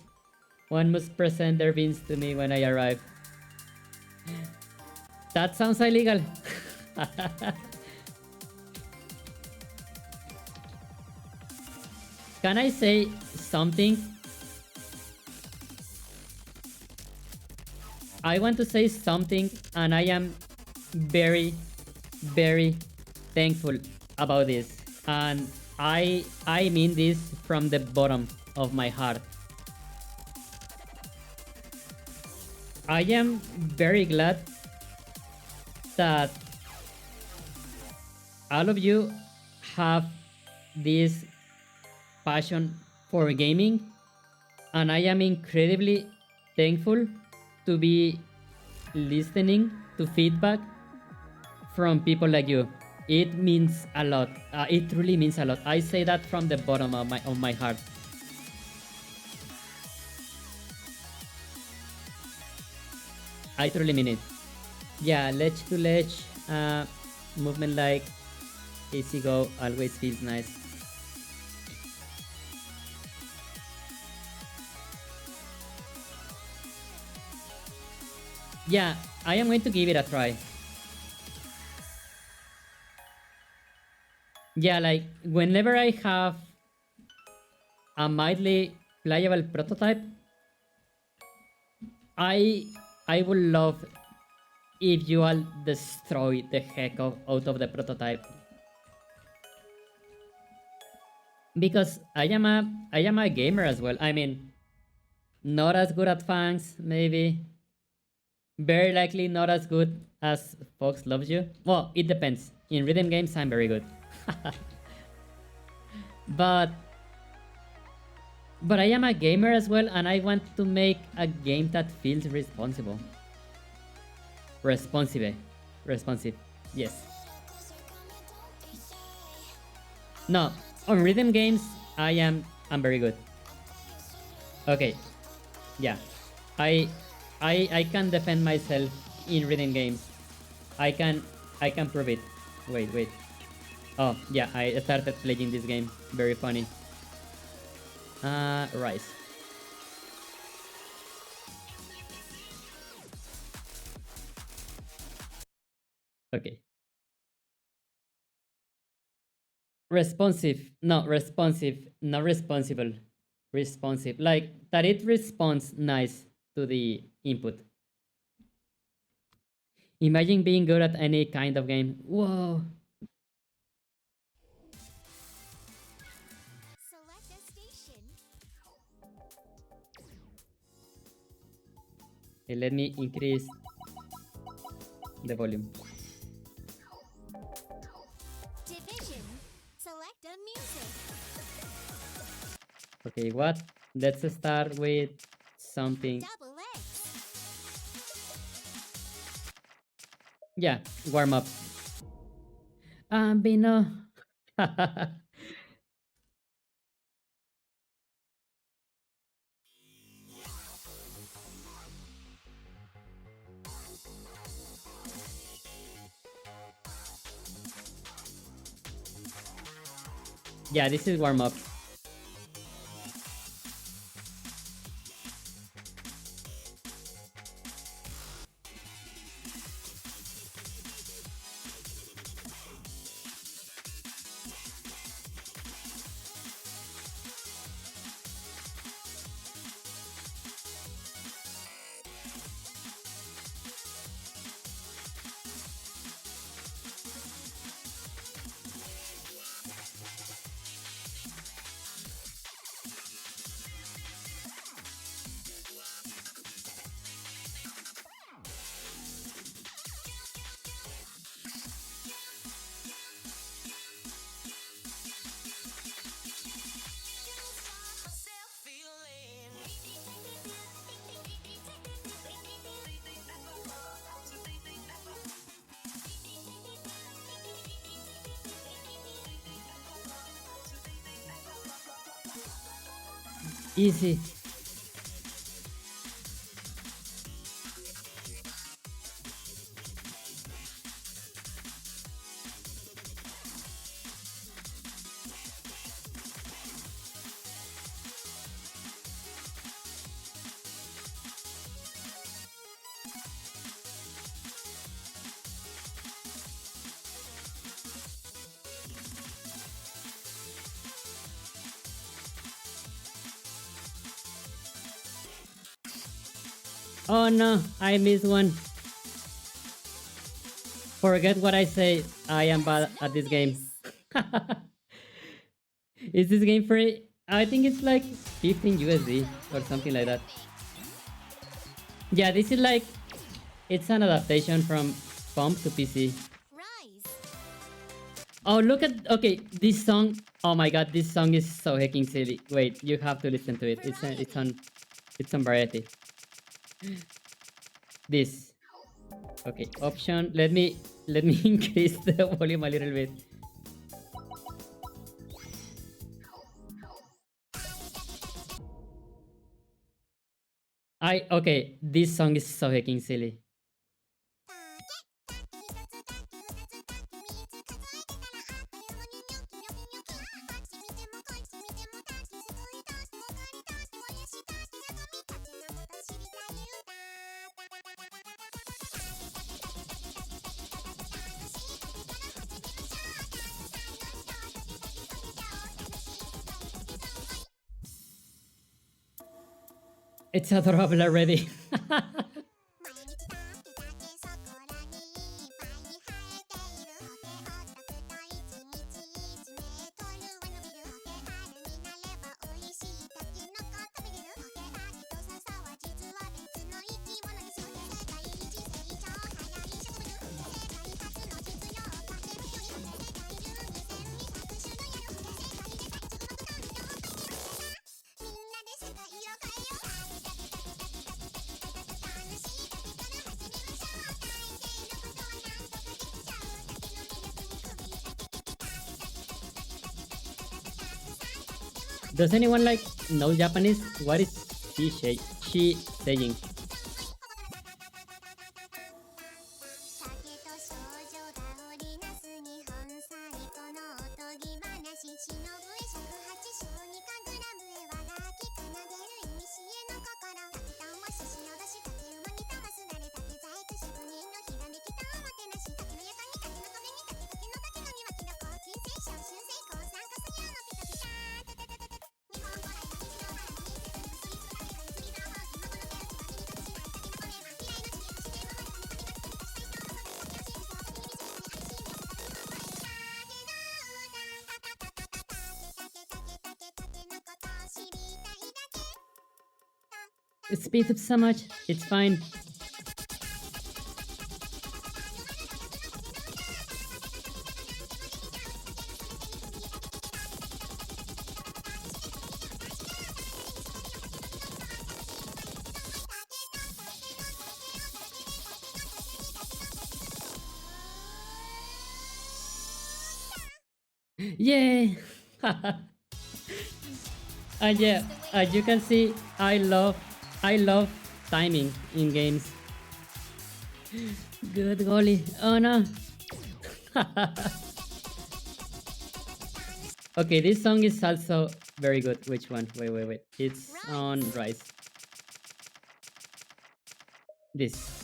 one must present their beans to me when I arrive. That sounds illegal. Can I say something? I want to say something, and I am very, very thankful about this. And I mean this from the bottom of my heart. I am very glad that all of you have this passion for gaming, and I am incredibly thankful to be listening to feedback from people like you. It means a lot. It really means a lot. I say that from the bottom of my heart. I truly mean it. Yeah, ledge to ledge movement like easy go always feels nice. Yeah, I am going to give it a try. Yeah, like whenever I have a mildly playable prototype, I would love if you all destroy the heck out of the prototype. Because I am a gamer as well. I mean, not as good at fangs, maybe. Very likely not as good as Fox Loves You. Well, it depends. In rhythm games, I'm very good. but I am a gamer as well, and I want to make a game that feels responsible. Responsive. Yes. No, on rhythm games, I'm very good. Okay. Yeah. I can defend myself in rhythm games. I can prove it. Wait. Oh, yeah, I started playing this game. Very funny. Rise. Okay. Responsive. No, responsive. Not responsible. Responsive. Like, that it responds nice to the input. Imagine being good at any kind of game. Whoa.
Select a station.
Okay, let me increase the volume.
Division. Select a music.
Okay, what? Let's start with something.
Double X.
Yeah, warm up. Bino. Yeah, this is warm up. Easy. Oh no, I missed one. Forget what I say. I am bad at this game. Is this game free? I think it's like 15 USD or something like that. Yeah, this is like it's an adaptation from Pump to PC.
Rise.
Oh, look at this song. Oh my god, this song is so hecking silly. Wait, you have to listen to it. It's on Variety. This. Okay, option. Let me increase the volume a little bit. This song is so hecking silly. It's adorable already. Does anyone like know Japanese? What is she saying? It speeds up so much. It's fine. Yay! Yeah, as you can see, I love timing in games. Good golly. Oh no. Okay, this song is also very good. Which one? Wait. It's on Rise. This.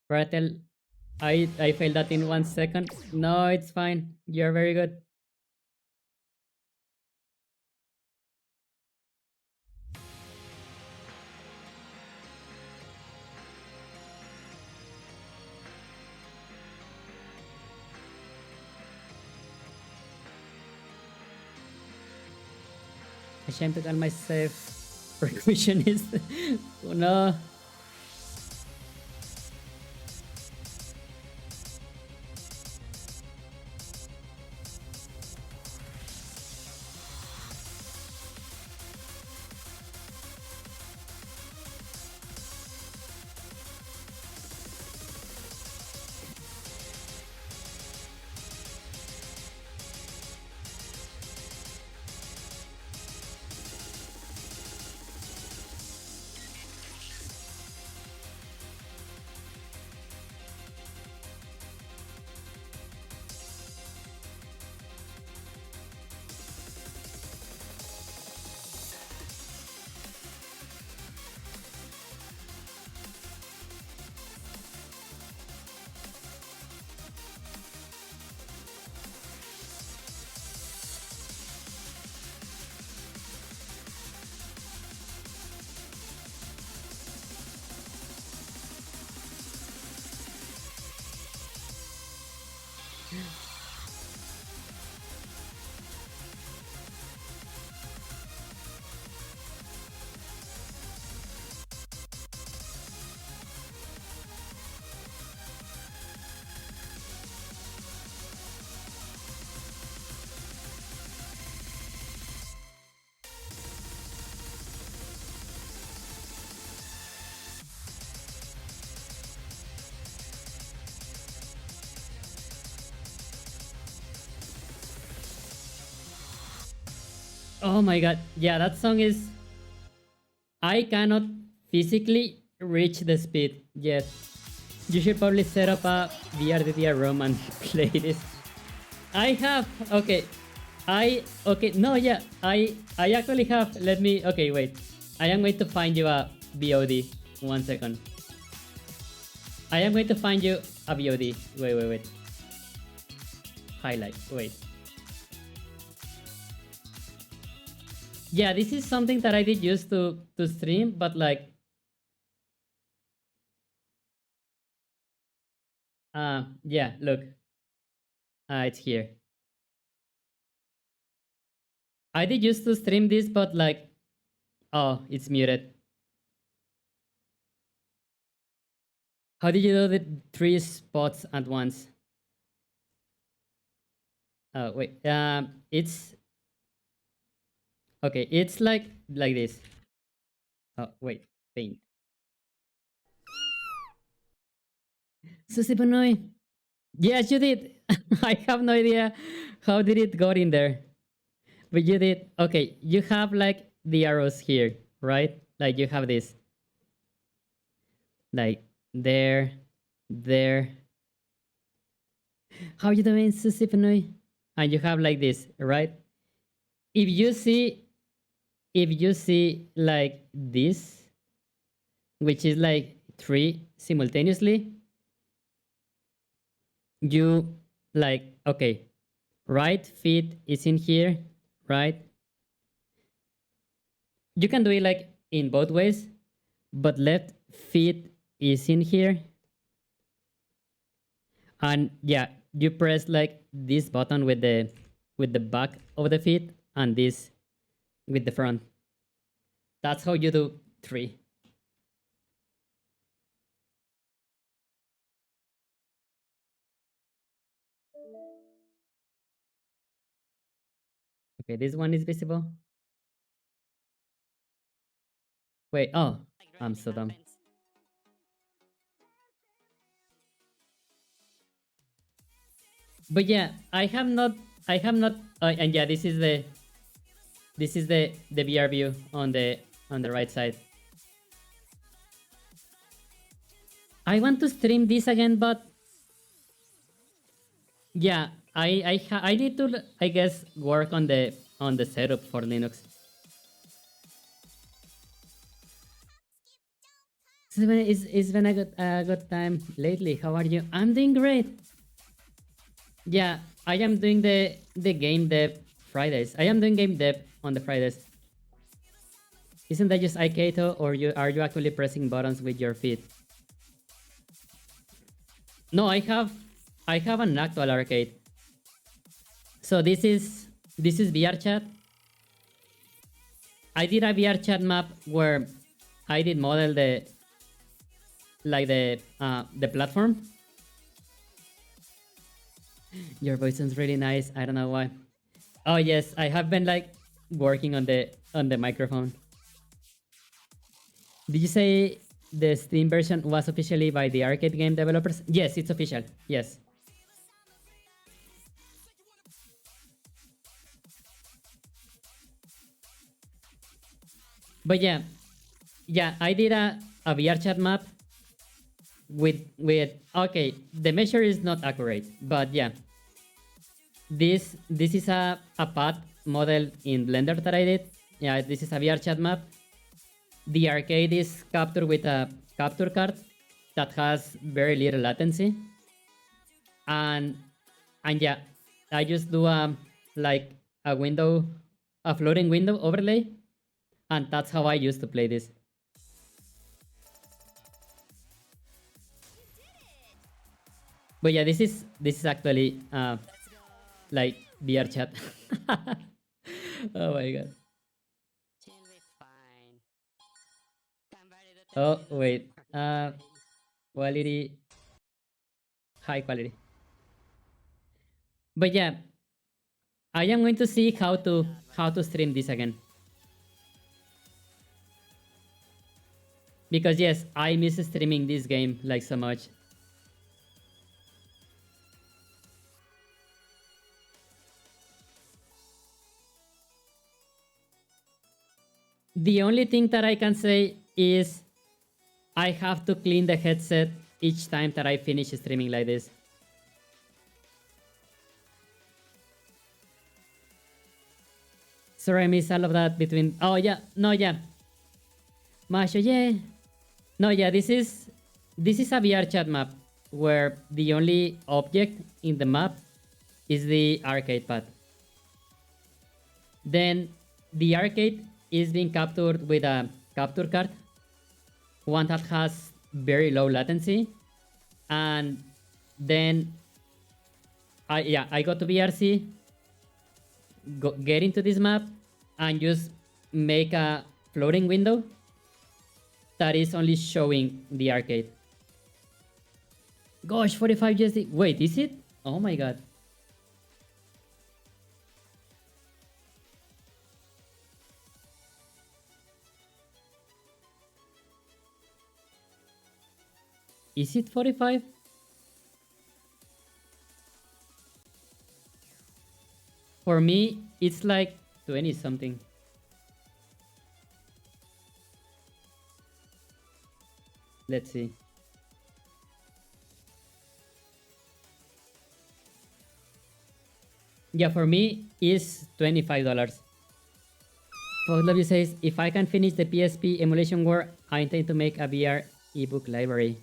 Rattle. I failed that in 1 second. No, it's fine. You're very good. Ashamed to call myself percussionist. Oh no. Oh my god. Yeah, that song is. I cannot physically reach the speed yet. You should probably set up a VRDDR ROM and play this. I have. Okay. Okay. No, yeah. I actually have. Let me. Okay, wait. I am going to find you a VOD. 1 second. I am going to find you a VOD. Wait. Highlight. Wait. Yeah, this is something that I did use to stream, but like yeah, look. It's here. I did use to stream this, but like oh, it's muted. How did you do the 3 spots at once? Oh wait. It's okay, it's like this. Oh wait, paint. Susipanoi. Yes, you did. I have no idea how did it got in there. But you did. Okay, you have like the arrows here, right? Like you have this. Like there, there. How you doing, Susipanoi? And you have like this, right? If you see like this, which is like 3 simultaneously, you like okay, right feet is in here, right? You can do it like in both ways, but left feet is in here. And yeah, you press like this button with the back of the feet and this with the front. That's how you do 3. Okay, this one is visible. Wait, oh, I'm so dumb. But yeah, I have not, and yeah, this is the VR view on the right side. I want to stream this again, but yeah, I need to I guess work on the setup for Linux. It's been a good time lately. How are you? I'm doing great. Yeah, I am doing the game dev Fridays. I am doing game dev on the Fridays. Isn't that just Aiketo, or are you actually pressing buttons with your feet? No, I have an actual arcade. So this is VR chat. I did a VR chat map where I did model the platform. Your voice sounds really nice. I don't know why. Oh yes, I have been like working on the microphone. Did you say the Steam version was officially by the arcade game developers? Yes, it's official. Yes. But yeah, I did a VR chat map with okay, the measure is not accurate, but yeah, this is a path model in Blender that I did. Yeah, this is a VR chat map. The arcade is captured with a capture card that has very little latency, and yeah, I just do like a floating window overlay, and that's how I used to play this. But yeah, this is actually like VR chat. Oh my god. Oh wait. Quality, high quality. But yeah, I am going to see how to stream this again. Because yes, I miss streaming this game like so much. The only thing that I can say is I have to clean the headset each time that I finish streaming like this. Sorry, I missed all of that between. Oh yeah, no, yeah. Masho, yeah. No, yeah. This is a VR chat map where the only object in the map is the arcade pad. Then the arcade is being captured with a capture card, one that has very low latency, and then I go to VRC, get into this map, and just make a floating window that is only showing the arcade. Gosh, 45 USD. Wait, is it? Oh my god. Is it 45? For me, it's like 20 something. Let's see. Yeah, for me, it's $25. Love says, if I can finish the PSP emulation war, I intend to make a VR ebook library.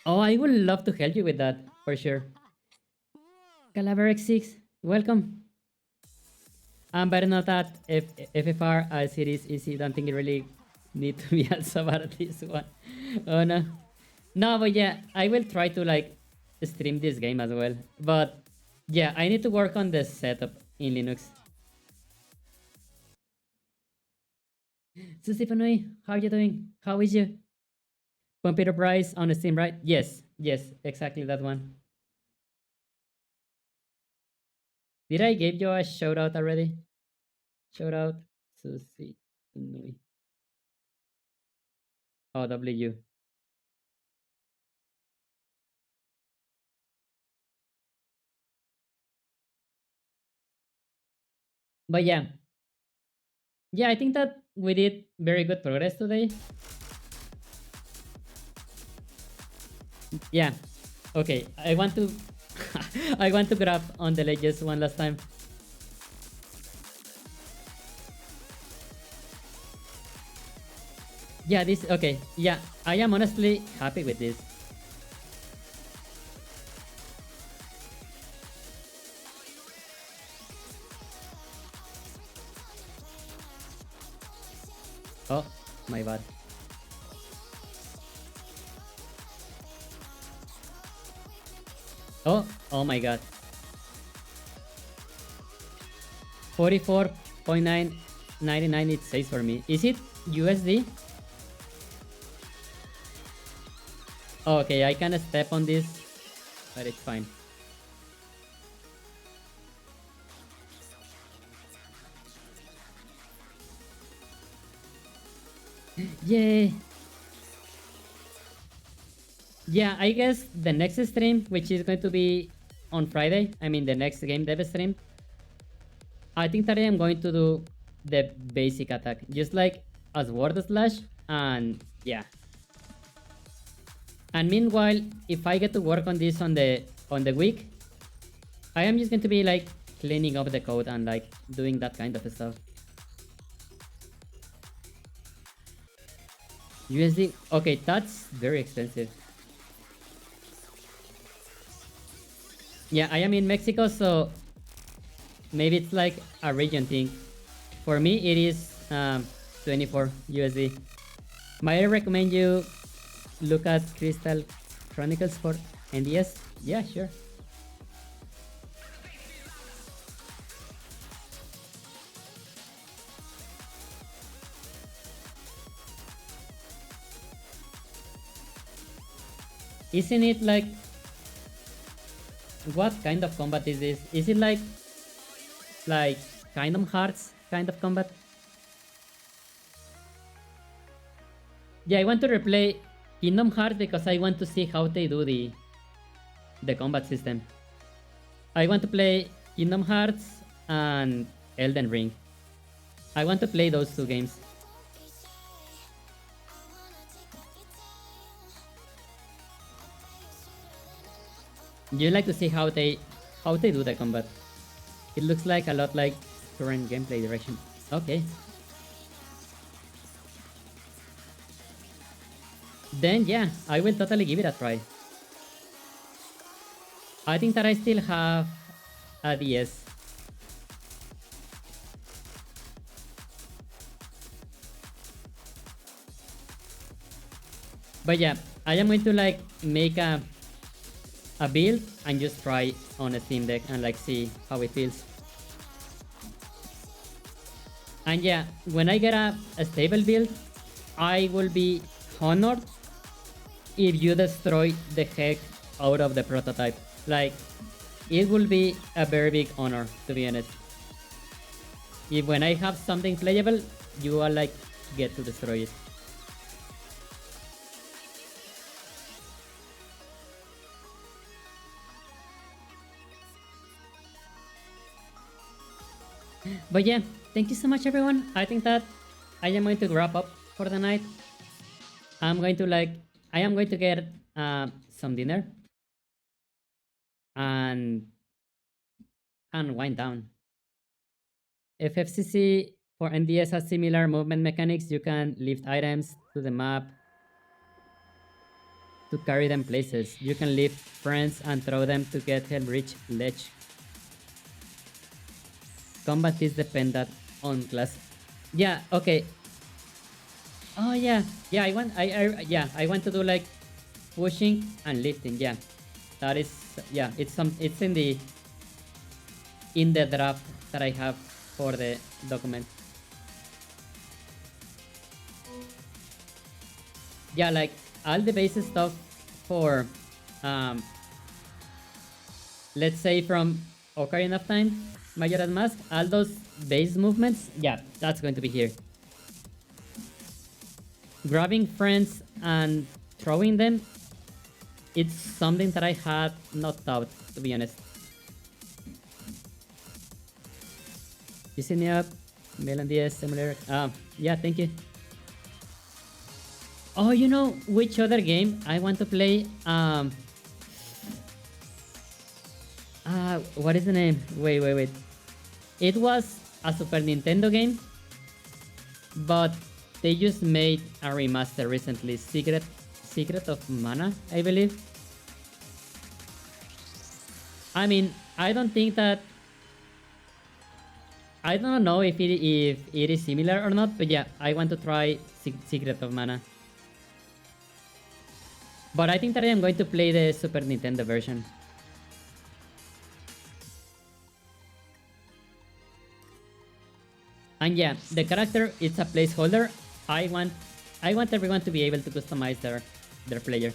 Oh, I would love to help you with that, for sure. Calaver X6, welcome. But not that FFR as it is easy. Don't think it really need to be also about this one. Oh no. No, but yeah, I will try to like stream this game as well. But yeah, I need to work on the setup in Linux. Susie Panui, how are you doing? How is you? Computer Price on Steam, right? Yes, exactly that one. Did I give you a shout out already? Shout out, Susie Panui. Oh, W. But yeah, I think that we did very good progress today. Yeah. Okay, I want to I want to grab on the ledges one last time. Yeah, this okay. Yeah, I am honestly happy with this. Oh, my bad. Oh my god. 44.999 it says for me. Is it USD? Oh, okay, I can step on this, but it's fine. Yay! Yeah, I guess the next stream, which is going to be on Friday, I mean the next game dev stream, I think that I am going to do the basic attack, just like a sword slash, and yeah. And meanwhile, if I get to work on this on the week, I am just going to be like cleaning up the code and like doing that kind of stuff. USD, okay, that's very expensive. Yeah, I am in Mexico, so maybe it's like a region thing. For me, it is 24 USD. Might I recommend you look at Crystal Chronicles for NDS? Yeah, sure. Isn't it like... What kind of combat is this? Is it like Kingdom Hearts kind of combat? Yeah, I want to replay Kingdom Hearts because I want to see how they do the combat system. I want to play Kingdom Hearts and Elden Ring. I want to play those two games. You like to see how they do the combat. It looks like a lot like current gameplay direction. Okay. Then yeah, I will totally give it a try. I think that I still have a DS. But yeah, I am going to like make a build and just try on a Steam Deck and like see how it feels. And yeah, when I get a stable build, I will be honored if you destroy the heck out of the prototype. Like, it will be a very big honor, to be honest. If when I have something playable, you are like, get to destroy it. But yeah, thank you so much, everyone. I think that I am going to wrap up for the night. I am going to get some dinner and wind down. FFCC for NDS has similar movement mechanics. You can lift items to the map to carry them places. You can lift friends and throw them to get help reach ledge. Combat is dependent on class. Yeah, okay. Oh yeah. Yeah, I want to do like pushing and lifting. Yeah. That is it's in the draft that I have for the document. Yeah, like all the basic stuff for let's say from Ocarina of Time, Majora's Mask, all those base movements, yeah, that's going to be here. Grabbing friends and throwing them, it's something that I had not thought, to be honest. You see me up? Melon DS similar. Yeah, thank you. Oh, you know which other game I want to play? What is the name? Wait. It was a Super Nintendo game, but they just made a remaster recently. Secret of Mana, I believe. I mean, I don't think that. I don't know if it is similar or not, but yeah, I want to try Secret of Mana. But I think that I am going to play the Super Nintendo version. And yeah, the character is a placeholder. I want everyone to be able to customize their player.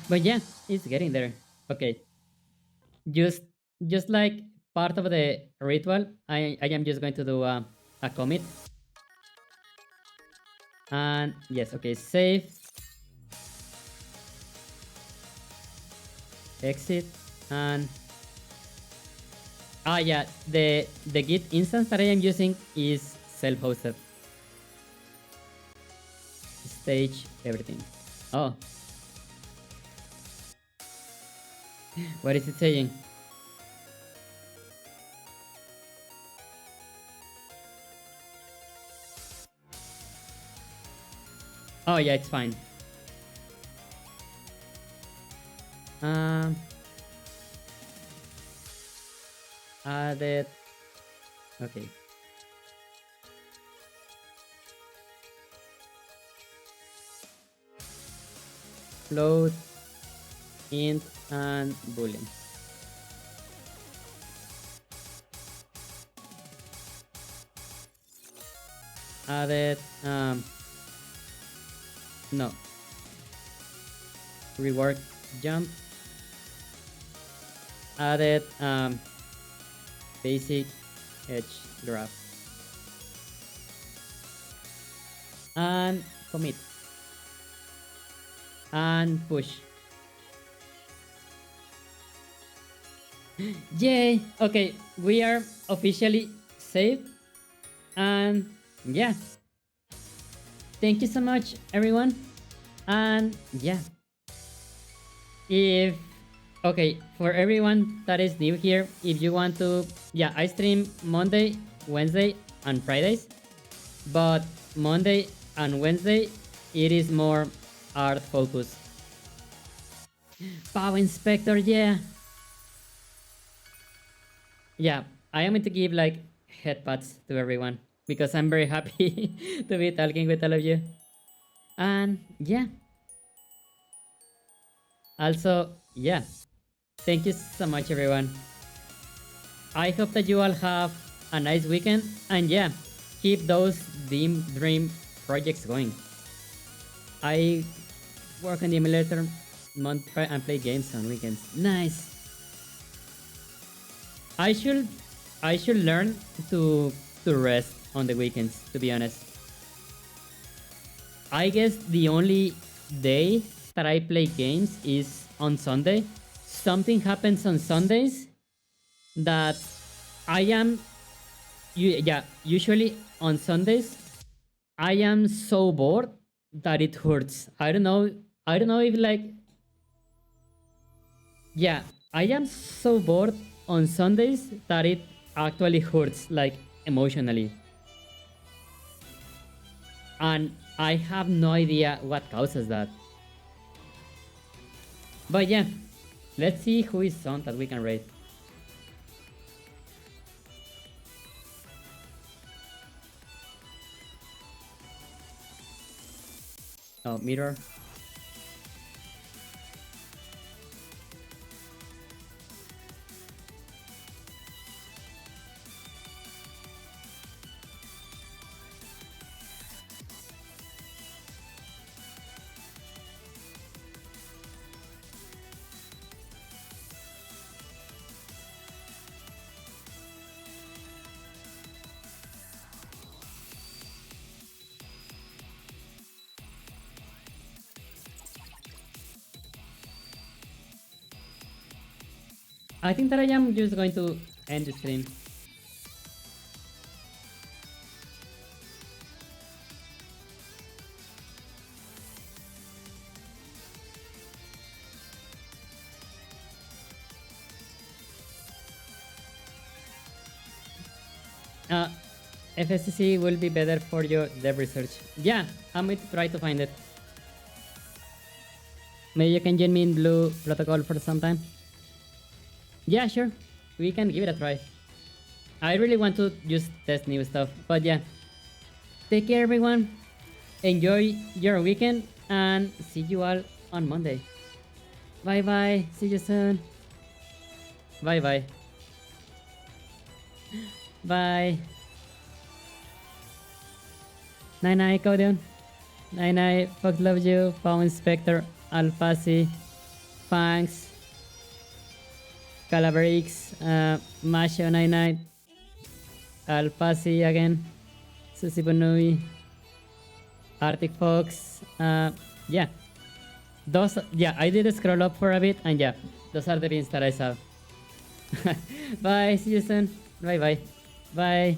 But yeah, it's getting there. Okay. Just like part of the ritual, I am just going to do a commit. And yes, okay, save. Exit and yeah, the Git instance that I am using is self-hosted. Stage everything. Oh. What is it saying? Oh yeah, it's fine. Added. Okay. Float, int, and boolean. Added. No. Rework jump. Added basic edge graph. and commit and push. Yay! Okay, we are officially safe. And yeah, thank you so much, everyone. And yeah, if okay, for everyone that is new here, if you want to, yeah, I stream Monday, Wednesday, and Fridays, but Monday and Wednesday it is more art focused. Power Inspector, yeah. Yeah, I am going to give like headpats to everyone because I'm very happy to be talking with all of you. And yeah, also, yeah, thank you so much, everyone. I hope that you all have a nice weekend, and yeah, keep those dream projects going. I work on the emulator month and play games on weekends. Nice. I should learn to rest on the weekends, to be honest. I guess the only day that I play games is on Sunday. Something happens on Sundays that I am usually on Sundays I am so bored that it hurts. I don't know if like yeah, I am so bored on Sundays that it actually hurts like emotionally. And I have no idea what causes that. But yeah, let's see who is on that we can rate. Oh, mirror. I think that I am just going to end the stream. Uh, FSCC will be better for your dev research. Yeah, I'm going to try to find it. Maybe you can join me in Blue Protocol for some time. Yeah, sure. We can give it a try. I really want to just test new stuff. But yeah. Take care, everyone. Enjoy your weekend. And see you all on Monday. Bye bye. See you soon. Bye bye. Bye. Night night, Codion. Night night. Fox loves you. Power Inspector. Alphasi. Fangs. Calaverix, Masho 99, Alphasi again, Susibunui, Arctic Fox, yeah. Those, yeah, I did scroll up for a bit, and yeah, those are the pins that I saw. Bye, see you soon. Bye bye. Bye.